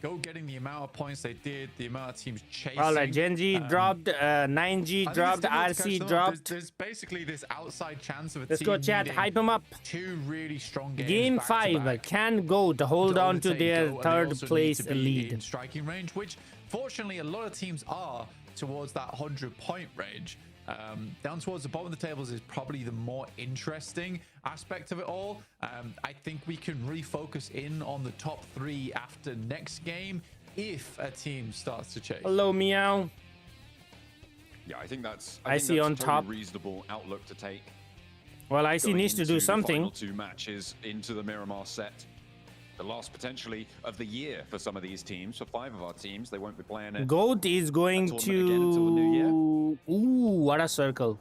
Go getting the amount of points they did, the amount of teams chasing. All right, Gen G dropped, 9G dropped, RC dropped. There's basically this outside chance of a Let's team go, chat. needing Hype them up. 2 really strong games. Game back to 5 back can go to hold on to overtake their Go, and they 3rd also place need to be lead. in striking range, which fortunately a lot of teams are towards that 100-point range. Down towards the bottom of the tables is probably the more interesting aspect of it all. I think we can refocus in on the top 3 after next game if a team starts to chase. Hello, Meow. Yeah, I think that's I see that's on a totally top. reasonable outlook to take. Well, I see Going needs to into do the something. Final 2 matches into the Miramar set. The last potentially of the year for some of these teams. For 5 of our teams, they won't be playing it. Goat is going to. Ooh, what a circle.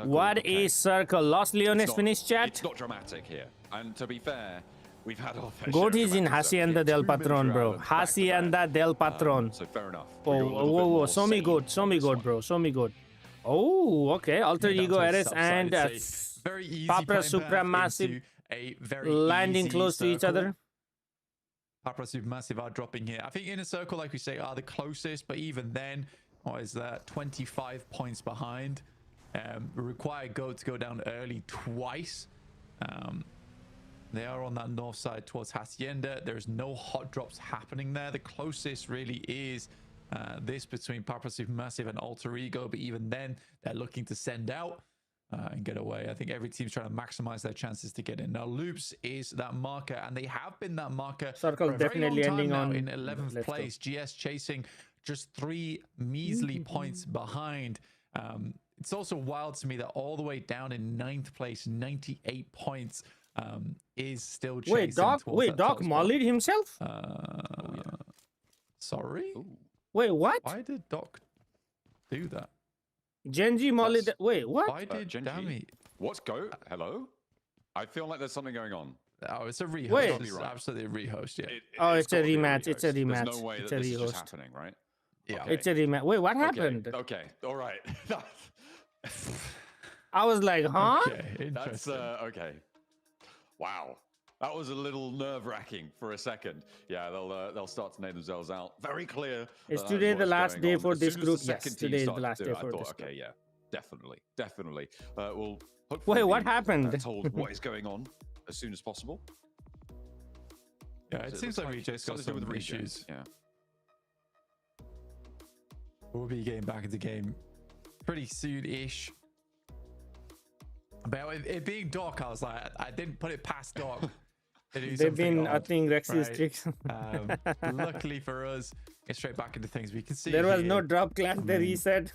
What a circle. Lost Leones finished, chat. It's not dramatic here. And to be fair, we've had our fair Goat share is of in dramatic Hacienda del Patron, bro. Hacienda del Patron. So fair enough. Oh, whoa. Show me Goat, bro. Show me Goat. Oh, okay. Alter Ego Eris and very easy Papra playing path Supermassive into a very landing easy close to each circle. other. Papra Supermassive are dropping here. I think Inner Circle, like we say, are the closest, but even then, what is that? 25 points behind. Require Goat to go down early twice. They are on that north side towards Hacienda. There's no hot drops happening there. The closest really is this between Papra Supermassive and Alter Ego, but even then, they're looking to send out and get away. I think every team's trying to maximize their chances to get in. Now, Loops is that marker, and they have been that marker Circle for a very definitely long time ending now on. in 11th Let's go. place. GS chasing just 3 measly points behind. It's also wild to me that all the way down in 9th place, 98 points, is still chasing. Wait, Doc. towards Wait, that Doc top spot. mollied himself. Sorry. Wait, what? Why did Doc do that? Genji mollied. Wait, what? Why did Dammy? What's Go? Hello? I feel like there's something going on. Oh, it's a rehost. Wait. It's absolutely a rehost. Yeah. Oh, it's a gotta be rematch. It's a rehost. rematch. There's no way It's that a this is just rehost. happening, right? Yeah. It's a rematch. Wait, what happened? Okay. All right. I was like, huh? Okay. That's okay. Wow. That was a little nerve-wracking for a second. Yeah, they'll start to name themselves out. Very clear. Is that today is the what's last going day on. for As this soon as group? the Yes, second team today is the started last to day do it, for I thought, this okay, group. yeah, definitely. We'll hopefully Wait, what be happened? told what is going on as soon as possible. Yeah, it So seems looks like Reject's got something to do some with Reject, issues. Yeah. We'll be getting back into game pretty soon-ish. But it being Doc, I was like, I didn't put it past Doc. to do They've been something odd, upping Rexy's right? tricks. Luckily for us, get straight back into things. We can see There was no here, drop class. They reset.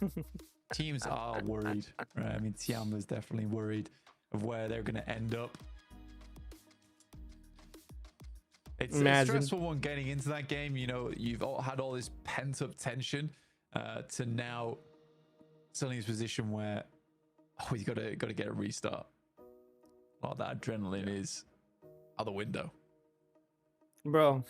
teams are worried. Right? I mean, Tiama's definitely worried of where they're going to end up. It's a stressful one getting into that game. You know, you've all had all this pent-up tension to now suddenly in this position where you got to get a restart. Well, that adrenaline is out the window, bro.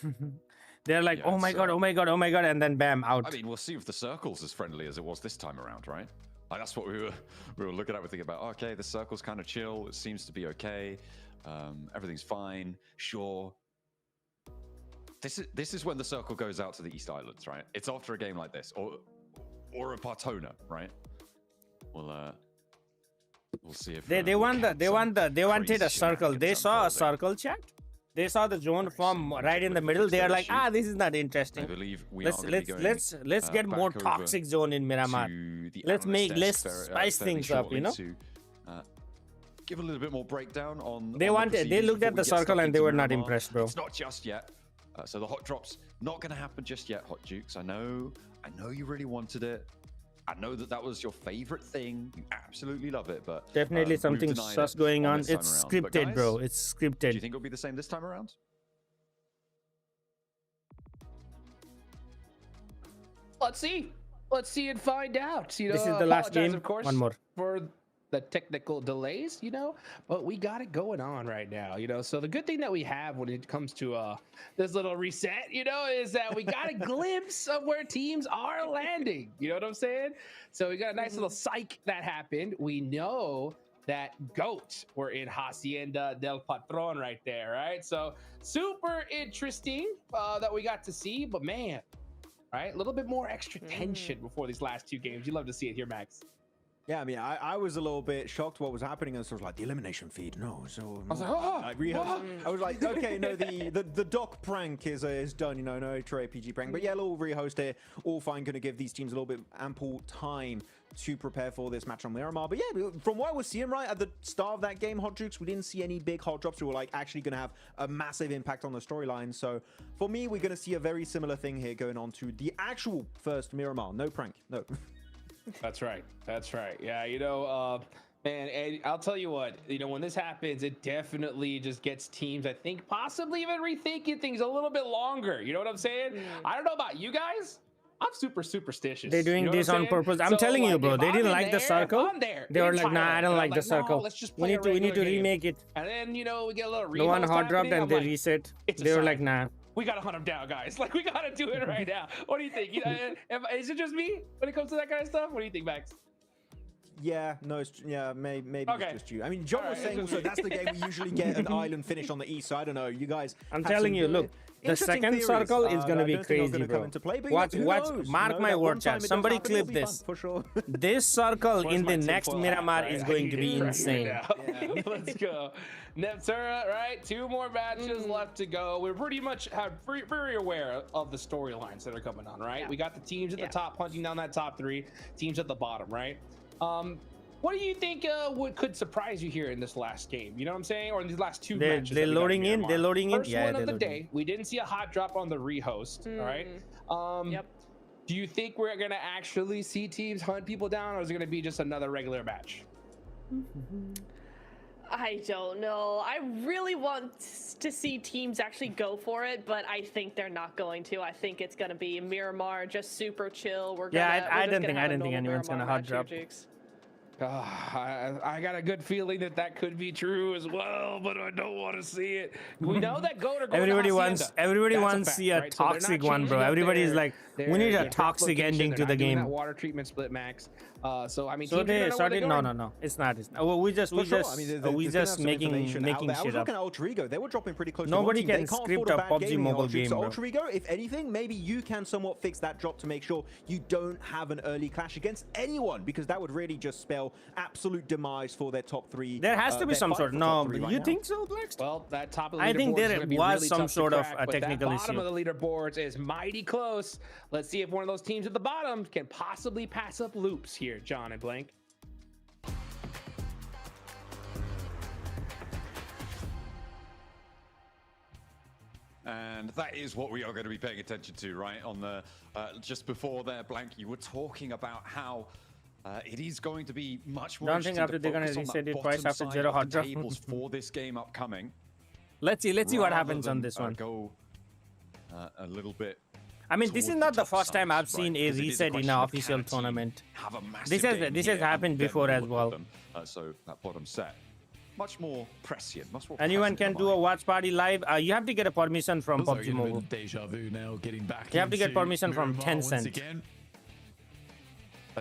They're like, oh my god, oh my god, oh my god, and then bam, out. I mean, we'll see if the circle's as friendly as it was this time around, right? Like, that's what we were looking at. We're thinking about, okay, the circle's kind of chill. It seems to be okay. Everything's fine. Sure. This is when the circle goes out to the East Islands, right? It's after a game like this, or a Partona, right? We'll see if they wanted a circle. They saw a circle, chat. They saw the zone form right in the middle. They are like, this is not interesting. I believe let's get more toxic zone in Miramar. Let's spice things up, you know. To, give a little bit more breakdown on. They looked at the circle and they were not impressed, bro. It's not just yet. So the hot drop's not going to happen just yet, Hot Jukes. I know you really wanted it. I know that was your favorite thing. You absolutely love it, but definitely something sus going on. It's scripted, guys, bro. It's scripted. Do you think it'll be the same this time around? Let's see and find out. You know, this is the last game. Of course, one more for the technical delays, you know, but we got it going on right now, you know. So the good thing that we have when it comes to this little reset, you know, is that we got a glimpse of where teams are landing. You know what I'm saying? So we got a nice little psych that happened. We know that GOAT were in Hacienda del Patron right there, right? So super interesting that we got to see, but man, right, a little bit more extra tension before these last two games. You love to see it here, Max. Yeah, I mean, I was a little bit shocked what was happening, and so I was like, the elimination feed, no. So I was like, I was like, okay, no, the doc prank is done, you know, no Trey APG prank. But yeah, a little rehost here, all fine, going to give these teams a little bit ample time to prepare for this match on Miramar. But yeah, from what I was seeing right at the start of that game, Hot Jukes, we didn't see any big hot drops who were like actually going to have a massive impact on the storyline. So for me, we're going to see a very similar thing here going on to the actual first Miramar. No prank, no. That's right. Yeah, you know, man, and I'll tell you what, you know, when this happens, it definitely just gets teams, I think, possibly even rethinking things a little bit longer. You know what I'm saying? I don't know about you guys. I'm super superstitious. They're doing this on purpose. I'm telling you, bro. They didn't like the circle. They were like, nah, I don't like the circle. Let's just we need to remake it. And then, you know, we get a little the one hot dropped and they reset. They were like, nah. We gotta hunt him down, guys. Like, we gotta do it right now. What do you think? Is it just me when it comes to that kind of stuff? What do you think, Max? Yeah, no, maybe it's just you. I mean, John was saying also that's the game we usually get an island finish on the east side. I don't know, you guys. I'm telling you, look, the second circle is gonna be crazy, bro. Watch, mark my word, chat. Somebody clip this. For sure. This circle in the next Miramar is going to be insane. Yeah. Let's go. Neptura, right? 2 more matches left to go. We're pretty much very aware of the storylines that are coming on, right? We got the teams at the top punching down that top 3, teams at the bottom, right? What do you think could surprise you here in this last game? You know what I'm saying? Or in these last 2 matches? They're loading in. They're loading in. First one of the day. We didn't see a hot drop on the rehost, all right? Do you think we're going to actually see teams hunt people down, or is it going to be just another regular match? I don't know. I really want to see teams actually go for it, but I think they're not going to. I think it's going to be Miramar, just super chill. I don't think anyone's going to hot drop. I got a good feeling that could be true as well, but I don't want to see it. We know that everybody wants to see a toxic one, bro. Everybody's like, we need a toxic ending to the game. That water treatment split, Max. So I mean, so they started. No, it's not. We just making shit up. I was looking at Ultra Ego. They were dropping pretty close. Nobody can script a PUBG Mobile game, so bro. Ultra Ego, if anything, maybe you can somewhat fix that drop to make sure you don't have an early clash against anyone, because that would really just spell absolute demise for their top 3. There has to be some sort. No, you think so, Blackst? Well, that top of the I think there was really some sort of a technical technical issue. Bottom of the leaderboards is mighty close. Let's see if one of those teams at the bottom can possibly pass up Loops here, John and Blank. And that is what we are going to be paying attention to, right? On the just before there, Blank, you were talking about how it is going to be much more. Don't think after they're going to reset it twice after 0 hot drop. Tables for this game upcoming. Let's see what rather happens on than, this one. Go a little bit. I mean, this is towards not the top first time sides, I've seen right? a 'Cause it is reset in question an of official can a team tournament. have a massive This game has here happened and then before as look at well. them. So that bottom set, much more prescient, much more. Anyone can do a watch party live. You have to get a permission from Feels like PUBG we're getting a Mobile. bit of deja vu now, getting back. You have to get into permission from Miramar once Tencent. again.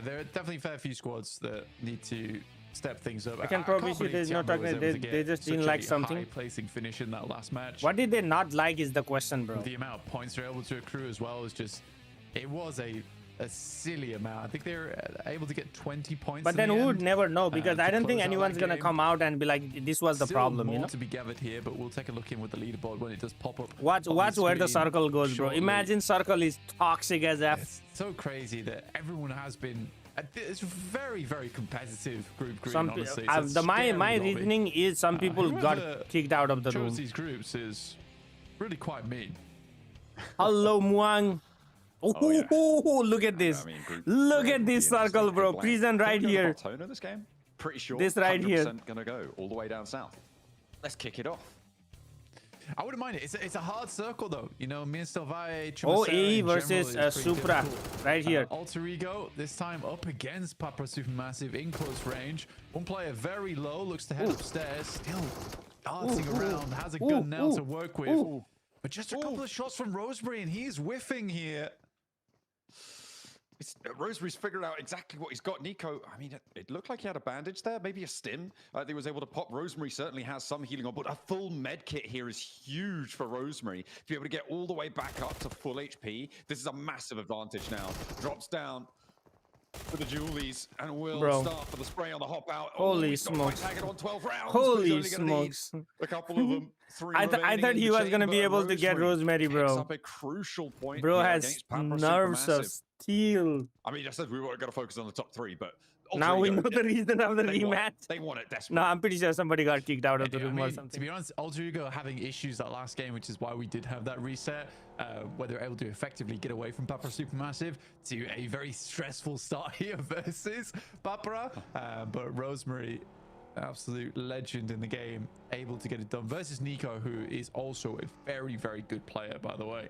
There are definitely a fair few squads that need to step things up. I can probably can't see believe there's no Tiamo was talking. able to They get just such didn't a like something. high placing finish in that last match. What did they not like is the question, bro. The amount of points they're able to accrue as well is just, it was a silly amount. I think they're able to get 20 points. But then we would never know because I to don't think close out anyone's that gonna game. come out and be like, "This was the Still problem," more you know. to be gathered here, but we'll take a look in with the leaderboard when it does pop up. Watch on where the screen circle goes, bro. shortly. Imagine circle is toxic as F. It's so crazy that everyone has been. It's a very, very competitive group green, Some honestly. It's a my scary lobby. reasoning is some people got Whoever kicked out of the chose room. these groups is really quite mean. Hello, Muang. Oh, look at this. Look at this circle, bro. Prison right here. Tone this game? Pretty sure. This right here. 100% gonna go all the way down south. Let's kick it off. I wouldn't mind it. It's a hard circle though. You know, me and Stelvae, OAE versus Supra right here. Alter Ego this time up against Papra Supermassive in close range. One player very low, looks to head upstairs, still dancing around, has a gun now to work with. But just a couple of shots from Rosemary and he's whiffing here. Rosemary's figured out exactly what he's got. Nico, I mean, it looked like he had a bandage there, maybe a stim. He was able to pop. Rosemary certainly has some healing on, but a full med kit here is huge for Rosemary. To be able to get all the way back up to full HP, this is a massive advantage now. Drops down for the Julies and will start for the spray on the hop out. Holy smokes. Tagging on 12 rounds. Holy smokes. A couple of them. I thought he was going to be able to get Rosemary, bro. Up a crucial point Bro here has against Papra nerves of Supermassive. steel. I mean, I said we weren't going to focus on the top three, but Now we know the reason of the rematch. They want it desperately. No, I'm pretty sure somebody got kicked out of the room or To something. be honest, Alter Ego having issues that last game, which is why we did have that reset, where they were able to effectively get away from Papra Supermassive to a very stressful start here versus Papra. But Rosemary, absolute legend in the game, able to get it done versus Nico, who is also a very, very good player, by the way.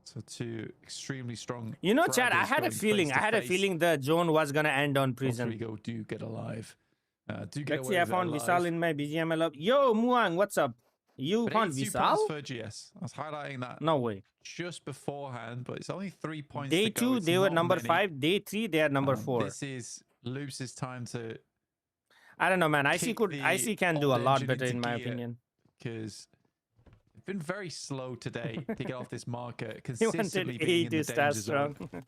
So two extremely strong. You know, Chad, I fraggers had a going feeling. face I to had a face. feeling the zone was gonna end on prison. Alter Ego do get alive. Do get Let's away see, I with it found alive. Visal in my BGML up. Yo, Muang, what's up? You But found 82 Visal? points for GS. I was highlighting that. No way. Just beforehand, but it's only 3 points. Day to go. 2, It's they were not number many. 5. Day 3, they are number 4. This is Loops' time to. I don't know, man. kick IC can the do a old lot engine better, into in my gear, opinion. Because they've been very slow today to get off this marker. He Consistently wanted being A in to the start danger zone. strong.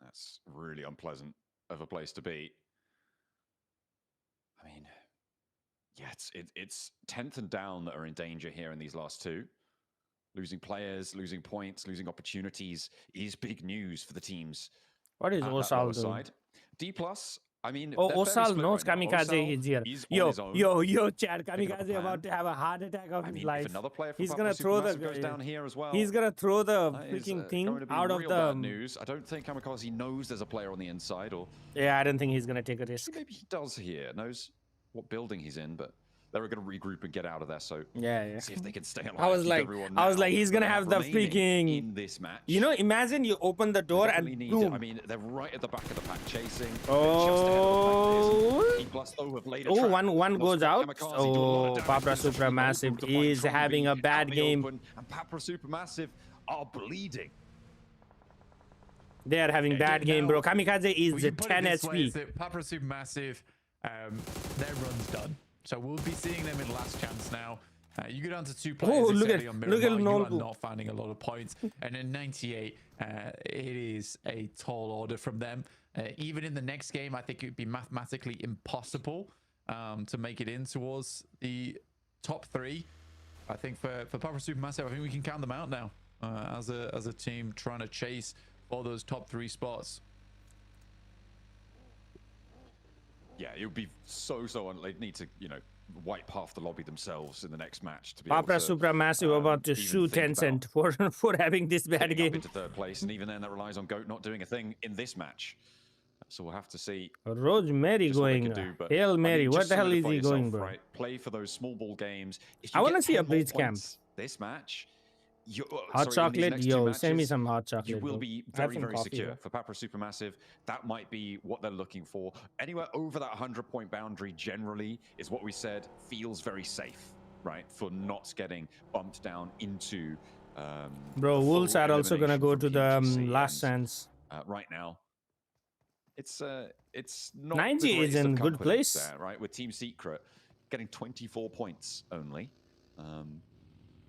That's really unpleasant of a place to be. I mean, yeah, it's 10th and down that are in danger here in these last two. Losing players, losing points, losing opportunities is big news for the teams. What is at that Osal lower doing? side. D+, I mean, Oh, they're very Osal split knows right now. Kamikaze Osal is here. is on Yo, his own, yo, Chad, picking up a Kamikaze plan. about to have a heart attack of I his mean, life. if another player from He's Papra gonna throw Supermassive the goes down here as well. He's gonna throw the that is, freaking going to thing be out of real the. bad news. I don't think Kamikaze knows there's a player on the inside, or Yeah, I don't think he's gonna take a risk. maybe he does here. Knows what building he's in, but they're going to regroup and get out of there. So yeah. see if they can stay alive. I was keep like, everyone he's gonna now have the remaining freaking. in this match. You know, imagine you open the door and Definitely need boom. it. I mean, they're right at the back of the pack chasing. Oh, Oh, one goes out. Oh, Papra Supermassive is having a bad game. And Papra Supermassive are bleeding. They are having bad game, bro. Kamikaze is We at can put it 10 this way, HP. is that Papra Supermassive, their run's done. So we'll be seeing them in last chance now. You go down to 2 players. Oh, look at on look at Miramar, you are Nolgu. not finding a lot of points. And in 98, it is a tall order from them. Even in the next game, I think it would be mathematically impossible to make it in towards the top 3. I think for Papra Supermassive, I think we can count them out now as a team trying to chase for those top 3 spots. Yeah, it would be so they'd need to, wipe half the lobby themselves in the next match to be Papra able to Supermassive about to even sue think Tencent for having this bad getting up game. into third place, and even then that relies on GOAT not doing a thing in this match. So we'll have to see. Rosemary just what they going. can do, but, Hail I mean, Mary. What just the hell is solidify he going, yourself, bro? right? Play for those small ball games. If I you want to get see a 10 more breach camp. points this match, you, Hot sorry, in these chocolate, next two yo, send me matches, some hot chocolate. you will bro. be I have very, some very coffee, secure. bro. For Papra Supermassive, that might be what they're looking for. Anywhere over that 100-point boundary generally is what we said feels very safe, right? For not getting bumped down into Bro, a Wolves full are also gonna elimination go from to the PMGC, last and, chance. right now, it's not 90 the is greatest in of good company place. there, right? With Team Secret getting 24 points only.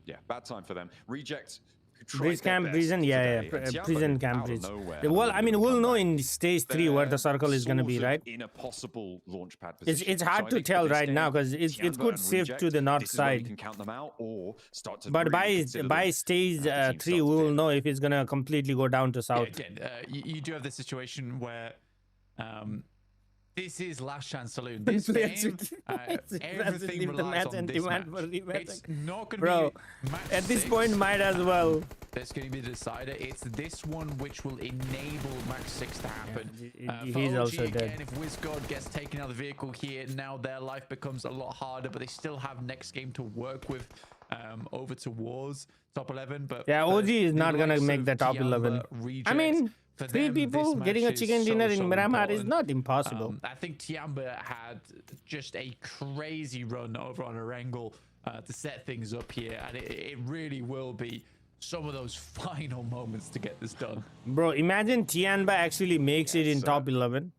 Yeah, bad time for them. Reject. Breeze camp, prison, yeah. Prison camp, breeze. Well, I mean, we'll know in stage 3 where the circle is gonna be, right? In a possible launch pad position. It's hard to tell right now because it could shift to the north side. Can count them out or start to But by stage 3, we will know if it's gonna completely go down to south. Yeah, again, you do have the situation where this is last chance saloon. This game, everything relies on this match. It's not going to be match at this 6. point, might as well. That's going to be the decider. It's this one which will enable match 6 to happen. He's for OG, also dead. again, if WizGod gets taken out of the vehicle here, now their life becomes a lot harder, but they still have next game to work with over towards top 11. But yeah, OG is not going to make the top Tiamba, 11. Reject, I mean, 3 people getting a chicken dinner in Miramar is not impossible. I think Tiamba had just a crazy run over on Erangel to set things up here, and it really will be some of those final moments to get this done. Bro, imagine Tianba actually makes it in top 11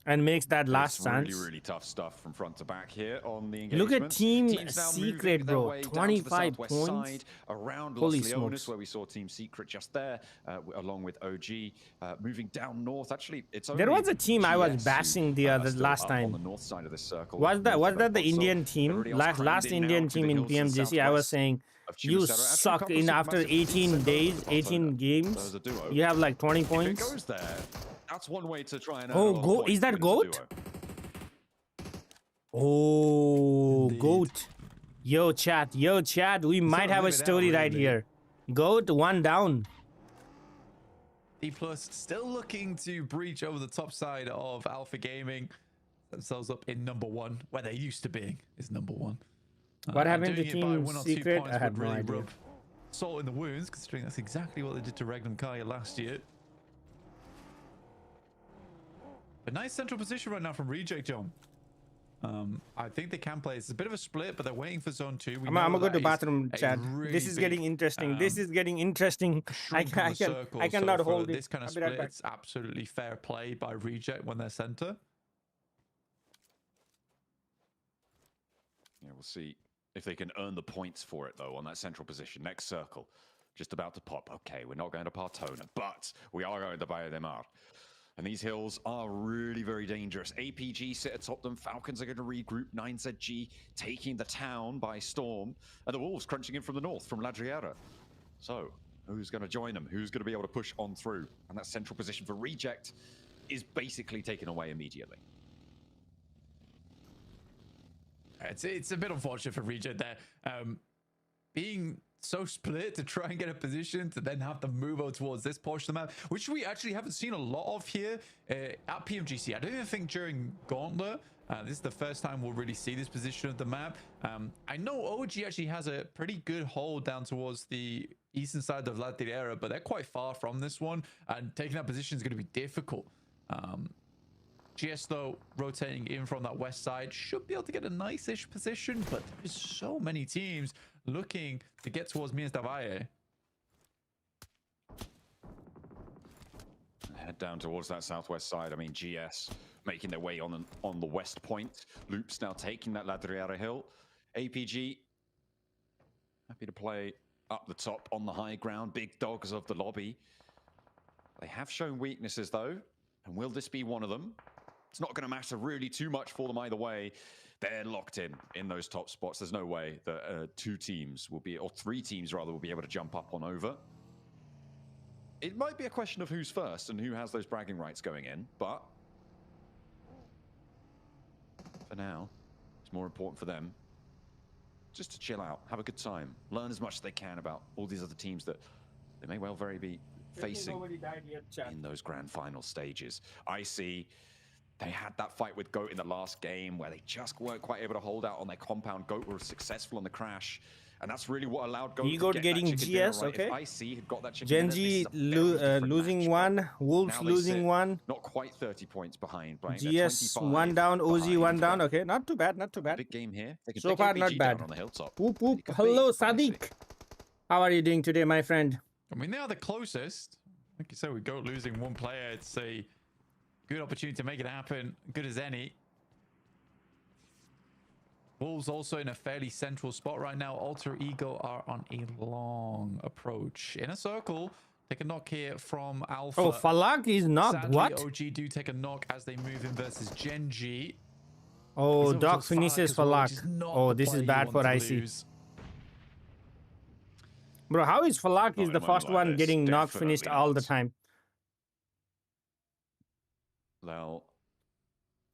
and makes that last chance. Really tough stuff from front to back here on the Look engagement. at Team Secret, bro. 25 points. Around Holy Los Leones, smokes. where we saw Team Secret just there, along with OG, moving down north. Actually, it's There was a team I was bashing the other last time. on the north side of this circle. Was that the Indian team? Last Indian team in PMGC? I was saying you suck in after 18 days, 18 games. You have like 20 points. If it goes there, that's one way to try and Oh, goat! Is that goat? Oh, goat! Yo, chat! We might have a story right here. Goat, 1 down. D Plus still looking to breach over the top side of Alpha Gaming. Themselves up in number 1, where they used to be is number 1. What happened to doing it by Team 1 or 2 Secret? points I have would no really idea. rub salt in the wounds, considering that's exactly what they did to Regnum Kaya last year. A nice central position right now from Reject, John. I think they can play. It's a bit of a split, but they're waiting for zone 2. I'm gonna go to bathroom, chat. This is getting interesting. This is getting interesting. I cannot hold it. This kind of split, it's absolutely fair play by Reject when they're center. Yeah, we'll see if they can earn the points for it, though, on that central position. Next circle, just about to pop. Okay, we're not going to Partona, but we are going to Baia de Mar. And these hills are really very dangerous. APG sit atop them. Falcons are going to regroup. 9ZG taking the town by storm. And the Wolves crunching in from the north, from Ladriera. So, who's going to join them? Who's going to be able to push on through? And that central position for Reject is basically taken away immediately. It's a bit unfortunate for Reject there. Being so split to try and get a position to then have to move over towards this portion of the map, which we actually haven't seen a lot of here at PMGC. I don't even think during Gauntlet, this is the first time we'll really see this position of the map. I know OG actually has a pretty good hold down towards the eastern side of La Tierra, but they're quite far from this one, and taking that position is going to be difficult. GS, though, rotating in from that west side, should be able to get a nice-ish position, but there's so many teams looking to get towards Minas da Valle. Head down towards that southwest side. I mean, GS making their way on the west point. Loops now taking that Ladriera hill. APG happy to play up the top on the high ground. Big dogs of the lobby. They have shown weaknesses, though. And will this be one of them? It's not going to matter really too much for them either way. They're locked in those top spots. There's no way that 2 teams will be, or 3 teams rather, will be able to jump up on over. It might be a question of who's first and who has those bragging rights going in, but for now, it's more important for them just to chill out, have a good time, learn as much as they can about all these other teams that they may well facing in those grand final stages. Icy, they had that fight with GOAT in the last game where they just weren't quite able to hold out on their compound. GOAT were successful on the crash. And that's really what allowed GOAT Ego to get getting that chicken dinner GS, right. okay. If Icy had got that chicken Genji dinner, this is a very different losing match, one, Wolves now they losing sit one. Not quite 30 points behind. They're GS 25 one down, OZ behind, one down. but Okay, not too bad, not too bad. big game here. They can So take far, APG not down bad. on the hilltop. Whoop whoop. Hello, Sadiq. How are you doing today, my friend? I mean, they are the closest. Like you said, we go losing one player. It's a good opportunity to make it happen. Good as any. Wolves also in a fairly central spot right now. Alter Ego are on a long approach. In a circle. Take a knock here from Alpha. Oh, Falak is knocked. Sadly, What? OG do take a knock as they move in versus Genji. Oh, He's Doc also finishes as well, which Falak. is not Oh, the this is play you bad for want to IC. lose. Bro, how is Falak is the in first like one this, getting knocked finished definitely all the not. time? They'll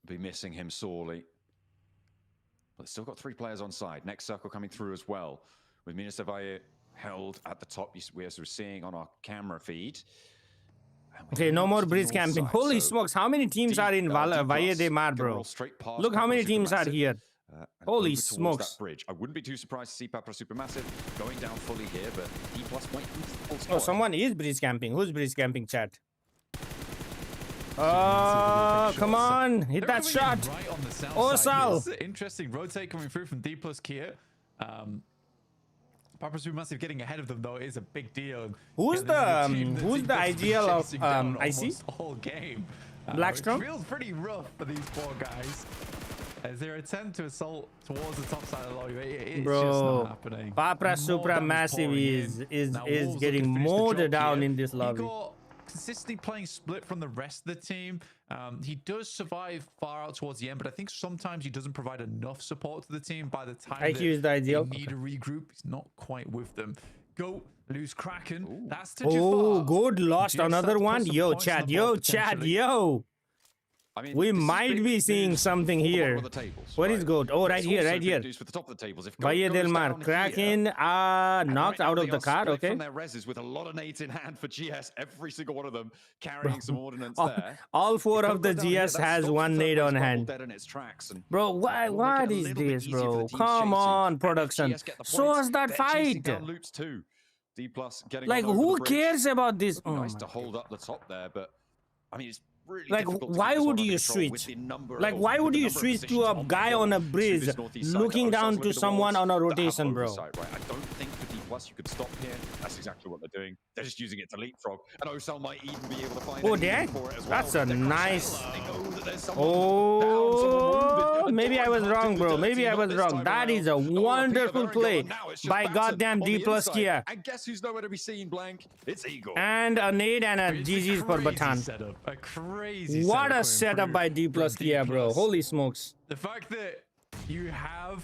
be missing him sorely. But they've still got 3 players on side. Next circle coming through as well. With Minasavaye held at the top, as we're seeing on our camera feed. Okay, no more bridge camping. Holy smokes, how many teams are in Valle de Mar, bro? Look how many teams are here. Holy smokes. That bridge. I wouldn't be too surprised to see Papra Supermassive going down fully here, but D+ might be full Oh, squad. someone is bridge camping. Who's bridge camping, chat? Oh, come on. Hit that shot. Right on the south Oh, side. Sal. Yes, interesting rotate coming through from D+ Kia. Papa Supermassive getting ahead of them though is a big deal. Who's Yeah, this is a team who's the that's been ideal of chasing down IC? almost all game. Blackstrom? It feels pretty rough for these 4 guys. As they attempt to assault towards the top side of the lobby, it's just Bro, not happening. Papra More Supra damage Massive pouring in. Now is Wolves getting looking to finish the mowed job down here. in this lobby. Igor consistently playing split from the rest of the team. He does survive far out towards the end, but I think sometimes he doesn't provide enough support to the team. By the time IQ is the ideal. they need a regroup, he's not quite with them. Go lose Kraken. That's to Oh, Jafar. good. Lost Just another had to put one. some Yo, points on chat. the Yo, board chat. potentially. Yo. I mean, We this is might big be seeing news something for the here. bottom of the tables, Where is right? GOAT? Oh, right It's here, also right big here. news for the top of the tables. If Valle GOAT del goes Mar. down here, Kraken and knocked right now out of they the are car. split Okay. From their reses with a lot of nades in hand for GS, every single one of them carrying some ordnance all, there. all 4 If of GOAT the go down here, GS that has stops one the nade third on place bubble hand. dead in its tracks, and Bro, why? will make it What a is little bit this, easier for bro? the teams Come chasing. on, And if production. GS get the Show points, us that they're chasing fight. down loops too. D+ getting Like, on over who the bridge. cares about this? Would be Oh nice my to hold up the top there, but I mean, it's really Like, difficult to why keep this would one under you control with switch? the number Like, of- why with would the you number of switch to positions a on the guy hill on a to bridge this northeast side looking that down Osa's to with the someone walls on a that have rotation, bro? oversight, right? I don't think for D+ you could stop here. That's exactly what they're doing. They're just using it to leapfrog, and Osal might even be able to find Oh, an damn. even for it as well. That's a They're nice. crushing. They know that there's someone down, someone Oh, wounded. maybe I was wrong, bro. Maybe I was wrong. That is a wonderful play by goddamn D+ Kia. And guess who's nowhere to be seen, Blank? It's Igor. And a nade and a GG's for Batan. Setup. A crazy What a coming setup through by D+ from Kia, bro. D+. Holy smokes. The fact that you have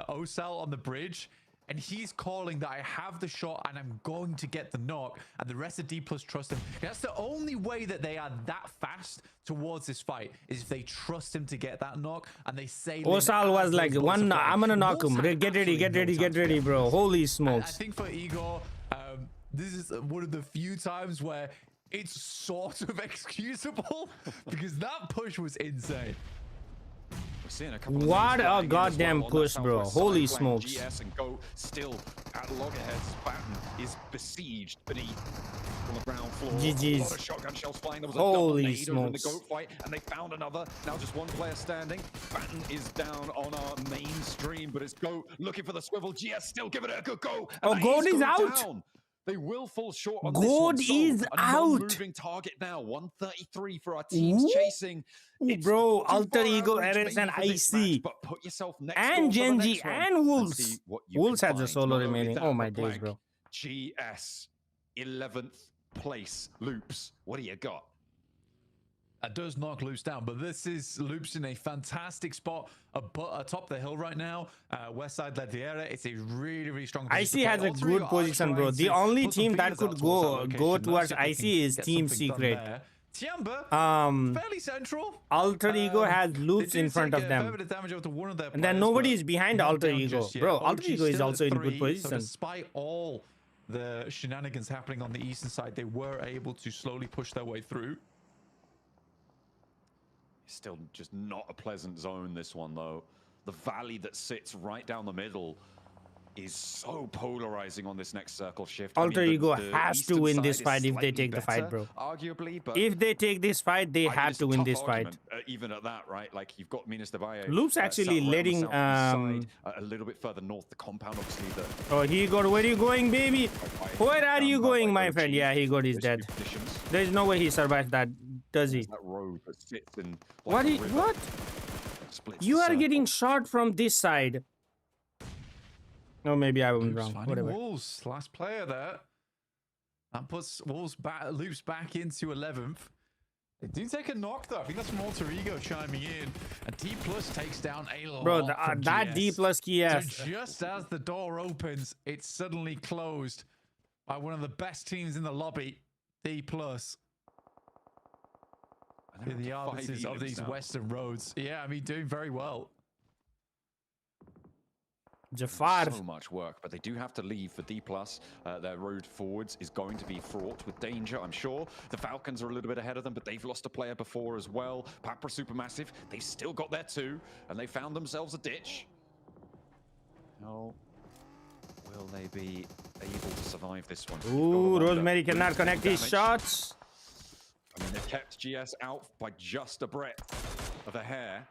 Osal on the bridge and he's calling that I have the shot and I'm going to get the knock, and the rest of D+ trust him. That's the only way that they are that fast towards this fight, is if they trust him to get that knock and they say Osal was like, I'm gonna knock him. Get ready, bro. Holy I smokes. think for Igor, this is one of the few times where it's sort of excusable because that push was insane. Seeing a couple of What names a flying in as goddamn well on that push, bro. southwest Holy side, smokes. GS and Go still at loggerheads. Batten is besieged beneath on the ground floor. GG's. A lot of shotgun shells flying. There was a Holy double nade over in the smokes. Goat fight, and they found another. Now just one player standing. Batten is down on our main stream, but it's Go looking for the swivel. GS still giving it a good go. Oh, and that Goat is going out. down. They will fall short on Goat this one. So, is a out. moving target now. 133 for our teams Ooh. chasing. Ooh, It's bro, too Alter far Ego, average RS, maybe and for this IC. match, but put yourself next door And for the Genji next one and see Wolves. what you Wolves can has a find. solo Not only remaining. that, Oh my but days, Blank, bro. GS 11th place loops. What do you got? That does knock Loops down, but this is Loops in a fantastic spot atop the hill right now. West side led the area. It's a really, really strong position. IC has a good position, bro. The only team that could go towards IC is Team Secret. Tiamba, fairly central. Alter Ego has loops in front of them. And then nobody is behind Alter Ego. Bro, Alter Ego is also in good position. Despite all the shenanigans happening on the eastern side, they were able to slowly push their way through. Still just not a pleasant zone, this one, though. The valley that sits right down the middle is so polarizing on this next circle shift. Alter Ego has to eastern win this side fight is if they slightly take the fight, better, bro. Arguably, but If they take this fight, they have to win this fight. Even at that, right? Like, you've got Minas de Valle. Loop's actually letting a little bit further north, the compound, obviously. Oh, he got. Where are you going, baby? Where are you going, my friend? Yeah, he got his dead. There's no way he survived that, does he? That road that sits in What? What? You are getting shot from this side. No, maybe I went wrong. Whatever. Wolves, last player there. That puts Wolves loops back into 11th. They do take a knock though. I think that's from Alter Ego chiming in. And D Plus takes down a lot. Bro, from that GS. D Plus key. So just as the door opens, it's suddenly closed by one of the best teams in the lobby, D Plus. In the arbiters of these western roads. Yeah, I mean, doing very well. Jafar. So much work, but they do have to leave for D+. Their road forwards is going to be fraught with danger, I'm sure. The Falcons are a little bit ahead of them, but they've lost a player before as well. Papra Supermassive, they've still got their 2, and they found themselves a ditch. How will they be able to survive this one? Ooh, Rosemary cannot connect his shots. I mean, they kept GS out by just a breadth of a hair.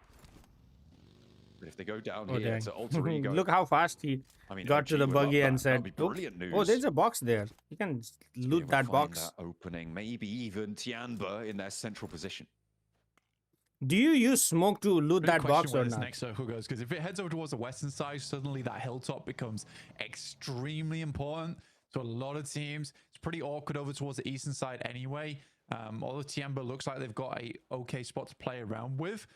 But if they go down here to Alter Ego... Look how fast he got to the buggy and said, oh, there's a box there. You can loot that box. That opening, maybe even Tianba in their central position. Do you use smoke to loot that box or this not? next circle goes, because if it heads over towards the western side, suddenly that hilltop becomes extremely important to a lot of teams. It's pretty awkward over towards the eastern side anyway. Although Tianba looks like they've got a okay spot to play around with.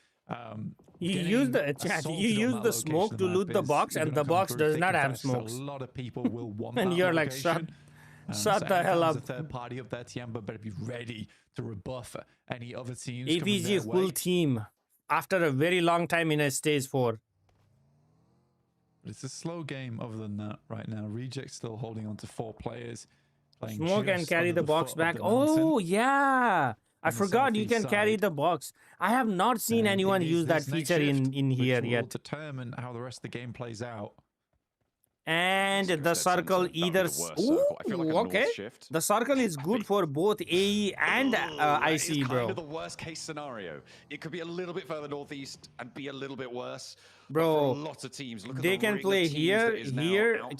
You use the smoke to loot the box, and the box does not have smokes. A lot of people will want and that you're location. like, shut the hell up. A third party up there, Tianba better be ready to rebuff any other teams. APG full team after a very long time in a stage 4. But it's a slow game other than that right now. Reject still holding on to 4 players. Smoke and carry the box back. Oh, yeah. I forgot you can carry the box. I have not seen anyone use that feature in here yet. Determine how the rest of the game plays out. And the circle either... Ooh, okay. The circle is good for both AE and IC, bro. Kind of the worst case scenario. It could be a little bit further northeast and be a little bit worse. Bro, a lot of teams. Look at they can play here.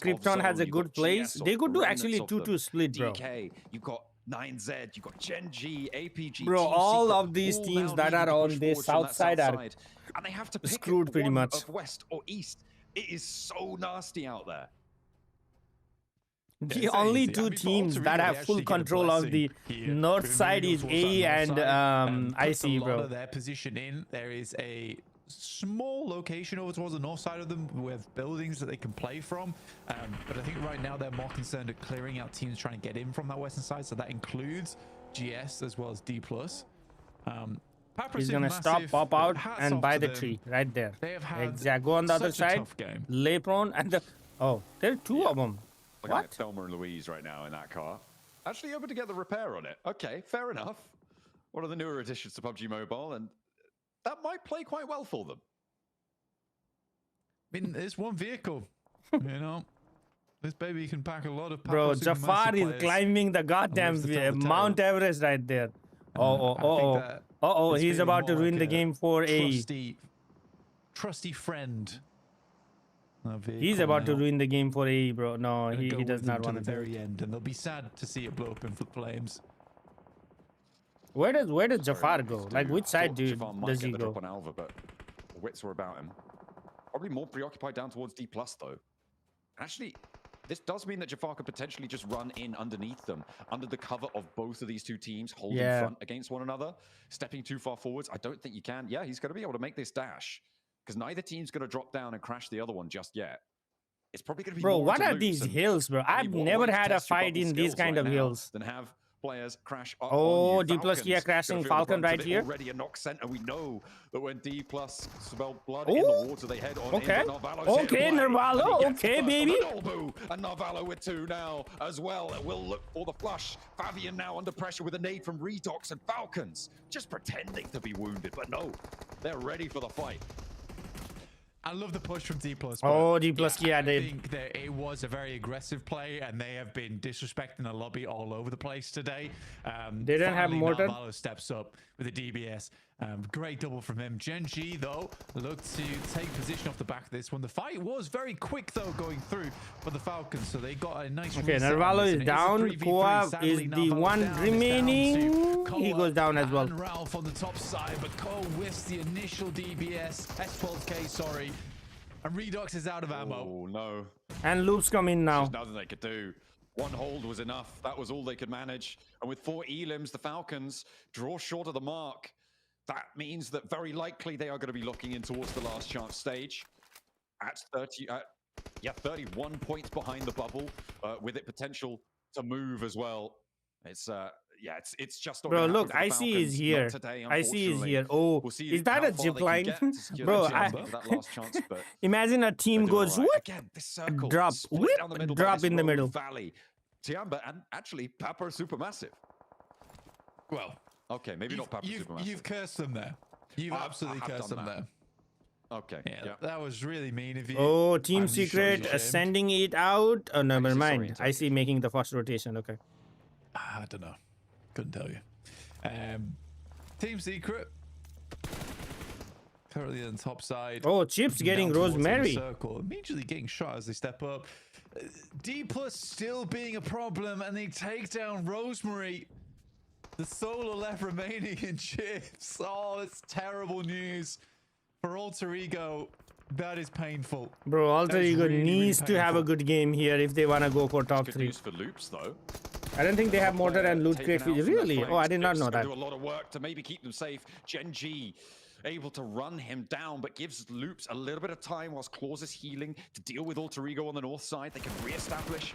Krypton has a good place. They could do actually 2-2 split, bro. DK, you've got 9Z, you've got Gen G, APG. Bro, all of these teams that are on the south side are and they have to pick screwed pretty much. Of west or east. It is so nasty out there. The only two teams that have full control of the north side is A and IC, bro. A lot of their position in. There is a small location over towards the north side of them with buildings that they can play from. But I think right now they're more concerned at clearing out teams trying to get in from that western side. So that includes GS as well as D+. He's gonna stop, pop out, and buy the tree right there. Exactly. Go on the other side. Lay prone, and the there are 2 of them. What? At Thelma and Louise right now in that car. Actually able to get the repair on it. Okay, fair enough. One of the newer additions to PUBG Mobile, and that might play quite well for them. I mean, it's one vehicle, you know. This baby can pack a lot of. Bro, Jafar is climbing the goddamn Mount Everest right there. He's about to ruin the game for a trusty friend. He's about to ruin the game for A, bro. No, he does not want to. to. Very end, and they'll be sad to see it blow up in flames. Where does Jafar go? Like, which side does he go? On Alva, but the wits were about him. Probably more preoccupied down towards D+ though. Actually, this does mean that Jafar could potentially just run in underneath them, under the cover of both of these two teams, holding front against one another, stepping too far forwards. I don't think you can. Yeah, he's going to be able to make this dash, because neither team's going to drop down and crash the other one just yet. It's probably going to be what are these hills, bro? I've never had a fight in these kind of hills. Than have players crash up Oh, on you. D plus Kia crashing Falcon right here. Already a knock center. We know that when D plus spell blood in the water, they head on. Okay. Okay, Narvalo. Okay, baby. And Narvalo with 2 now as well. We'll look for the flush. Fabian now under pressure with a nade from Redox, and Falcons just pretending to be wounded, but no, they're ready for the fight. I love the push from D+. Oh, D+, yeah, I did. think that it was a very aggressive play, and they have been disrespecting the lobby all over the place today. They didn't have finally, mortar. Narvalo steps up with a DBS. Great double from him. Gen G, though, looked to take position off the back of this one. The fight was very quick, though, going through for the Falcons, so they got a nice Okay, reset on Narvalo this, is and it a down. 3v3. Koa Sadly, is the Narvalo's one down. It's down remaining. to He Koa goes down as well. and Ralph on the top side, but Koa whiffs the initial DBS. S12K, sorry. And Redox is out of ammo. Oh, no. And Loops come in now. There's nothing they could do. 1 hold was enough. That was all they could manage. And with 4 elims, the Falcons draw short of the mark. That means that very likely they are going to be looking in towards the last chance stage. At 31 points behind the bubble, with it potential to move as well. It's yeah, it's just. Bro, look, IC is here. IC is here. Oh, is that a zip line? Bro, imagine a team goes, what? Again, this circle, drop, split down the middle by drop this in the rogue middle. Valley. Tiamba and actually Papa Supermassive. Well, okay, maybe not Papa Supermassive. You've cursed them there. You've absolutely cursed them there. Okay. Yeah, that was really mean of you. Oh, Team I'm Secret sure sending it out. Oh, never mind. I see making the first rotation. Okay. I don't know. Couldn't tell you. Team Secret currently on the top side. Oh, Chips getting Rosemary. Circle, immediately getting shot as they step up. D+ still being a problem, and they take down Rosemary. The solo left remaining in Chips. Oh, it's terrible news for Alter Ego. That is painful. Bro, Alter Ego really, needs really to have a good game here if they want to go for top 3. News for Loops, though. I don't think they have mortar and loot crate. Really? Oh, I did not know that. Do a lot of work to maybe keep them safe. Gen G able to run him down, but gives Loops a little bit of time whilst Claus is healing to deal with Alter Ego on the north side. They can re-establish.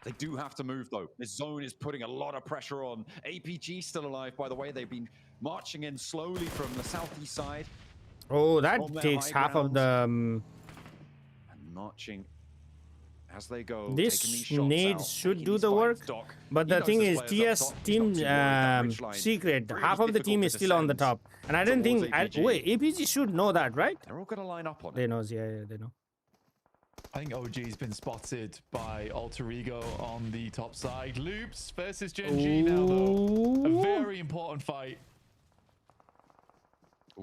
They do have to move, though. This zone is putting a lot of pressure on. APG still alive, by the way. They've been marching in slowly from the southeast side. Oh, that takes half of the... And marching as they go. This nade should do the work, but the thing is, TS Team Secret, half of the team is still on the top. And I didn't think... wait, APG should know that, right? They're all going to line up on it. They know, yeah, they know. I think OG's been spotted by Alter Ego on the top side. Loops versus Gen G now, though. A very important fight.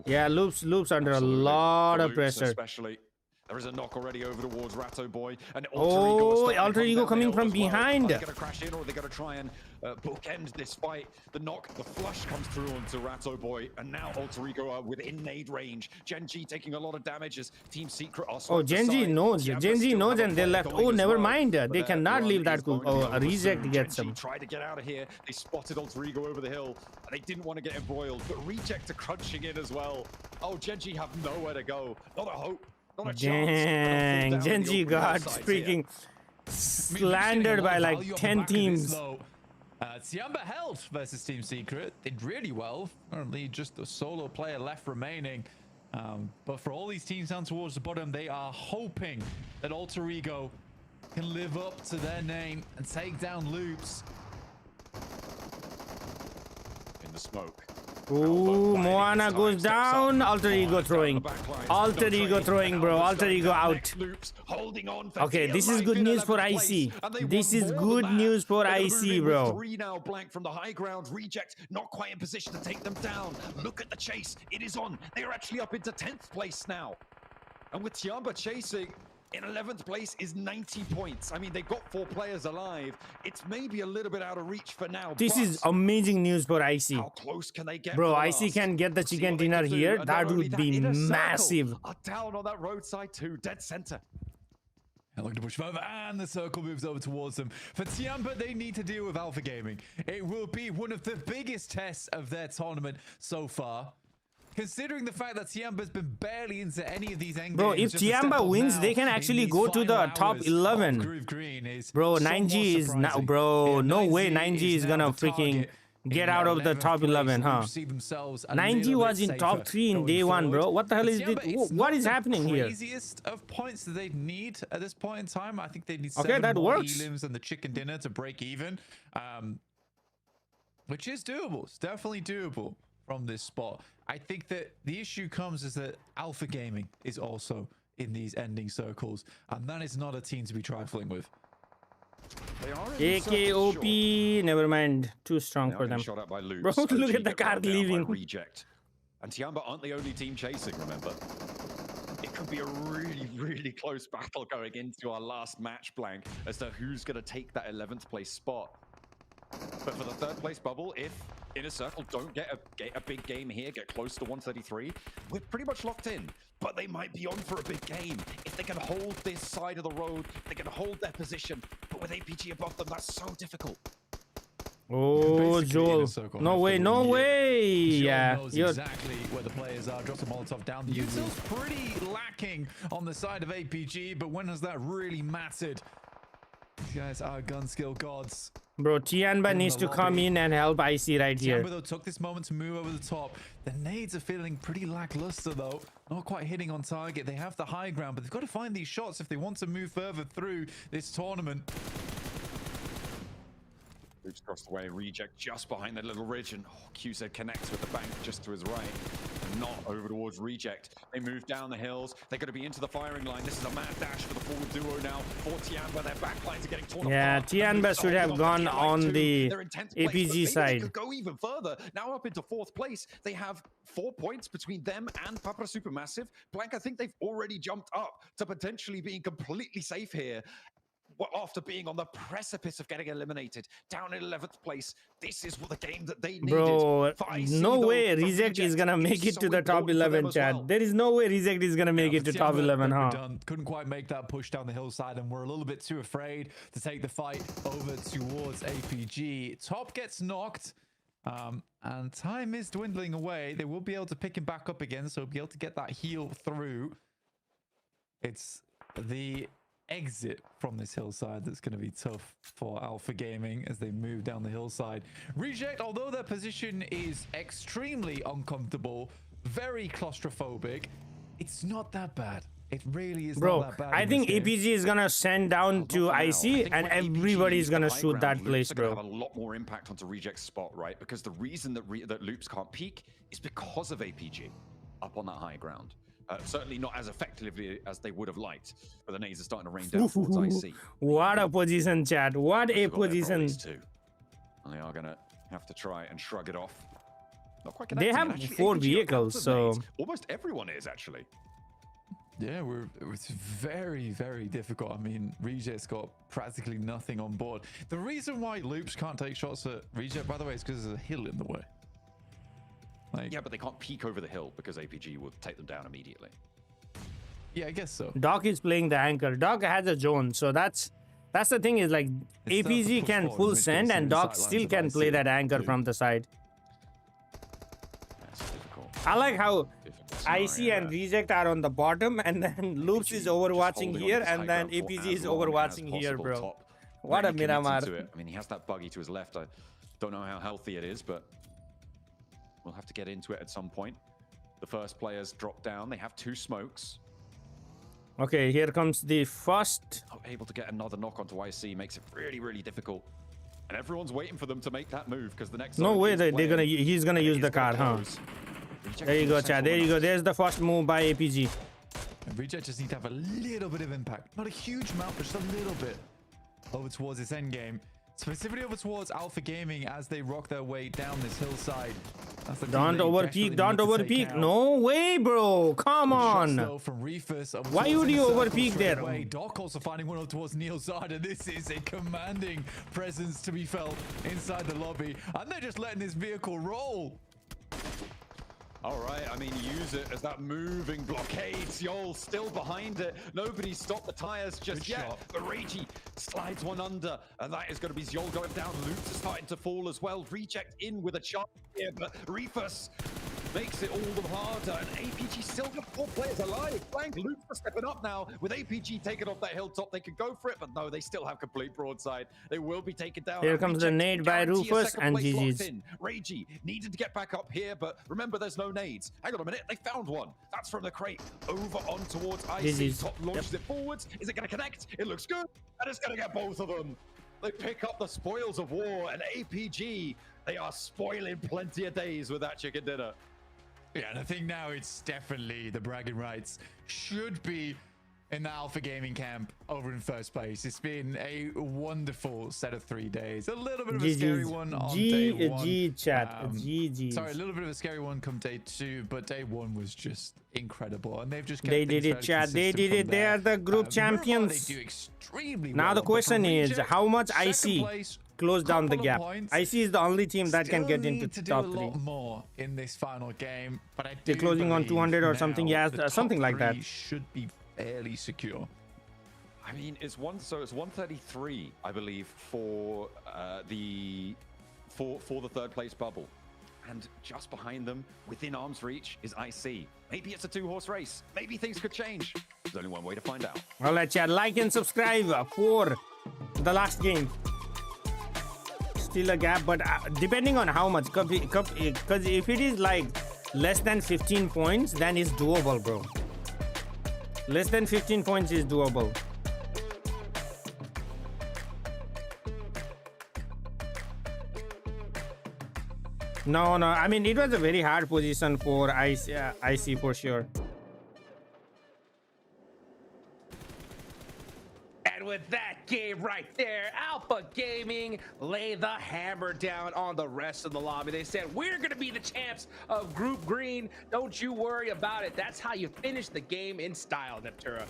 Yeah, Loops under a lot of pressure. Especially. There is a knock already over towards Ratto Boy. And Alter Ego coming from behind. Are they going to crash in, or are they going to try and bookend this fight? The knock, the flush comes through onto Ratto Boy, and now Alter Ego are within nade range. Gen G taking a lot of damage as Team Secret are. Oh, Gen G knows. Gen G knows, and they left. Oh, never mind. They cannot leave that. Oh, a reject gets them. Tried to get out of here. They spotted Alter Ego over the hill. They didn't want to get embroiled, but reject are crunching in as well. Oh, Gen G have nowhere to go. Not a hope. Dang, Gen G got freaking slandered by like 10 teams. Tiamba held versus Team Secret did really well. Currently just a solo player left remaining. But for all these teams down towards the bottom, they are hoping that Alter Ego can live up to their name and take down Loops. In the smoke. Ooh, Moana goes down. Alter Ego throwing. Alter Ego throwing, bro. Alter Ego out. Okay, this is good news for IC. This is good news for IC, bro. 3 now blank from the high ground. Reject not quite in position to take them down. Look at the chase. It is on. They are actually up into 10th place now. And with Tiamba chasing, in 11th place is 90 points. I mean, they've got 4 players alive. It's maybe a little bit out of reach for now. This is amazing news for IC. How close can they get? Bro, IC can get the chicken dinner here. That would be massive. Down on that roadside too, dead center. And look to push over, and the circle moves over towards them. For Tiamba, they need to deal with Alpha Gaming. It will be one of the biggest tests of their tournament so far. considering the fact that Tiamba's been barely into any of these end Bro, games. if Tiamba wins, they can actually go to the top 11. Bro, 9G is now, bro, no way 9G is gonna freaking get out of the top 11, huh? 9G was in top 3 in day 1, bro. What the hell is this? What is happening here? Craziest of points that they need at this point in time. I think they need 7 that more works. elims and the chicken dinner to break even, which is doable. It's definitely doable from this spot. I think that the issue comes is that Alpha Gaming is also in these ending circles, and that is not a team to be trifling with. AKOP, never mind. Too strong for them. Shot at by Loops. Bro, look at the OG card get run down by leaving. Reject. And Tiamba aren't the only team chasing, remember. It could be a really, really close battle going into our last match blank as to who's going to take that 11th place spot. But for the 3rd place bubble, if Inner Circle don't get a big game here, get close to 133, we're pretty much locked in. But they might be on for a big game. If they can hold this side of the road, they can hold their position. But with APG above them, that's so difficult. Oh, Joel. No way, no way. Yeah. Knows exactly where the players are. Drops a Molotov down. The util's pretty lacking on the side of APG, but when has that really mattered? These guys are gun skill gods. Bro, Tianba needs to come in and help IC right here. Tianba, though, took this moment to move over the top. The nades are feeling pretty lackluster, though. Not quite hitting on target. They have the high ground, but they've got to find these shots if they want to move further through this tournament. Loops across the way, Reject just behind that little ridge, and QZ connects with the bank just to his right. Not over towards Reject. They move down the hills. They're going to be into the firing line. This is a mad dash for the forward duo now. For Tiamba, their backlines are getting torn apart. Yeah, Tianba should have gone on the APG side. They could go even further. Now up into 4th place. They have 4 points between them and Papra Supermassive. Blank, I think they've already jumped up to potentially being completely safe here. After being on the precipice of getting eliminated, down in 11th place, this is what the game that they needed. Bro, no way Reject is gonna make it to the top 11, Chad. There is no way Reject is gonna make it to top 11, huh? Couldn't quite make that push down the hillside, and we're a little bit too afraid to take the fight over towards APG. Top gets knocked, and time is dwindling away. They will be able to pick him back up again, so be able to get that heal through. It's the exit from this hillside that's going to be tough for Alpha Gaming as they move down the hillside. Reject, although their position is extremely uncomfortable, very claustrophobic, it's not that bad. It really is not that bad. I think APG is gonna send down to IC and everybody's gonna shoot that place, bro. Have a lot more impact onto Reject's spot, right? Because the reason that Loops can't peek is because of APG up on that high ground. Certainly not as effectively as they would have liked, but the nades are starting to rain down towards IC. What a position, Chad. What a position. And they are going to have to try and shrug it off. Not quite they have actually, 4 APG vehicles, so... Almost everyone is, actually. Yeah, it's very, very difficult. I mean, Reject's got practically nothing on board. The reason why Loops can't take shots at Reject, by the way, is because there's a hill in the way. Yeah, but they can't peek over the hill because APG will take them down immediately. Yeah, I guess so. Doc is playing the anchor. Doc has a zone, so that's the thing is like APG can full send and Doc still can play that anchor from the side. I like how IC and Reject are on the bottom and then Loops is overwatching here and then APG is overwatching here, bro. What a Miramar. I mean, he has that buggy to his left. I don't know how healthy it is, but we'll have to get into it at some point. The first players drop down. They have 2 smokes. Okay, here comes the first. Able to get another knock onto IC makes it really, really difficult. And everyone's waiting for them to make that move because the next... No way he's gonna use the card, huh? There you go, Chad. There you go. There's the first move by APG. And Reject just need to have a little bit of impact. Not a huge amount, but just a little bit over towards this end game. Specifically over towards Alpha Gaming as they rock their way down this hillside. Don't overpeak, don't overpeak. No way, bro. Come on. Why would you overpeak there? Doc also finding one up towards Neil's side, and this is a commanding presence to be felt inside the lobby. And they're just letting this vehicle roll. All right, I mean, use it as that moving blockade. Yol still behind it. Nobody stopped the tires just yet. But Reiji slides one under, and that is going to be Yol going down. Loops is starting to fall as well. Reject in with a chance here, but Reefus makes it all the harder, and APG still got 4 players alive. Blank Luke for stepping up now. With APG taking off that hilltop, they could go for it, but no, they still have complete broadside. They will be taken down. Here comes the nade by Rufus and GG's. Ragey needed to get back up here, but remember, there's no nades. Hang on a minute, they found one. That's from the crate. Over on towards IC. GG's. Top launches it forwards. Is it going to connect? It looks good, and it's going to get both of them. They pick up the spoils of war, and APG, they are spoiling plenty of days with that chicken dinner. Yeah, and I think now it's definitely the bragging rights should be in the Alpha Gaming camp over in first place. It's been a wonderful set of 3 days. A little bit of a scary one on day one. Chat. GG. Sorry, a little bit of a scary one come day 2, but day 1 was just incredible. And they've just kept They did it, chat. They did it. They are the group champions. They do extremely Now well, the but question for is, Reject, how much second IC place, close down the couple of gap? points. IC is the only team that can Still get into need to top do a 3. lot more in this final game, but I They're do closing on believe 200 or now something. Yeah, the top something like that. 3 should be fairly secure. I mean, it's 133, I believe, for the third place bubble, and just behind them, within arm's reach, is IC. Maybe it's a 2-horse race. Maybe things could change. There's only one way to find out. All right, chat. Like and subscribe for the last game. Still a gap, but depending on how much, because if it is like less than 15 points, then it's doable, bro. Less than 15 points is doable. No, I mean, it was a very hard position for IC for sure. And with that game right there, Alpha Gaming lay the hammer down on the rest of the lobby. They said, we're going to be the champs of Group Green. Don't you worry about it. That's how you finish the game in style, Neptura.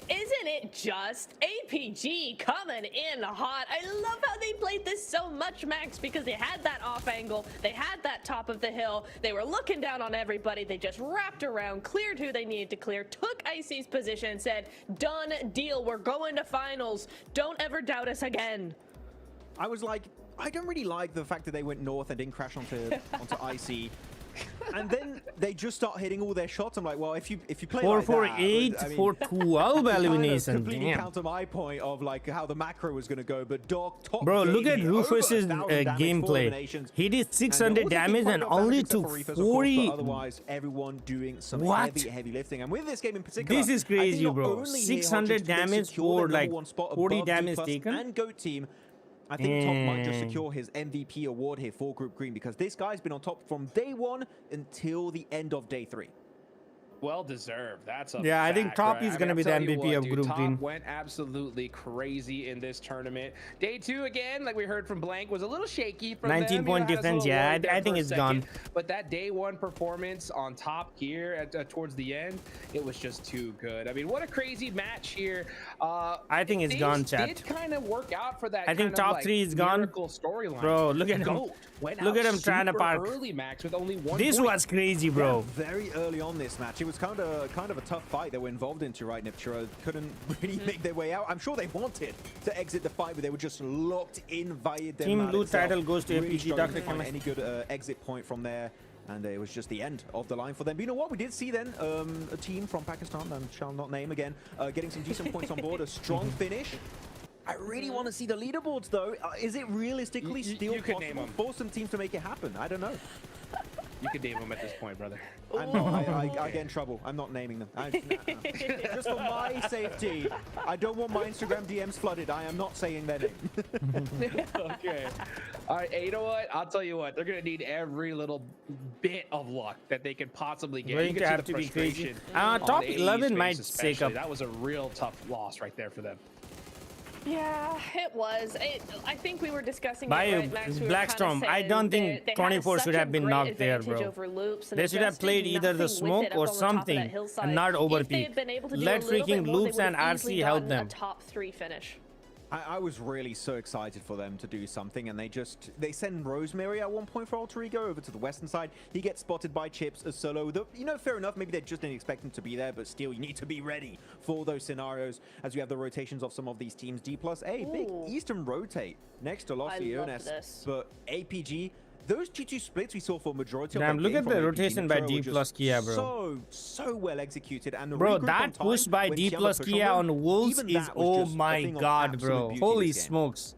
Isn't it just APG coming in hot? I love how they played this so much, Max, because they had that off angle, they had that top of the hill, they were looking down on everybody, they just wrapped around, cleared who they needed to clear, took IC's position, said, done deal, we're going to finals, don't ever doubt us again. I was like, I don't really like the fact that they went north and didn't crash onto IC. And then they just start hitting all their shots. I'm like, well, if you play 448 like that, for 12 elimination. Completely Damn. counter my point of like how the macro was going to go. But Doc, top Bro, game, look at he Rufus's over 1,000 damage, 4 gameplay. eliminations. He did 600 damage and only took 40. But otherwise, everyone doing some What? heavy lifting. And with this game in particular, This is I think crazy, not bro. only 600 they damage secure for the like number 1 spot 40 above damage D+ taken. and GOAT team. I think Top might just secure his MVP award here for Group Green because this guy's been on top from day 1 until the end of day 3. Well deserved. That's a Yeah, I think fact, Top right? is I gonna mean, be the I'll tell you MVP what, of dude, Group Top Green. went absolutely crazy in this tournament. Day 2 again, like we heard from Blank, was a little shaky from 19 them. point had us a difference, little yeah, worried there I for think a it's second. gone. But that day 1 performance on Top here towards the end, it was just too good. I mean, what a crazy match here. I think it's gone, chat. Did kind of work out for that. I think kind top of like 3 is gone. miracle storyline. Bro, look at him. Goat went Look out at him trying to super park. early, Max, with only 1 This point. was crazy, bro. Yeah, very early on this match. It was kind of a tough fight they were involved into, right? Neptura couldn't really make their way out. I'm sure they wanted to exit the fight, but they were just locked in via their Team map blue itself. title goes to Really APG, struggling Dr. to find Chemist. any good exit point from there. And it was just the end of the line for them. But you know what? We did see then a team from Pakistan, I shall not name again, getting some decent points on board. A strong finish. I really want to see the leaderboards, though. Is it realistically still could name possible them. for some teams to make it happen? I don't know. You could name them at this point, brother. I get in trouble. I'm not naming them. Just for my safety. I don't want my Instagram DMs flooded. I am not saying their name. Okay. All right, you know what? I'll tell you what. They're going to need every little bit of luck that they can possibly get. Going You to can see have the to be crazy. frustration on Top AE's 11 face might especially. take up. That was a real tough loss right there for them. Yeah, it was. I think we were discussing By it, right, Max? We were Blackstorm, kinda I saying don't they think had 24 should such a have been great knocked there, advantage bro. over Loops, and They should have just played did either the nothing with smoke it or up on the top of that something hillside. and not If they overpeak. had been able to do Let a little freaking bit more, they Loops would and have easily RC help gotten them. a top 3 finish. I was really so excited for them to do something, and they send Rosemary at one point for Alter Ego over to the western side. He gets spotted by Chips as solo. You know, fair enough, maybe they just didn't expect him to be there, but still, you need to be ready for those scenarios as we have the rotations of some of these teams. D+A, big Eastern rotate next to Los I love Leones, this. but APG, those 2-2 splits we saw for majority Damn, of look game at from the APG rotation by Nitro D were plus just Kia, bro. So well executed. And the Bro, regroup on that time push by when D Tiamba plus pushed Kia them, on Wolves even is, that was oh just a my thing of god, absolute bro. beauty Holy this game. smokes.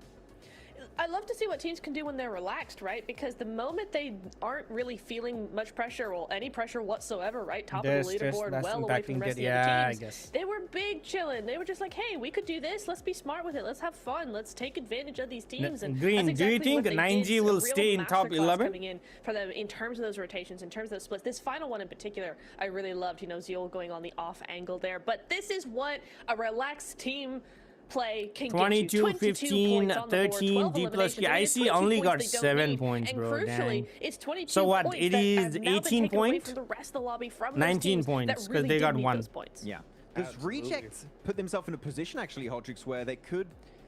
I love to see what teams can do when they're relaxed, right? Because the moment they aren't really feeling much pressure, or any pressure whatsoever, right? Top They're of the stressed, leaderboard, that's well away from impacting the rest of it. the Yeah, other I teams. guess. They were big chilling. They were just like, hey, we could do this. Let's be smart with it. Let's have fun. Let's take advantage of these teams. And Green, that's do you exactly what think they 9G did. will A real stay in top masterclass 11? coming in for them in terms of those rotations, in terms of those splits. This final one in particular, I really loved. You know, Zeal going on the off angle there. But this is what a relaxed team play can 22, get you. 15, 13, D plus Kia. I see only got 7 points, and bro. crucially, Dang. it's 22 So what? points It that is have now been 18 taken away points? from the rest of the lobby from those 19 teams points, that 'cause really they did got need 1. those points. Yeah. Because Reject put themselves in a position, actually, Hodrix, where they could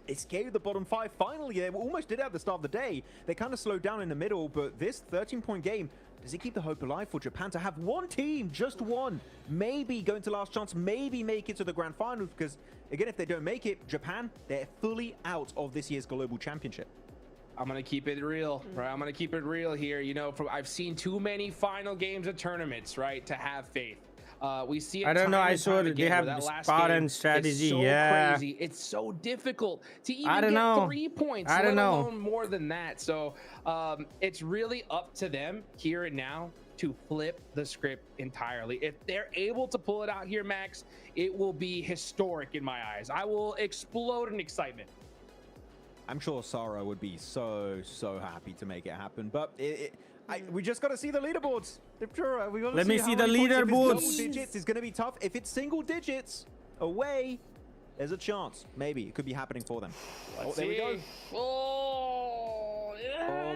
escape the bottom 5 finally. They almost did it at the start of the day. They kind of slowed down in the middle, but this 13-point game, does it keep the hope alive for Japan to have one team, just one, maybe go into last chance, maybe make it to the grand finals? Because, again, if they don't make it, Japan, they're fully out of this year's Global Championship. I'm gonna keep it real, right? I'm gonna keep it real here. You know, I've seen too many final games of tournaments, right, to have faith. We see it I don't know. time I and saw time it. They again have where that this last power game and is strategy. so Yeah. crazy. It's so difficult to even I don't get know. 3 points, I don't let know. alone more than that. So it's really up to them here and now to flip the script entirely. If they're able to pull it out here, Max, it will be historic in my eyes. I will explode in excitement. I'm sure Sarah would be so happy to make it happen, but we just got to see the leaderboards. Let me see the how many points. If it's leaderboards. double digits, it's going to be tough. If it's single digits away, there's a chance. Maybe it could be happening for them. Let's there we go. see. Oh,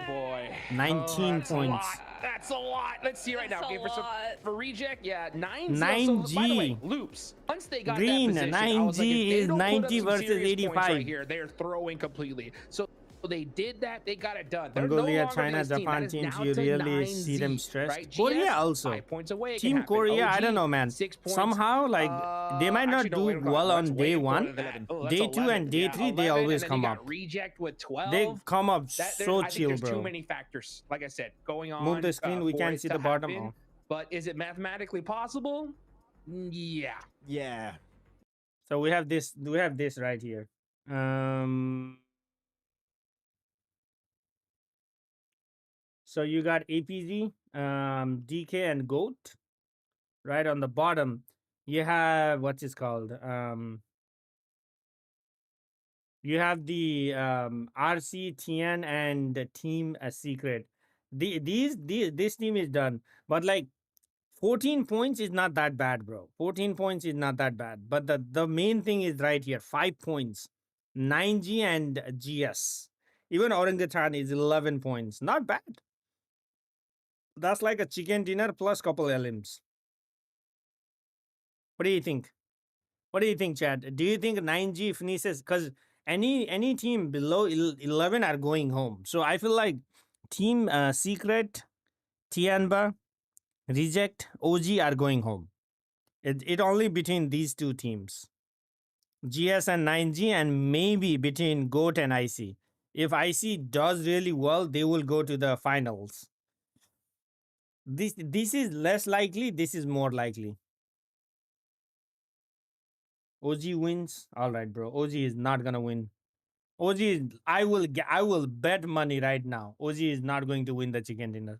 boy. 19 that's points. A lot. That's a lot. Let's see right That's now. a Okay, for Reject, yeah, 9 9G. by the way, loops. Once they got Green, that position, I was like, if 9G they is don't put up 90 some versus serious points 85. right here, they're throwing completely. So they did that. They got it done. They're Mongolia, no longer China, this team. Japan That is teams, now you to really see 9Z, them stressed. right? Korea GS, also. 5 points away. It Team can happen. Korea, I OG, don't know, man. 6 points. Somehow, like, they might not Actually, no, wait, do hold well That's on way day more 1. than 11. Oh, Day that's 2 and 11. day Yeah, 3, they 11, always and then come you up. got Reject with 12. They come up I so think chill, there's bro. too many factors, like I said, going on. Move the screen, we for can't it see to the bottom. happen. Oh. But is it mathematically possible? Yeah. Yeah. So we have this right here. So you got APZ, DK, and GOAT. Right on the bottom, you have what's it called? You have the RC, TN, and the Team Secret. This team is done, but like 14 points is not that bad, bro. 14 points is not that bad. But the main thing is right here, 5 points, 9G and GS. Even Orangutan is 11 points, not bad. That's like a chicken dinner plus couple LMs. What do you think? What do you think, Chad? Do you think 9G finishes? Because any team below 11 are going home. So I feel like Team Secret, Tianba, Reject, OG are going home. It only between these two teams, GS and 9G, and maybe between GOAT and IC. If IC does really well, they will go to the finals. This is less likely. This is more likely. OG wins. All right, bro. OG is not gonna win. OG is. I will bet money right now. OG is not going to win the chicken dinner.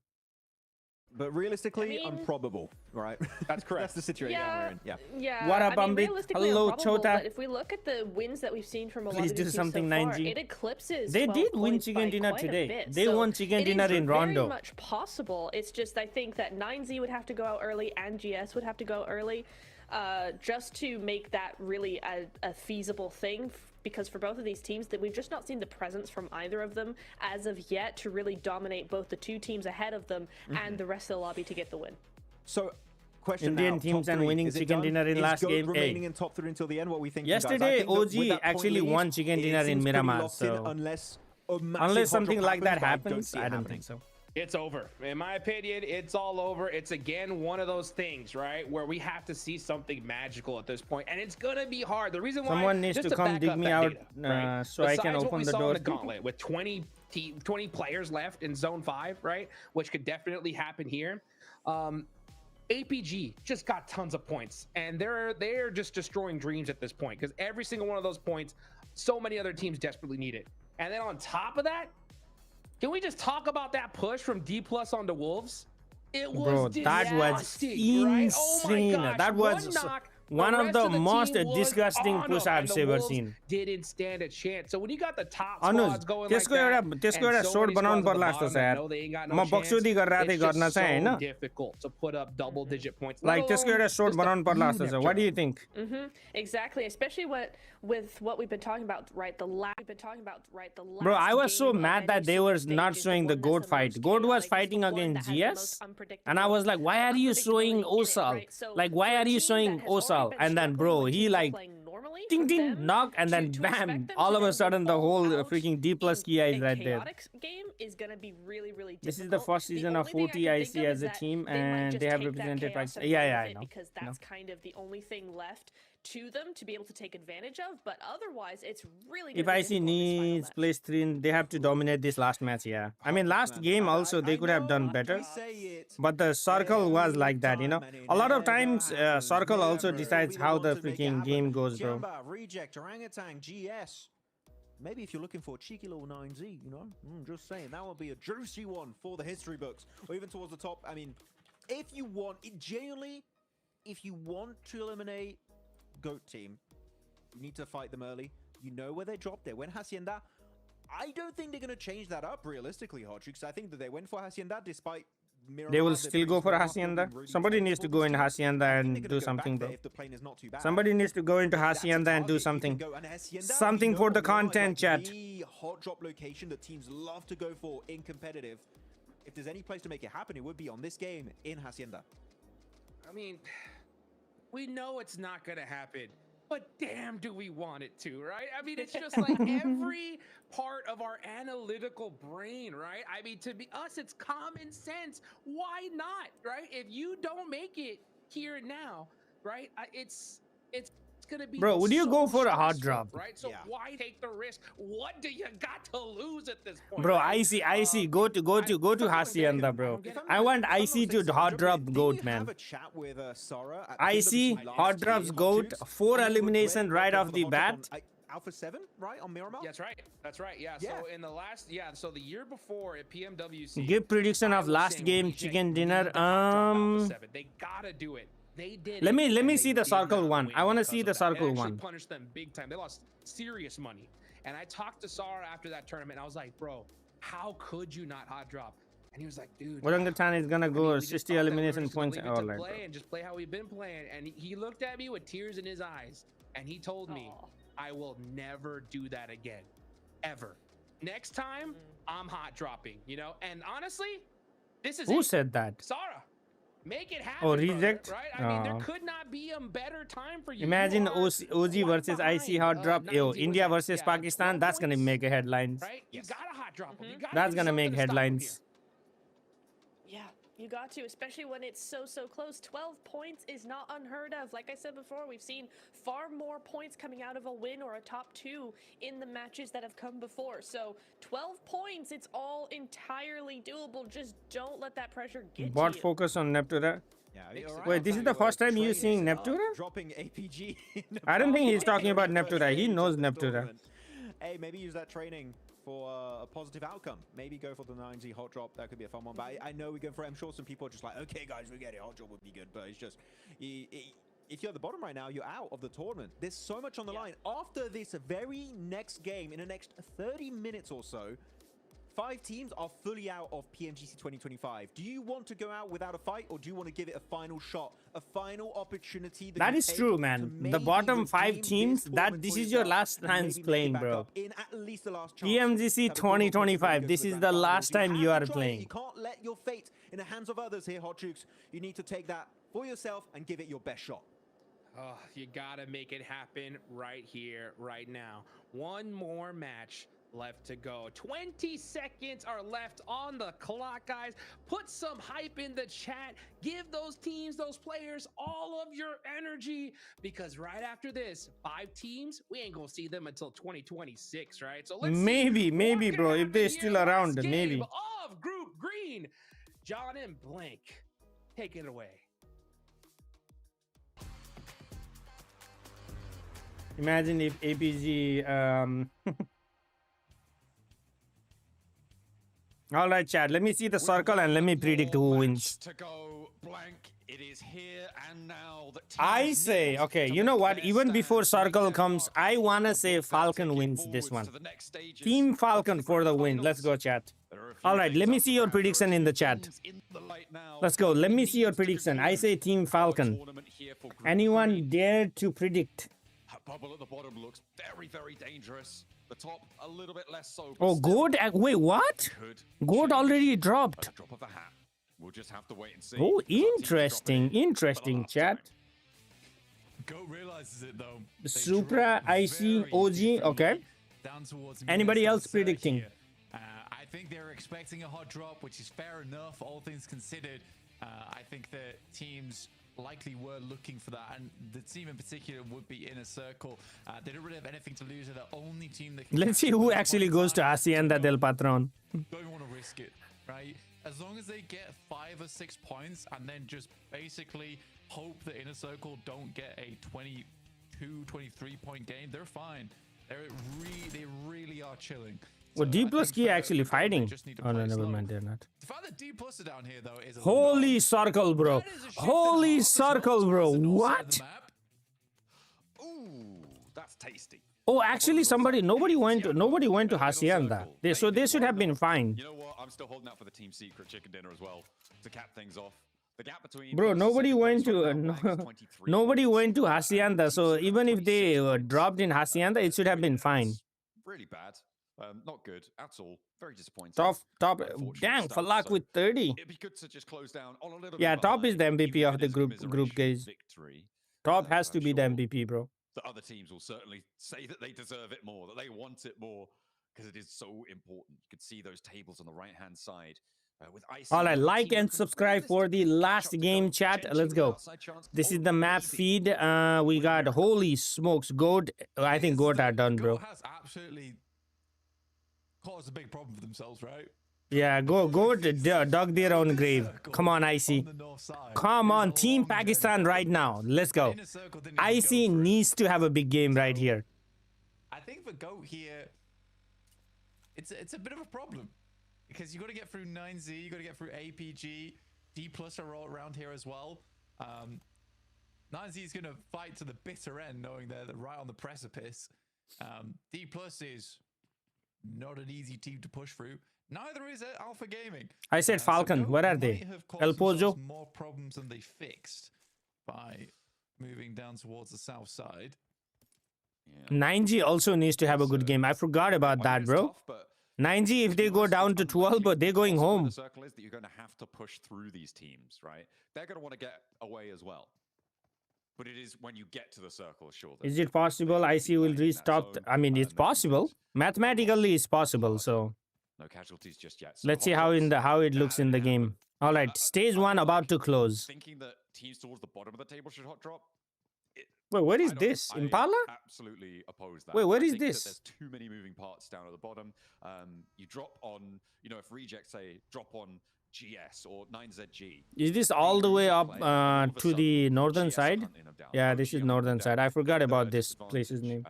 But realistically, improbable, right? That's correct. That's the situation we're in. Yeah. Yeah. What up, I mean, Ambit? realistically Hello, improbable, Chota. But if we look at the wins that we've seen from a lot Please of do these something, teams so far, 9G. it eclipses. They 12 did win points chicken by dinner quite a today. bit. They So won chicken it is dinner in Rondo. very much possible. It's just I think that 9Z would have to go out early and GS would have to go early, just to make that really a feasible thing. Because for both of these teams, that we've just not seen the presence from either of them as of yet to really dominate both the two teams ahead of them and the rest of the lobby to get the win. So, question Indian now, teams top and three. winning Is it chicken done? dinner in Is last GOAT game. remaining Hey. in top 3 until the end? What we think? Yesterday, guys? I think that with OG that point actually lead, won chicken it dinner in seems pretty Miramar. locked in So unless a massive unless hot something drop like that but happens, see it I don't happening. think so. It's over. In my opinion, it's all over. It's again one of those things, right, where we have to see something magical at this point, and it's gonna be hard. The reason why Someone needs just to come back dig up me that out data, right? so I can Besides what open we the saw in door. the gauntlet with 20 players left in zone 5, right, which could definitely happen here. APG just got tons of points, and they're just destroying dreams at this point because every single one of those points, so many other teams desperately need it. And then on top of that, can we just talk about that push from D+ onto Wolves? It was that was disgusting, right? Oh my insane. gosh, That was one of the most disgusting push I've ever seen. Didn't stand a chance. So when you got the top Anuj, squads going त्यसको like that, एउटा short बनाउनु पर्ला जस्तो छ यार म बक्सुदी गरेर चाहिँ गर्न चाहिँ हैन difficult to put up double digit points. Like त्यसको एउटा short बनाउनु पर्ला जस्तो छ. What do you think? Exactly, especially with what we've been talking about, right? The last Bro, I was so mad that they were not showing the GOAT fight. GOAT was fighting against GS, and I was like, why are you showing Osal? Like, why are you showing Osal? And then, bro, he like, ding ding, knock, and then bam, all of a sudden the whole freaking D+ key is right there. Game is gonna be really, really difficult. This is the first season of 40 IC as a team, and they have represented right. Yeah, I know. Because that's kind of the only thing left to them to be able to take advantage of, but otherwise it's really if IC needs place 3, they have to dominate this last match. Yeah, I mean last game also they could have done better, but the circle was like that, you know. A lot of times circle also decides how the freaking game goes, bro. Reject orangutan GS. Maybe if you're looking for a cheeky little 9Z, you know, just saying that would be a juicy one for the history books, or even towards the top. I mean, if you want it genuinely, if you want to eliminate GOAT team, you need to fight them early. You know where they dropped. They went Hacienda. I don't think they're going to change that up realistically, Hodge, because I think that they went for Hacienda despite they will still go for Hacienda. Somebody needs to go in Hacienda and do something, bro. Somebody needs to go into Hacienda and do something. Something for the content, chat. Hot drop location that teams love to go for in competitive. If there's any place to make it happen, it would be on this game in Hacienda. I mean, we know it's not going to happen, but damn do we want it to, right? I mean, it's just like every part of our analytical brain, right? I mean, to be us, it's common sense. Why not, right? If you don't make it here and now, right? It's gonna be, bro, would you go for a hot drop? Right? So why take the risk? What do you got to lose at this point? Bro, IC, go to Hacienda, bro. I want IC to hot drop GOAT, man. IC hot drops GOAT, 4 elimination right off the bat. Alpha 7, right, on Miramar? That's right. Yeah. So in the last, so the year before at PMWC. Give prediction of last game chicken dinner. They gotta do it. They did. Let me see the circle one. I want to see the circle one. Punished them big time. They lost serious money. And I talked to Sara after that tournament. And I was like, bro, how could you not hot drop? And he was like, dude, Orangutan is gonna go 60 elimination points. Play and just play how we've been playing. And he looked at me with tears in his eyes, and he told me, I will never do that again, ever. Next time, I'm hot dropping. You know. And honestly, this is who said that? Sara. Make it happen, or reject, brother, right? I mean, there could not be a better time for you. Imagine OG versus IC hot drop. Yo, India versus Pakistan. That's gonna make headlines. Right? You gotta hot drop them. That's gonna make headlines. Yeah, you got to, especially when it's so close. 12 points is not unheard of. Like I said before, we've seen far more points coming out of a win or a top 2 in the matches that have come before. So 12 points, it's all entirely doable. Just don't let that pressure get to Bot you. focus on Neptura. Yeah, wait, this is the first time you seeing Neptura? Dropping APG. I don't think he's talking about Neptura. He knows Neptura. Hey, maybe use that training for a positive outcome. Maybe go for the 9Z hot drop. That could be a fun one. But I know we're going for it. I'm sure some people are just like, okay, guys, we get it. Hot drop would be good. But it's just, if you're at the bottom right now, you're out of the tournament. There's so much on the line. After this very next game, in the next 30 minutes or so, 5 teams are fully out of PMGC 2025. Do you want to go out without a fight, or do you want to give it a final shot, a final opportunity? That is true, man. The bottom 5 teams, this is your last chance playing, bro. In at least the last chance. PMGC 2025. This is the last time you are playing. You can't let your fate in the hands of others here, Hot Jukes. You need to take that for yourself and give it your best shot. Oh, you gotta make it happen right here, right now. One more match left to go. 20 seconds are left on the clock, guys. Put some hype in the chat. Give those teams, those players, all of your energy, because right after this, 5 teams, we ain't gonna see them until 2026, right? So let's maybe see bro, if they're still around, maybe. of Group Green. John and Blank, take it away. Imagine if APG all right, chat, let me see the circle and let me predict who wins. To go blank. It is here and now that I say, okay, you know what? Even before circle comes, I wanna say Falcon wins this one. Team Falcon for the win. Let's go, chat. All right, let me see your prediction in the chat. Let's go. Let me see your prediction. I say Team Falcon. Anyone dare to predict? Bubble at the bottom looks very, very dangerous. The top a little bit less so. Oh, Goat? Wait, what? Goat already dropped. Drop of a hat. We'll just have to wait and see. Oh, interesting. Interesting, chat. Goat realizes it though. Supra, IC, OG. Okay. Anybody else predicting? I think they're expecting a hot drop, which is fair enough, all things considered. I think that teams likely were looking for that, and the team in particular would be in a circle. They don't really have anything to lose. They're the only team that can. Let's see who actually goes to Hacienda del Patron. Don't want to risk it, right? As long as they get 5 or 6 points and then just basically hope that Inner Circle don't get a 22, 23 point game, they're fine. They really are chilling. Well, D plus key actually fighting. Oh no, never mind, they're not. The fact that D plus are down here though is holy circle, bro. Holy circle, bro. What? Ooh, that's tasty. Oh, actually, nobody went to Hacienda. They should have been fine. You know what? I'm still holding out for the team secret chicken dinner as well to cap things off. The gap between bro, nobody went to Hacienda. So even if they dropped in Hacienda, it should have been fine. Really bad. Not good at all. Very disappointing. Top. Dang, Falak with 30. It'd be good to just close down on a little yeah, bit. Top is the MVP of the group guys. Top has to be the MVP, bro. The other teams will certainly say that they deserve it more, that they want it more, because it is so important. You can see those tables on the right-hand side. All right, like and subscribe for the last game, chat. Let's go. This is the map feed. We got holy smokes, Goat. I think Goat are done, bro. Goat has absolutely caused a big problem for themselves, right? Yeah, Goat dug their own grave. Come on, IC. Come on, Team Pakistan right now. Let's go. IC needs to have a big game right here. I think for Goat here, it's a bit of a problem. Because you got to get through 9Z, you got to get through APG, D plus are all around here as well. 9Z is going to fight to the bitter end, knowing they're right on the precipice. D plus is not an easy team to push through. Neither is Alpha Gaming. I said Falcon. Where are they? El Pozo. More problems than they fixed by moving down towards the south side. 9G also needs to have a good game. I forgot about that, bro. 9G, if they go down to 12, but they're going home. The circle is that you're going to have to push through these teams, right? They're going to want to get away as well. But it is when you get to the circle, sure. Is it possible IC will reach top? I mean, it's possible. Mathematically, it's possible. So no casualties just yet. So let's see how it looks in the game. All right, stage 1 about to close. Thinking that teams towards the bottom of the table should hot drop. Wait, what is this? Impala? I absolutely oppose that. Wait, what is think this? That there's too many moving parts down at the bottom. You drop on, if rejects say drop on GS or 9ZG. Is this all the way up to the northern side? Yeah, this is northern side. I forgot about this place's name.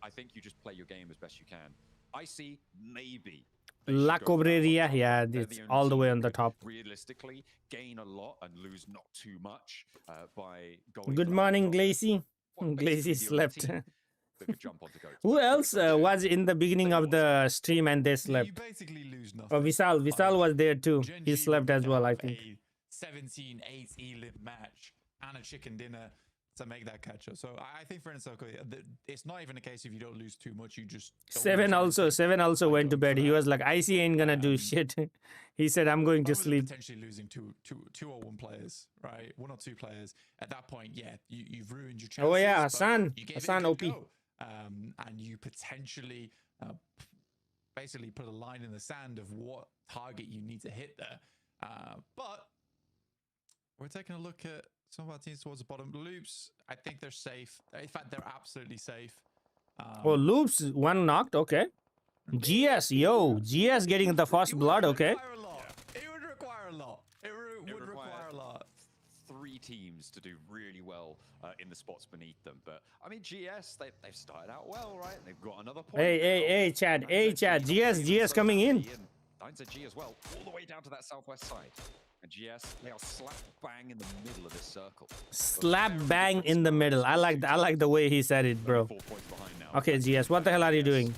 I think you just play your game as best you can. I see maybe. La Cobreria, yeah, it's all the way on the top. Realistically, gain a lot and lose not too much by going. Good morning, Glacy. Glacy slept. Who else was in the beginning of the stream and they slept? You basically lose nothing. Oh, Vishal was there too. He slept as well, I think. 17-8 E-Live match and a chicken dinner to make that catch up. So I think for Inner Circle, it's not even a case if you don't lose too much, you just... Seven also went to bed. He was like, IC ain't gonna do shit. He said, I'm going to sleep. Potentially losing two or one players, right? 1 or 2 players. At that point, yeah, you've ruined your chances. Oh yeah, Hassan OP. And you potentially basically put a line in the sand of what target you need to hit there. But we're taking a look at some of our teams towards the bottom. Loops, I think they're safe. In fact, they're absolutely safe. Oh, Loops, one knocked. Okay. GS, yo. GS getting the first blood. Okay. It would require a lot. It would require a lot. 3 teams to do really well in the spots beneath them. But, I mean, GS, they've started out well, right? They've got another point. Hey, Chad. Hey, Chad. GS coming in. Dines at G as well, all the way down to that southwest side. And GS, they are slap bang in the middle of this circle. Slap bang in the middle. I like the way he said it, bro. Okay, GS, what the hell are you doing?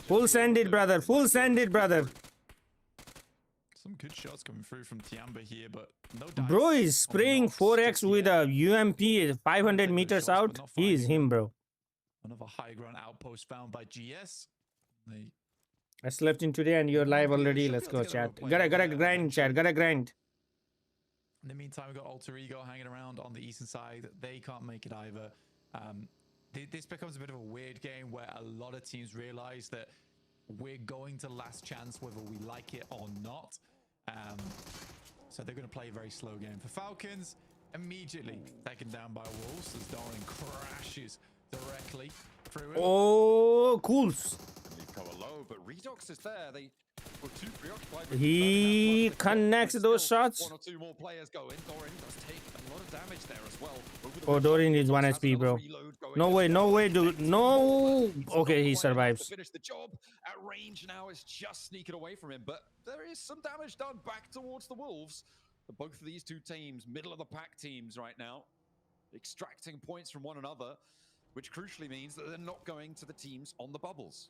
Full send it, brother. Full send it, brother. Some good shots coming through from Tiamba here, but no dice. Bro is spraying 4x with a UMP 500 meters out. He is him, bro. Another high ground outpost found by GS. I slept in today and you're live already. Let's go, chat. Gotta grind, chat. Gotta grind. In the meantime, we've got Alter Ego hanging around on the eastern side. They can't make it either. This becomes a bit of a weird game where a lot of teams realize that we're going to last chance whether we like it or not. So they're going to play a very slow game. For Falcons, immediately taken down by Wolves as Doran crashes directly through it. Oh, cool. Cover low, but Redox is there. They were too preoccupied with he connects those shots. 1 or 2 more players going. Doran does take a lot of damage there as well. Oh, Dorian is 1 HP, bro. No way, dude. No. Okay, he survives. Finish the job at range now is just sneaking away from him, but there is some damage done back towards the Wolves. But both of these 2 teams, middle of the pack teams right now, extracting points from one another, which crucially means that they're not going to the teams on the bubbles.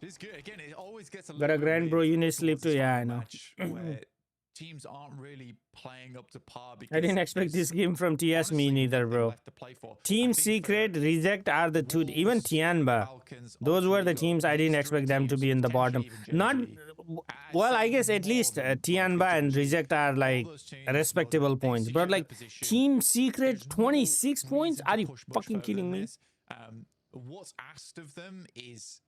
It's good. Again, it always gets a Got a grand, bro. You need sleep too. Yeah, I know. Where teams aren't really playing up to par. I didn't expect this game from TS. Me neither, bro. Team Secret, Reject are the 2. Even Tianba. Those were the teams I didn't expect them to be in the bottom. Not well. I guess at least Tianba and Reject are like respectable points. But like Team Secret, 26 points. Are you fucking kidding me? What's asked of them is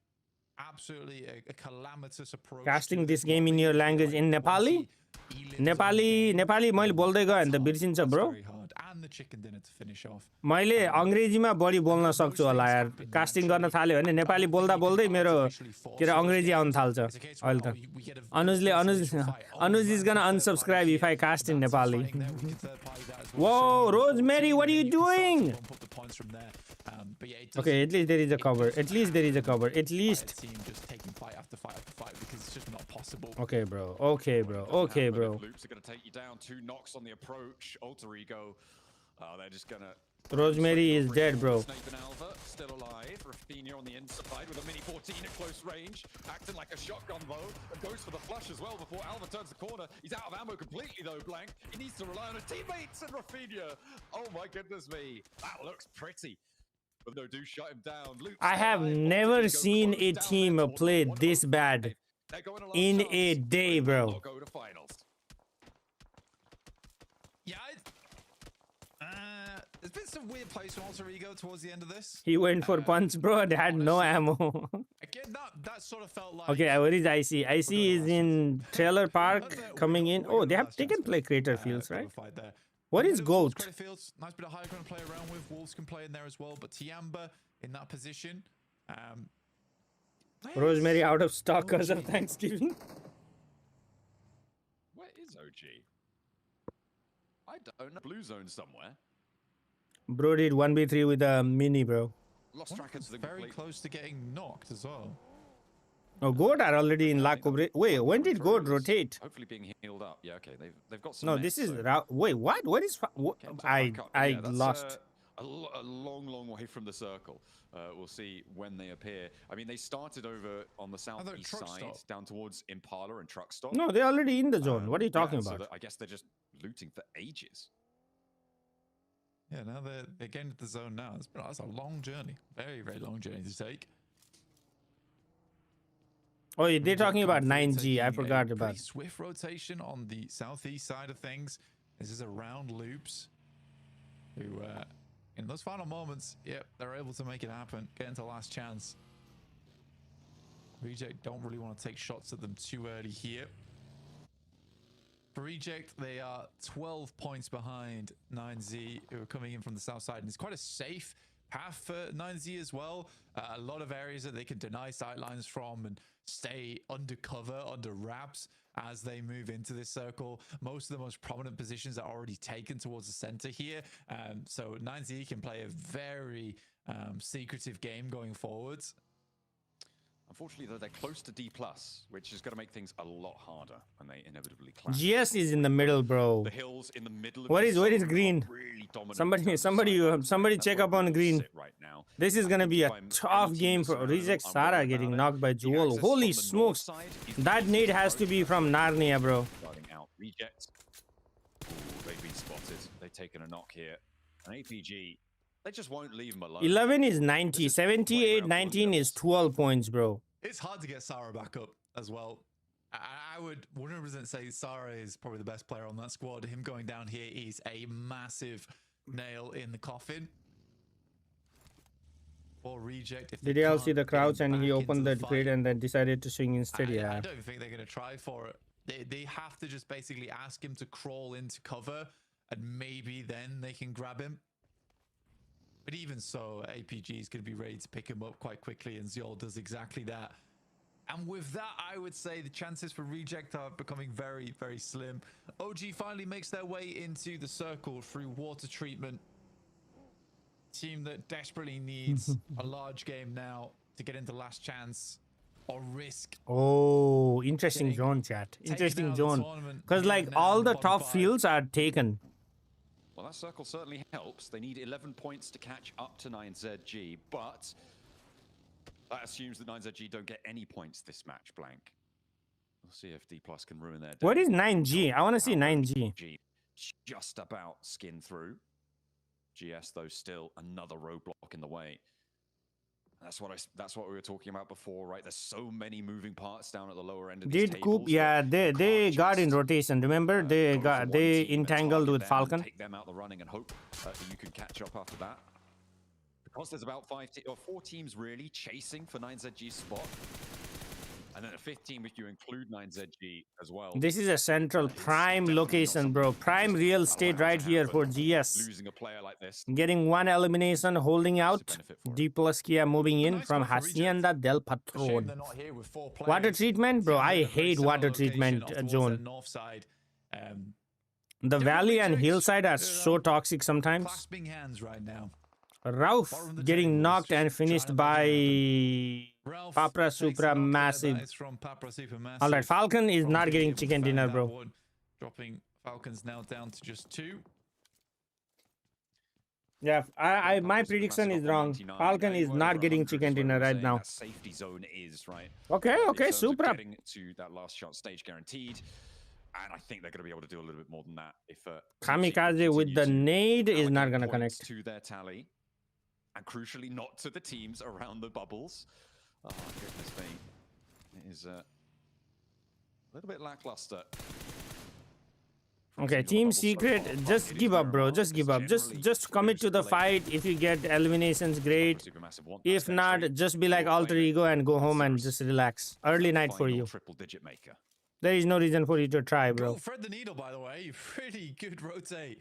absolutely a calamitous approach. Casting this game in your language in Nepali मैले बोल्दै गएँ भने त बिर्सिन्छ bro मैले अंग्रेजीमा बढी बोल्न सक्छु होला यार कास्टिङ गर्न थाल्यो भने नेपाली बोल्दा बोल्दै मेरो के रे अंग्रेजी आउन थाल्छ अहिले त अनुज is gonna unsubscribe if I cast in Nepali. Whoa, Rosemary, what are you doing? Okay, at least there is a cover. At least there is a cover. At least. Okay, bro. Okay, bro. Okay, bro. Loops are going to take you down. 2 knocks on the approach. Alter Ego. They're just going to. Rosemary is dead, bro. Nathan Alva still alive. Rafinha on the inside with a mini 14 at close range, acting like a shotgun bow, and goes for the flush as well before Alva turns the corner. He's out of ammo completely though, Blank. He needs to rely on his teammates and Rafinha. Oh my goodness me, that looks pretty. But no, do shut him down. Luke's I have never seen a team play this bad in a day, bro. There's been some weird plays from Alter Ego towards the end of this. He went for punch, bro. They had no ammo. Again, that sort of felt like. Okay, where is IC? IC is in Trailer Park coming in. Oh, they can play Crater Fields, right? What is Goat? Fields, nice bit of high ground to play around with. Wolves can play in there as well, but Tiamba in that position. Rosemary out of stock because of Thanksgiving. Where is OG? I don't know. Blue zone somewhere. Bro did 1v3 with a mini, bro. Lost track of the very close to getting knocked as well. Oh, Goat are already in La Cobre. Wait, when did Goat rotate? Hopefully being healed up. Yeah, okay. They've got some. No, this is wait. What? What is? I lost. A long way from the circle. We'll see when they appear. I mean, they started over on the southeast side, down towards Impala and Truck Stop. No, they're already in the zone. What are you talking about? So I guess they're just looting for ages. Yeah, now they're getting to the zone now. That's a long journey. Very, very long journey to take. Oh, they're talking about 9G. I forgot about. Swift rotation on the southeast side of things. This is around Loops, who in those final moments, yep, they're able to make it happen, get into last chance. Reject don't really want to take shots at them too early here. For Reject, they are 12 points behind 9Z, who are coming in from the south side, and it's quite a safe path for 9Z as well. A lot of areas that they can deny sightlines from and stay undercover, under wraps as they move into this circle. Most of the most prominent positions are already taken towards the center here. So 9Z can play a very secretive game going forwards. Unfortunately, though, they're close to D+, which is going to make things a lot harder when they inevitably clash. GS is in the middle, bro. The hills in the middle of Where is green? really Somebody check up on green. Right now. This is gonna be a tough game for Reject. Sarah getting knocked by Jewel. Holy smokes! That nade has to be from Narnia, bro. Starting out, Reject. Ooh, they've been spotted. They've taken a knock here. An APG. They just won't leave him alone. 11 is 90, 78, 19 is 12 points, bro. It's hard to get Sarah back up as well. I would 100% say Sarah is probably the best player on that squad. Him going down here is a massive nail in the coffin. For Reject. Did you all see the crowds and he opened the grid and then decided to swing instead? Yeah. I don't think they're going to try for it. They have to just basically ask him to crawl into cover and maybe then they can grab him. But even so, APG is going to be ready to pick him up quite quickly, and Ziol does exactly that. And with that, I would say the chances for Reject are becoming very, very slim. OG finally makes their way into the circle through water treatment. Team that desperately needs a large game now to get into last chance or risk. Oh, interesting zone, chat. Interesting zone. Because like all the top fields are taken. Well, that circle certainly helps. They need 11 points to catch up to 9ZG, but that assumes that 9ZG don't get any points this match, blank. We'll see if D+ can ruin their day. What is 9G? I want to see 9G. Just about skin through. GS, though, still another roadblock in the way. That's what we were talking about before, right? There's so many moving parts down at the lower end of these Did Coop? Yeah, they got in rotation. Remember, they entangled with Falcon. Take them out the running and hope that you can catch up after that. Because there's about 4 teams really chasing for 9ZG's spot. And then a 5th team if you include 9ZG as well. This is a central prime location, bro. Prime real estate right here for GS. Losing a player like this. Getting 1 elimination, holding out. D+ Kia moving in from Hacienda del Patron. Water treatment, bro. I hate water treatment zone. The valley and hillside are so toxic sometimes. Clasping hands right now. Rauf getting knocked and finished by Papra Supra Massive. Alright, Falcon is not getting chicken dinner, bro. Dropping Falcons now down to just 2. Yeah, my prediction is wrong. Falcon is not getting chicken dinner right now. Safety zone is right. Okay, Supra. Getting to that last shot stage guaranteed. And I think they're going to be able to do a little bit more than that. If Kamikaze with the nade is not going to connect. To their tally. And crucially, not to the teams around the bubbles. Oh, goodness me. It is a little bit lackluster. Okay, Team Secret, just give up, bro. Just give up. Just commit to the fight. If you get eliminations, great. If not, just be like Alter Ego and go home and just relax. Early night for you. Triple-digit maker. There is no reason for you to try, bro. Thread the needle, by the way. Pretty good rotate.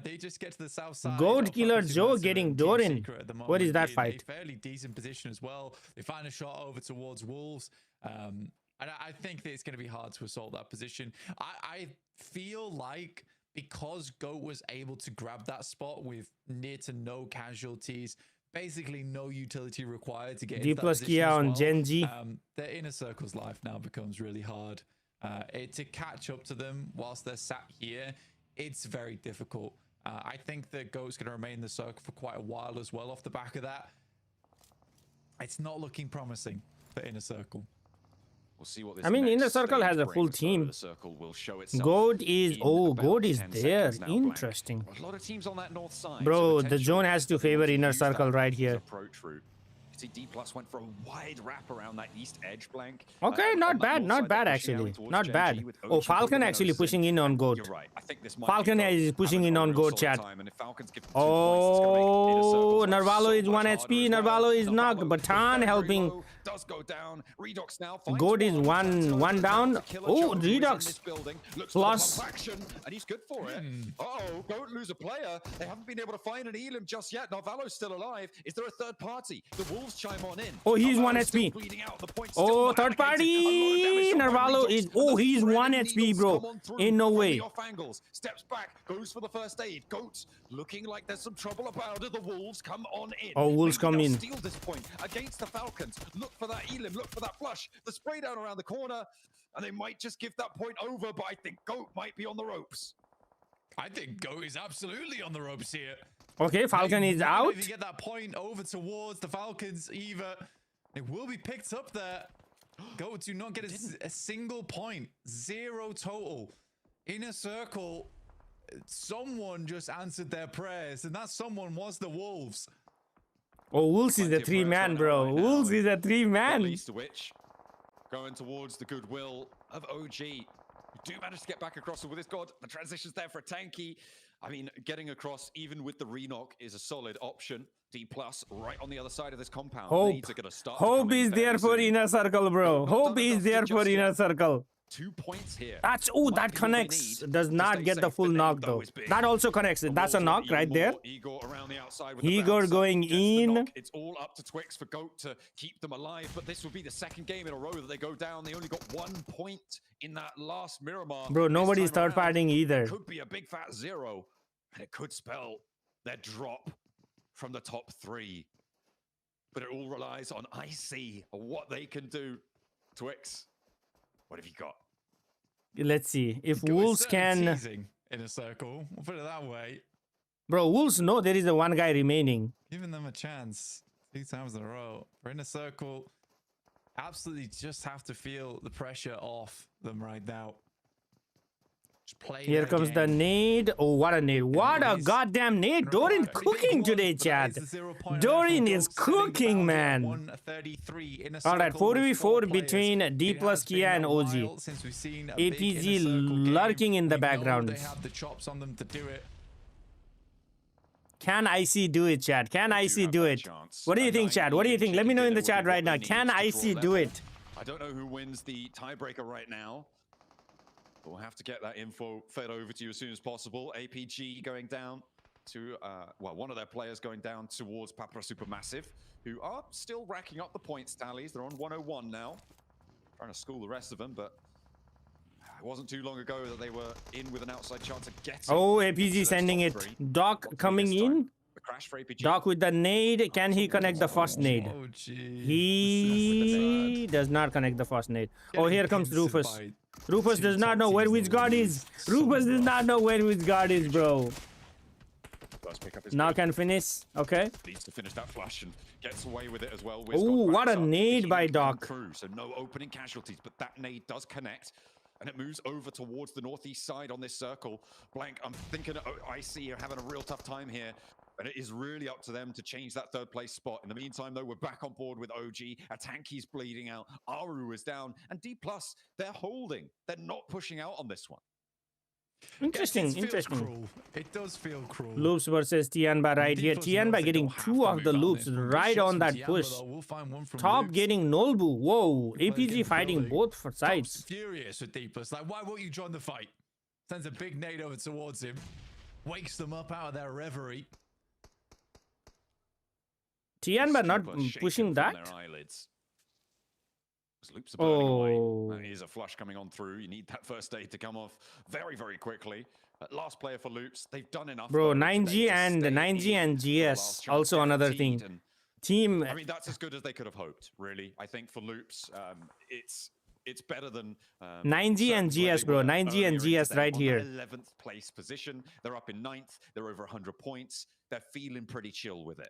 They just get to the south side. Goat Killer Joe getting Doran. What is that fight? Fairly decent position as well. They find a shot over towards Wolves. And I think that it's going to be hard to assault that position. I feel like because Goat was able to grab that spot with near to no casualties, basically no utility required to get D+ Kia on Gen G. Their inner circle's life now becomes really hard. To catch up to them whilst they're sat here, it's very difficult. I think that Goat's going to remain in the circle for quite a while as well off the back of that. It's not looking promising for Inner Circle. We'll see what this Inner Circle has a full team. Goat is there. Interesting. A lot of teams on that north side. Bro, the zone has to favor Inner Circle right here. see D+ went for a wide wrap around that east edge blank. Okay, not bad actually. Not bad. Oh, Falcon actually pushing in on Goat. You're right. I think this might Falcon be Goat is pushing in on Goat, chat. time, and if Falcons give them 2 points, it's gonna make inner Oh, circles Narvalo is so 1 much HP. harder as well. Narvalo is knocked. Narvalo Batan very helping. low, does go down. Redox now finds Goat is one down. Oh, Redox. Plus. Action, and he's good for it. Uh-oh, don't lose a player. They haven't been able to find an Elim just yet. Narvalo's still alive. Is there a third party? The Wolves chime on in. Oh, he's 1 Narvalo's still HP. bleeding out. The point's still Oh, not third allocated. party. Narvalo is. Oh, he's 1 HP, bro. In no way. Off angles, steps back, goes for the first aid. Goat looking like there's some trouble about it. The Wolves come on in. Oh, Wolves Maybe come they'll in. steal this point against the Falcons. Look for that Elim, look for that flush. The spray down around the corner, and they might just give that point over, but I think Goat might be on the ropes. I think Goat is absolutely on the ropes here. Okay, Falcon is out. If you get that point over towards the Falcons, either it will be picked up there. Goat do not get a single point. 0 total. Inner circle. Someone just answered their prayers, and that someone was the Wolves. Oh, Wolves is a 3-man, bro. Wolves is a 3-man. Least to which, going towards the goodwill of OG. Do manage to get back across with his god. The transition's there for Tanky. I mean, getting across even with the re-knock is a solid option. D+ right on the other side of this compound. Hope. Needs are gonna start Hope is there for inner circle, bro. Hope is there for inner circle. 2 points here. That's that connects. Does not get the full knock though. That also connects. That's a knock right there. Igor around the outside with the Igor bouncer, going gets the in. knock. It's all up to Twix for Goat to keep them alive, but this would be the second game in a row that they go down. They only got 1 point in that last Miramar. Bro, This nobody's time third around, partying either. it could be a big fat 0, and it could spell their drop from the top 3. But it all relies on IC, what they can do. Twix, what have you got? Let's see if Goat is Wolves certainly can. teasing in a circle. We'll put it that way. Bro, Wolves know there is a 1 guy remaining. Giving them a chance 2 times in a row. For inner circle, absolutely just have to feel the pressure off them right now. Just play Here their comes the game. nade. Oh, what a nade. What a goddamn nade. Dorian cooking today, Chad. Dorian is cooking, man. 133 in a All right, circle with 4v4 players. between D It plus has been Kia and a OG. while since we've seen a big inner APG circle game. lurking in the We know background. They have the chops on them to do it. Can IC do it, Chad? Can IC do it? What do you think, Chad? What do you think? Let me know in the chat right now. Can IC do it? I don't know who wins the tiebreaker right now. But we'll have to get that info fed over to you as soon as possible. APG going down to, well, one of their players going down towards Papra Supermassive, who are still racking up the points tallies. They're on 101 now. Trying to school the rest of them, but it wasn't too long ago that they were in with an outside chance of getting. Oh, APG sending it. Doc coming in. The crash for APG. Doc with the nade. Can he connect the first nade? Oh, gee. He does not connect the first nade. Oh, here comes Rufus. Rufus does not know where his guard is. Rufus does not know where his guard is, bro. Does pick up his Now speed. can finish. Okay. Needs to finish that flash and gets away with it as well. Oh, what a nade by Doc. Crew, so no opening casualties, but that nade does connect. And it moves over towards the northeast side on this circle. Blank, I'm thinking IC are having a real tough time here. And it is really up to them to change that third place spot. In the meantime, though, we're back on board with OG. Atanki's bleeding out. Aru is down. And D+, they're holding. They're not pushing out on this one. Interesting, It feels interesting. cruel. It does feel cruel. Loops versus Tianba right here. Tianba getting 2 of the loops right on that push. Top getting Nolbu. Whoa, APG fighting both for sides. Furious with D+. Like, why won't you join the fight? Sends a big nade over towards him. Wakes them up out of their reverie. Tianba not pushing that. Loops are burning away. That is a flush coming on through. You need that first aid to come off very, very quickly. Last player for Loops. They've done enough. Bro, 9G and GS also another thing. Team. I mean, that's as good as they could have hoped, really. I think for Loops, it's better than 9G and GS, bro. 9G and GS right here. 11th place position. They're up in 9th. They're over 100 points. They're feeling pretty chill with it.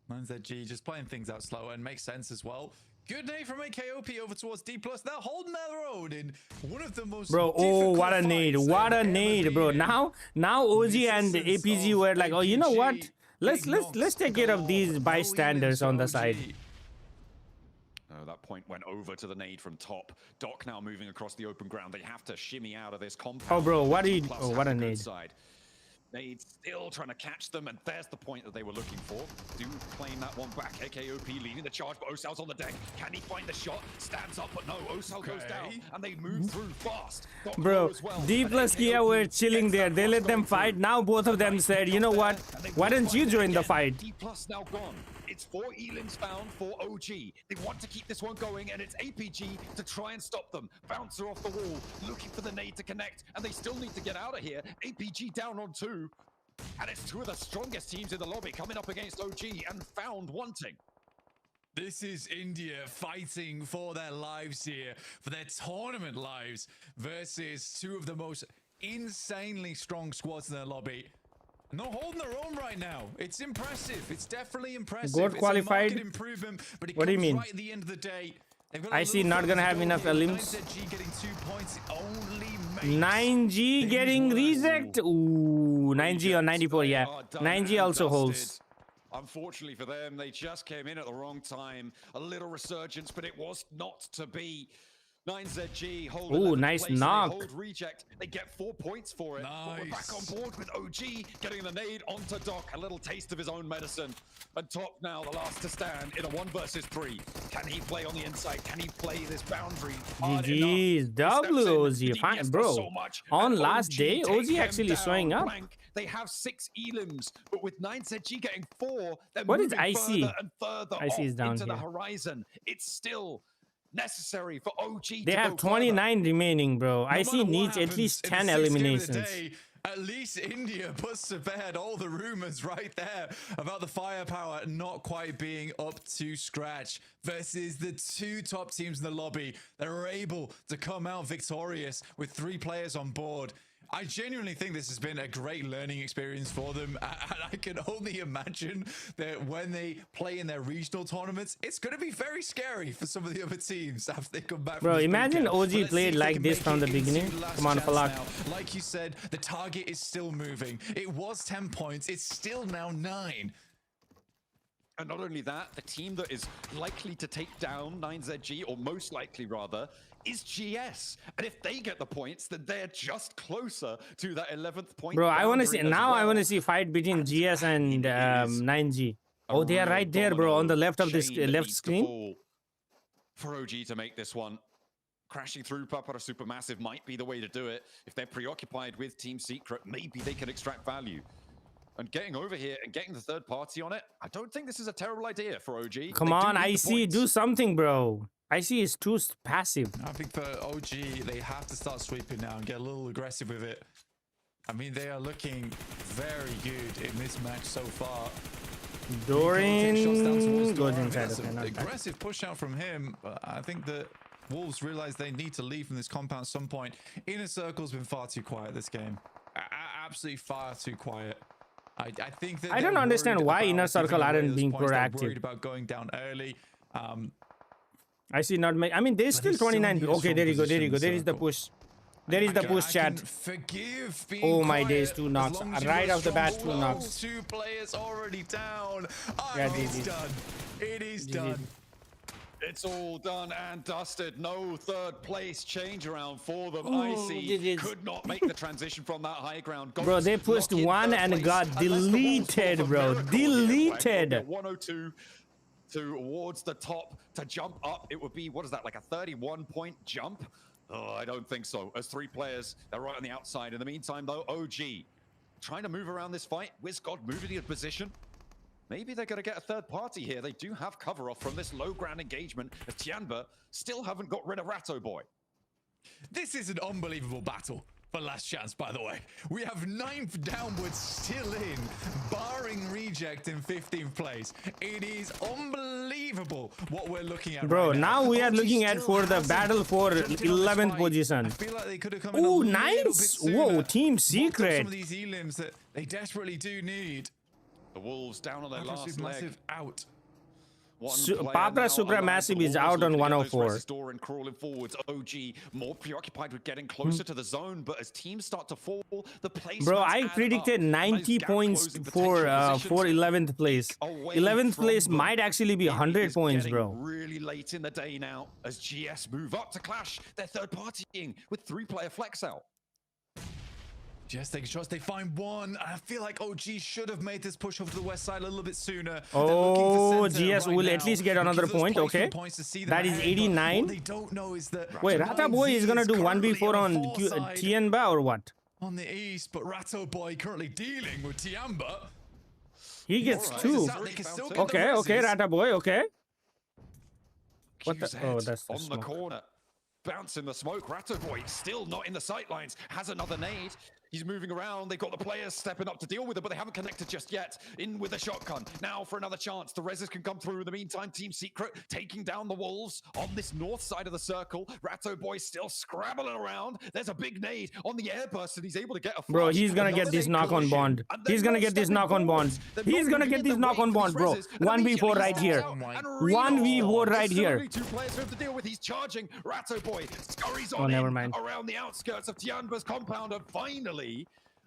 9ZG just playing things out slower and makes sense as well. Good nade from AKOP over towards D+. They're holding their own in one of the most Bro, oh, what a nade. What a nade, bro. Now OG and APG were like, oh, you know what? Let's take care of these bystanders on the side. Oh, that point went over to the nade from top. Doc now moving across the open ground. They have to shimmy out of this compound. Oh, bro, what are you? Plus Oh, what a has the good nade! side. Nade still trying to catch them, and there's the point that they were looking for. Do claim that one back. AKOP leading the charge, but Osal's on the deck. Can he find the shot? Stands up, but no. Osal goes down, and they move through fast. Doc Bro, as well. D plus Kia were chilling there. They let them fight. Now both of them said, you know what? Why don't you join the fight? D plus now gone. It's 4 elims found for OG. They want to keep this one going, and it's APG to try and stop them. Bouncer off the wall, looking for the nade to connect, and they still need to get out of here. APG down on 2, and it's 2 of the strongest teams in the lobby coming up against OG, and found wanting. This is India fighting for their lives here, for their tournament lives, versus 2 of the most insanely strong squads in their lobby. Not holding their own right now. It's impressive. It's definitely impressive. Gold qualified. It's a market improvement, but it What do you comes mean? right at the end of the day. I see not gonna have enough elims. 9G getting reject. Ooh, 9G on 94. Yeah, 9G also holds. Unfortunately for them, they just came in at the wrong time. A little resurgence, but it was not to be. 9ZG hold. Ooh, nice knock. Hold reject. They get 4 points for it. But we're back on board with OG getting the nade onto Doc. A little taste of his own medicine. And Top now the last to stand in a 1 versus 3. Can he play on the inside? Can he play this boundary? GG's WOZ, fine, bro. On last day, OG actually showing up. They have 6 elims, but with 9ZG getting 4, they're What is moving IC? further and further IC is off down into the here. horizon. It's still necessary for OG They to have go 29 remaining, bro. No IC matter what needs at happens least in the 10 sixth game of the eliminations. day, at least India puts to bed all the rumors right there about the firepower not quite being up to scratch versus the 2 top teams in the lobby that are able to come out victorious with 3 players on board. I genuinely think this has been a great learning experience for them, and I can only imagine that when they play in their regional tournaments, it's going to be very scary for some of the other teams after they come back. Bro, from this imagine breakout. OG But let's see played if they like can this make from the it into beginning. last Come on, chance Falak. now. Like you said, the target is still moving. It was 10 points. It's still now 9. And not only that, the team that is likely to take down 9ZG, or most likely rather, is GS. And if they get the points, then they're just closer to that 11th point. Bro, I want to see boundary as now. I well. want to see fight between GS and 9G. Oh, they are right there, bro, on the left of this Shame that left needs to screen. fall for OG to make this one. Crashing through Papara Supermassive might be the way to do it. If they're preoccupied with Team Secret, maybe they can extract value. And getting over here and getting the third party on it, I don't think this is a terrible idea for OG. Come on, IC, do something, bro. IC is too passive. I think for OG, they have to start sweeping now and get a little aggressive with it. I mean, they are looking very good in this match so far. Dorian goes inside. That's Okay, an not bad. aggressive push out from him, but I think that Wolves realize they need to leave from this compound at some point. Inner Circle's been far too quiet this game. Absolutely far too quiet. I think that I don't they're understand worried why about Inner Circle giving away aren't those being points. They're proactive. worried about going down early. I see not make. I mean, there's still 29. Okay, there you go. There you go. There is the push. There is the push, chat. Forgive being Oh my quiet days, 2 knocks. as long as you Right are off the bat, 2 strong. knocks. 2 players already down. Yeah, It's GG. done. It is GG. done. It's all done and dusted. No third place change around for them. Ooh, IC could not make the transition from that high ground. Bro, they pushed 1 and got deleted, bro. Deleted. 102 towards the top to jump up. It would be, what is that, like a 31-point jump? Oh, I don't think so. As 3 players, they're right on the outside. In the meantime, though, OG trying to move around this fight. WizGod moving in position. Maybe they're going to get a third party here. They do have cover off from this low ground engagement, as Tianba still haven't got rid of Ratto Boy. This is an unbelievable battle for last chance, by the way. We have 9th downwards still in, barring reject in 15th place. It is unbelievable what we're looking at. Bro, right now we are looking at for the battle for 11th position. I feel like they could have come in Ooh, a little bit nice. sooner. Whoa, Team Mocked up Secret. some of these elims that they desperately do need. The Wolves down on their Papara last Supermassive leg. out. Papa Supremassive is out on 104. Door and crawling forwards. OG more preoccupied with getting closer to the zone, but as teams start to fall, the place. Bro, I predicted 90 points for 11th place. 11th place might actually be 100 points, bro. Really late in the day now as GS move up to clash. They're third partying with 3-player flex out. Just taking shots, they find one. I feel like OG should have made this push over to the west side a little bit sooner. Oh, GS will at least get another point, okay. That is 89. What they don't know is that wait, Rata Boy is gonna do 1v4 on Tianba or what? On the east, but Rato Boy currently dealing with Tianba. He gets 2. Okay, okay, Rata Boy, okay. What the? Oh, that's the on smoke. The corner. Bouncing the smoke. Rato Boy still not in the sight lines. Has another nade. He's moving around. They've got the players stepping up to deal with it, but they haven't connected just yet. In with a shotgun. Now for another chance. The reses can come through. In the meantime, Team Secret taking down the Wolves on this north side of the circle. Rato Boy still scrabbling around. There's a big nade on the airburst, and he's able to get a flash. Bro, he's gonna get this knock on Bond. He's gonna get this knock on Bond. He's gonna get this knock on Bond, bro. 1v4 right here. 1v4 right here. 2 players we have to deal with. He's charging. Rato Boy scurries on never mind. around the outskirts of Tianba's compound, and finally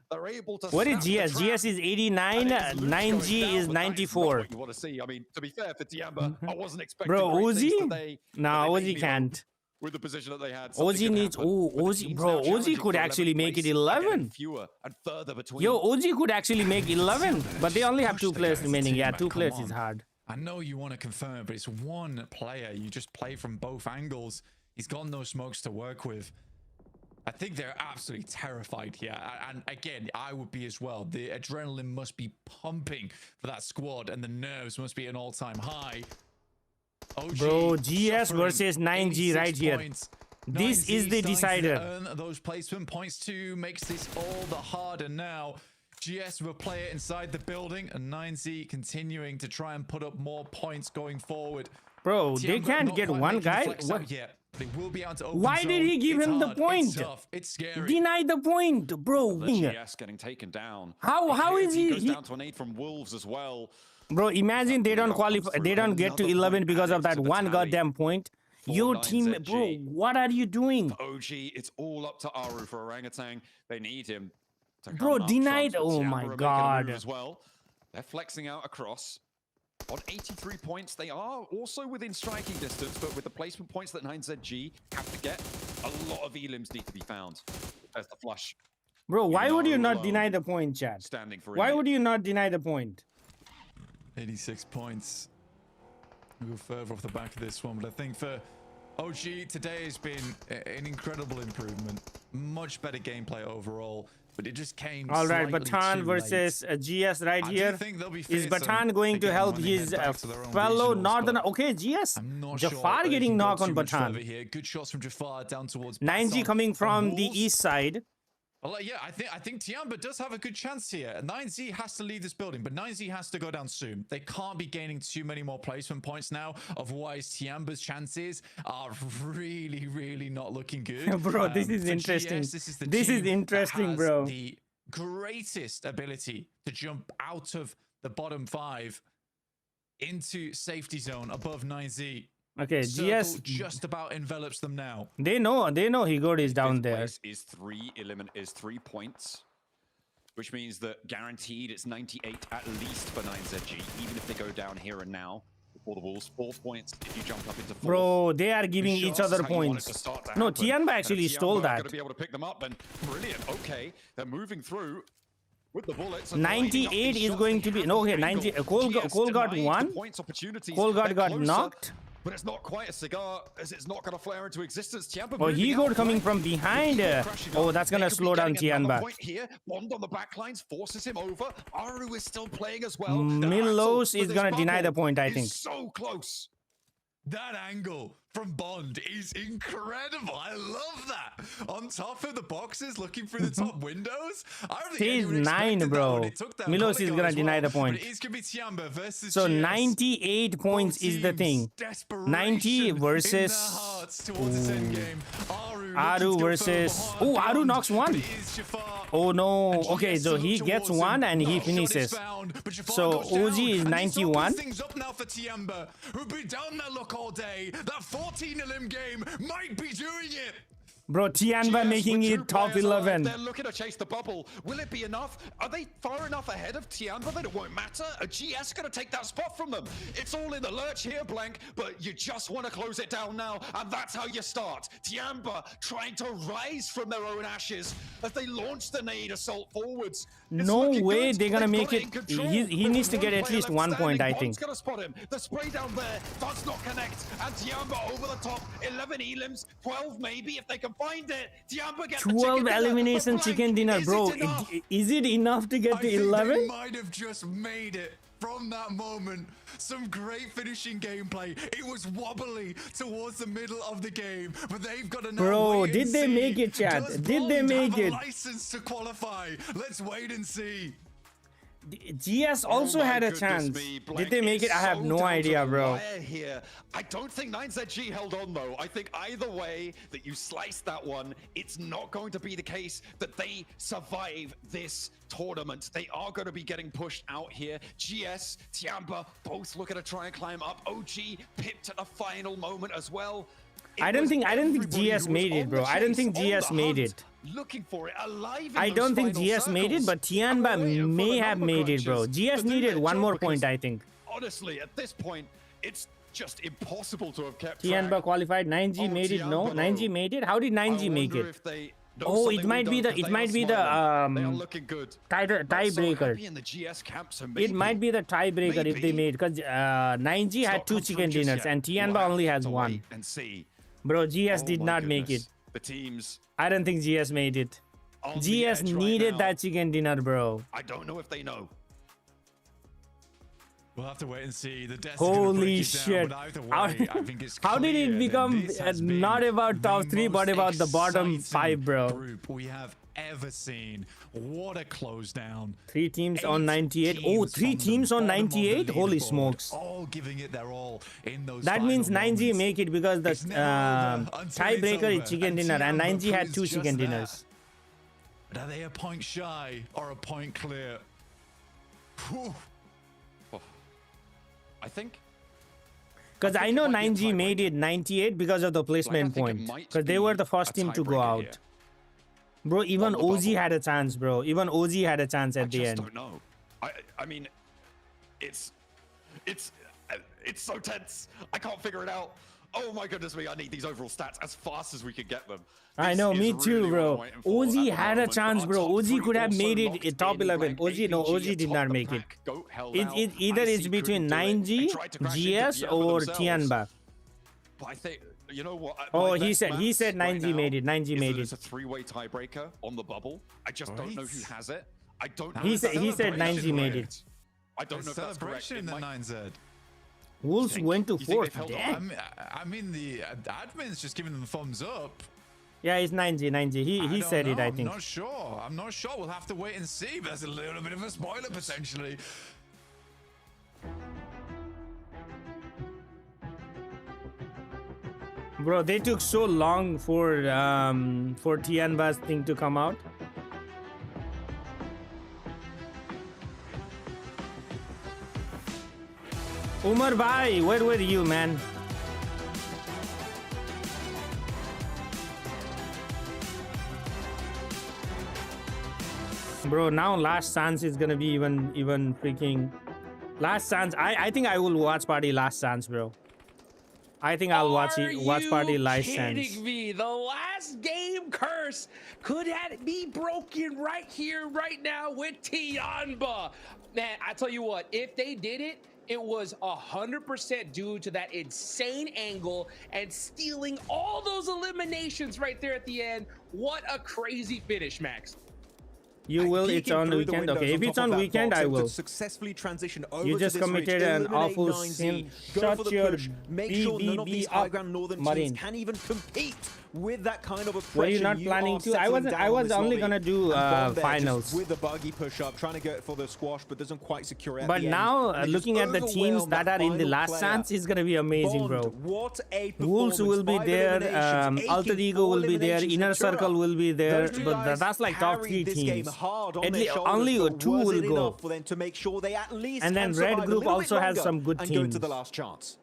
they're able to. What is GS? GS is 89. 9G is 94. You want to see? I mean, to be fair for Tianba, I wasn't expecting. Bro, Uzi? Today, no, Uzi can't. With the position that they had, Uzi needs. Oh, Uzi, bro. Uzi could actually make it 11. Fewer and further between. Yo, Uzi could actually make 11, but they only have 2 players remaining. Yeah, 2 players is hard. I know you want to confirm, but it's one player. You just play from both angles. He's got no smokes to work with. I think they're absolutely terrified here. And again, I would be as well. The adrenaline must be pumping for that squad, and the nerves must be an all-time high. OG bro, GS versus 9G right here. Points. This is the decider. Earn those placement points too makes this all the harder now. GS with a player inside the building, and 9Z continuing to try and put up more points going forward. Bro, they can't get one guy. What? Yet. They will be able to open why did he give him the point? It's tough. It's scary. Deny the point, bro. GS getting taken down. How is he? Goes down to an 8 from Wolves as well. Bro, imagine they don't qualify. They don't get to 11 because of that one goddamn point. Your team, bro, what are you doing? OG, it's all up to Aru for Orangutan. They need him. Bro, denied. Oh my god. As well. They're flexing out across. On 83 points, they are also within striking distance, but with the placement points that 9ZG have to get, a lot of elims need to be found. There's the flush. Bro, why would you not deny the point, Chad? Standing for why would you not deny the point? 86 points. We'll go further off the back of this one, but I think for OG, today has been an incredible improvement. Much better gameplay overall. But it just came. All right, Batan versus GS right here. Is Batan going to help his fellow Northern? Okay, GS. Jafar getting knocked on Batan. Good shots from Jafar down towards 9G coming from the east side. Well, yeah, I think Tianba does have a good chance here. 9Z has to leave this building, but 9Z has to go down soon. They can't be gaining too many more placement points now. Otherwise, Tianba's chances are really, really not looking good. Bro, this is interesting. GS, this is interesting, bro. The greatest ability to jump out of the bottom 5 into safety zone above 9Z. Okay, GS just about envelops them now. They know Higod is down there. Is 3 points, which means that guaranteed it's 98 at least for 9ZG, even if they go down here and now. Before the Wolves, 4 points if you jump up into 4th. Bro, they are giving each other points. No, Tianba actually stole that. Going to be able to pick them up, and brilliant. Okay, they're moving through. With the bullets, 98 is going to be no. Okay, 90. Cole got one. Cole got knocked. But it's not quite a cigar, as it's not going to flare into existence. Tianba. Oh, Higod coming from behind. Oh, that's going to slow down Tianba. Here, Bond on the backlines forces him over. Aru is still playing as well. Milos is going to deny the point, I think. So close. That angle from Bond is incredible. I love that. On top of the boxes, looking through the top windows. He's 9, bro. Milos is gonna deny the point. So 98 points is the thing. 90 versus. Aru versus... Oh, Aru knocks one. Oh, no. Okay, so he gets one and he finishes. So, OG is 91. Things up now for Tiamba, who've been down that look all day. That 14 elim game might be doing it. Bro, Tianba making it top 11. They're looking to chase the bubble. Will it be enough? Are they far enough ahead of Tianba that it won't matter? A GS going to take that spot from them. It's all in the lurch here, Blank, but you just want to close it down now, and that's how you start. Tianba trying to rise from their own ashes as they launch the nade assault forwards. No way they're gonna make it. He needs to get at least 1 point, I think. Gonna spot him. The spray down there does not connect, and Tiamba over the top. 11 elims, 12 maybe if they can find it. Tiamba gets 12 elimination chicken dinner, bro. Is it enough to get to 11? They might have just made it. From that moment, some great finishing gameplay. It was wobbly towards the middle of the game, but they've got to now Bro, wait did and they see. make it, chat? Does Did they Bond make have a it? license to qualify? Let's wait and see. GS also had a chance. Did they make it? I have no idea, bro. Here. I don't think 9ZG held on though. I think either way that you slice that one, it's not going to be the case that they survive this tournament. They are going to be getting pushed out here. GS, Tiamba, both looking to try and climb up. OG pipped at the final moment as well. I don't think GS made it, bro. I don't think GS made it. Looking for it alive. I don't think GS made it, but Tianba may have made it, bro. GS needed 1 more point, I think. Honestly, at this point, it's just impossible to have kept Tianba qualified. 9G made it. No, 9G made it. How did 9G make it? Oh, it might be the tiebreaker. It might be the tiebreaker if they made, because 9G had 2 chicken dinners and Tianba only has 1. Bro, GS did not make it. The teams. I don't think GS made it. GS needed that chicken dinner, bro. I don't know if they know. We'll have to wait and see. The Holy shit. How did it become not about top 3 but about the bottom 5, bro? Group we have ever seen. What a close down. 3 teams on 98. Oh, 3 teams on 98? Holy smokes. All giving it their all in those that means 9G make it because the tiebreaker is chicken dinner and 9G had 2 chicken dinners. But are they a point shy or a point clear? Whew. I think. Because I know 9G made it 98 because of the placement point. Because they were the first team to go out. Bro, even OG had a chance, bro. Even OG had a chance at the end. I don't know. I mean, it's so tense. I can't figure it out. Oh my goodness me, I need these overall stats as fast as we can get them. I know, me too, bro. OG had a chance, bro. OG could have made it in top 11. OG did not make it. Either it's between 9G, GS, or Tianba. But I think, you know what? Oh, he said 9G made it. 9G made it. It's a 3-way tiebreaker on the bubble. I just don't know who has it. I don't know. He said 9G made it. I don't know if that's correct. In the 9Z. Wolves went to 4th. I mean, the admin's just giving them the thumbs up. Yeah, it's 9G. He said it, I think. I'm not sure. We'll have to wait and see. But that's a little bit of a spoiler potentially. Bro, they took so long for Tianba's thing to come out. Umar bhai, where were you, man? Bro, now Last Chance is gonna be even freaking Last Chance. I think I will watch party Last Chance, bro. I think I'll watch party Last Chance. Are you kidding me? The last game curse could be broken right here, right now with Tianba. Man, I tell you what, if they did it, it was 100% due to that insane angle and stealing all those eliminations right there at the end. What a crazy finish, Max. You will. It's on weekend. Okay, if it's on weekend, I will. Successfully transition over you just committed an awful sin. Shut your Make sure none of these high ground northern Marine. teams can even compete with that kind of oppression, Were you not planning to? I wasn't. I was only gonna do finals with the buggy push up, trying to go for the squash, but doesn't quite secure it. But now, looking at the teams that are in the last chance, is gonna be amazing, bro. What a Wolves will be there. Alter Ego will be there. Inner Circle will be there. But that's like top 3 teams. At least only 2 will go. For them to make sure they at least and then Red Group also has some good teams. And go to the last chance.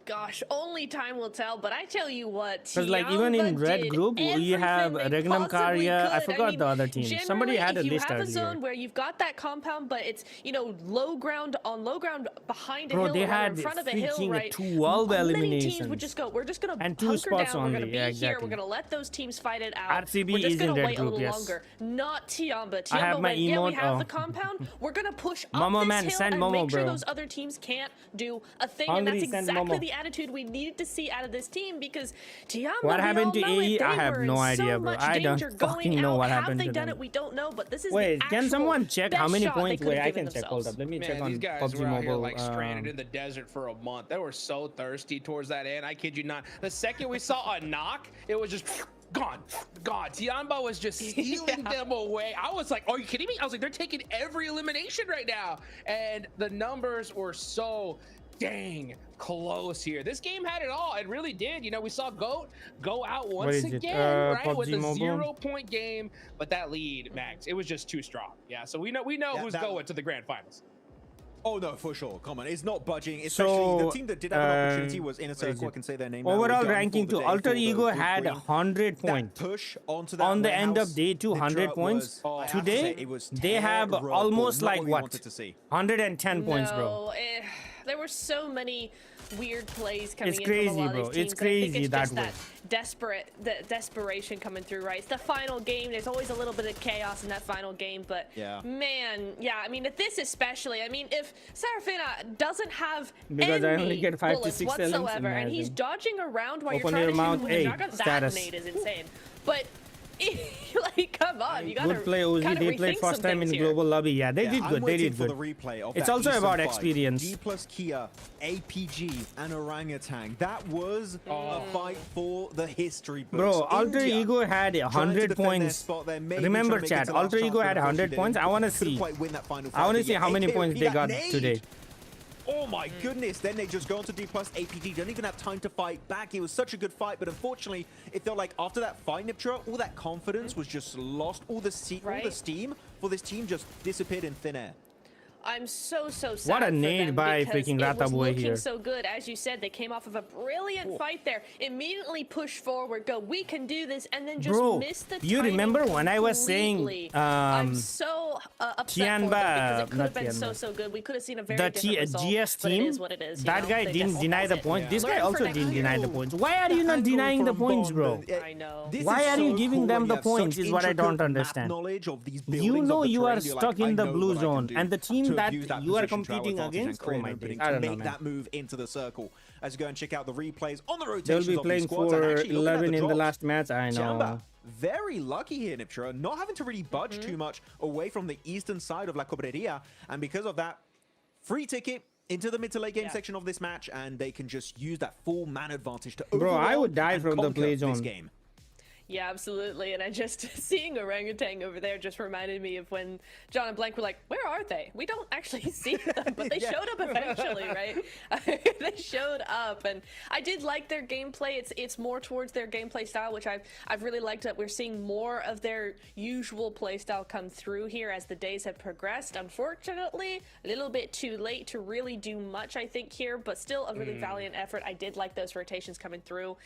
Gosh, only time will tell. But I tell you what, because like even in Red Group, we have Regnum Karya. I forgot the other team. Somebody had a list earlier. If you have a zone where you've got that compound, but it's low ground behind a hill, they or had in front of a hill, right? 12 eliminations. Many teams would just go. We're just gonna and 2 hunker spots down. only. We're gonna be yeah, exactly. here. We're gonna let those teams fight it out. RCB we're just is gonna in Red wait Group, a little yes. longer. Not Tiamba. I have my went, emote. we have the compound. We're gonna push up Momo this man, hill send and Momo, make sure bro. those other teams can't do a thing. Hungry, and that's send exactly Momo. the attitude we needed to see out of this team, because Tiamba, what happened to AE? I have no idea, bro. I don't fucking know what happened to them. Have they done it? We don't know, but this is Wait, the can someone check how many points? Wait, I can themselves. check. Hold up, let me check on these guys PUBG were out here Mobile. like stranded in the desert for a month. They were so thirsty towards that end. I kid you not. The second we saw a knock, it was just gone. Tiamba was just stealing them away. I was like, are you kidding me? I was like, they're taking every elimination right now. And the numbers were so dang close here. This game had it all. It really did. We saw GOAT go out once again, right? PUBG With a Mobile? 0-point game, but that lead, Max, it was just too strong. Yeah, so we know who's going to the grand finals. Oh no, for sure. Come on, it's not budging. Especially the team that did have an opportunity was Inner Circle. I can say their name. Overall ranking to Alter Ego had 100 points. Push onto that on the end of day 2, 100 points. Today, they have almost like what? 110 points, bro. There were so many weird plays coming it's in crazy, from a lot bro. of these teams. It's crazy I think it's that just way. that desperation coming through, right? It's the final game. There's always a little bit of chaos in that final game, but man, I mean, at this especially, I mean, if Serafina doesn't have because I only any get 5 to bullets 6 whatsoever, and he's dodging around while Open you're your trying to mouth. shoot him Hey, with a status. that grenade is insane. But like, come on, you gotta good play, OG. They played first time in global lobby. Yeah, they did good. They did good. It's also about experience. D plus Kia, APG, and Orangutan. That was a fight for the history books. Bro, Alter Ego had 100 points. Remember, chat. Alter Ego had 100 points. I want to see. I want to see how many points they got today. Oh my goodness, then they just go on to D+, APG, don't even have time to fight back. It was such a good fight, but unfortunately, it felt like after that fight, Niptra, all that confidence was just lost. All the steam for this team just disappeared in thin air. I'm so sad. What a nade by freaking Rata Boy here. Looking so good, as you said. They came off of a brilliant fight there. Immediately push forward, go, we can do this, and then just miss the you remember when I was saying I'm so upset for them because it could have been so good. We could have seen a very different result, GS but it team, is what it is. that guy didn't deny the points. This guy also didn't deny the points. Why are you not denying the points, bro? I know. Why are you giving them the points is what I don't understand. You know you are stuck in the blue zone, and the team that you are competing against, oh my days. I don't know, make man. that move into the circle. As you go and check out the replays on the They'll rotations be of playing these squads, and for actually looking at 11 in the drops, last match, I know. Jamba, very lucky here, Niptra, not having to really budge too much away from the eastern side of La Cobreria, and because of that, free ticket into the mid to late game section of this match, and they can just use that full man advantage to Bro, I would die from the play this zone. game. Yeah, absolutely. And I just, seeing Orangutan over there just reminded me of when John and Blank were like, where are they? We don't actually see them, but they showed up eventually, right? They showed up, and I did like their gameplay. It's more towards their gameplay style, which I've really liked that we're seeing more of their usual play style come through here as the days have progressed. Unfortunately, a little bit too late to really do much, I think, here, but still a really valiant effort. I did like those rotations coming through.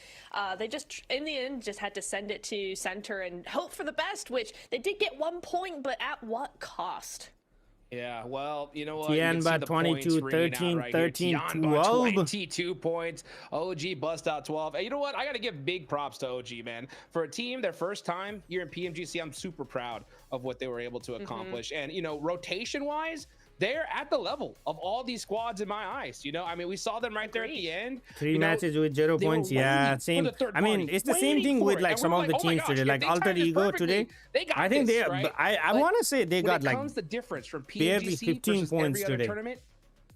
They just, in the end, just had to send it to center and hope for the best, which they did get 1 point, but at what cost? Yeah, well, you know what? Tianba 22, 13, 13, 12. 22 points. OG bust out 12. And you know what? I got to give big props to OG, man. For a team, their first time here in PMGC, I'm super proud of what they were able to accomplish. And, rotation-wise, they're at the level of all these squads in my eyes. I mean, we saw them right there at the end. 3 matches with 0 points. Yeah, same. I mean, it's the same thing with like some of the teams today. Like Alter Ego today. I think they. I want to say they got like the difference from barely 15 points today. Tournament,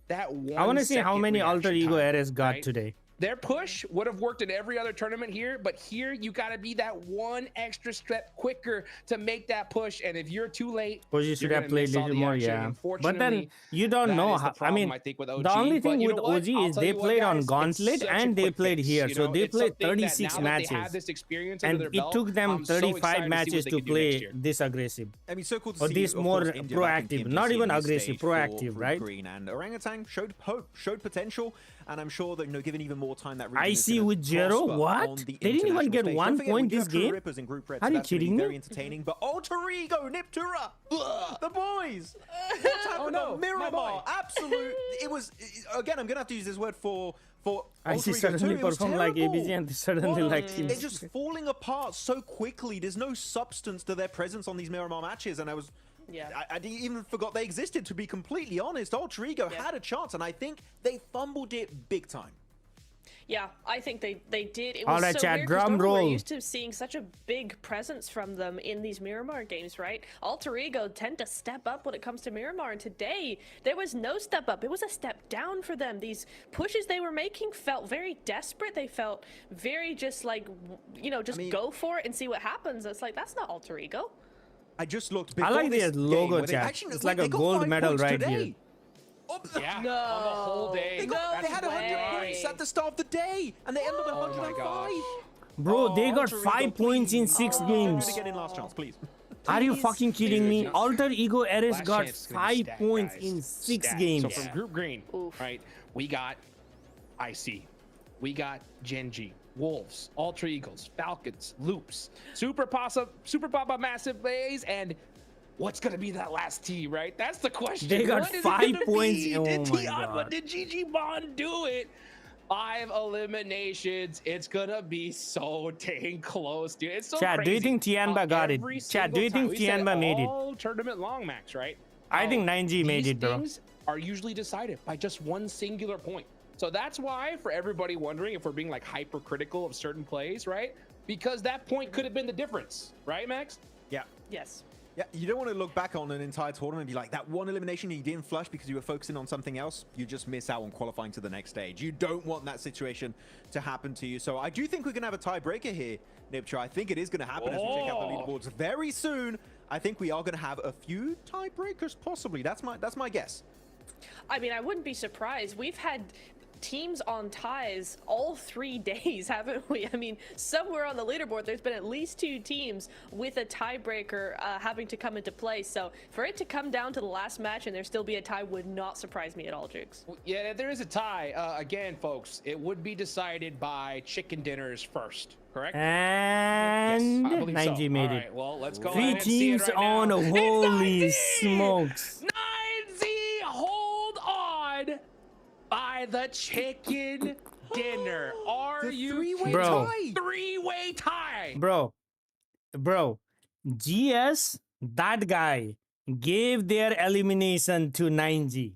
that I want to see how many Alter Ego errors got today. Their push would have worked in every other tournament here, but here you got to be that one extra step quicker to make that push. And if you're too late, Because you should have played a little more, yeah. But then you don't that know is the how. I mean, problem, I think, with OG. the only But thing you with know what? OG I'll is tell they you what, played on guys, it's Gauntlet such a and they quick played fix, here. you So know? they It's played something that 36 now that they have matches. this experience under And their it belt, took them I'm so 35 excited to see what matches they to can do next play year. this aggressive. I mean, so cool to Or see, this of more course, India back in proactive. Not PMGC even on this aggressive, stage for proactive, right? Green, and Orangutan showed hope, showed potential, and I'm sure that, you know, given even more time, that region I is see gonna with Jero. prosper What? on the They didn't even international get stage. 1 Don't forget, we point do this have True game. Rippers in Group Red, Are so you that's gonna be kidding me? very entertaining. But Alter Ego, Niptura, the boys. What's happened no, on my Miramar? boy. Absolute. It was again. I'm gonna have to use this word for. I see Alter Ego suddenly too. It was perform like terrible. ABG and they suddenly like They're teams. just falling apart so quickly. There's no substance to their presence on these Miramar matches, and I didn't even forgot they existed. To be completely honest, Alter Ego had a chance, and I think they fumbled it big time. Yeah, I think they did. It All was right, so chat, weird 'cause drum normally roll. we're used to seeing such a big presence from them in these Miramar games, right? Alter Ego tend to step up when it comes to Miramar, and today there was no step up. It was a step down for them. These pushes they were making felt very desperate. They felt very just like, you know, just go for it and see what happens. It's like, that's not Alter Ego. I just looked. I like this their game logo, where they chat. actually- It's like they a got gold 5 medal points right today. here. Yeah, on the whole day. They had 100 points at the start of the day, and they ended up with 105. Bro, they got Alter Ego, 5 points in please. 6 Don't games. do it again in last chance, please. Are you fucking kidding me? Please. Alter Ego Eris Last got chance is gonna be 5 stacked, points guys. in 6 Stacked. games. So from Group Green, right, we got IC, we got Genji, Wolves, Alter Eagles, Falcons, Loops, Super Papa Massive Blaze, and what's gonna be that last T, right? That's the question. They got What is it 5 gonna points. be? Oh Did my Tianma, God. did GG Bond do it? 5 eliminations. It's gonna be so dang close, dude. It's so Chat, crazy. do you think Tianma got it? Every Chat, do you single think time. We said Tianma made it? all tournament long, Max, right? I think 9G made These it, bro. things are usually decided by just one singular point. So that's why, for everybody wondering if we're being like hypercritical of certain plays, right? Because that point could have been the difference, right, Max? Yeah. Yes. Yeah, you don't want to look back on an entire tournament and be like, that one elimination you didn't flush because you were focusing on something else, you just miss out on qualifying to the next stage. You don't want that situation to happen to you. So I do think we're going to have a tiebreaker here, Niptra. I think it is going to happen as we check out the leaderboards very soon. I think we are going to have a few tiebreakers, possibly. That's my guess. I mean, I wouldn't be surprised. We've had teams on ties all 3 days, haven't we? I mean, somewhere on the leaderboard, there's been at least 2 teams with a tiebreaker having to come into play. So for it to come down to the last match and there still be a tie would not surprise me at all, Jukes. Yeah, there is a tie. Again, folks, it would be decided by chicken dinners first, correct? And Yes, I believe 9G so. made All it. right, well, let's go 3 ahead and see it teams right on. now. It's Holy 9Z! smokes. 9Z, hold on by the chicken dinner. Are you three-way Bro. tie? 3-way tie? Bro, GS, that guy, gave their elimination to 9G.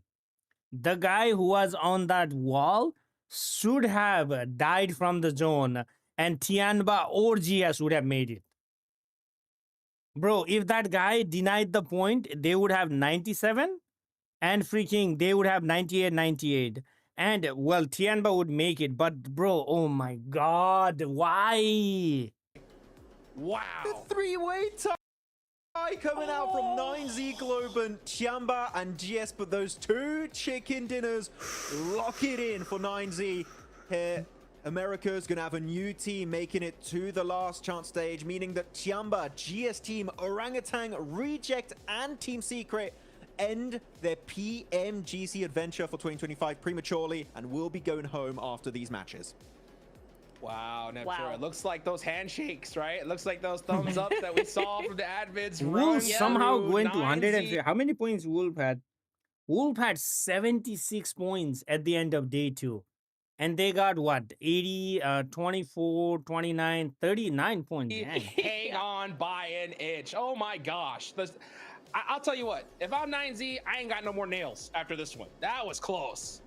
The guy who was on that wall should have died from the zone, and Tianba or GS would have made it. Bro, if that guy denied the point, they would have 97, and freaking, they would have 98. And, well, Tianba would make it, but, bro, oh my God, why? Wow. The 3-way tie coming out from 9Z Globan, Tiamba, and GS, but those 2 chicken dinners lock it in for 9Z here. America's gonna have a new team making it to the last chance stage, meaning that Tiamba, GS Team, Orangutan, Reject, and Team Secret end their PMGC adventure for 2025 prematurely and will be going home after these matches. Wow, Neptura. Wow. It looks like those handshakes, right? It looks like those thumbs up that we saw from the admins. Wolf somehow through going to 9Z. 100. How many points Wolf had? Wolf had 76 points at the end of day 2. And they got what? 80, 24, 29, 39 points. Dang. Hang on by an inch. Oh my gosh. I'll tell you what. If I'm 9Z, I ain't got no more nails after this one. That was close.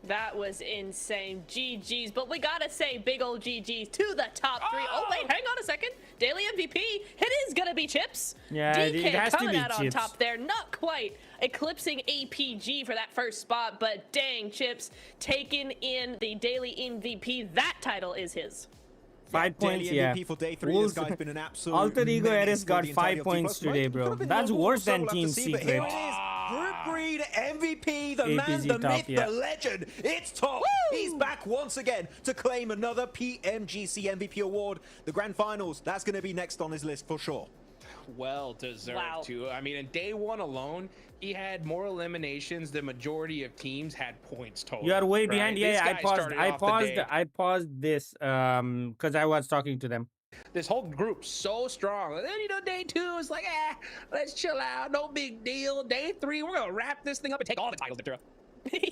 That was insane. GG's, but we gotta say big old GG's to the top three. Oh, wait, hang on a second. Daily MVP, it is gonna be Chips. Yeah, DK it has to coming be out on Chips. top there. Not quite eclipsing APG for that first spot, but dang, Chips taking in the Daily MVP. That title is his. 5 points, Daily yeah. MVP for day 3. This Wolves- guy's been an absolute Alter Ego menace Eris for got the entirety 5 of points T-Plus, right? today, Could bro. have been That's more, worse so than we'll have Team to see, but here Secret. it is. Group Green MVP, the APG man, the top, myth, yeah. the legend. It's Top. He's back once again to claim another PMGC MVP award. The Grand Finals, that's going to be next on his list for sure. Well deserved too. I mean, in day 1 alone, he had more eliminations than majority of teams had points total. You are way right? behind. This Yeah, guy started off the day- I paused this because I was talking to them. This whole group so strong. And then, you know, day 2 is like, let's chill out. No big deal. Day 3, we're going to wrap this thing up and take all the titles, Victoria.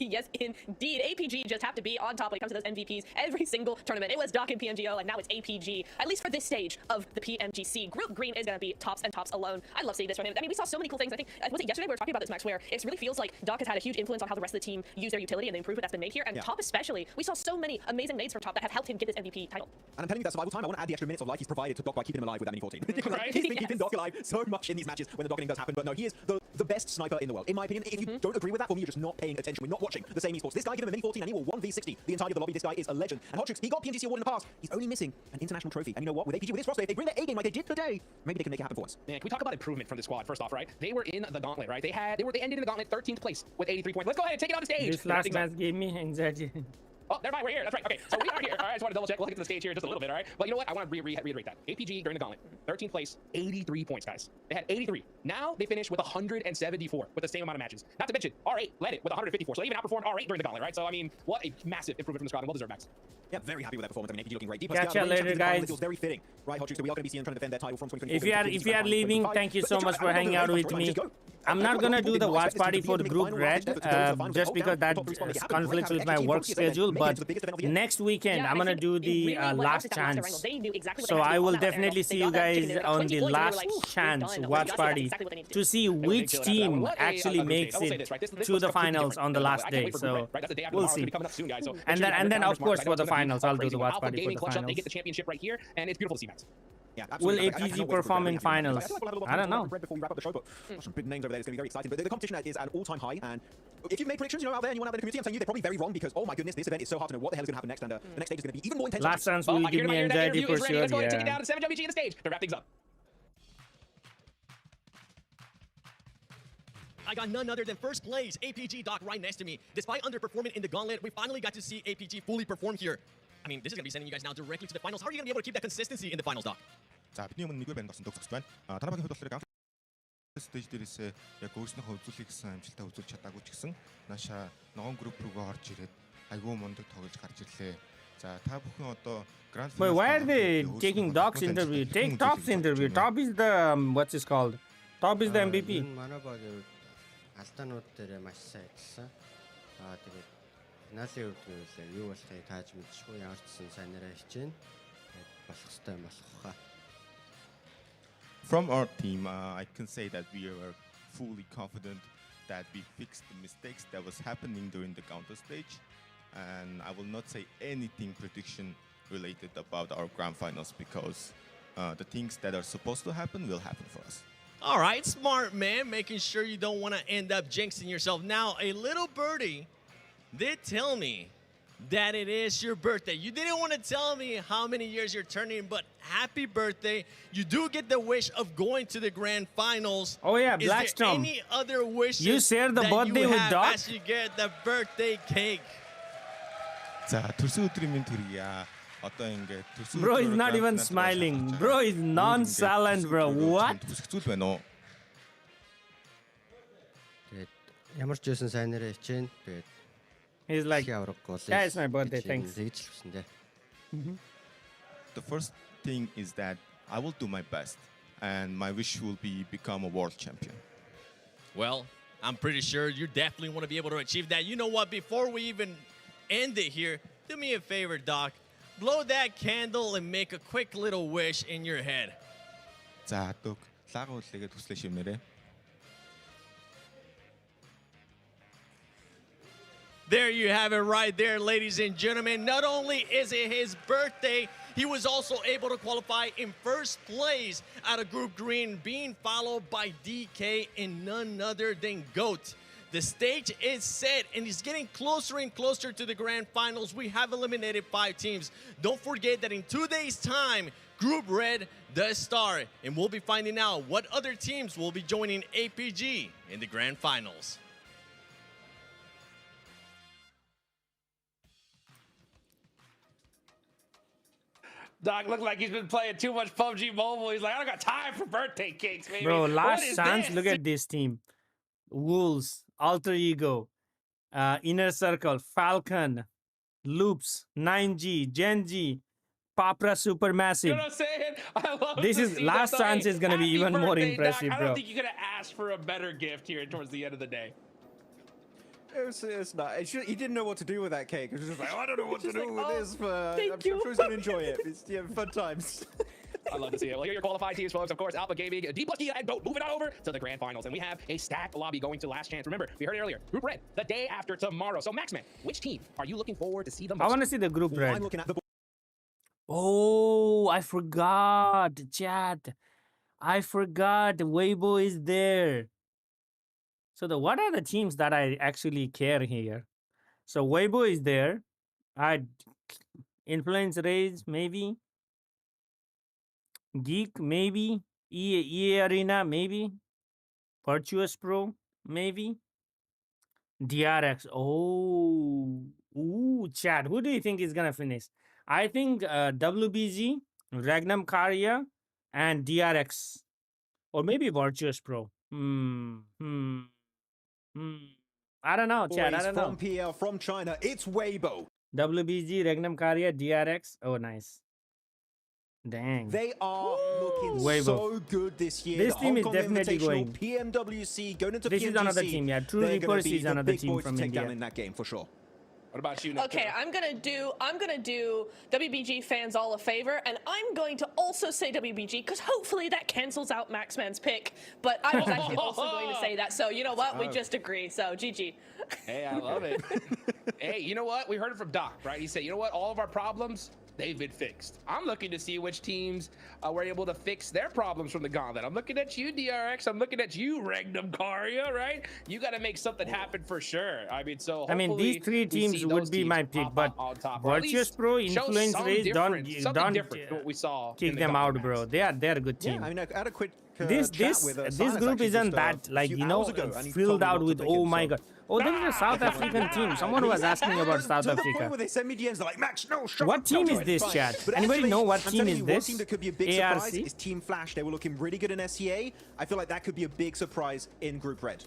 Yes, indeed. APG just have to be on top when it comes to those MVPs every single tournament. It was Doc and PMGO, and now it's APG, at least for this stage of the PMGC. Group Green is going to be tops and tops alone. I love seeing this from him. I mean, we saw so many cool things. I think, was it yesterday we were talking about this, Max, where it really feels like Doc has had a huge influence on how the rest of the team use their utility and the improvement that's been made here. And Top especially, we saw so many amazing nades from Top that have helped him get this MVP title. And I'm telling you that survival time, I want to add the extra minutes of life he's provided to Doc by keeping him alive with that mini 14. Right? He's been keeping Doc alive so much in these matches when the docking does happen. But no, he is the best sniper in the world. In my opinion, if you don't agree with that, for me, you're just not paying attention. We're not watching the same esports. This guy, give him a mini 14 and he will 1v60 the entirety of the lobby. This guy is a legend. And Hodrix, he got PMGC award in the past. He's only missing an international trophy. And you know what? With APG, with this roster, if they bring their A game like they did today, maybe they can make it happen for once. Man, can we talk about improvement from the squad first off, right? They were in the gauntlet, right? They ended in the gauntlet 13th place with 83 points. Let's go ahead and take it on the stage. This last match gave me anxiety. Oh, never mind, we're here. That's right. Okay, so we are here. All right, I just want to double check. We'll get to the stage here in just a little bit, all right? But you know what? I want to reiterate that. APG during the gauntlet, 13th place, 83 points, guys. They had 83. Now they finished with 174 with the same amount of matches. Not to mention, R8 led it with 154. So they even outperformed R8 during the gauntlet, right? So, I mean, what a massive improvement from the squad and well deserved, Max. Yeah, very happy with that performance. I mean, APG looking great. Catch you later, guys. It was very fitting, right, Hodrix? So we are going to be seeing them trying to defend their title from 2024. If you are leaving, thank you so much for hanging out with me. I'm not gonna do the watch party for the group red just because that conflicts with my work schedule. But next weekend I'm gonna do the last chance. So I will definitely see you guys on the last chance watch party to see which team actually makes it to the finals on the last day. So we'll see. And then of course for the finals I'll do the watch party for the finals. They get the championship right here, and it's beautiful to see, Max. Yeah, will APG perform in finals? I don't know. Before we wrap up the show, but some big names over there. It's going to be very exciting. But the competition is at an all-time high. And if you've made predictions, out there, and you want to have in the community, I'm telling you they're probably very wrong because, oh my goodness, this event is so hard to know what the hell is going to happen next. And the next stage is going to be even more intense. Last chance will give me anxiety for sure. Let's go ahead and take it down to 7WG on the stage to wrap things up. I got none other than first place, APG Doc right next to me. Despite underperforming in the gauntlet, we finally got to see APG fully perform here. I mean, this is going to be sending you guys now directly to the finals. How are you going to be able to keep that consistency in the finals, Doc? За бидний өмнө нэггүй банд болсон төгсөж байна. Дараагийн хувьд болохоор стейж дээрээс яг өөрснийхөө үзүүлэх гэсэн амжилтаа үзүүлж чадаагүй ч гэсэн нааша ногоон групп руугаа орж ирээд айгүй мундаг тоглож гарч ирлээ. За та бүхэн одоо Grand Wait, why are they taking Doc's interview? Take Top's interview. Top is the what's it called? Top is the MVP. манай багийн алдаанууд дээр маш сайн ажилласан. Тэгээд финалийн үрдгүүлээ юу болохыг тааж мэдчихгүй ямар ч сайн нэрээ хичээн. Болох хэвээр болох хаа. From our team, I can say that we are fully confident that we fixed the mistakes that was happening during the counter stage. And I will not say anything prediction related about our grand finals because the things that are supposed to happen will happen for us. All right, smart man, making sure you don't want to end up jinxing yourself. Now, a little birdie did tell me that it is your birthday. You didn't want to tell me how many years you're turning, but happy birthday. You do get the wish of going to the grand finals. Oh yeah, Is there Blackstone. any other wishes You share the that birthday you with have Doc? as you get the birthday cake? За төрсөн өдрийн минь төрье. Одоо ингээд төрсөн Bro is not even smiling. Bro is nonchalant, bro. What? Хүсэх зүйл байна уу? Тэгээд ямар ч байсан сайн нэрээ хичээн. Тэгээд He's like, yeah, it's my birthday, thanks. The first thing is that I will do my best, and my wish will be become a world champion. Well, I'm pretty sure you definitely want to be able to achieve that. You know what? Before we even end it here, do me a favor, Doc. Blow that candle and make a quick little wish in your head. За Дөг, лагын үлээгээ төслөө шивнэрээ. There you have it right there, ladies and gentlemen. Not only is it his birthday, he was also able to qualify in first place out of Group Green, being followed by DK and none other than GOAT. The stage is set and it's getting closer and closer to the grand finals. We have eliminated 5 teams. Don't forget that in 2 days' time, Group Red does start, and we'll be finding out what other teams will be joining APG in the grand finals. Doc looked like he's been playing too much PUBG Mobile. He's like, I don't got time for birthday cakes, baby. Bro, What last is chance. this? Look at this team: Wolves, Alter Ego, Inner Circle, Falcon, Loops, 9G, Genji, Papra Supermassive. You know what I'm saying? I love This to is see last that, chance though. is gonna be Happy even more birthday, impressive, Doc. I bro. don't think you could have asked for a better gift here towards the end of the day. It's not. He didn't know what to do with that cake. He was just like, oh, I don't know what to do with this. thank I'm sure you. he's gonna enjoy it. It's fun times. I love to see it. Well, here are your qualified teams, folks. Of course, Alpha Gaming, D Plus Kia, and GOAT moving on over to the grand finals. And we have a stacked lobby going to last chance. Remember, we heard it earlier. Group Red, the day after tomorrow. So, Maxman, which team are you looking forward to see the most? I want to see the Group Red. I'm looking at the. Oh, I forgot, chat. I forgot Weibo is there. So what are the teams that I actually care here? So Weibo is there. Influence Rage, maybe. Geek, maybe. EA Arena, maybe. Virtuous Pro, maybe. DRX. Oh. Ooh, chat. Who do you think is gonna finish? I think WBG, Regnum Karya, and DRX. Or maybe Virtuous Pro. I don't know, chat. I don't know. From PL, from China, it's Weibo. WBG, Regnum Karya, DRX. Oh, nice. Dang. They are looking Weibo. so good this year. This The team Hong is Kong definitely Invitational, going. PMWC, going into This PMGC. is another team, yeah. True They're gonna Reapers be is the another big team boys from to take India. down in that game for sure. What about you, Nick? Okay, I'm gonna do WBG fans all a favor, and I'm going to also say WBG because hopefully that cancels out Maxman's pick. But I was actually also going to say that, so you know what? We just agree. So GG. Hey, I love it. Hey, you know what? We heard it from Doc, right? He said, you know what? All of our problems, they've been fixed. I'm looking to see which teams were able to fix their problems from the gauntlet. I'm looking at you, DRX. I'm looking at you, Regnum Karya, right? You got to make something happen for sure. I mean, so I mean, these three teams would be my pick, but Virtuous Pro, Influence Rage, don't we saw kick them out, bro. They're a good team. Yeah, I mean, I had a quick this group isn't that like filled out with my god. Oh, there is a South African team. Someone was asking about South Africa. Where they send me DMs, they're like, Max, no, shut What up, team don't is do it, this, fine." chat? But Anybody actually, know what I'm team telling is you, this? One team that could be a big ARC? surprise is Team Flash. They were looking really good in SEA. I feel like that could be a big surprise in Group Red.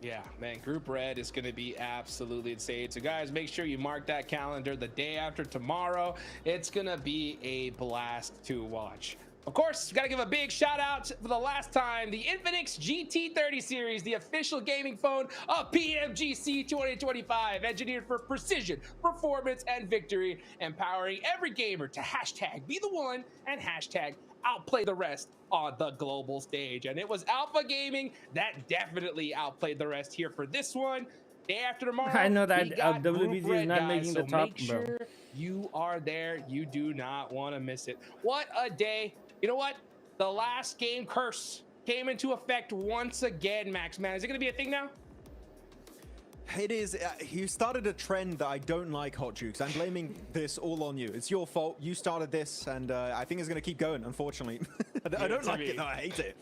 Yeah, man, Group Red is going to be absolutely insane. So, guys, make sure you mark that calendar the day after tomorrow. It's going to be a blast to watch. Of course, got to give a big shout out for the last time, the Infinix GT30 series, the official gaming phone of PMGC 2025, engineered for precision, performance, and victory, empowering every gamer to hashtag be the one and hashtag outplay the rest on the global stage. And it was Alpha Gaming that definitely outplayed the rest here for this one. Day after tomorrow, I know that we got WBG Group is not Red, making guys, the so top, make bro. sure you are there. You do not want to miss it. What a day. You know what? The last game curse came into effect once again, Max, man. Is it going to be a thing now? It is. You started a trend that I don't like, Hot Jukes. I'm blaming this all on you. It's your fault. You started this, and I think it's going to keep going, unfortunately. I don't like it, though. I hate it.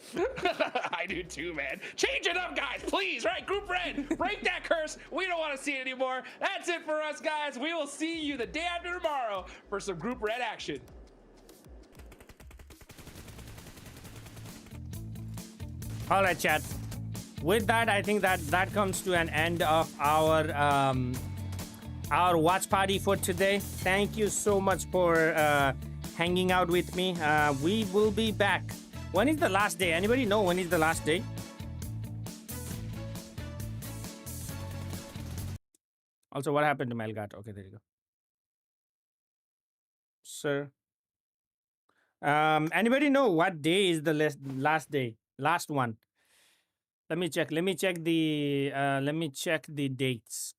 I do too, man. Change it up, guys, please. Right, Group Red, break that curse. We don't want to see it anymore. That's it for us, guys. We will see you the day after tomorrow for some Group Red action. All right, chat. With that, I think that comes to an end of our watch party for today. Thank you so much for hanging out with me. We will be back. When is the last day? Anybody know when is the last day? Also, what happened to Melgat? Okay, there you go. Sir. Anybody know what day is the last day? Last one. Let me check the dates.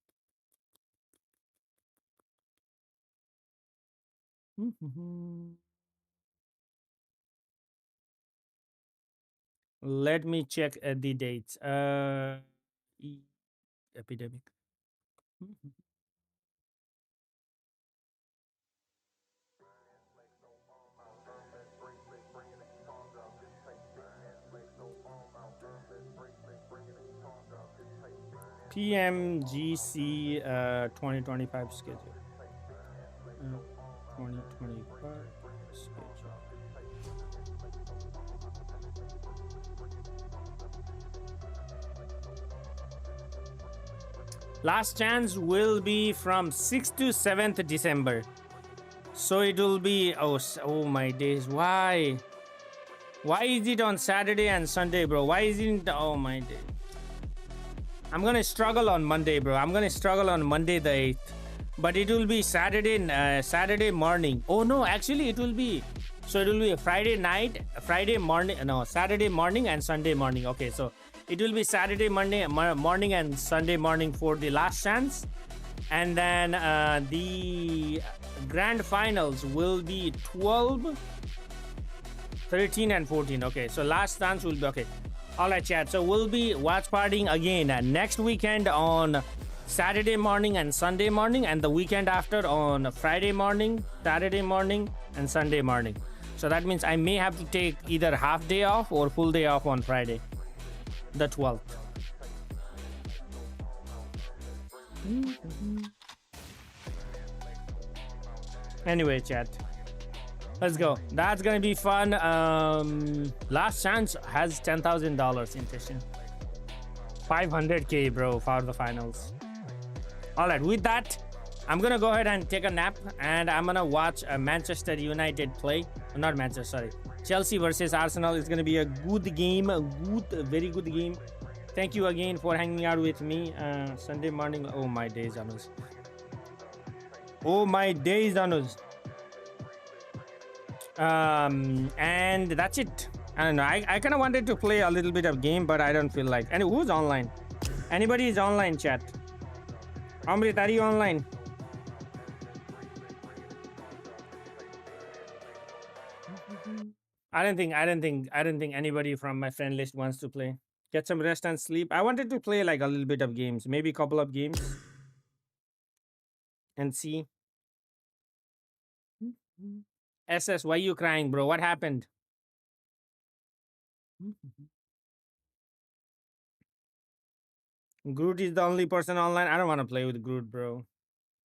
Let me check the dates. Epidemic. PMGC 2025 schedule. 2025 schedule. Last chance will be from 6th to 7th December. So it will be, oh my days, why? Why is it on Saturday and Sunday, bro? Why isn't, oh my days. I'm gonna struggle on Monday, bro. I'm gonna struggle on Monday the 8th. But it will be Saturday morning. Oh no, actually it will be, so it will be a Friday night, Friday morning, no, Saturday morning and Sunday morning. Okay, so it will be Saturday morning and Sunday morning for the last chance. And then the grand finals will be 12, 13 and 14. Okay, so last chance will be, okay. All right, chat. So we'll be watch partying again next weekend on Saturday morning and Sunday morning, and the weekend after on Friday morning, Saturday morning, and Sunday morning. So that means I may have to take either half day off or full day off on Friday, the 12th. Anyway, chat. Let's go. That's gonna be fun. Last chance has $10,000. Interesting. 500K, bro, for the finals. All right, with that, I'm gonna go ahead and take a nap, and I'm gonna watch Manchester United play. Not Manchester, sorry. Chelsea versus Arsenal is gonna be a good game, a very good game. Thank you again for hanging out with me. Sunday morning. Oh my days, Anus. Oh my days, Anus. And that's it. I don't know. I kind of wanted to play a little bit of game, but I don't feel like. And who's online? Anybody is online, chat? Amrit, are you online? I don't think anybody from my friend list wants to play. Get some rest and sleep. I wanted to play like a little bit of games, maybe a couple of games, and see. SS, why are you crying, bro? What happened? Groot is the only person online. I don't want to play with Groot, bro.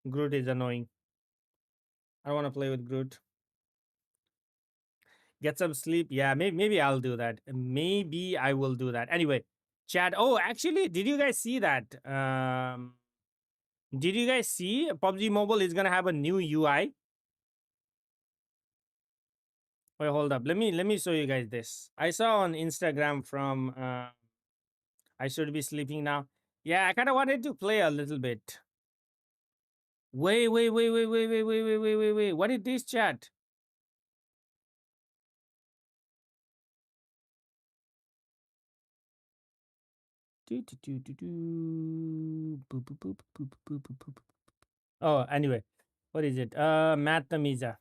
Groot is annoying. I don't want to play with Groot. Get some sleep. Yeah, maybe I'll do that. Maybe I will do that. Anyway, chat. Oh, actually, did you guys see that? Did you guys see PUBG Mobile is gonna have a new UI? Wait, hold up. Let me show you guys this. I saw on Instagram from I should be sleeping now. Yeah, I kind of wanted to play a little bit. Wait. What is this, chat? Oh, anyway, what is it? Mad Tamiza.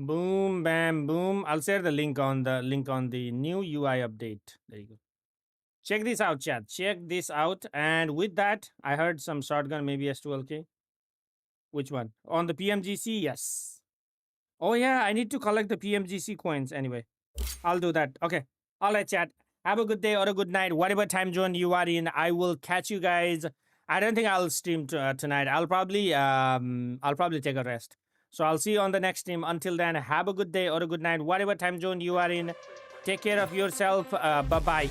Boom, bam, boom. I'll share the link on the new UI update. There you go. Check this out, chat. Check this out. And with that, I heard some shotgun, maybe S12K. Which one? On the PMGC, yes. Oh yeah, I need to collect the PMGC coins. Anyway, I'll do that. Okay. All right, chat. Have a good day or a good night, whatever time zone you are in. I will catch you guys. I don't think I'll stream tonight. I'll probably take a rest. So I'll see you on the next stream. Until then, have a good day or a good night, whatever time zone you are in. Take care of yourself. Bye-bye.